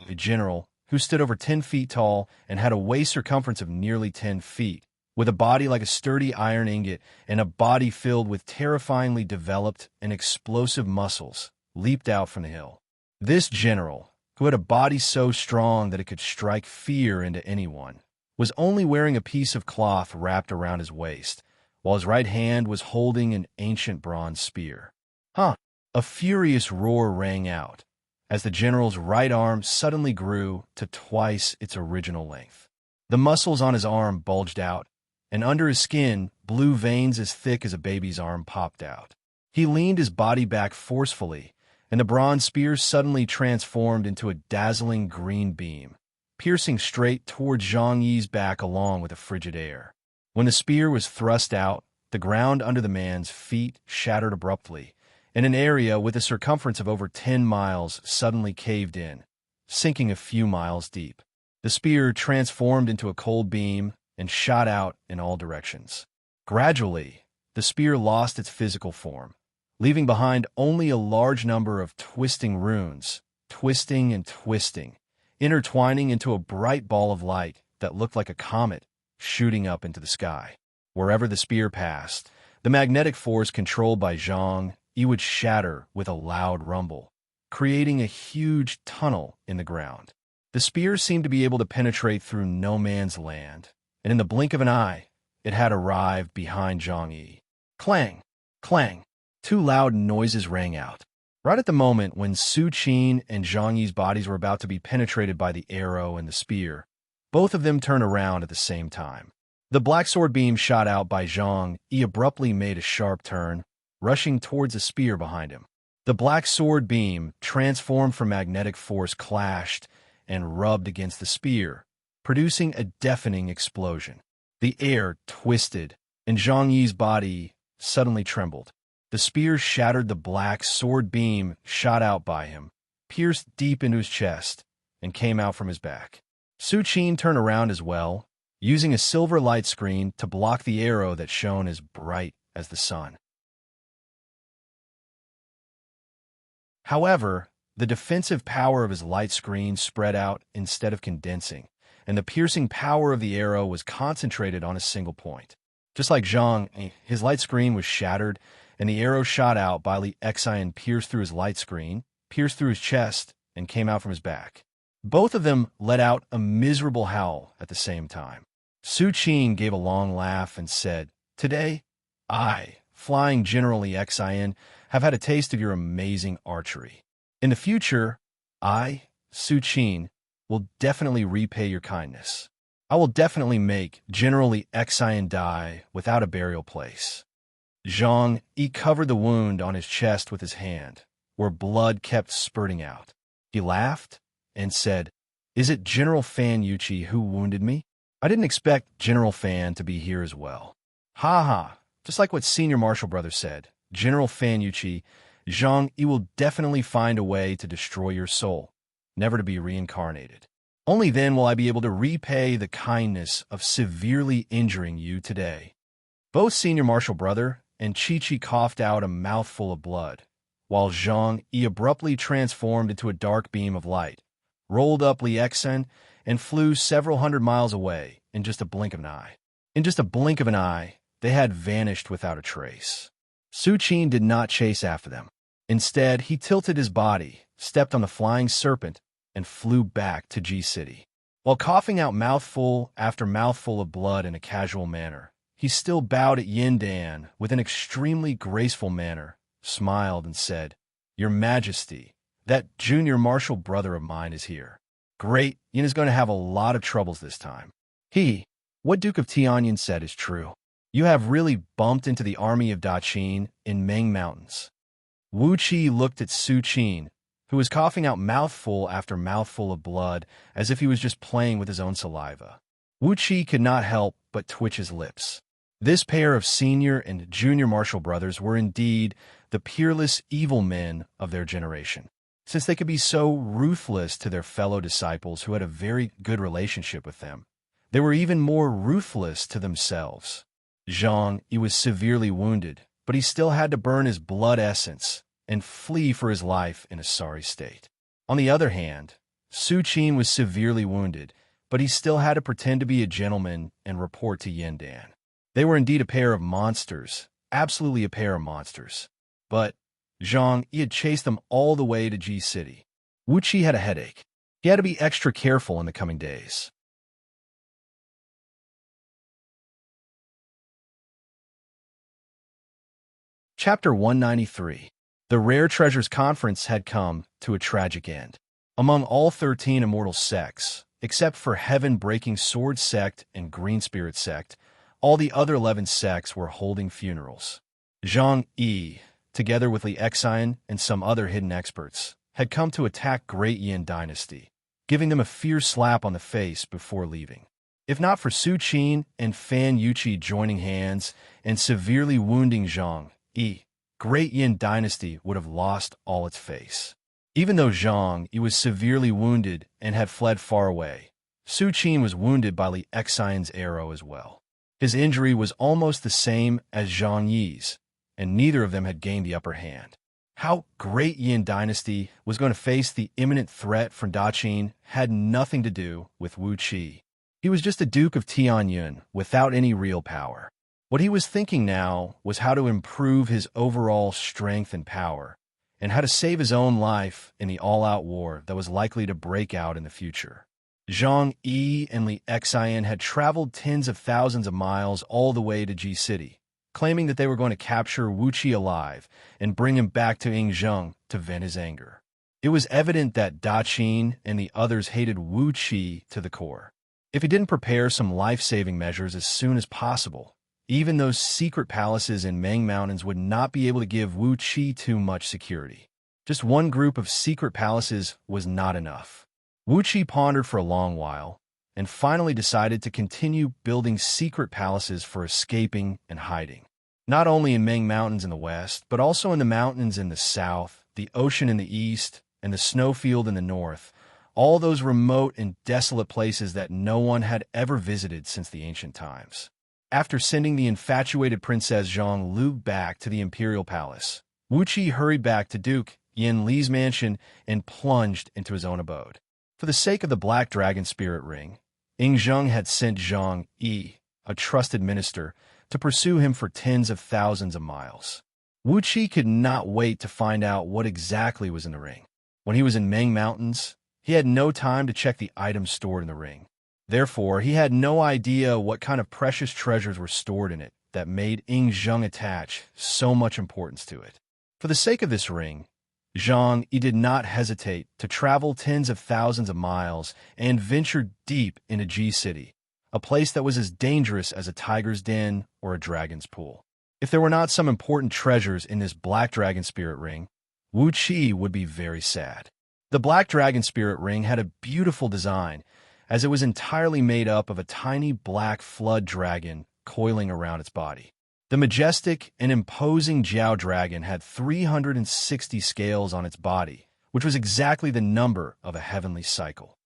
the general, who stood over 10 feet tall and had a waist circumference of nearly 10 feet, with a body like a sturdy iron ingot and a body filled with terrifyingly developed and explosive muscles, leaped out from the hill. This general, who had a body so strong that it could strike fear into anyone, was only wearing a piece of cloth wrapped around his waist, while his right hand was holding an ancient bronze spear. A furious roar rang out, as the general's right arm suddenly grew to twice its original length. The muscles on his arm bulged out, and under his skin, blue veins as thick as a baby's arm popped out. He leaned his body back forcefully, and the bronze spear suddenly transformed into a dazzling green beam, piercing straight towards Zhang Yi's back along with a frigid air. When the spear was thrust out, the ground under the man's feet shattered abruptly, and an area with a circumference of over 10 miles suddenly caved in, sinking a few miles deep. The spear transformed into a cold beam and shot out in all directions. Gradually, the spear lost its physical form, leaving behind only a large number of twisting runes, twisting and twisting, intertwining into a bright ball of light that looked like a comet shooting up into the sky. Wherever the spear passed, the magnetic force controlled by Zhang Yi would shatter with a loud rumble, creating a huge tunnel in the ground. The spear seemed to be able to penetrate through no man's land, and in the blink of an eye, it had arrived behind Zhang Yi. Clang! Clang! Two loud noises rang out. Right at the moment when Su Qin and Zhang Yi's bodies were about to be penetrated by the arrow and the spear, both of them turned around at the same time. The black sword beam shot out by Zhang Yi abruptly made a sharp turn, rushing towards a spear behind him. The black sword beam, transformed from magnetic force, clashed and rubbed against the spear, producing a deafening explosion. The air twisted, and Zhang Yi's body suddenly trembled. The spear shattered the black sword beam shot out by him, pierced deep into his chest, and came out from his back. Su Qin turned around as well, using a silver light screen to block the arrow that shone as bright as the sun. However, the defensive power of his light screen spread out instead of condensing, and the piercing power of the arrow was concentrated on a single point. Just like Zhang, his light screen was shattered, and the arrow shot out by Li Xian pierced through his light screen, pierced through his chest, and came out from his back. Both of them let out a miserable howl at the same time. Su Qin gave a long laugh and said, "Today, I, Flying General Li Xian, have had a taste of your amazing archery. In the future, I, Su Qin, will definitely repay your kindness. I will definitely make General Li Xian die without a burial place." Zhang Yi covered the wound on his chest with his hand, where blood kept spurting out. He laughed and said, "Is it General Fan Yuqi who wounded me? I didn't expect General Fan to be here as well." "Ha ha, just like what Senior Marshal Brother said, General Fan Yuqi, Zhang Yi will definitely find a way to destroy your soul, never to be reincarnated. Only then will I be able to repay the kindness of severely injuring you today." Both Senior Marshal Brother and Chi-Chi coughed out a mouthful of blood, while Zhang Yi abruptly transformed into a dark beam of light, rolled up Li Xian, and flew several hundred miles away in just a blink of an eye. In just a blink of an eye, they had vanished without a trace. Su Qin did not chase after them. Instead, he tilted his body, stepped on the flying serpent, and flew back to Ji City. While coughing out mouthful after mouthful of blood in a casual manner, he still bowed at Yin Dan with an extremely graceful manner, smiled, and said, "Your Majesty, that junior marshal brother of mine is here. Great, Yin is going to have a lot of troubles this time." What Duke of Tianyin said is true. You have really bumped into the army of Daqin in Meng Mountains. Wuxia looked at Su Qin, who was coughing out mouthful after mouthful of blood as if he was just playing with his own saliva. Wuxia could not help but twitch his lips. This pair of senior and junior marshal brothers were indeed the peerless evil men of their generation, since they could be so ruthless to their fellow disciples who had a very good relationship with them. They were even more ruthless to themselves. Zhang Yi was severely wounded, but he still had to burn his blood essence and flee for his life in a sorry state. On the other hand, Su Qin was severely wounded, but he still had to pretend to be a gentleman and report to Yin Dan. They were indeed a pair of monsters, absolutely a pair of monsters. But Zhang Yi had chased them all the way to Ji City. Wuxia had a headache. He had to be extra careful in the coming days. Chapter 193. The Rare Treasures Conference had come to a tragic end. Among all 13 immortal sects, except for Heaven-Breaking Sword Sect and Green Spirit Sect, all the other 11 sects were holding funerals. Zhang Yi, together with Li Xian and some other hidden experts, had come to attack Great Yin Dynasty, giving them a fierce slap on the face before leaving. If not for Su Qin and Fan Yuqi joining hands and severely wounding Zhang Yi, Great Yin Dynasty would have lost all its face. Even though Zhang Yi was severely wounded and had fled far away, Su Qin was wounded by Li Xian's arrow as well. His injury was almost the same as Zhang Yi's, and neither of them had gained the upper hand. How Great Yin Dynasty was going to face the imminent threat from Daqin had nothing to do with Wu Qi. He was just a Duke of Tianyin without any real power. What he was thinking now was how to improve his overall strength and power, and how to save his own life in the all-out war that was likely to break out in the future. Zhang Yi and Li Xian had traveled tens of thousands of miles all the way to Ji City, claiming that they were going to capture Wuxia alive and bring him back to Yingzheng to vent his anger. It was evident that Da Qin and the others hated Wu Qi to the core. If he didn't prepare some life-saving measures as soon as possible, even those secret palaces in Meng Mountains would not be able to give Wu Qi too much security. Just one group of secret palaces was not enough. Wu Qi pondered for a long while, and finally decided to continue building secret palaces for escaping and hiding. Not only in Meng Mountains in the west, but also in the mountains in the south, the ocean in the east, and the snowfield in the north, all those remote and desolate places that no one had ever visited since the ancient times. After sending the infatuated Princess Zhang Lu back to the imperial palace, Wu Qi hurried back to Duke Yin Li's mansion and plunged into his own abode. For the sake of the Black Dragon Spirit Ring, Yingzheng had sent Zhang Yi, a trusted minister, to pursue him for tens of thousands of miles. Wu Qi could not wait to find out what exactly was in the ring. When he was in Meng Mountains, he had no time to check the items stored in the ring. Therefore, he had no idea what kind of precious treasures were stored in it that made Yingzheng attach so much importance to it. For the sake of this ring, Zhang Yi did not hesitate to travel tens of thousands of miles and venture deep into Ji City, a place that was as dangerous as a tiger's den or a dragon's pool. If there were not some important treasures in this Black Dragon Spirit Ring, Wu Qi would be very sad. The Black Dragon Spirit Ring had a beautiful design, as it was entirely made up of a tiny black flood dragon coiling around its body. The majestic and imposing Jiao dragon had 360 scales on its body, which was exactly the number of a heavenly cycle.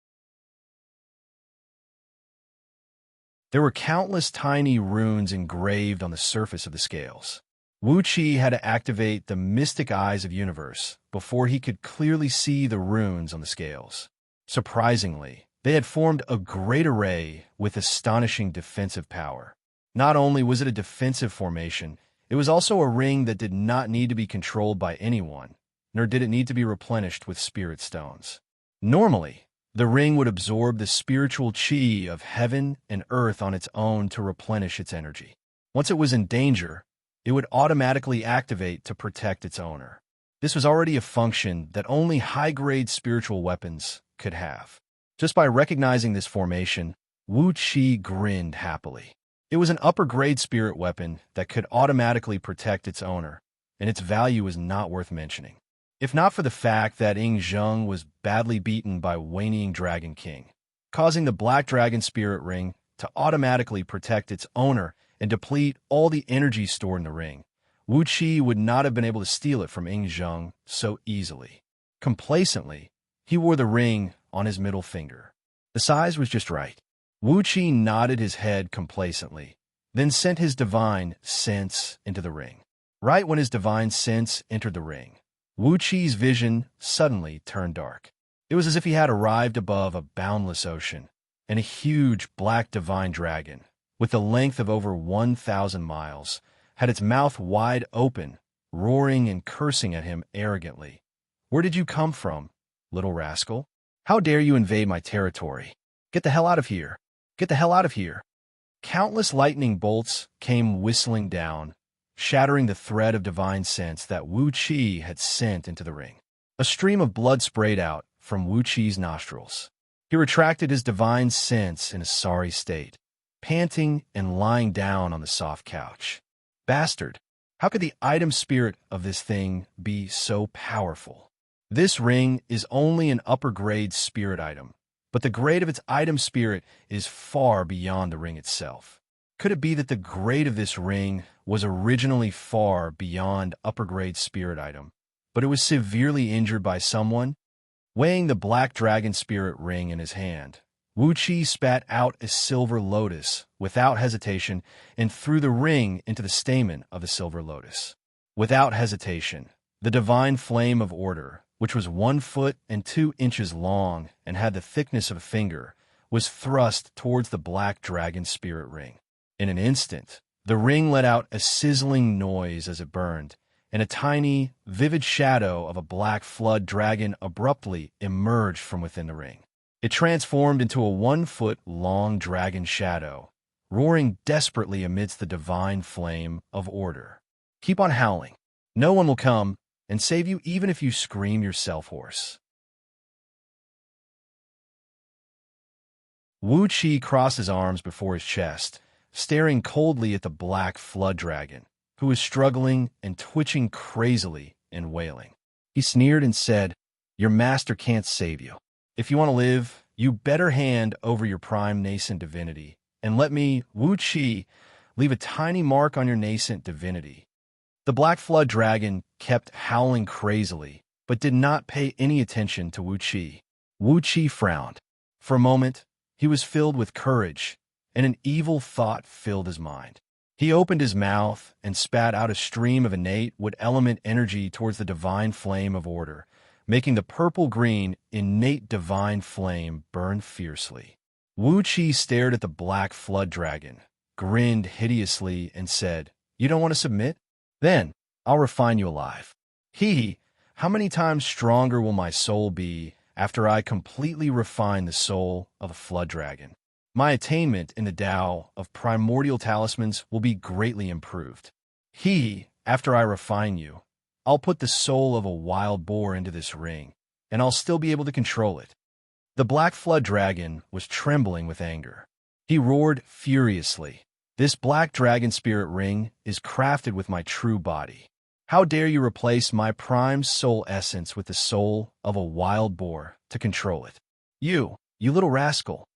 There were countless tiny runes engraved on the surface of the scales. Wu Qi had to activate the mystic eyes of universe before he could clearly see the runes on the scales. Surprisingly, they had formed a great array with astonishing defensive power. Not only was it a defensive formation, it was also a ring that did not need to be controlled by anyone, nor did it need to be replenished with spirit stones. Normally, the ring would absorb the spiritual qi of heaven and earth on its own to replenish its energy. Once it was in danger, it would automatically activate to protect its owner. This was already a function that only high-grade spiritual weapons could have. Just by recognizing this formation, Wu Qi grinned happily. It was an upper-grade spirit weapon that could automatically protect its owner, and its value was not worth mentioning. If not for the fact that Yingzheng was badly beaten by Wanying Dragon King, causing the Black Dragon Spirit Ring to automatically protect its owner and deplete all the energy stored in the ring, Wu Qi would not have been able to steal it from Yingzheng so easily. Complacently, he wore the ring on his middle finger. The size was just right. Wu Qi nodded his head complacently, then sent his divine sense into the ring. Right when his divine sense entered the ring, Wu Qi's vision suddenly turned dark. It was as if he had arrived above a boundless ocean, and a huge black divine dragon, with the length of over 1,000 miles, had its mouth wide open, roaring and cursing at him arrogantly. "Where did you come from, little rascal? How dare you invade my territory? Get the hell out of here! Get the hell out of here!" Countless lightning bolts came whistling down, shattering the thread of divine sense that Wu Qi had sent into the ring. A stream of blood sprayed out from Wu Qi's nostrils. He retracted his divine sense in a sorry state, panting and lying down on the soft couch. Bastard! How could the item spirit of this thing be so powerful? This ring is only an upper-grade spirit item, but the grade of its item spirit is far beyond the ring itself. Could it be that the grade of this ring was originally far beyond upper-grade spirit item, but it was severely injured by someone? Weighing the Black Dragon Spirit Ring in his hand, Wu Qi spat out a silver lotus without hesitation and threw the ring into the stamen of the silver lotus. Without hesitation, the divine flame of order, which was 1 foot and 2 inches long and had the thickness of a finger, was thrust towards the Black Dragon Spirit Ring. In an instant, the ring let out a sizzling noise as it burned, and a tiny, vivid shadow of a black flood dragon abruptly emerged from within the ring. It transformed into a 1-foot-long dragon shadow, roaring desperately amidst the divine flame of order. Keep on howling. No one will come and save you even if you scream yourself hoarse. Wuxia crossed his arms before his chest, staring coldly at the black flood dragon, who was struggling and twitching crazily and wailing. He sneered and said, "Your master can't save you. If you want to live, you better hand over your prime nascent divinity, and let me, Wuxia, leave a tiny mark on your nascent divinity." The black flood dragon kept howling crazily, but did not pay any attention to Wuxia. Wuxia frowned. For a moment, he was filled with courage, and an evil thought filled his mind. He opened his mouth and spat out a stream of innate wood-element energy towards the divine flame of order, making the purple-green innate divine flame burn fiercely. Wuxia stared at the black flood dragon, grinned hideously, and said, "You don't want to submit? Then I'll refine you alive. How many times stronger will my soul be after I completely refine the soul of a flood dragon? My attainment in the Tao of primordial talismans will be greatly improved. After I refine you, I'll put the soul of a wild boar into this ring, and I'll still be able to control it." The black flood dragon was trembling with anger. He roared furiously, "This black dragon spirit ring is crafted with my true body. How dare you replace my prime soul essence with the soul of a wild boar to control it? You little rascal!"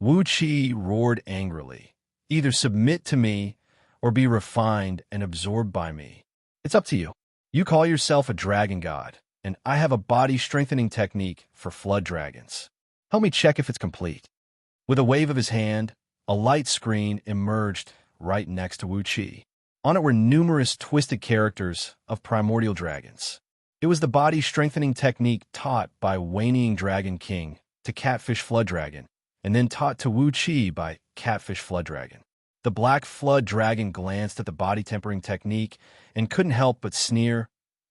Wuxia roared angrily. "Either submit to me or be refined and absorbed by me. It's up to you. You call yourself a dragon god, and I have a body-strengthening technique for flood dragons. Help me check if it's complete." With a wave of his hand, a light screen emerged right next to Wuxia. On it were numerous twisted characters of primordial dragons. It was the body-strengthening technique taught by Waning Dragon King to Catfish Flood Dragon, and then taught to Wuxia by Catfish Flood Dragon. The black flood dragon glanced at the body-tempering technique and couldn't help but sneer,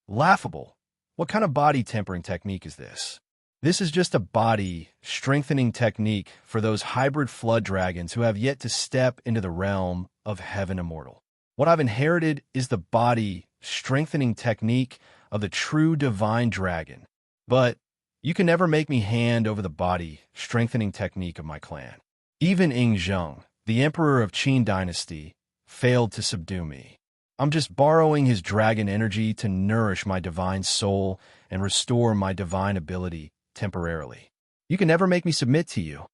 "Laughable! What kind of body-tempering technique is this? This is just a body-strengthening technique for those hybrid flood dragons who have yet to step into the realm of Heaven Immortal. What I've inherited is the body-strengthening technique of the true divine dragon. But you can never make me hand over the body-strengthening technique of my clan. Even Yingzheng, the emperor of Qin Dynasty, failed to subdue me. I'm just borrowing his dragon energy to nourish my divine soul and restore my divine ability temporarily. You can never make me submit to you."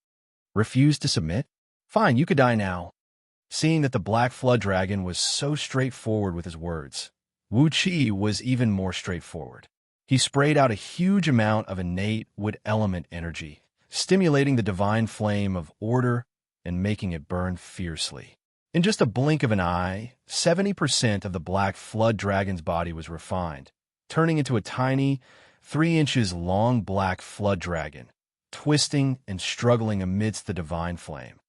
"Refuse to submit? Fine, you could die now." Seeing that the black flood dragon was so straightforward with his words, Wuxia was even more straightforward. He sprayed out a huge amount of innate wood element energy, stimulating the divine flame of order and making it burn fiercely. In just a blink of an eye, 70% of the black flood dragon's body was refined, turning into a tiny, 3 inches long black flood dragon, twisting and struggling amidst the divine flame.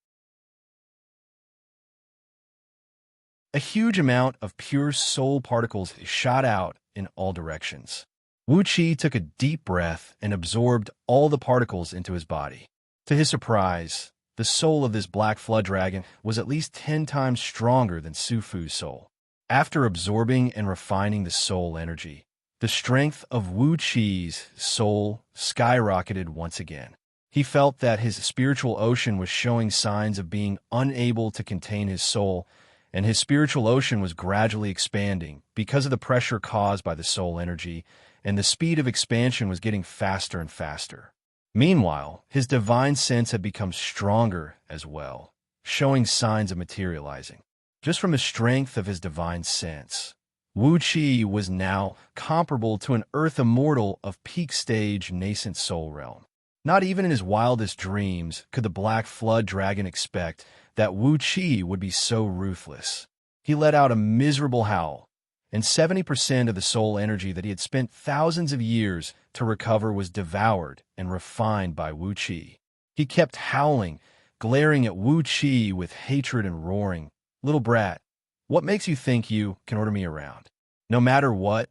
A huge amount of pure soul particles shot out in all directions. Wuxia took a deep breath and absorbed all the particles into his body. To his surprise, the soul of this black flood dragon was at least 10 times stronger than Sufu's soul. After absorbing and refining the soul energy, the strength of Wuxia's soul skyrocketed once again. He felt that his spiritual ocean was showing signs of being unable to contain his soul, and his spiritual ocean was gradually expanding because of the pressure caused by the soul energy, and the speed of expansion was getting faster and faster. Meanwhile, his divine sense had become stronger as well, showing signs of materializing. Just from the strength of his divine sense, Wuxia was now comparable to an Earth Immortal of peak stage nascent soul realm. Not even in his wildest dreams could the black flood dragon expect that Wuxia would be so ruthless. He let out a miserable howl, and 70% of the soul energy that he had spent thousands of years to recover was devoured and refined by Wuxia. He kept howling, glaring at Wuxia with hatred and roaring, "Little brat, what makes you think you can order me around? No matter what,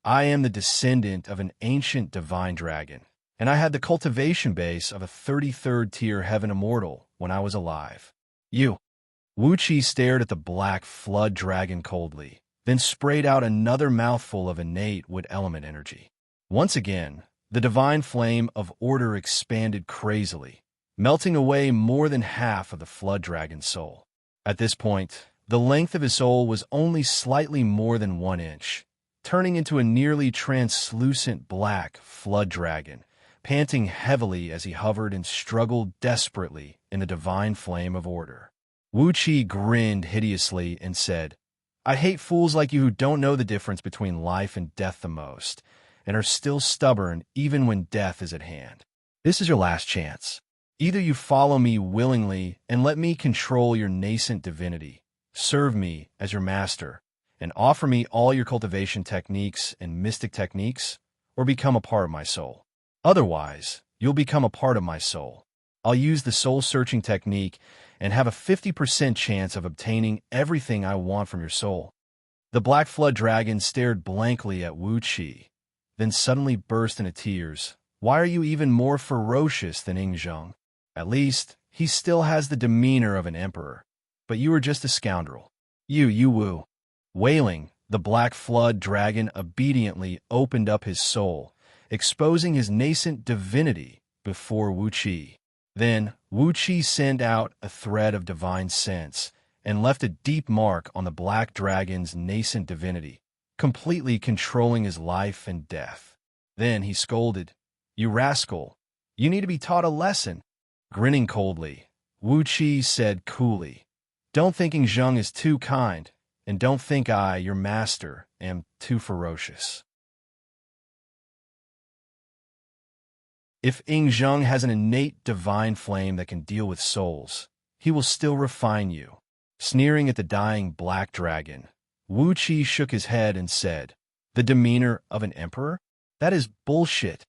I am the descendant of an ancient divine dragon, and I had the cultivation base of a 33rd tier heaven immortal when I was alive. You. Wuxia stared at the black flood dragon coldly, then sprayed out another mouthful of innate wood element energy. Once again, the divine flame of order expanded crazily, melting away more than half of the flood dragon's soul. At this point, the length of his soul was only slightly more than 1 inch, turning into a nearly translucent black flood dragon, panting heavily as he hovered and struggled desperately in the divine flame of order. Wuxia grinned hideously and said, "I hate fools like you who don't know the difference between life and death the most, and are still stubborn even when death is at hand. This is your last chance. Either you follow me willingly and let me control your nascent divinity, serve me as your master, and offer me all your cultivation techniques and mystic techniques, or become a part of my soul. Otherwise, you'll become a part of my soul. I'll use the soul-searching technique and have a 50% chance of obtaining everything I want from your soul." The Black Flood Dragon stared blankly at Wuxia, then suddenly burst into tears. "Why are you even more ferocious than Yingzheng? At least, he still has the demeanor of an emperor, but you are just a scoundrel. You Wu." Wailing, the Black Flood Dragon obediently opened up his soul, exposing his nascent divinity before Wuxia. Then, Wuxia sent out a thread of divine sense and left a deep mark on the Black Dragon's nascent divinity, completely controlling his life and death. Then he scolded, "You rascal, you need to be taught a lesson." Grinning coldly, Wuxia said coolly, "Don't think Yingzheng is too kind, and don't think I, your master, am too ferocious. If Yingzheng has an innate divine flame that can deal with souls, he will still refine you." Sneering at the dying black dragon, Wuxia shook his head and said, "The demeanor of an emperor? That is bullshit."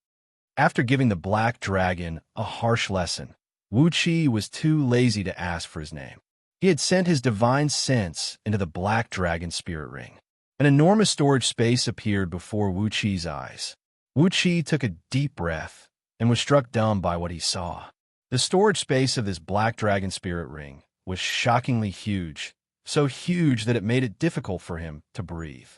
After giving the black dragon a harsh lesson, Wuxia was too lazy to ask for his name. He had sent his divine sense into the black dragon spirit ring. An enormous storage space appeared before Wuxia's eyes. Wuxia took a deep breath and was struck dumb by what he saw. The storage space of this black dragon spirit ring was shockingly huge, so huge that it made it difficult for him to breathe.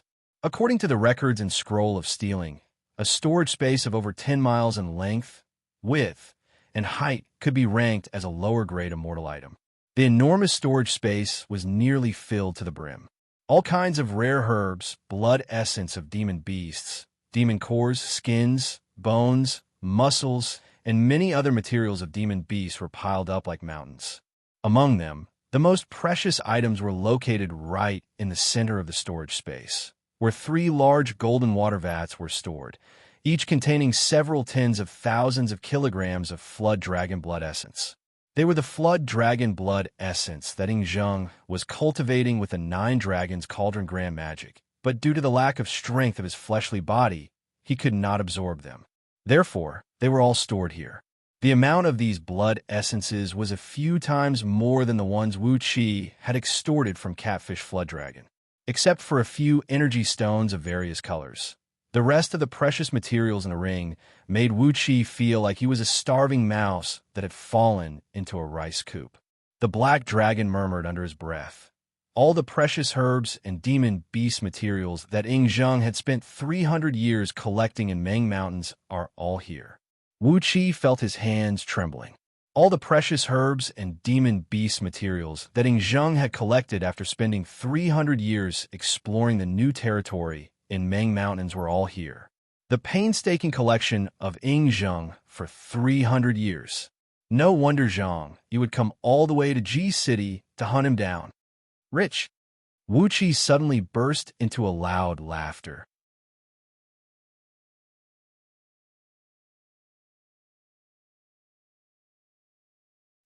According to the records and scroll of stealing, a storage space of over 10 miles in length, width, and height could be ranked as a lower-grade immortal item. The enormous storage space was nearly filled to the brim. All kinds of rare herbs, blood essence of demon beasts, demon cores, skins, bones, muscles, and many other materials of demon beasts were piled up like mountains. Among them, the most precious items were located right in the center of the storage space, where 3 large golden water vats were stored, each containing several tens of thousands of kilograms of flood dragon blood essence. They were the flood dragon blood essence that Yingzheng was cultivating with the 9 dragons cauldron grand magic, but due to the lack of strength of his fleshly body, he could not absorb them. Therefore, they were all stored here. The amount of these blood essences was a few times more than the ones Wuxia had extorted from Catfish Flood Dragon, except for a few energy stones of various colors. The rest of the precious materials in the ring made Wuxia feel like he was a starving mouse that had fallen into a rice coop. The black dragon murmured under his breath, "All the precious herbs and demon beast materials that Yingzheng had spent 300 years collecting in Meng Mountains are all here." Wuxia felt his hands trembling. All the precious herbs and demon beast materials that Yingzheng had collected after spending 300 years exploring the new territory in Meng Mountains were all here. The painstaking collection of Yingzheng for 300 years. No wonder Zhang, you would come all the way to G City to hunt him down. Rich. Wuxia suddenly burst into a loud laughter.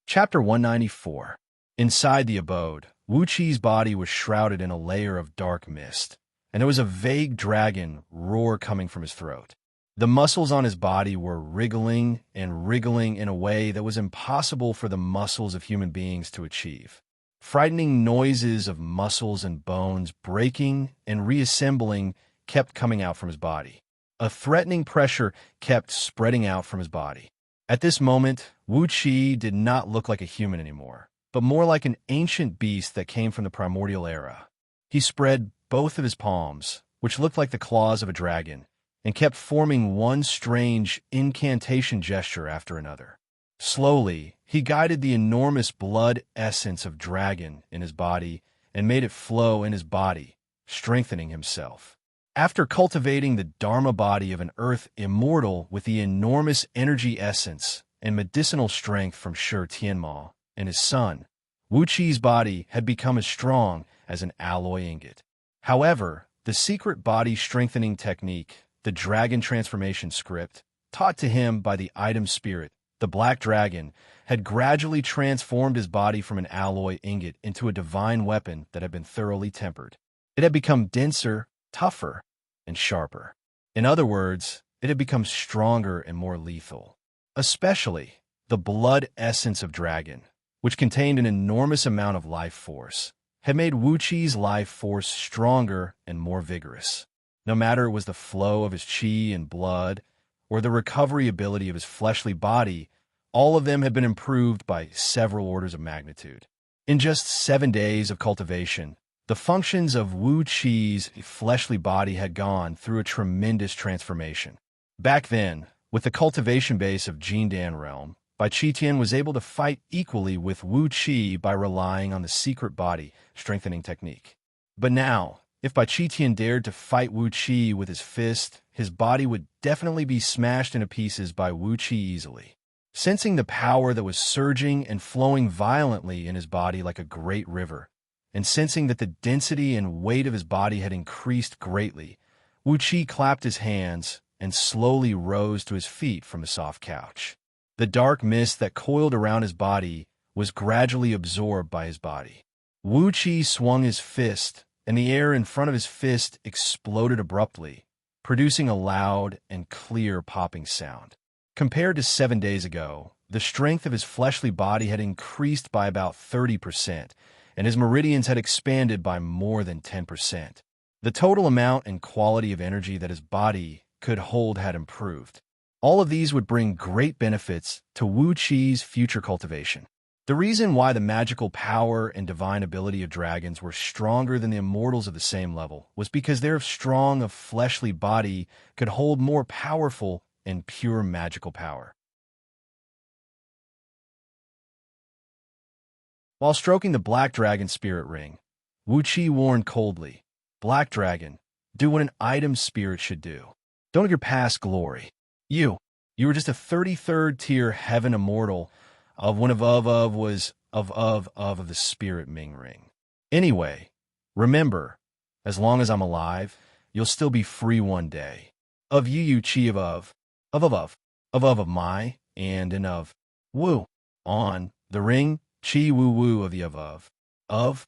Chapter 194. Inside the abode, Wuxi's body was shrouded in a layer of dark mist, and there was a vague dragon roar coming from his throat. The muscles on his body were wriggling and wriggling in a way that was impossible for the muscles of human beings to achieve. Frightening noises of muscles and bones breaking and reassembling kept coming out from his body. A threatening pressure kept spreading out from his body. At this moment, Wuxia did not look like a human anymore, but more like an ancient beast that came from the primordial era. He spread both of his palms, which looked like the claws of a dragon, and kept forming one strange incantation gesture after another. Slowly, he guided the enormous blood essence of dragon in his body and made it flow in his body, strengthening himself. After cultivating the Dharma body of an earth immortal with the enormous energy essence and medicinal strength from Shi Tianma and his son, Wuqi's body had become as strong as an alloy ingot. However, the secret body strengthening technique, the dragon transformation script, taught to him by the item spirit, the black dragon, had gradually transformed his body from an alloy ingot into a divine weapon that had been thoroughly tempered. It had become denser, tougher, and sharper. In other words, it had become stronger and more lethal. Especially the blood essence of dragon, which contained an enormous amount of life force, had made Wuqi's life force stronger and more vigorous. No matter it was the flow of his qi and blood, or the recovery ability of his fleshly body, all of them had been improved by several orders of magnitude. In just 7 days of cultivation, the functions of Wuqi's fleshly body had gone through a tremendous transformation. Back then, with the cultivation base of Jindan realm, Bai Qitian was able to fight equally with Wuqi by relying on the secret body strengthening technique. But now, if Bai Qitian dared to fight Wuqi with his fist, his body would definitely be smashed into pieces by Wuqi easily. Sensing the power that was surging and flowing violently in his body like a great river, and sensing that the density and weight of his body had increased greatly, Wuqi clapped his hands and slowly rose to his feet from the soft couch. The dark mist that coiled around his body was gradually absorbed by his body. Wuqi swung his fist, and the air in front of his fist exploded abruptly, producing a loud and clear popping sound. Compared to 7 days ago, the strength of his fleshly body had increased by about 30%, and his meridians had expanded by more than 10%. The total amount and quality of energy that his body could hold had improved. All of these would bring great benefits to Wuqi's future cultivation. The reason why the magical power and divine ability of dragons were stronger than the immortals of the same level was because their strong of fleshly body could hold more powerful and pure magical power. While stroking the black dragon spirit ring, Wuqi warned coldly, "Black dragon, do what an item spirit should do. Don't give your past glory. You were just a 33rd tier heaven immortal of one of was of the spirit Ming ring. Anyway, remember, as long as I'm alive, you'll still be free one day. Of you chi of my, and of Wu, on, the ring, chi wu of the of.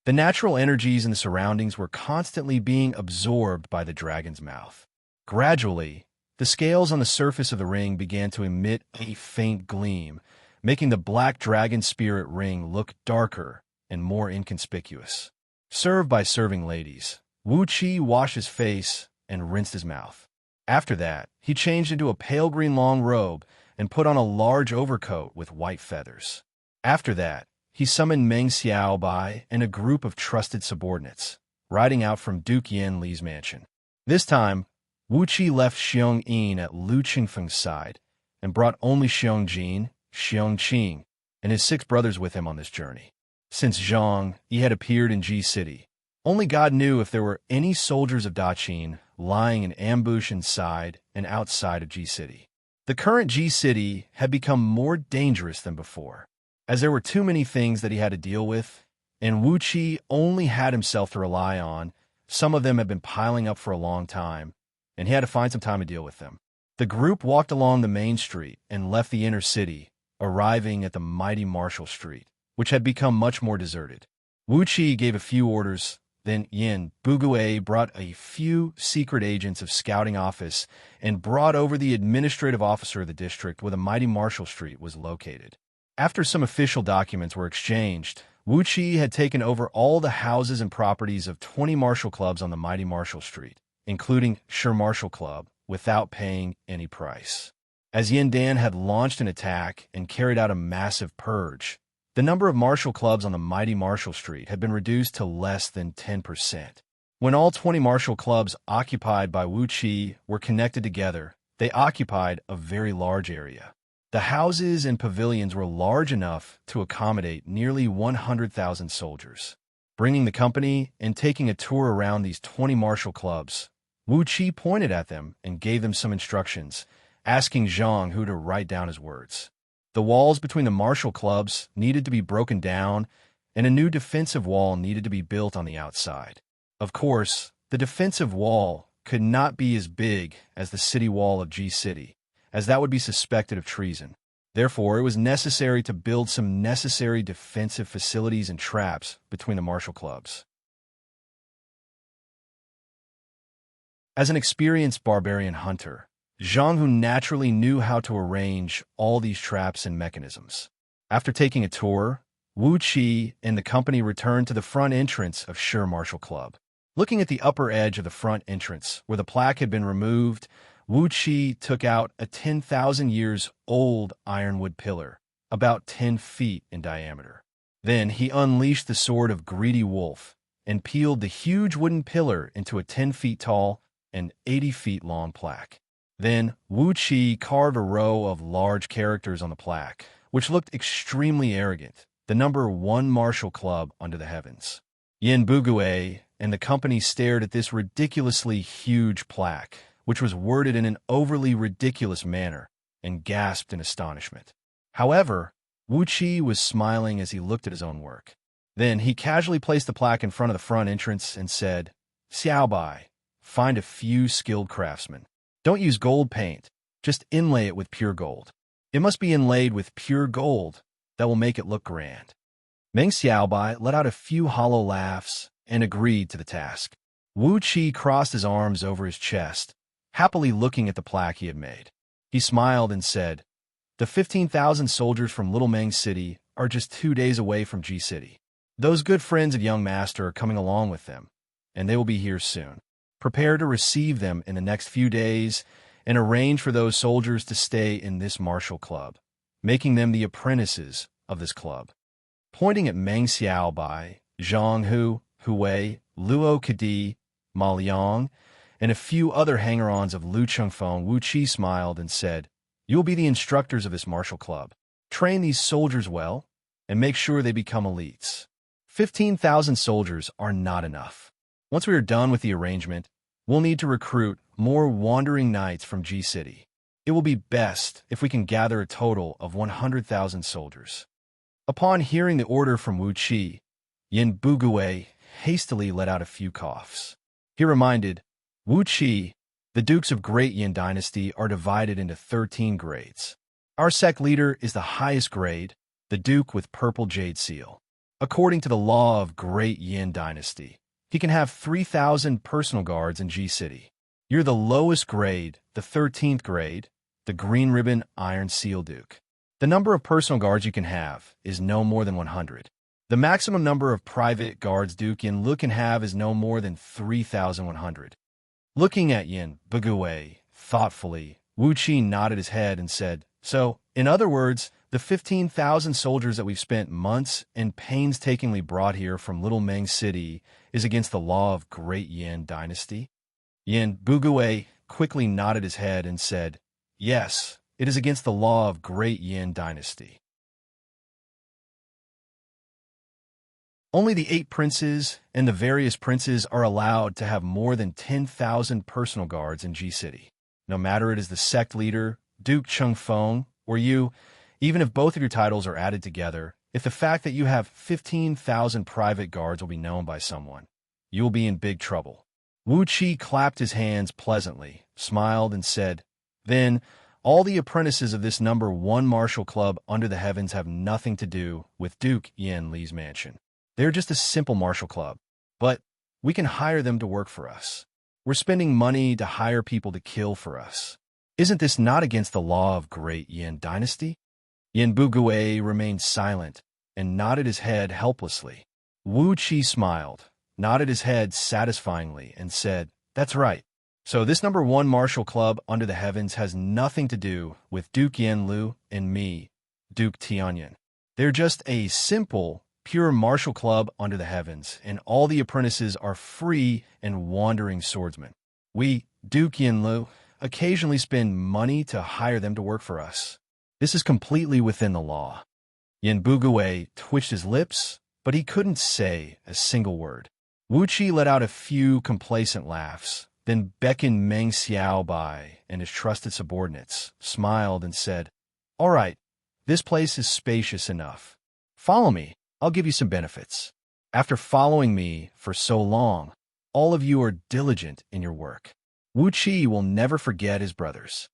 The natural energies in the surroundings were constantly being absorbed by the dragon's mouth. Gradually, the scales on the surface of the ring began to emit a faint gleam, making the black dragon spirit ring look darker and more inconspicuous. Served by serving ladies, Wuqi washed his face and rinsed his mouth. After that, he changed into a pale green long robe and put on a large overcoat with white feathers. After that, he summoned Meng Xiaobai and a group of trusted subordinates, riding out from Duke Yin Li's mansion. This time, Wuqi left Xiong Yin at Lu Qingfeng's side and brought only Xiong Jin, Xiong Qing, and his 6 brothers with him on this journey. Since Zhang Yi had appeared in Ji City, only God knew if there were any soldiers of Daqin lying in ambush inside and outside of Ji City. The current Ji City had become more dangerous than before, as there were too many things that he had to deal with, and Wuqi only had himself to rely on. Some of them had been piling up for a long time, and he had to find some time to deal with them. The group walked along the main street and left the inner city, arriving at the mighty Marshall Street, which had become much more deserted. Wuqi gave a few orders, then Yin Bugue brought a few secret agents of scouting office and brought over the administrative officer of the district where the mighty Marshall Street was located. After some official documents were exchanged, Wuxia had taken over all the houses and properties of 20 martial clubs on the mighty Martial Street, including Sher Martial Club, without paying any price. As Yindan had launched an attack and carried out a massive purge, the number of martial clubs on the mighty Martial Street had been reduced to less than 10%. When all 20 martial clubs occupied by Wuxia were connected together, they occupied a very large area. The houses and pavilions were large enough to accommodate nearly 100,000 soldiers. Bringing the company and taking a tour around these 20 martial clubs, Wuxia pointed at them and gave them some instructions, asking Zhang Hu to write down his words. The walls between the martial clubs needed to be broken down, and a new defensive wall needed to be built on the outside. Of course, the defensive wall could not be as big as the city wall of G City, as that would be suspected of treason. Therefore, it was necessary to build some necessary defensive facilities and traps between the martial clubs. As an experienced barbarian hunter, Zhang Hu naturally knew how to arrange all these traps and mechanisms. After taking a tour, Wuxia and the company returned to the front entrance of Sher Martial Club. Looking at the upper edge of the front entrance, where the plaque had been removed, Wuxia took out a 10,000 years old ironwood pillar, about 10 feet in diameter. Then he unleashed the sword of Greedy Wolf and peeled the huge wooden pillar into a 10 feet tall and 80 feet long plaque. Then Wuxia carved a row of large characters on the plaque, which looked extremely arrogant, the number 1 martial club under the heavens. Yin Bugue and the company stared at this ridiculously huge plaque, which was worded in an overly ridiculous manner, and gasped in astonishment. However, Wuxia was smiling as he looked at his own work. Then he casually placed the plaque in front of the front entrance and said, "Xiaobai, find a few skilled craftsmen. Don't use gold paint, just inlay it with pure gold. It must be inlaid with pure gold that will make it look grand." Meng Xiaobai let out a few hollow laughs and agreed to the task. Wuxia crossed his arms over his chest, happily looking at the plaque he had made. He smiled and said, "The 15,000 soldiers from Little Meng City are just 2 days away from G City. Those good friends of young master are coming along with them, and they will be here soon. Prepare to receive them in the next few days and arrange for those soldiers to stay in this martial club, making them the apprentices of this club." Pointing at Meng Xiaobai, Zhang Hu, Huwei, Luo Kadi, Ma Liang, and a few other hanger-ons of Lu Chengfeng, Wuxia smiled and said, "You will be the instructors of this martial club. Train these soldiers well, and make sure they become elites. 15,000 soldiers are not enough. Once we are done with the arrangement, we'll need to recruit more wandering knights from G City. It will be best if we can gather a total of 100,000 soldiers." Upon hearing the order from Wuxia, Yin Bugue hastily let out a few coughs. He reminded, "Wuxia, the dukes of Great Yin Dynasty are divided into 13 grades. Our sect leader is the highest grade, the duke with purple jade seal. According to the law of Great Yin Dynasty, he can have 3,000 personal guards in G City. You're the lowest grade, the 13th grade, the green ribbon iron seal duke. The number of personal guards you can have is no more than 100. The maximum number of private guards Duke Yin Lu can have is no more than 3,100. Looking at Yin Bugue thoughtfully, Wuxia nodded his head and said, "So, in other words, the 15,000 soldiers that we've spent months and painstakingly brought here from Little Meng City is against the law of Great Yin Dynasty?" Yin Bugue quickly nodded his head and said, "Yes, it is against the law of Great Yin Dynasty. Only the 8 princes and the various princes are allowed to have more than 10,000 personal guards in G City. No matter it is the sect leader, Duke Chengfeng, or you, even if both of your titles are added together, if the fact that you have 15,000 private guards will be known by someone, you will be in big trouble." Wuxia clapped his hands pleasantly, smiled, and said, "Then, all the apprentices of this number 1 martial club under the heavens have nothing to do with Duke Yin Li's mansion. They're just a simple martial club, but we can hire them to work for us. We're spending money to hire people to kill for us. Isn't this not against the law of Great Yin Dynasty?" Yin Bugue remained silent, and nodded his head helplessly. Wuxia smiled, nodded his head satisfyingly, and said, "That's right. So this number 1 martial club under the heavens has nothing to do with Duke Yanlu and me, Duke Tianyan. They're just a simple, pure martial club under the heavens, and all the apprentices are free and wandering swordsmen. We, Duke Yanlu, occasionally spend money to hire them to work for us. This is completely within the law." Yin Bugue twitched his lips, but he couldn't say a single word. Wuqi let out a few complacent laughs, then beckoned Meng Xiao by and his trusted subordinates, smiled and said, "All right, this place is spacious enough. Follow me, I'll give you some benefits. After following me for so long, all of you are diligent in your work." Wuqi will never forget his brothers.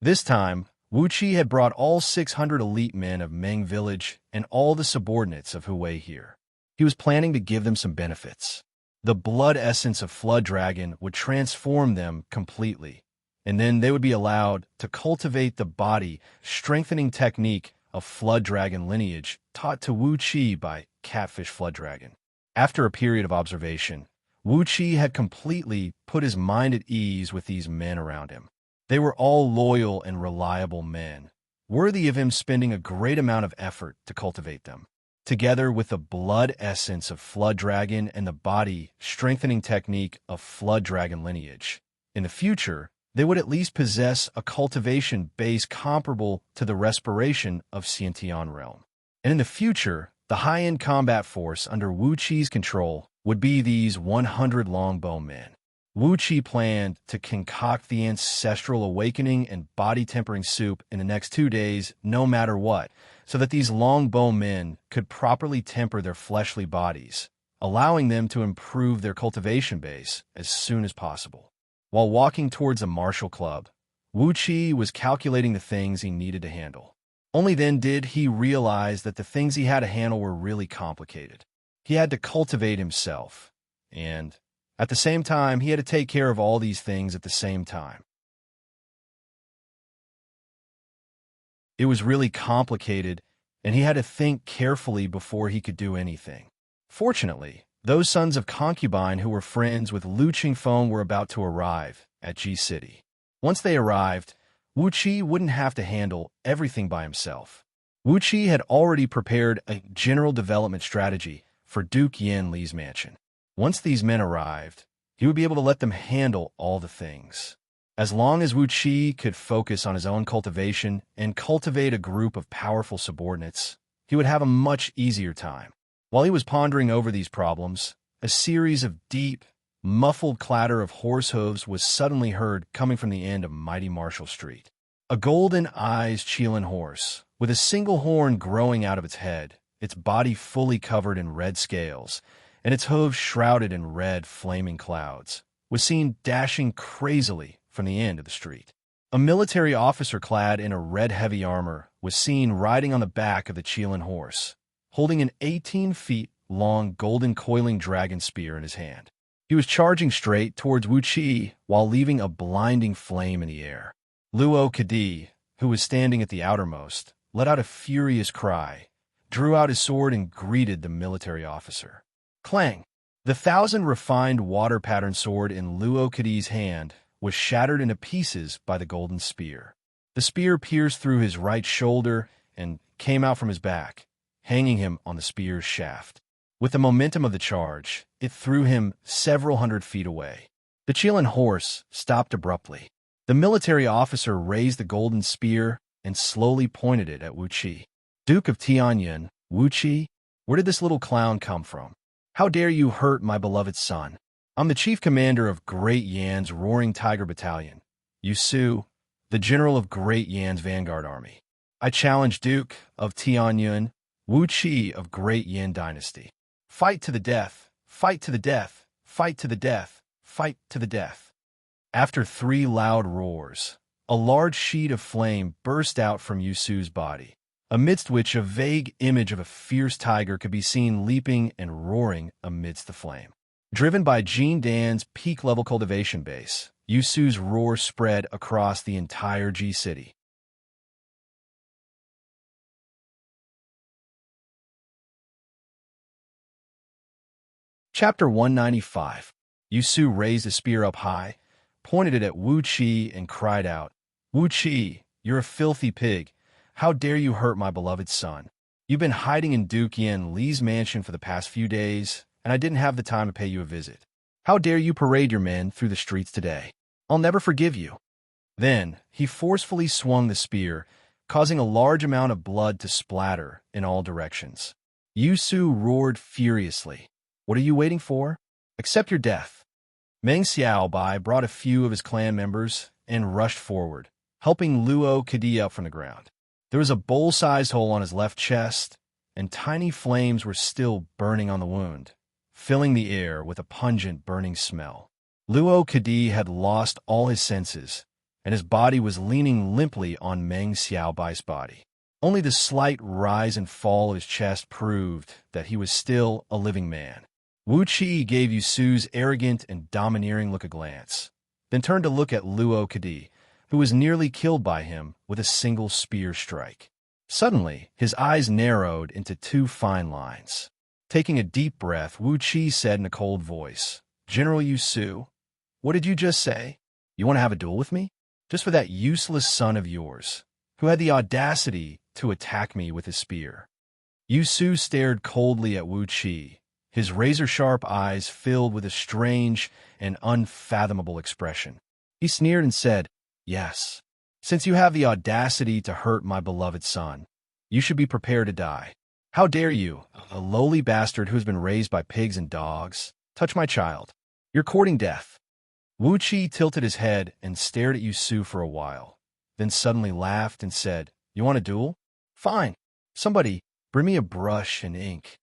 This time, Wuqi had brought all 600 elite men of Meng village and all the subordinates of Hui here. He was planning to give them some benefits. The blood essence of Flood Dragon would transform them completely, and then they would be allowed to cultivate the body strengthening technique of Flood Dragon lineage taught to Wuqi by Catfish Flood Dragon. After a period of observation, Wuqi had completely put his mind at ease with these men around him. They were all loyal and reliable men, worthy of him spending a great amount of effort to cultivate them. Together with the blood essence of Flood Dragon and the body strengthening technique of Flood Dragon lineage, in the future, they would at least possess a cultivation base comparable to the respiration of Xianxia realm. And in the future, the high-end combat force under Wuqi's control would be these 100 longbow men. Wuqi planned to concoct the ancestral awakening and body-tempering soup in the next 2 days, no matter what, so that these longbow men could properly temper their fleshly bodies, allowing them to improve their cultivation base as soon as possible. While walking towards the martial club, Wuqi was calculating the things he needed to handle. Only then did he realize that the things he had to handle were really complicated. He had to cultivate himself, and at the same time, he had to take care of all these things at the same time. It was really complicated, and he had to think carefully before he could do anything. Fortunately, those sons of concubine who were friends with Lu Qingfeng were about to arrive at G City. Once they arrived, Wuqi wouldn't have to handle everything by himself. Wuqi had already prepared a general development strategy for Duke Yan Li's mansion. Once these men arrived, he would be able to let them handle all the things. As long as Wuqi could focus on his own cultivation and cultivate a group of powerful subordinates, he would have a much easier time. While he was pondering over these problems, a series of deep, muffled clatter of horse hooves was suddenly heard coming from the end of Mighty Marshall Street. A golden-eyed Qilin horse, with a single horn growing out of its head, its body fully covered in red scales, and its hooves shrouded in red flaming clouds, was seen dashing crazily from the end of the street. A military officer clad in a red heavy armor was seen riding on the back of the Qilin horse, holding an 18-feet-long golden coiling dragon spear in his hand. He was charging straight towards Wuqi while leaving a blinding flame in the air. Luo Kadi, who was standing at the outermost, let out a furious cry, drew out his sword and greeted the military officer. Clang! The 1,000-refined water-pattern sword in Luo Kadi's hand was shattered into pieces by the golden spear. The spear pierced through his right shoulder and came out from his back, hanging him on the spear's shaft. With the momentum of the charge, it threw him several hundred feet away. The Qilin horse stopped abruptly. The military officer raised the golden spear and slowly pointed it at Wuqi. "Duke of Tianyan, Wuqi, where did this little clown come from? How dare you hurt my beloved son? I'm the chief commander of Great Yan's Roaring Tiger Battalion, Yusu, the general of Great Yan's vanguard army. I challenge Duke of Tianyan, Wuqi of Great Yan Dynasty. Fight to the death, fight to the death, fight to the death, fight to the death." After 3 loud roars, a large sheet of flame burst out from Yusu's body, amidst which a vague image of a fierce tiger could be seen leaping and roaring amidst the flame. Driven by Jean Dan's peak-level cultivation base, Yusu's roar spread across the entire G City. Chapter 195. Yusu raised a spear up high, pointed it at Wuxia, and cried out, "Wuxia, you're a filthy pig. How dare you hurt my beloved son? You've been hiding in Duke Yin Li's mansion for the past few days, and I didn't have the time to pay you a visit. How dare you parade your men through the streets today? I'll never forgive you." Then he forcefully swung the spear, causing a large amount of blood to splatter in all directions. Yusu roared furiously. "What are you waiting for? Accept your death." Meng Xiaobai brought a few of his clan members and rushed forward, helping Luo Kadi up from the ground. There was a bowl-sized hole on his left chest, and tiny flames were still burning on the wound, filling the air with a pungent burning smell. Luo Kadi had lost all his senses, and his body was leaning limply on Meng Xiaobai's body. Only the slight rise and fall of his chest proved that he was still a living man. Wuxia gave Yusu's arrogant and domineering look a glance, then turned to look at Luo Kadi, who was nearly killed by him with a single spear strike. Suddenly, his eyes narrowed into two fine lines. Taking a deep breath, Wuxia said in a cold voice, "General Yusu, what did you just say? You want to have a duel with me? Just for that useless son of yours, who had the audacity to attack me with his spear." Yusu stared coldly at Wuxia, his razor-sharp eyes filled with a strange and unfathomable expression. He sneered and said, "Yes, since you have the audacity to hurt my beloved son, you should be prepared to die. How dare you, a lowly bastard who has been raised by pigs and dogs, touch my child? You're courting death." Wuxia tilted his head and stared at Yusu for a while, then suddenly laughed and said, "You want a duel? Fine. Somebody, bring me a brush and ink."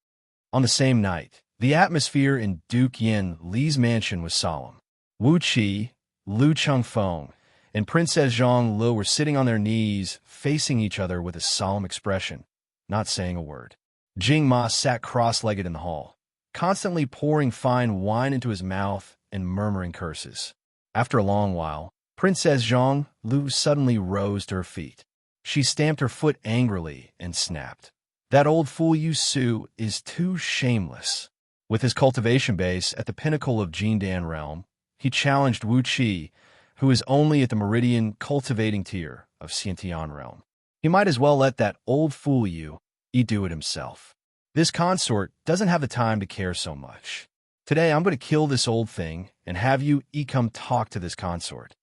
On the same night, the atmosphere in Duke Yin Li's mansion was solemn. Wuxia, Lu Chengfeng, and Princess Zhang Lu were sitting on their knees, facing each other with a solemn expression, not saying a word. Jing Ma sat cross-legged in the hall, constantly pouring fine wine into his mouth and murmuring curses. After a long while, Princess Zhang Lu suddenly rose to her feet. She stamped her foot angrily and snapped, "That old fool Yusu is too shameless." With his cultivation base at the pinnacle of Jindan realm, he challenged Wuxia, who is only at the meridian cultivating tier of Xianxia realm. He might as well let that old fool do it himself. This consort doesn't have the time to care so much. Today I'm going to kill this old thing and have you come talk to this consort.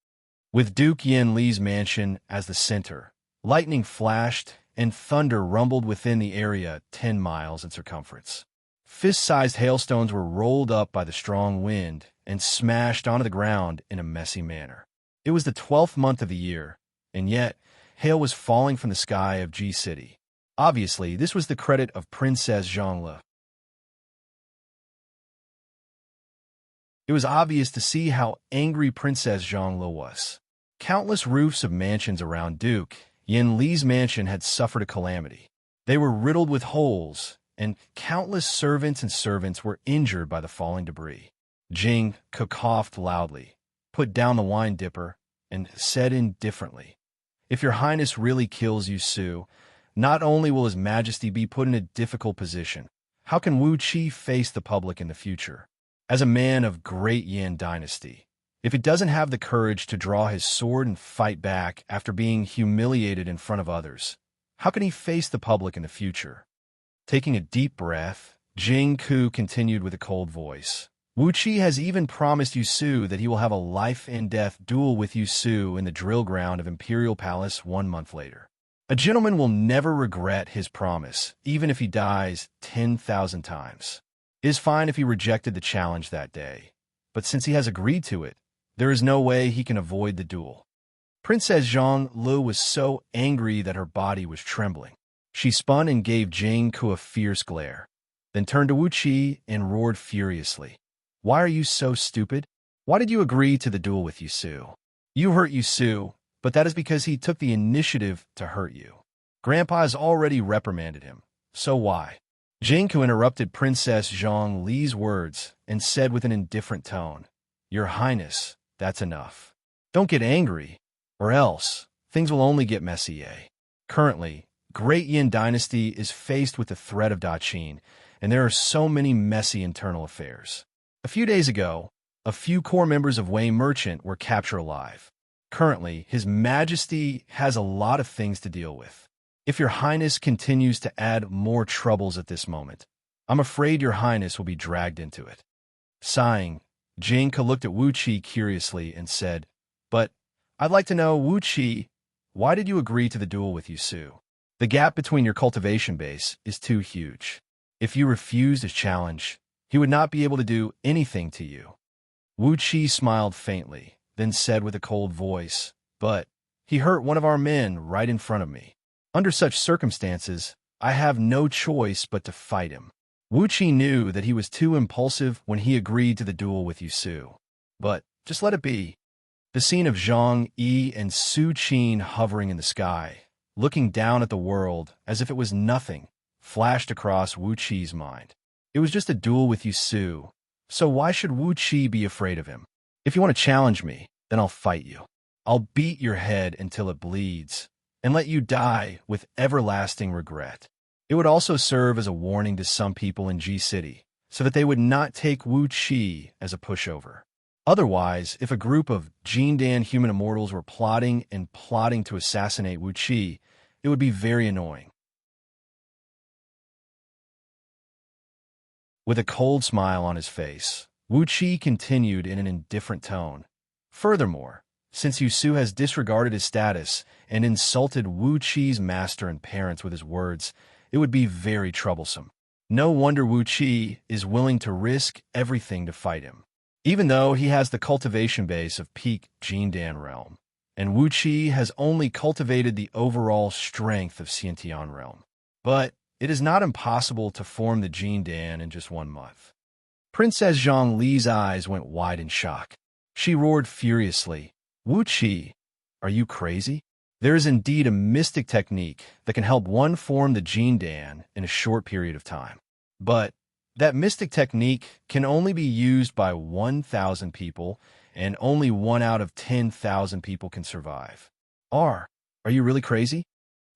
With Duke Yin Li's mansion as the center, lightning flashed and thunder rumbled within the area 10 miles in circumference. Fist-sized hailstones were rolled up by the strong wind and smashed onto the ground in a messy manner. It was the 12th month of the year, and yet hail was falling from the sky of G City. Obviously, this was the credit of Princess Zhang Lu. It was obvious to see how angry Princess Zhang Lu was. Countless roofs of mansions around Duke Yin Li's mansion had suffered a calamity. They were riddled with holes, and countless servants were injured by the falling debris. Jing coughed loudly, put down the wine dipper, and said indifferently, "If your highness really kills Yusu, not only will his majesty be put in a difficult position, how can Wuxia face the public in the future? As a man of great Yin dynasty, if he doesn't have the courage to draw his sword and fight back after being humiliated in front of others, how can he face the public in the future?" Taking a deep breath, Jing Ku continued with a cold voice, "Wuxia has even promised Yusu that he will have a life-and-death duel with Yusu in the drill ground of Imperial Palace 1 month later. A gentleman will never regret his promise, even if he dies 10,000 times. It is fine if he rejected the challenge that day, but since he has agreed to it, there is no way he can avoid the duel." Princess Zhang Lu was so angry that her body was trembling. She spun and gave Jing Ku a fierce glare, then turned to Wuxia and roared furiously, "Why are you so stupid? Why did you agree to the duel with Yusu? You hurt Yusu, but that is because he took the initiative to hurt you. Grandpa has already reprimanded him, so why?" Jing Ku interrupted Princess Zhang Li's words and said with an indifferent tone, "Your Highness, that's enough. Don't get angry, or else things will only get messy. Currently, Great Yin Dynasty is faced with the threat of Daqin, and there are so many messy internal affairs. A few days ago, a few core members of Wei Merchant were captured alive. Currently, His Majesty has a lot of things to deal with. If Your Highness continues to add more troubles at this moment, I'm afraid Your Highness will be dragged into it. Sighing, Xianxia looked at Wuxia curiously and said, "But I'd like to know, Wuxia, why did you agree to the duel with Yusu? The gap between your cultivation base is too huge. If you refused his challenge, he would not be able to do anything to you." Wuxia smiled faintly, then said with a cold voice, "But he hurt one of our men right in front of me. Under such circumstances, I have no choice but to fight him." Wuxia knew that he was too impulsive when he agreed to the duel with Yusu. But just let it be. The scene of Zhang Yi and Su Qin hovering in the sky, looking down at the world as if it was nothing, flashed across Wuqi's mind. It was just a duel with Yusu, so why should Wuxia be afraid of him? If you want to challenge me, then I'll fight you. I'll beat your head until it bleeds, and let you die with everlasting regret. It would also serve as a warning to some people in G City, so that they would not take Wuxia as a pushover. Otherwise, if a group of Jindan human immortals were plotting to assassinate Wuxia, it would be very annoying. With a cold smile on his face, Wuxia continued in an indifferent tone. Furthermore, since Yusu has disregarded his status and insulted Wuqi's master and parents with his words, it would be very troublesome. No wonder Wuxia is willing to risk everything to fight him. Even though he has the cultivation base of peak Jindan realm, and Wuxia has only cultivated the overall strength of Xianxia realm. But it is not impossible to form the Jindan in just 1 month. Princess Zhongli's eyes went wide in shock. She roared furiously, "Wuxia, are you crazy? There is indeed a mystic technique that can help one form the Jindan in a short period of time. But that mystic technique can only be used by 1,000 people, and only 1 out of 10,000 people can survive. Are you really crazy?"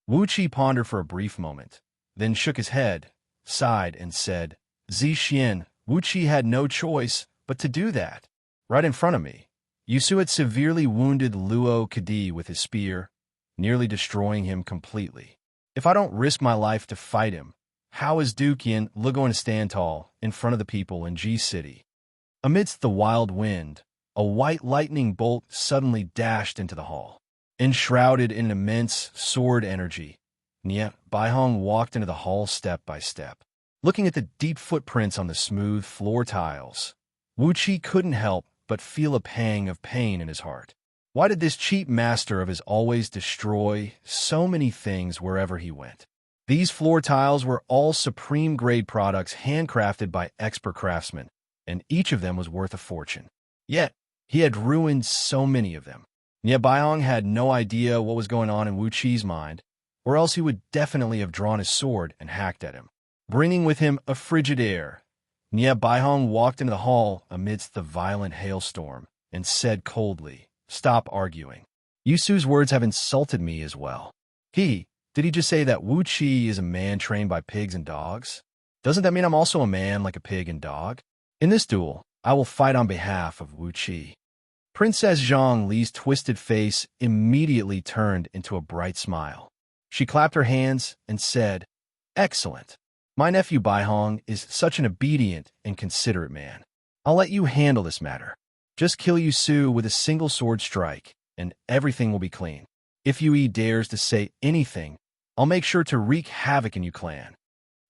Wuxia pondered for a brief moment, then shook his head, sighed, and said, "Zixian, Wuxia had no choice but to do that. Right in front of me, Yusu had severely wounded Luo Kadi with his spear, nearly destroying him completely. If I don't risk my life to fight him, how is Dukian going to stand tall in front of the people in G City?" Amidst the wild wind, a white lightning bolt suddenly dashed into the hall. Enshrouded in an immense sword energy, Nie Baihong walked into the hall step by step. Looking at the deep footprints on the smooth floor tiles, Wuxia couldn't help but feel a pang of pain in his heart. Why did this cheap master of his always destroy so many things wherever he went? These floor tiles were all supreme-grade products handcrafted by expert craftsmen, and each of them was worth a fortune. Yet, he had ruined so many of them. Nie Baihong had no idea what was going on in Wuqi's mind, or else he would definitely have drawn his sword and hacked at him. Bringing with him a frigid air, Nie Baihong walked into the hall amidst the violent hailstorm and said coldly, "Stop arguing. Yusu's words have insulted me as well. Did he just say that Wuxia is a man trained by pigs and dogs? Doesn't that mean I'm also a man like a pig and dog? In this duel, I will fight on behalf of Wuxia." Princess Zhongli's twisted face immediately turned into a bright smile. She clapped her hands and said, "Excellent. My nephew Baihong is such an obedient and considerate man. I'll let you handle this matter. Just kill Yusu with a single sword strike, and everything will be clean. If Yue dares to say anything, I'll make sure to wreak havoc in Yu clan."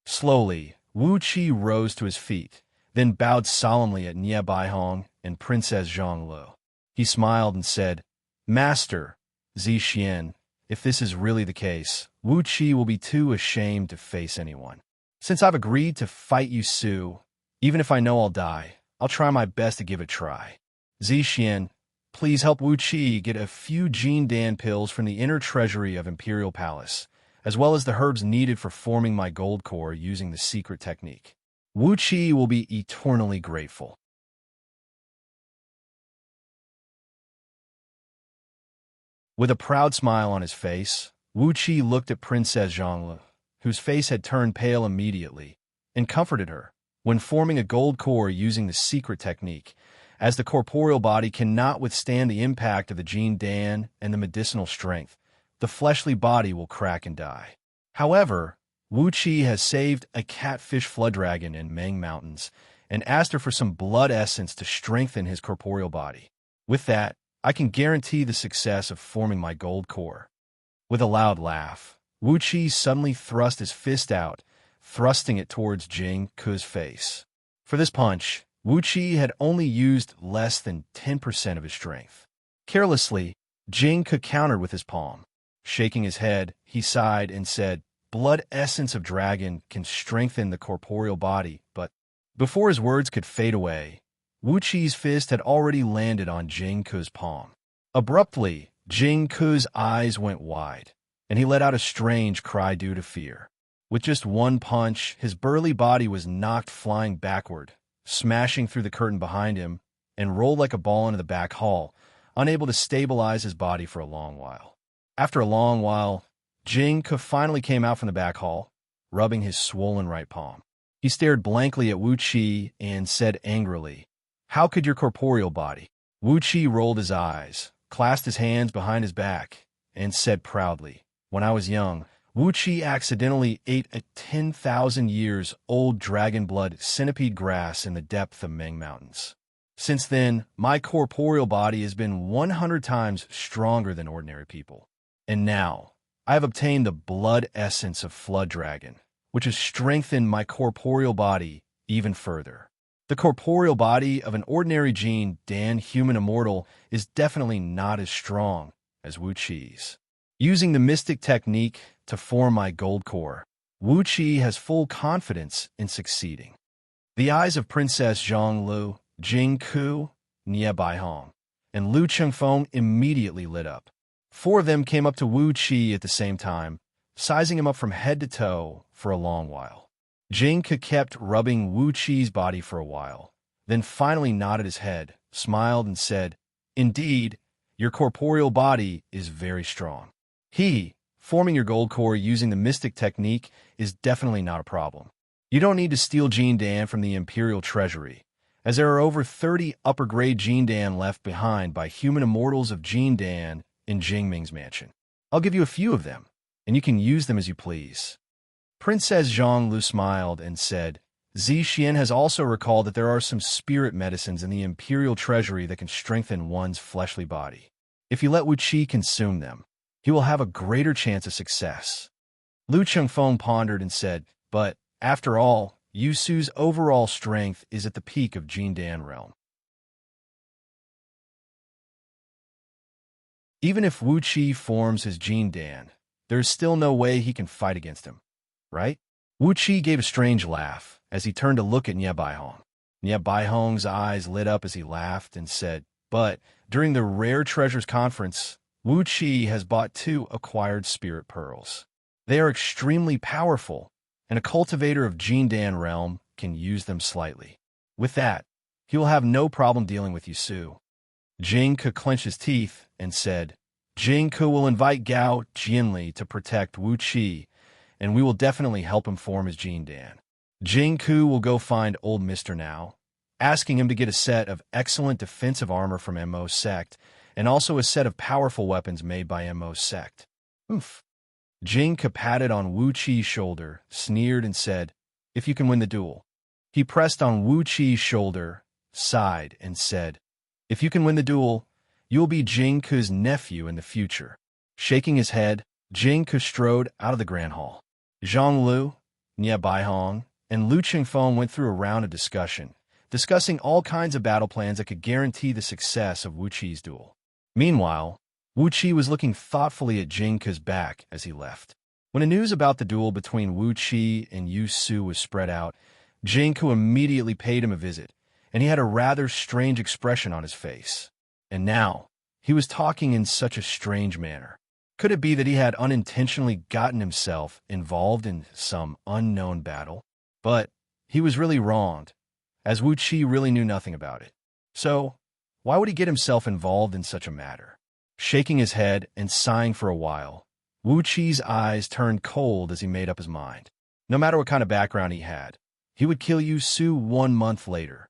Slowly, Wuxia rose to his feet, then bowed solemnly at Nie Baihong and Princess Zhonglu. He smiled and said, "Master, Zixian, if this is really the case, Wuxia will be too ashamed to face anyone. Since I've agreed to fight Yusu, even if I know I'll die, I'll try my best to give it a try. Zixian, please help Wuxia get a few Jindan pills from the inner treasury of Imperial Palace, as well as the herbs needed for forming my gold core using the secret technique. Wuxia will be eternally grateful." With a proud smile on his face, Wuxia looked at Princess Zhonglu, whose face had turned pale immediately, and comforted her when forming a gold core using the secret technique, as the corporeal body cannot withstand the impact of the Jin Dan and the medicinal strength. The fleshly body will crack and die. However, Wuxia has saved a catfish flood dragon in Meng Mountains and asked her for some blood essence to strengthen his corporeal body. With that, I can guarantee the success of forming my gold core. With a loud laugh, Wuxia suddenly thrust his fist out, thrusting it towards Jing Ke's face. For this punch, Wuxia had only used less than 10% of his strength. Carelessly, Jing Ke countered with his palm. Shaking his head, he sighed and said, "Blood essence of dragon can strengthen the corporeal body," but before his words could fade away, Wuxia's fist had already landed on Jing Ke's palm. Abruptly, Jing Ke's eyes went wide, and he let out a strange cry due to fear. With just one punch, his burly body was knocked flying backward, smashing through the curtain behind him, and rolled like a ball into the back hall, unable to stabilize his body for a long while. After a long while, Jing Ke finally came out from the back hall, rubbing his swollen right palm. He stared blankly at Wuxia and said angrily, "How could your corporeal body?" Wuxia rolled his eyes, clasped his hands behind his back, and said proudly, "When I was young, Wuxia accidentally ate a 10,000 years old dragon blood centipede grass in the depth of Meng Mountains. Since then, my corporeal body has been 100 times stronger than ordinary people. And now, I have obtained the blood essence of Flood Dragon, which has strengthened my corporeal body even further. The corporeal body of an ordinary Jin Dan human immortal is definitely not as strong as Wuxia's. Using the mystic technique to form my gold core, Wuxia has full confidence in succeeding." The eyes of Princess Zhonglu, Jing Ke, Nie Baihong, and Lu Chengfeng immediately lit up. Four of them came up to Wuxia at the same time, sizing him up from head to toe for a long while. Jing Ke kept rubbing Wuxia's body for a while, then finally nodded his head, smiled, and said, "Indeed, your corporeal body is very strong. Forming your gold core using the mystic technique is definitely not a problem. You don't need to steal Jin Dan from the Imperial Treasury, as there are over 30 upper-grade Jin Dan left behind by human immortals of Jin Dan in Jingming's mansion. I'll give you a few of them, and you can use them as you please." Princess Zhonglu smiled and said, "Xian has also recalled that there are some spirit medicines in the Imperial Treasury that can strengthen one's fleshly body. If you let Wuxia consume them, he will have a greater chance of success." Lu Chengfeng pondered and said, "But, after all, Yu Su's overall strength is at the peak of Jin Dan realm. Even if Wuxia forms his Jin Dan, there is still no way he can fight against him, right?" Wuxia gave a strange laugh as he turned to look at Nie Baihong. Nie Baihong's eyes lit up as he laughed and said, "But, during the Rare Treasures Conference, Wuxia has bought 2 acquired spirit pearls. They are extremely powerful, and a cultivator of Jin Dan realm can use them slightly. With that, he will have no problem dealing with Yu Su." Jing Ke clenched his teeth and said, "Jing Ke will invite Gao Jianli to protect Wuxia, and we will definitely help him form his Jin Dan. Jing Ke will go find old Mr. Now, asking him to get a set of excellent defensive armor from Mo's sect, and also a set of powerful weapons made by Mo's sect." "Oomph." Jing Ke patted on Wuxia's shoulder, sneered, and said, "If you can win the duel." He pressed on Wuxia's shoulder, sighed, and said, "If you can win the duel, you will be Jing Ke's nephew in the future." Shaking his head, Jing Ke strode out of the Grand Hall. Zhonglu, Nie Baihong, and Lu Chengfeng went through a round of discussing all kinds of battle plans that could guarantee the success of Wuxia's duel. Meanwhile, Wuxia was looking thoughtfully at Jing Ke's back as he left. When the news about the duel between Wuxia and Yu Su was spread out, Jing Ke immediately paid him a visit, and he had a rather strange expression on his face. And now, he was talking in such a strange manner. Could it be that he had unintentionally gotten himself involved in some unknown battle? But he was really wronged, as Wuxia really knew nothing about it. So, why would he get himself involved in such a matter? Shaking his head and sighing for a while, Wuxia's eyes turned cold as he made up his mind. No matter what kind of background he he would kill Yu Su 1 month later.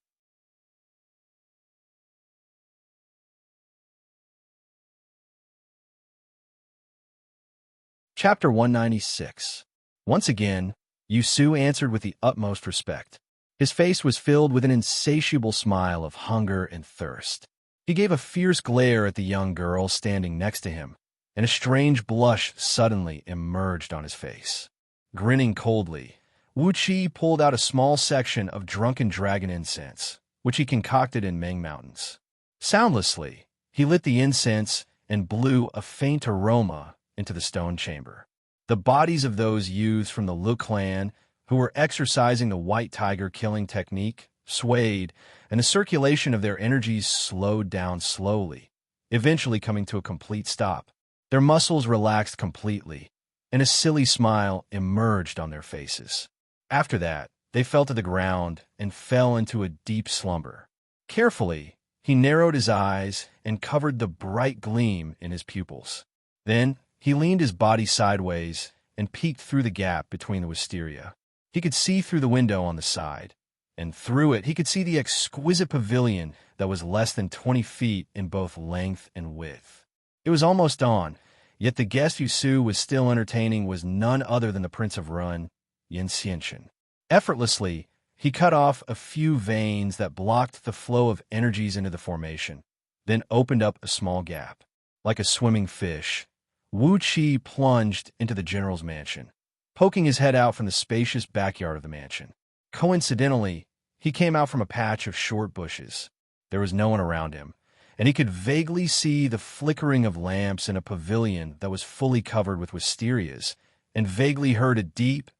Chapter 196. Once again, Yu Su answered with the utmost respect. His face was filled with an insatiable smile of hunger and thirst. He gave a fierce glare at the young girl standing next to him, and a strange blush suddenly emerged on his face. Grinning coldly, Wuxia pulled out a small section of drunken dragon incense, which he concocted in Ming Mountains. Soundlessly, he lit the incense and blew a faint aroma into the stone chamber. The bodies of those youths from the Lu clan who were exercising the white tiger killing technique swayed, and the circulation of their energies slowed down slowly, eventually coming to a complete stop. Their muscles relaxed completely, and a silly smile emerged on their faces. After that, they fell to the ground and fell into a deep slumber. Carefully, he narrowed his eyes and covered the bright gleam in his pupils. Then, he leaned his body sideways and peeked through the gap between the wisteria. He could see through the window on the side, and through it he could see the exquisite pavilion that was less than 20 feet in both length and width. It was almost dawn, yet the guest Yu Su was still entertaining was none other than the Prince of Run, Xianxia. Effortlessly, he cut off a few veins that blocked the flow of energies into the formation, then opened up a small gap. Like a swimming fish, Wuxia plunged into the general's mansion, poking his head out from the spacious backyard of the mansion. Coincidentally, he came out from a patch of short bushes. There was no one around him, and he could vaguely see the flickering of lamps in a pavilion that was fully covered with wisterias, and vaguely heard a deep,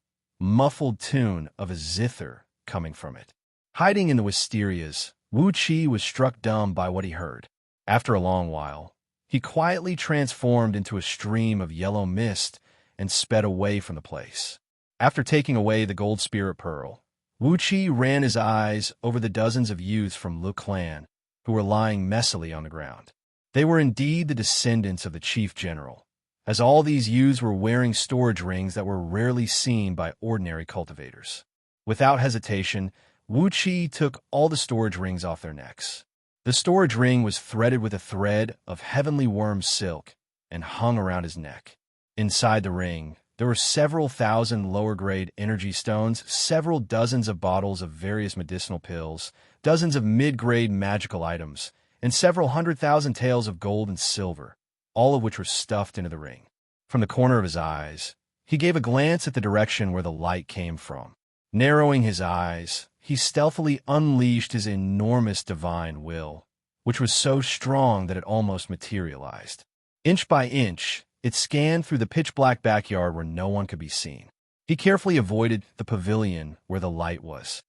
muffled tune of a zither coming from it. Hiding in the wisterias, Wuxia was struck dumb by what he heard. After a long while, he quietly transformed into a stream of yellow mist and sped away from the place. After taking away the gold spirit pearl, Wuxia ran his eyes over the dozens of youths from Lu clan who were lying messily on the ground. They were indeed the descendants of the chief general, as all these youths were wearing storage rings that were rarely seen by ordinary cultivators. Without hesitation, Wuxia took all the storage rings off their necks. The storage ring was threaded with a thread of heavenly worm silk and hung around his neck. Inside the ring, there were several thousand lower-grade energy stones, several dozens of bottles of various medicinal pills, dozens of mid-grade magical items, and several 100,000 taels of gold and silver, all of which were stuffed into the ring. From the corner of his eyes, he gave a glance at the direction where the light came from. Narrowing his eyes, he stealthily unleashed his enormous divine will, which was so strong that it almost materialized. Inch by inch, it scanned through the pitch-black backyard where no one could be seen. He carefully avoided the pavilion where the light was.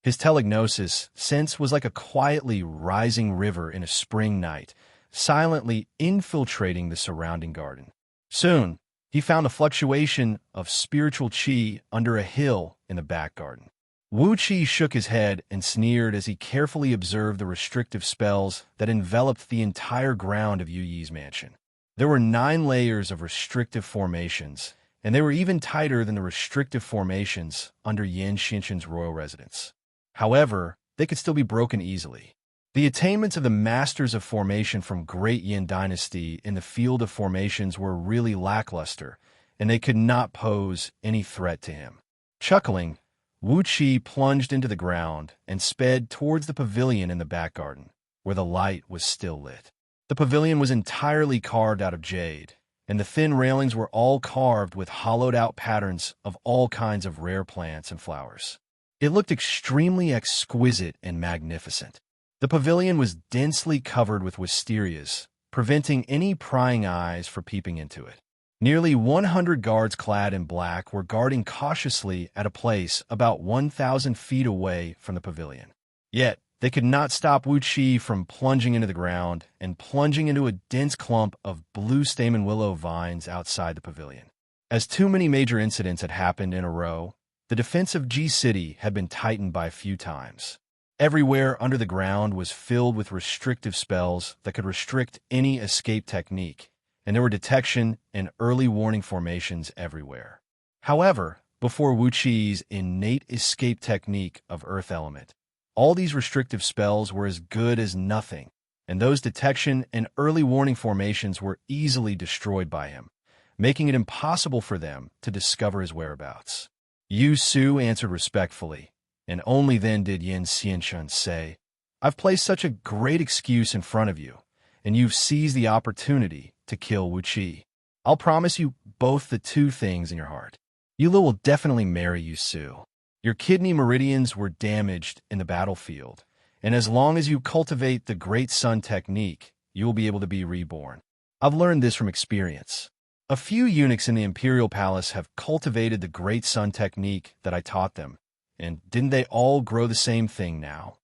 His telegnosis sense was like a quietly rising river in a spring night, silently infiltrating the surrounding garden. Soon, he found a fluctuation of spiritual qi under a hill in the back garden. Wuxia shook his head and sneered as he carefully observed the restrictive spells that enveloped the entire ground of Yu Yi's mansion. There were 9 layers of restrictive formations, and they were even tighter than the restrictive formations under Xianxia's royal residence. However, they could still be broken easily. The attainments of the masters of formation from Great Yin Dynasty in the field of formations were really lackluster, and they could not pose any threat to him. Chuckling, Wuxia plunged into the ground and sped towards the pavilion in the back garden, where the light was still lit. The pavilion was entirely carved out of jade, and the thin railings were all carved with hollowed-out patterns of all kinds of rare plants and flowers. It looked extremely exquisite and magnificent. The pavilion was densely covered with wisterias, preventing any prying eyes from peeping into it. Nearly 100 guards clad in black were guarding cautiously at a place about 1,000 feet away from the pavilion. Yet, they could not stop Wuxia from plunging into the ground and plunging into a dense clump of blue stamen willow vines outside the pavilion. As too many major incidents had happened in a row, the defense of G City had been tightened by a few times. Everywhere under the ground was filled with restrictive spells that could restrict any escape technique, and there were detection and early warning formations everywhere. However, before Wuxi's innate escape technique of Earth Element, all these restrictive spells were as good as nothing, and those detection and early warning formations were easily destroyed by him, making it impossible for them to discover his whereabouts. Yu Su answered respectfully, and only then did Xianxia say, "I've placed such a great excuse in front of you, and you've seized the opportunity to kill Wuxi. I'll promise you both the two things in your heart. Yula will definitely marry Yu Su. Your kidney meridians were damaged in the battlefield, and as long as you cultivate the Great Sun technique, you will be able to be reborn. I've learned this from experience. A few eunuchs in the Imperial Palace have cultivated the Great Sun technique that I taught them, and didn't they all grow the same thing now?"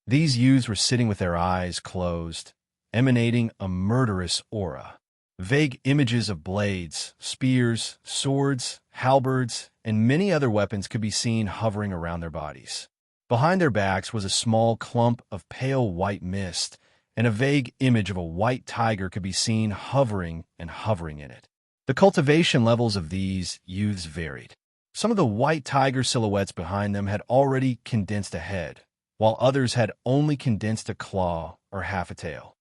These youths were sitting with their eyes closed, emanating a murderous aura. Vague images of blades, spears, swords, halberds, and many other weapons could be seen hovering around their bodies. Behind their backs was a small clump of pale white mist, and a vague image of a white tiger could be seen hovering in it. The cultivation levels of these youths varied. Some of the white tiger silhouettes behind them had already condensed a head, while others had only condensed a claw or half a tail.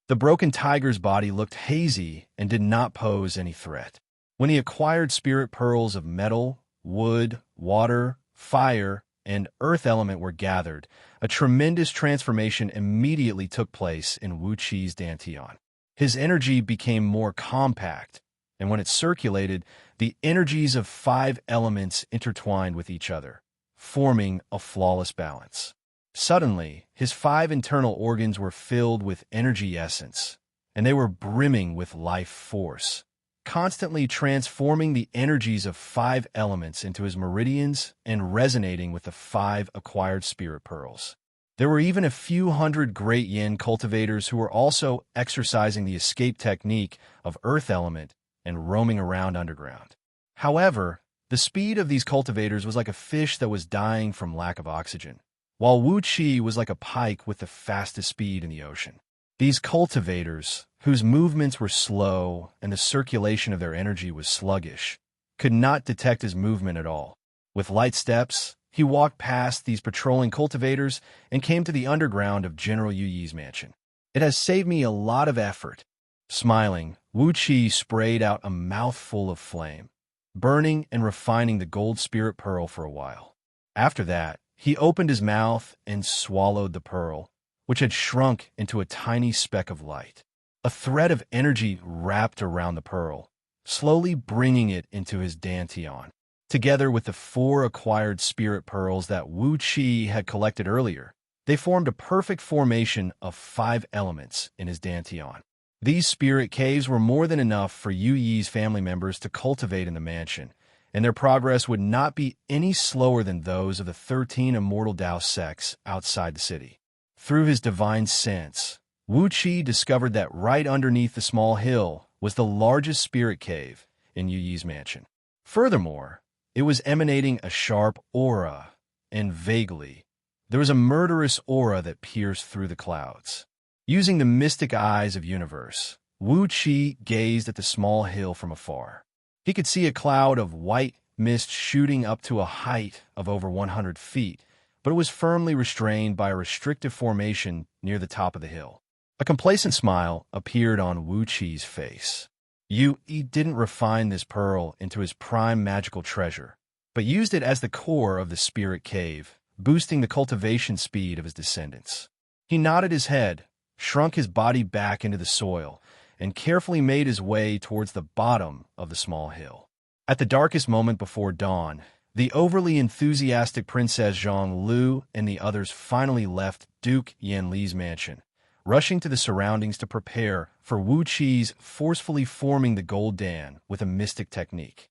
The broken tiger's body looked hazy and did not pose any threat. When he acquired spirit pearls of metal, wood, water, fire, and earth element were gathered, a tremendous transformation immediately took place in Wuxi's dantian. His energy became more compact, and when it circulated, the energies of 5 elements intertwined with each other, forming a flawless balance. Suddenly, his 5 internal organs were filled with energy essence, and they were brimming with life force, constantly transforming the energies of 5 elements into his meridians and resonating with the 5 acquired spirit pearls. There were even a few hundred great yin cultivators who were also exercising the escape technique of earth element and roaming around underground. However, the speed of these cultivators was like a fish that was dying from lack of oxygen, while Wuxi was like a pike with the fastest speed in the ocean. These cultivators, whose movements were slow and the circulation of their energy was sluggish, could not detect his movement at all. With light steps, he walked past these patrolling cultivators and came to the underground of General Yu Yi's mansion. "It has saved me a lot of effort." Smiling, Wuxi sprayed out a mouthful of flame, burning and refining the gold spirit pearl for a while. After that, he opened his mouth and swallowed the pearl, which had shrunk into a tiny speck of light. A thread of energy wrapped around the pearl, slowly bringing it into his dantian. Together with the 4 acquired spirit pearls that Wuxi had collected earlier, they formed a perfect formation of 5 elements in his dantian. These spirit caves were more than enough for Yu Yi's family members to cultivate in the mansion, and their progress would not be any slower than those of the 13 immortal Dao sects outside the city. Through his divine sense, Wuxi discovered that right underneath the small hill was the largest spirit cave in Yu Yi's mansion. Furthermore, it was emanating a sharp aura, and vaguely, there was a murderous aura that pierced through the clouds. Using the mystic eyes of universe, Wuxi gazed at the small hill from afar. He could see a cloud of white mist shooting up to a height of over 100 feet, but it was firmly restrained by a restrictive formation near the top of the hill. A complacent smile appeared on Wuxi's face. Yu Yi didn't refine this pearl into his prime magical treasure, but used it as the core of the spirit cave, boosting the cultivation speed of his descendants. He nodded his head, shrunk his body back into the soil, and carefully made his way towards the bottom of the small hill. At the darkest moment before dawn, the overly enthusiastic Princess Zhang Lu and the others finally left Duke Yanli's mansion, rushing to the surroundings to prepare for Wuqi's forcefully forming the gold dan with a mystic technique.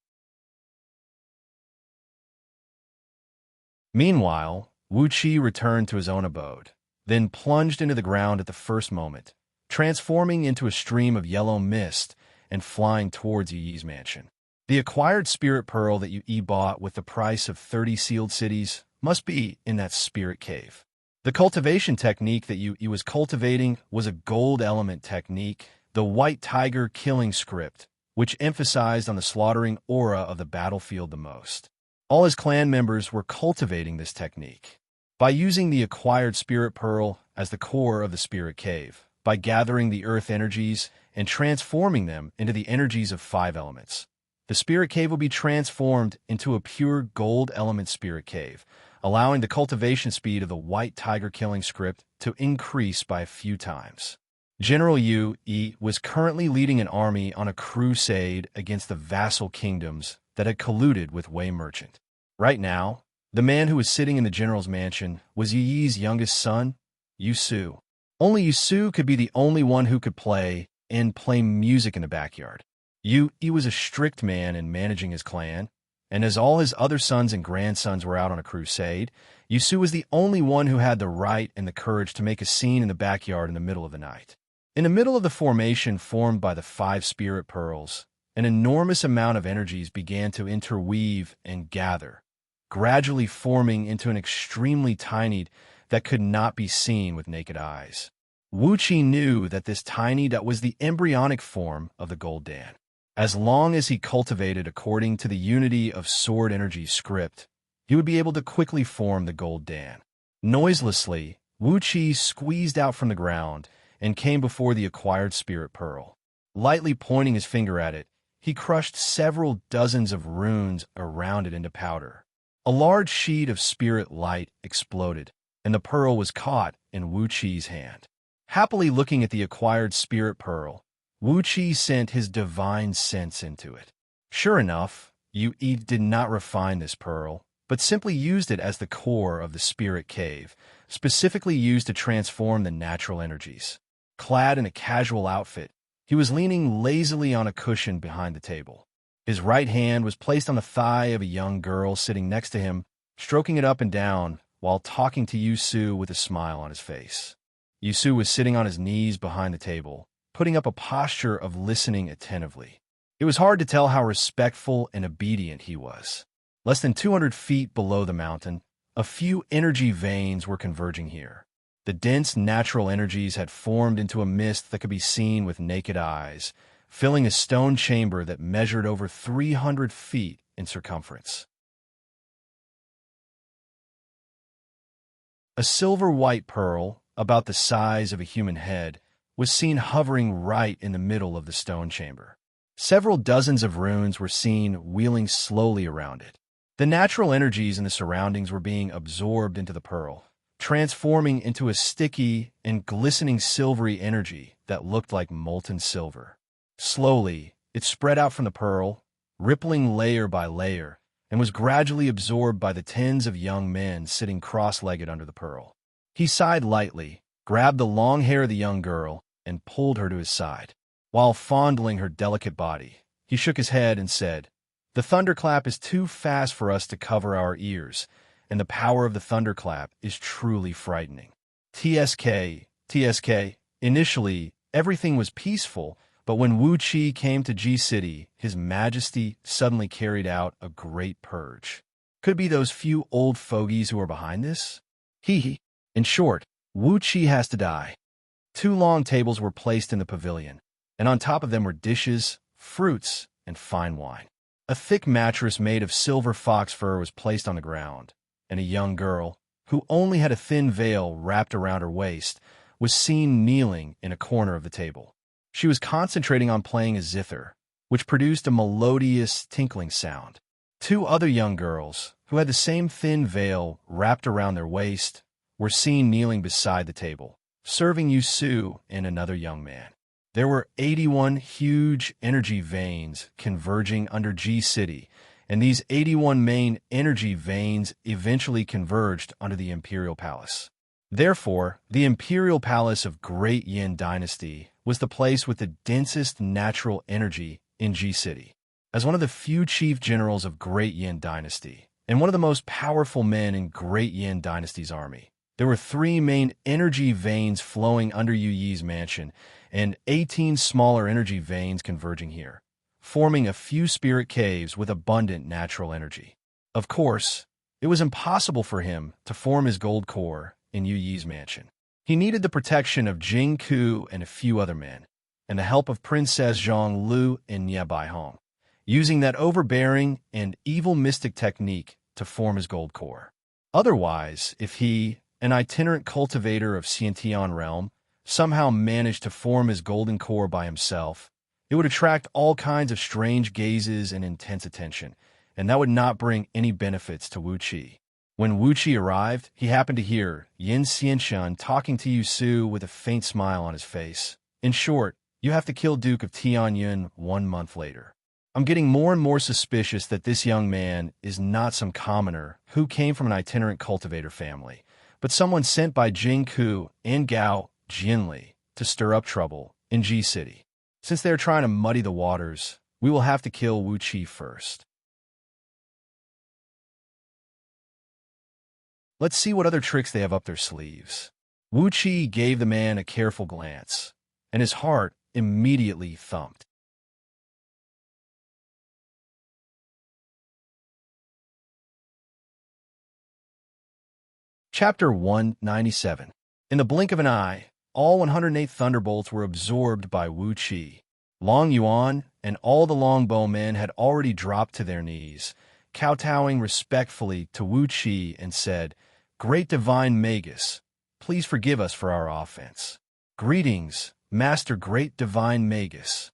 Meanwhile, Wuqi returned to his own abode, then plunged into the ground at the first moment, transforming into a stream of yellow mist and flying towards Yu Yi's mansion. The acquired spirit pearl that Yu Yi bought with the price of 30 sealed cities must be in that spirit cave. The cultivation technique that Yu Yi was cultivating was a gold element technique the white tiger killing script, which emphasized on the slaughtering aura of the battlefield the most. All his clan members were cultivating this technique. By using the acquired spirit pearl as the core of the spirit cave, by gathering the earth energies and transforming them into the energies of 5 elements, the spirit cave will be transformed into a pure gold element spirit cave, allowing the cultivation speed of the white tiger killing script to increase by a few times. General Yu Yi was currently leading an army on a crusade against the vassal kingdoms that had colluded with Wei Merchant. Right now, the man who was sitting in the general's mansion was Yu Yi's youngest son, Yu Su. Only Yu Su could be the only one who could play music in the backyard. Yu Yi was a strict man in managing his clan, and as all his other sons and grandsons were out on a crusade, Yu Su was the only one who had the right and the courage to make a scene in the backyard in the middle of the night. In the middle of the formation formed by the 5 spirit pearls, an enormous amount of energies began to interweave and gather, gradually forming into an extremely tiny that could not be seen with naked eyes. Wuxia knew that this tiny that was the embryonic form of the Gold Dan. As long as he cultivated according to the unity of sword energy script, he would be able to quickly form the Gold Dan. Noiselessly, Wuxia squeezed out from the ground and came before the acquired spirit pearl. Lightly pointing his finger at it, he crushed several dozens of runes around it into powder. A large sheet of spirit light exploded, and the pearl was caught in Wuxi's hand. Happily looking at the acquired spirit pearl, Wuxia sent his divine sense into it. Sure enough, Yu Yi did not refine this pearl, but simply used it as the core of the spirit cave, specifically used to transform the natural energies. Clad in a casual outfit, he was leaning lazily on a cushion behind the table. His right hand was placed on the thigh of a young girl sitting next to him, stroking it up and down while talking to Yu Su with a smile on his face. Yu Su was sitting on his knees behind the table, putting up a posture of listening attentively. It was hard to tell how respectful and obedient he was. Less than 200 feet below the mountain, a few energy veins were converging here. The dense natural energies had formed into a mist that could be seen with naked eyes, filling a stone chamber that measured over 300 feet in circumference. A silver-white pearl, about the size of a human head, was seen hovering right in the middle of the stone chamber. Several dozens of runes were seen wheeling slowly around it. The natural energies in the surroundings were being absorbed into the pearl, transforming into a sticky and glistening silvery energy that looked like molten silver. Slowly, it spread out from the pearl, rippling layer by layer, and was gradually absorbed by the tens of young men sitting cross-legged under the pearl. He sighed lightly, grabbed the long hair of the young girl, and pulled her to his side. While fondling her delicate body, he shook his head and said, "The thunderclap is too fast for us to cover our ears, and the power of the thunderclap is truly frightening." TSK. Initially, everything was peaceful, but when Wuxia came to Ji City, His Majesty suddenly carried out a great purge. Could it be those few old fogies who are behind this? In short, Wuxia has to die. 2 long tables were placed in the pavilion, and on top of them were dishes, fruits, and fine wine. A thick mattress made of silver fox fur was placed on the ground, and a young girl, who only had a thin veil wrapped around her waist, was seen kneeling in a corner of the table. She was concentrating on playing a zither, which produced a melodious tinkling sound. 2 other young girls, who had the same thin veil wrapped around their waist, were seen kneeling beside the table, serving Yu Su and another young man. There were 81 huge energy veins converging under Ji City, and these 81 main energy veins eventually converged under the Imperial Palace. Therefore, the Imperial Palace of Great Yin Dynasty was the place with the densest natural energy in Ji City. As one of the few chief generals of Great Yin Dynasty, and one of the most powerful men in Great Yin Dynasty's army, there were 3 main energy veins flowing under Yu Yi's mansion, and 18 smaller energy veins converging here, forming a few spirit caves with abundant natural energy. Of course, it was impossible for him to form his gold core in Yu Yi's mansion. He needed the protection of Jing Ku and a few other men, and the help of Princess Zhang Lu and Nie Baihong, using that overbearing and evil mystic technique to form his gold core. Otherwise, if he, an itinerant cultivator of Xianxia realm, somehow managed to form his golden core by himself, it would attract all kinds of strange gazes and intense attention, and that would not bring any benefits to Wuxia. When Wuxia arrived, he happened to hear Yin Xianxian talking to Yu Su with a faint smile on his face. In short, you have to kill Duke of Tianyun 1 month later. I'm getting more and more suspicious that this young man is not some commoner who came from an itinerant cultivator family, but someone sent by Jing Ku and Gao Jinli to stir up trouble in Ji City. Since they are trying to muddy the waters, we will have to kill Wuxia first. Let's see what other tricks they have up their sleeves. Wuxia gave the man a careful glance, and his heart immediately thumped. Chapter 197. In the blink of an eye, all 108 thunderbolts were absorbed by Wuxia. Long Yuan and all the longbowmen had already dropped to their knees, kowtowing respectfully to Wuxia, and said, "Great divine Magus, please forgive us for our offense." "Greetings, Master Great Divine Magus."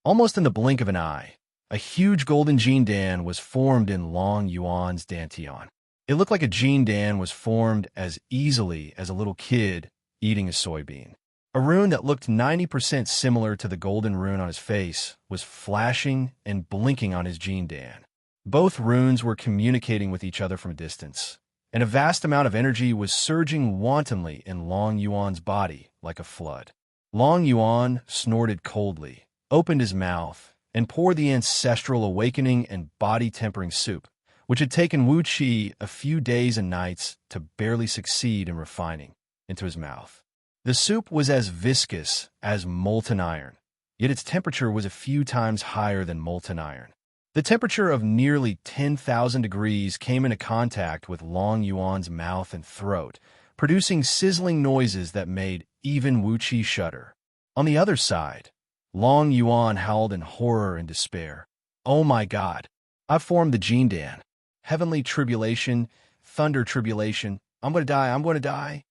Almost in the blink of an eye, a huge golden Jindan was formed in Long Yuan's dantian. It looked like a Jindan was formed as easily as a little kid eating a soybean. A rune that looked 90% similar to the golden rune on his face was flashing and blinking on his Jindan. Both runes were communicating with each other from a distance, and a vast amount of energy was surging wantonly in Long Yuan's body like a flood. Long Yuan snorted coldly, opened his mouth, and poured the ancestral awakening and body-tempering soup, which had taken Wuxia a few days and nights to barely succeed in refining, into his mouth. The soup was as viscous as molten iron, yet its temperature was a few times higher than molten iron. The temperature of nearly 10,000 degrees came into contact with Long Yuan's mouth and throat, producing sizzling noises that made even Wuxia shudder. On the other side, Long Yuan howled in horror and despair. "Oh my God! I've formed the Jindan. Heavenly tribulation, thunder tribulation. I'm going to die, I'm going to die."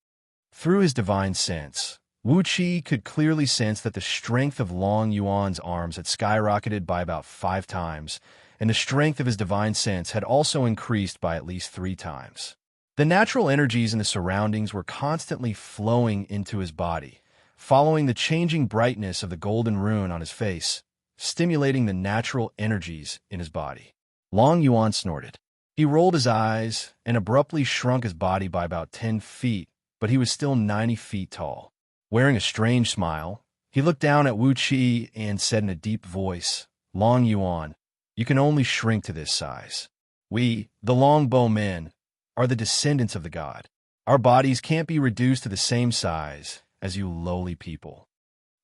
Through his divine sense, Wuxia could clearly sense that the strength of Long Yuan's arms had skyrocketed by about 5 times, and the strength of his divine sense had also increased by at least 3 times. The natural energies in the surroundings were constantly flowing into his body, following the changing brightness of the golden rune on his face, stimulating the natural energies in his body. Long Yuan snorted. He rolled his eyes and abruptly shrunk his body by about 10 feet, but he was still 90 feet tall. Wearing a strange smile, he looked down at Wuxia and said in a deep voice, "Long Yuan, you can only shrink to this size. We, the longbowmen, are the descendants of the god. Our bodies can't be reduced to the same size as you lowly people."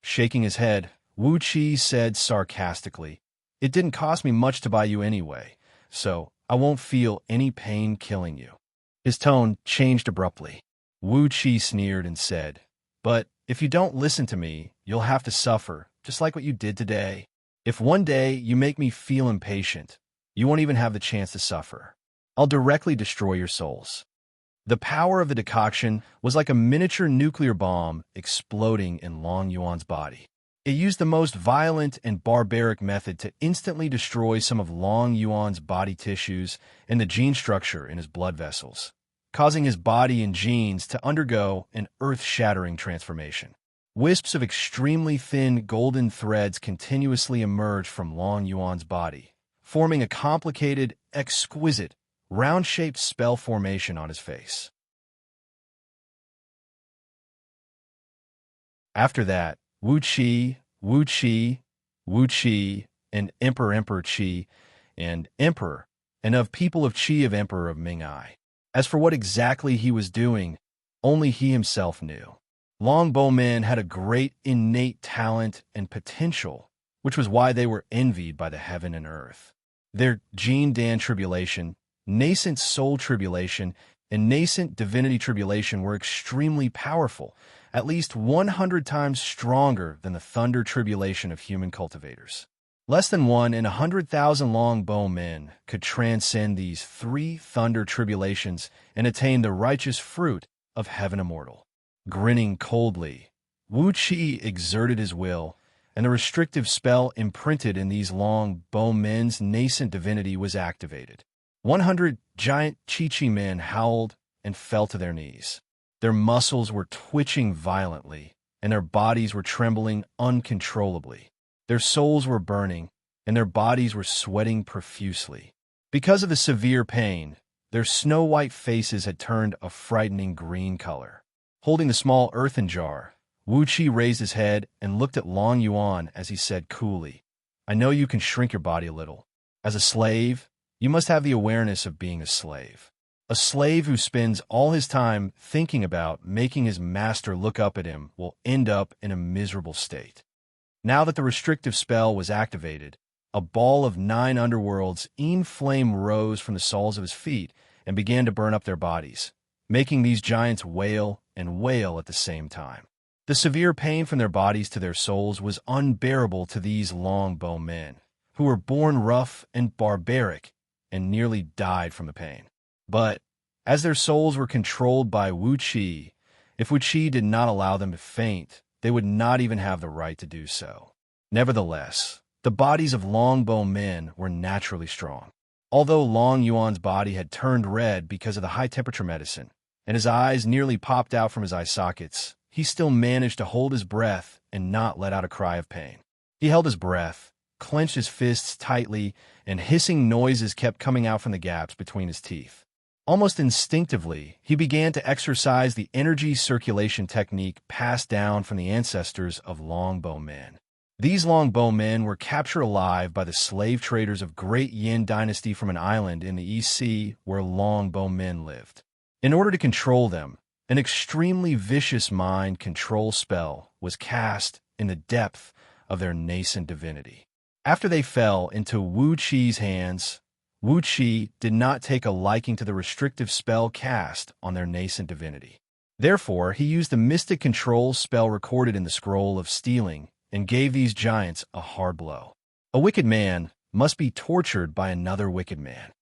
Shaking his head, Wuxia said sarcastically, "It didn't cost me much to buy you anyway, so I won't feel any pain killing you." His tone changed abruptly. Wuxia sneered and said, "But if you don't listen to me, you'll have to suffer, just like what you did today. If one day you make me feel impatient, you won't even have the chance to suffer. I'll directly destroy your souls." The power of the decoction was like a miniature nuclear bomb exploding in Long Yuan's body. It used the most violent and barbaric method to instantly destroy some of Long Yuan's body tissues and the gene structure in his blood vessels, causing his body and genes to undergo an earth-shattering transformation. Wisps of extremely thin golden threads continuously emerged from Long Yuan's body, forming a complicated, exquisite, round-shaped spell formation on his face. After that, Wuxia, and Emperor Qi, and Emperor, and of people of Qi of Emperor of Ming-I. As for what exactly he was doing, only he himself knew. Longbowmen had a great innate talent and potential, which was why they were envied by the heaven and earth. Their Jindan tribulation, nascent soul tribulation, and nascent divinity tribulation were extremely powerful, at least 100 times stronger than the thunder tribulation of human cultivators. Less than 1 in 100,000 longbow men could transcend these 3 thunder tribulations and attain the righteous fruit of heaven immortal. Grinning coldly, Wuxia exerted his will, and the restrictive spell imprinted in these longbow men's nascent divinity was activated. 100 giant Chi-Chi men howled and fell to their knees. Their muscles were twitching violently, and their bodies were trembling uncontrollably. Their souls were burning, and their bodies were sweating profusely. Because of the severe pain, their snow-white faces had turned a frightening green color. Holding the small earthen jar, Wuxia raised his head and looked at Long Yuan as he said coolly, "I know you can shrink your body a little. As a slave, you must have the awareness of being a slave. A slave who spends all his time thinking about making his master look up at him will end up in a miserable state." Now that the restrictive spell was activated, a ball of 9 underworlds flame rose from the soles of his feet and began to burn up their bodies, making these giants wail and wail at the same time. The severe pain from their bodies to their souls was unbearable to these longbow men, who were born rough and barbaric and nearly died from the pain. But, as their souls were controlled by Wuxia, if Wuxia did not allow them to faint, they would not even have the right to do so. Nevertheless, the bodies of longbow men were naturally strong. Although Long Yuan's body had turned red because of the high-temperature medicine, and his eyes nearly popped out from his eye sockets, he still managed to hold his breath and not let out a cry of pain. He held his breath, clenched his fists tightly, and hissing noises kept coming out from the gaps between his teeth. Almost instinctively, he began to exercise the energy circulation technique passed down from the ancestors of longbow men. These longbow men were captured alive by the slave traders of Great Yin Dynasty from an island in the East Sea where longbow men lived. In order to control them, an extremely vicious mind control spell was cast in the depth of their nascent divinity. After they fell into Wuxia's hands, Wuxia did not take a liking to the restrictive spell cast on their nascent divinity. Therefore, he used the mystic control spell recorded in the Scroll of Stealing and gave these giants a hard blow. A wicked man must be tortured by another wicked man.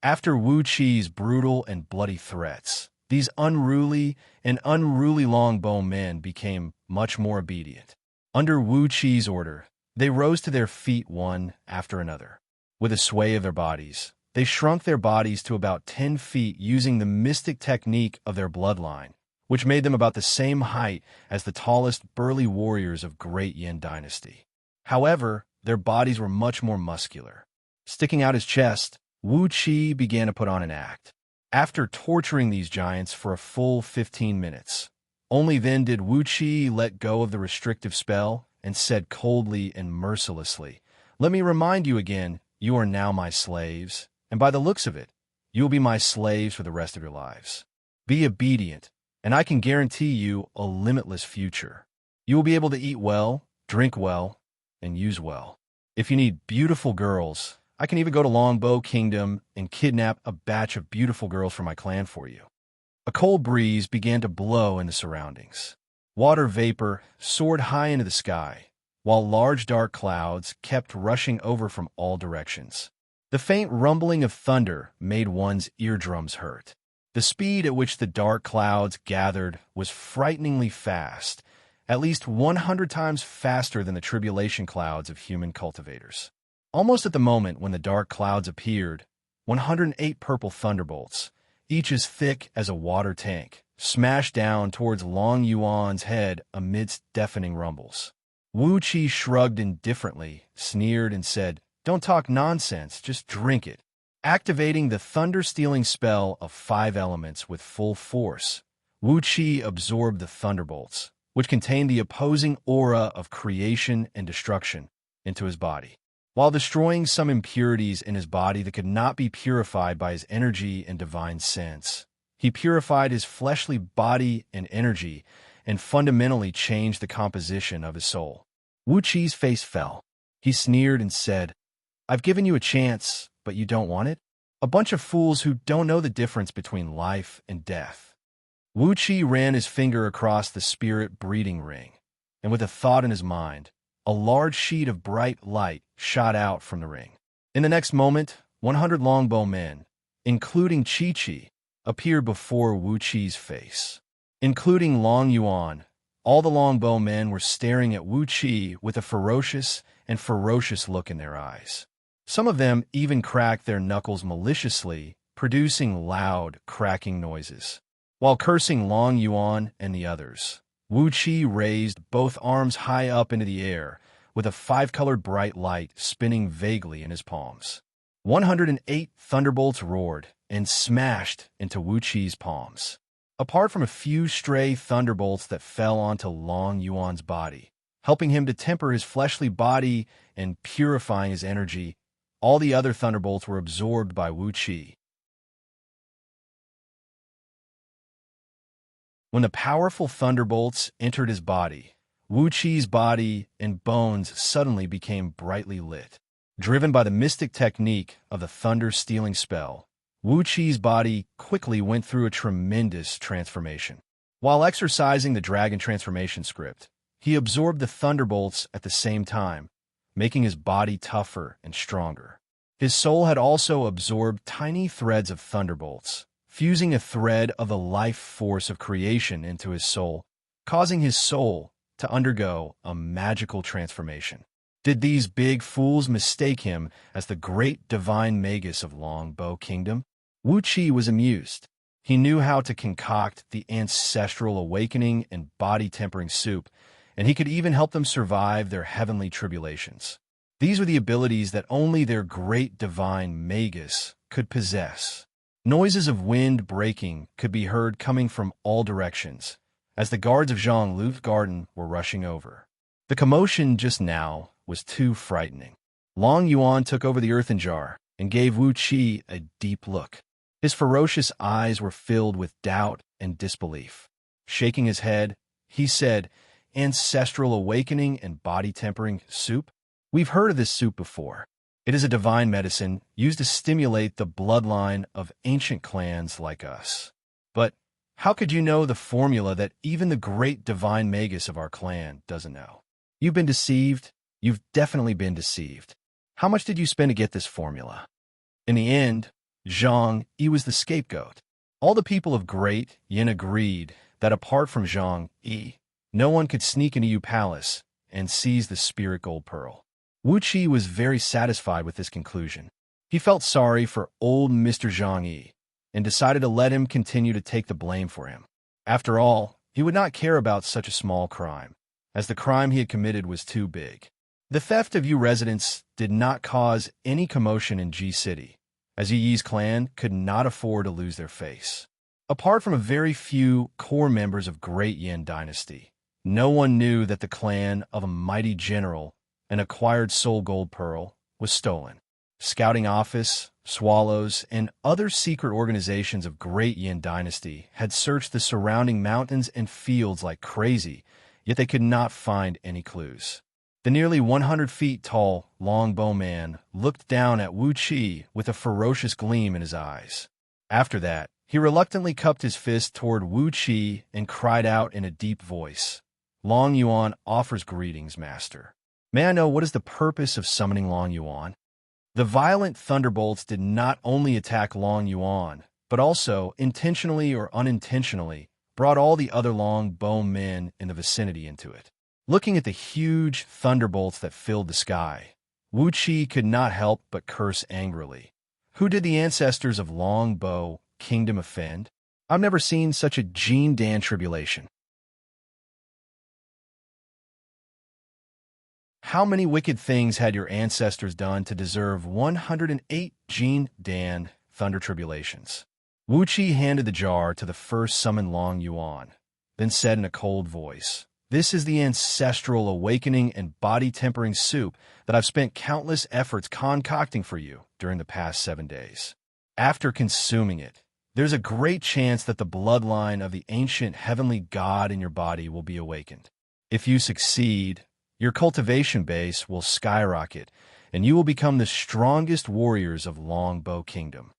After Wuxia's brutal and bloody threats, these unruly longbow men became much more obedient. Under Wuxia's order, they rose to their feet one after another. With a sway of their bodies, they shrunk their bodies to about 10 feet using the mystic technique of their bloodline, which made them about the same height as the tallest burly warriors of Great Yin Dynasty. However, their bodies were much more muscular. Sticking out his chest, Wuxia began to put on an act. After torturing these giants for a full 15 minutes, only then did Wuxia let go of the restrictive spell and said coldly and mercilessly, "Let me remind you again, you are now my slaves, and by the looks of it, you will be my slaves for the rest of your lives. Be obedient, and I can guarantee you a limitless future. You will be able to eat well, drink well, and use well. If you need beautiful girls, I can even go to Longbow Kingdom and kidnap a batch of beautiful girls for my clan for you." A cold breeze began to blow in the surroundings. Water vapor soared high into the sky, while large dark clouds kept rushing over from all directions. The faint rumbling of thunder made one's eardrums hurt. The speed at which the dark clouds gathered was frighteningly fast, at least 100 times faster than the tribulation clouds of human cultivators. Almost at the moment when the dark clouds appeared, 108 purple thunderbolts, each as thick as a water tank, smashed down towards Long Yuan's head amidst deafening rumbles. Wuxia shrugged indifferently, sneered, and said, "Don't talk nonsense, just drink it." Activating the thunder-stealing spell of 5 elements with full force, Wuxia absorbed the thunderbolts, which contained the opposing aura of creation and destruction, into his body. While destroying some impurities in his body that could not be purified by his energy and divine sense, he purified his fleshly body and energy and fundamentally changed the composition of his soul. Wuxia's face fell. He sneered and said, "I've given you a chance, but you don't want it? A bunch of fools who don't know the difference between life and death. Wuxia ran his finger across the spirit breeding ring, and with a thought in his mind, a large sheet of bright light shot out from the ring. In the next moment, 100 longbow men, including Chi-Chi, appeared before Wuqi's face. Including Long Yuan, all the longbow men were staring at Wuxia with a ferocious look in their eyes. Some of them even cracked their knuckles maliciously, producing loud, cracking noises. While cursing Long Yuan and the others, Wuxia raised both arms high up into the air, with a 5-colored bright light spinning vaguely in his palms. 108 thunderbolts roared and smashed into Wuqi's palms. Apart from a few stray thunderbolts that fell onto Long Yuan's body, helping him to temper his fleshly body and purifying his energy, all the other thunderbolts were absorbed by Wuxia. When the powerful thunderbolts entered his body, Wuqi's body and bones suddenly became brightly lit. Driven by the mystic technique of the thunder-stealing spell, Wuqi's body quickly went through a tremendous transformation. While exercising the dragon transformation script, he absorbed the thunderbolts at the same time, making his body tougher and stronger. His soul had also absorbed tiny threads of thunderbolts, fusing a thread of the life force of creation into his soul, causing his soul to undergo a magical transformation. Did these big fools mistake him as the great divine magus of Longbow Kingdom? Wuxia was amused. He knew how to concoct the ancestral awakening and body-tempering soup, and he could even help them survive their heavenly tribulations. These were the abilities that only their great divine magus could possess. Noises of wind breaking could be heard coming from all directions, as the guards of Zhonglu's garden were rushing over. The commotion just now was too frightening. Long Yuan took over the earthen jar and gave Wuxia a deep look. His ferocious eyes were filled with doubt and disbelief. Shaking his head, he said, "Ancestral awakening and body-tempering soup? We've heard of this soup before. It is a divine medicine used to stimulate the bloodline of ancient clans like us. But how could you know the formula that even the great divine magus of our clan doesn't know? You've been deceived. You've definitely been deceived. How much did you spend to get this formula?" In the end, Zhang Yi was the scapegoat. All the people of Great Yin agreed that apart from Zhang Yi, no one could sneak into Yu Palace and seize the spirit gold pearl. Wuxia was very satisfied with this conclusion. He felt sorry for old Mr. Zhang Yi and decided to let him continue to take the blame for him. After all, he would not care about such a small crime, as the crime he had committed was too big. The theft of Yu residents did not cause any commotion in Ji City, as Yi's clan could not afford to lose their face. Apart from a very few core members of Great Yin Dynasty, no one knew that the clan of a mighty general, an acquired soul gold pearl, was stolen. Scouting Office, Swallows, and other secret organizations of Great Yin Dynasty had searched the surrounding mountains and fields like crazy, yet they could not find any clues. The nearly 100 feet tall longbow man looked down at Wuxia with a ferocious gleam in his eyes. After that, he reluctantly cupped his fist toward Wuxia and cried out in a deep voice, "Long Yuan offers greetings, master. May I know what is the purpose of summoning Long Yuan?" The violent thunderbolts did not only attack Long Yuan, but also, intentionally or unintentionally, brought all the other longbow men in the vicinity into it. Looking at the huge thunderbolts that filled the sky, Wuxia could not help but curse angrily. Who did the ancestors of Longbow Kingdom offend? I've never seen such a Jin Dan tribulation. How many wicked things had your ancestors done to deserve 108 Jin Dan thunder tribulations? Wuxia handed the jar to the first summoned Long Yuan, then said in a cold voice, "This is the ancestral awakening and body-tempering soup that I've spent countless efforts concocting for you during the past 7 days. After consuming it, there's a great chance that the bloodline of the ancient heavenly god in your body will be awakened. If you succeed, your cultivation base will skyrocket, and you will become the strongest warriors of Longbow Kingdom.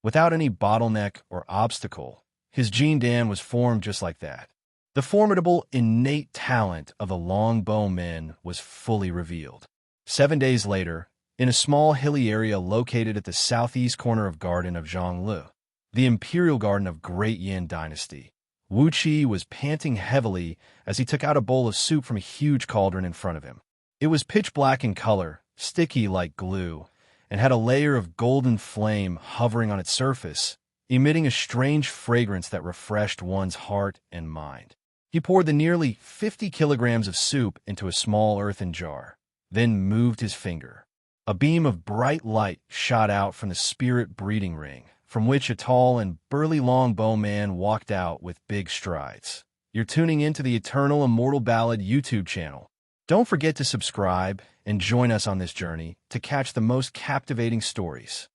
Without any bottleneck or obstacle, his gene dam was formed just like that. The formidable, innate talent of the Longbowmen was fully revealed. 7 days later, in a small hilly area located at the southeast corner of Garden of Zhonglu, the imperial garden of Great Yin Dynasty, Wuxia was panting heavily as he took out a bowl of soup from a huge cauldron in front of him. It was pitch black in color, sticky like glue, and had a layer of golden flame hovering on its surface, emitting a strange fragrance that refreshed one's heart and mind. He poured the nearly 50 kilograms of soup into a small earthen jar, then moved his finger. A beam of bright light shot out from the spirit breeding ring, from which a tall and burly longbowman walked out with big strides. You're tuning into the Eternal Immortal Ballad YouTube channel. Don't forget to subscribe and join us on this journey to catch the most captivating stories.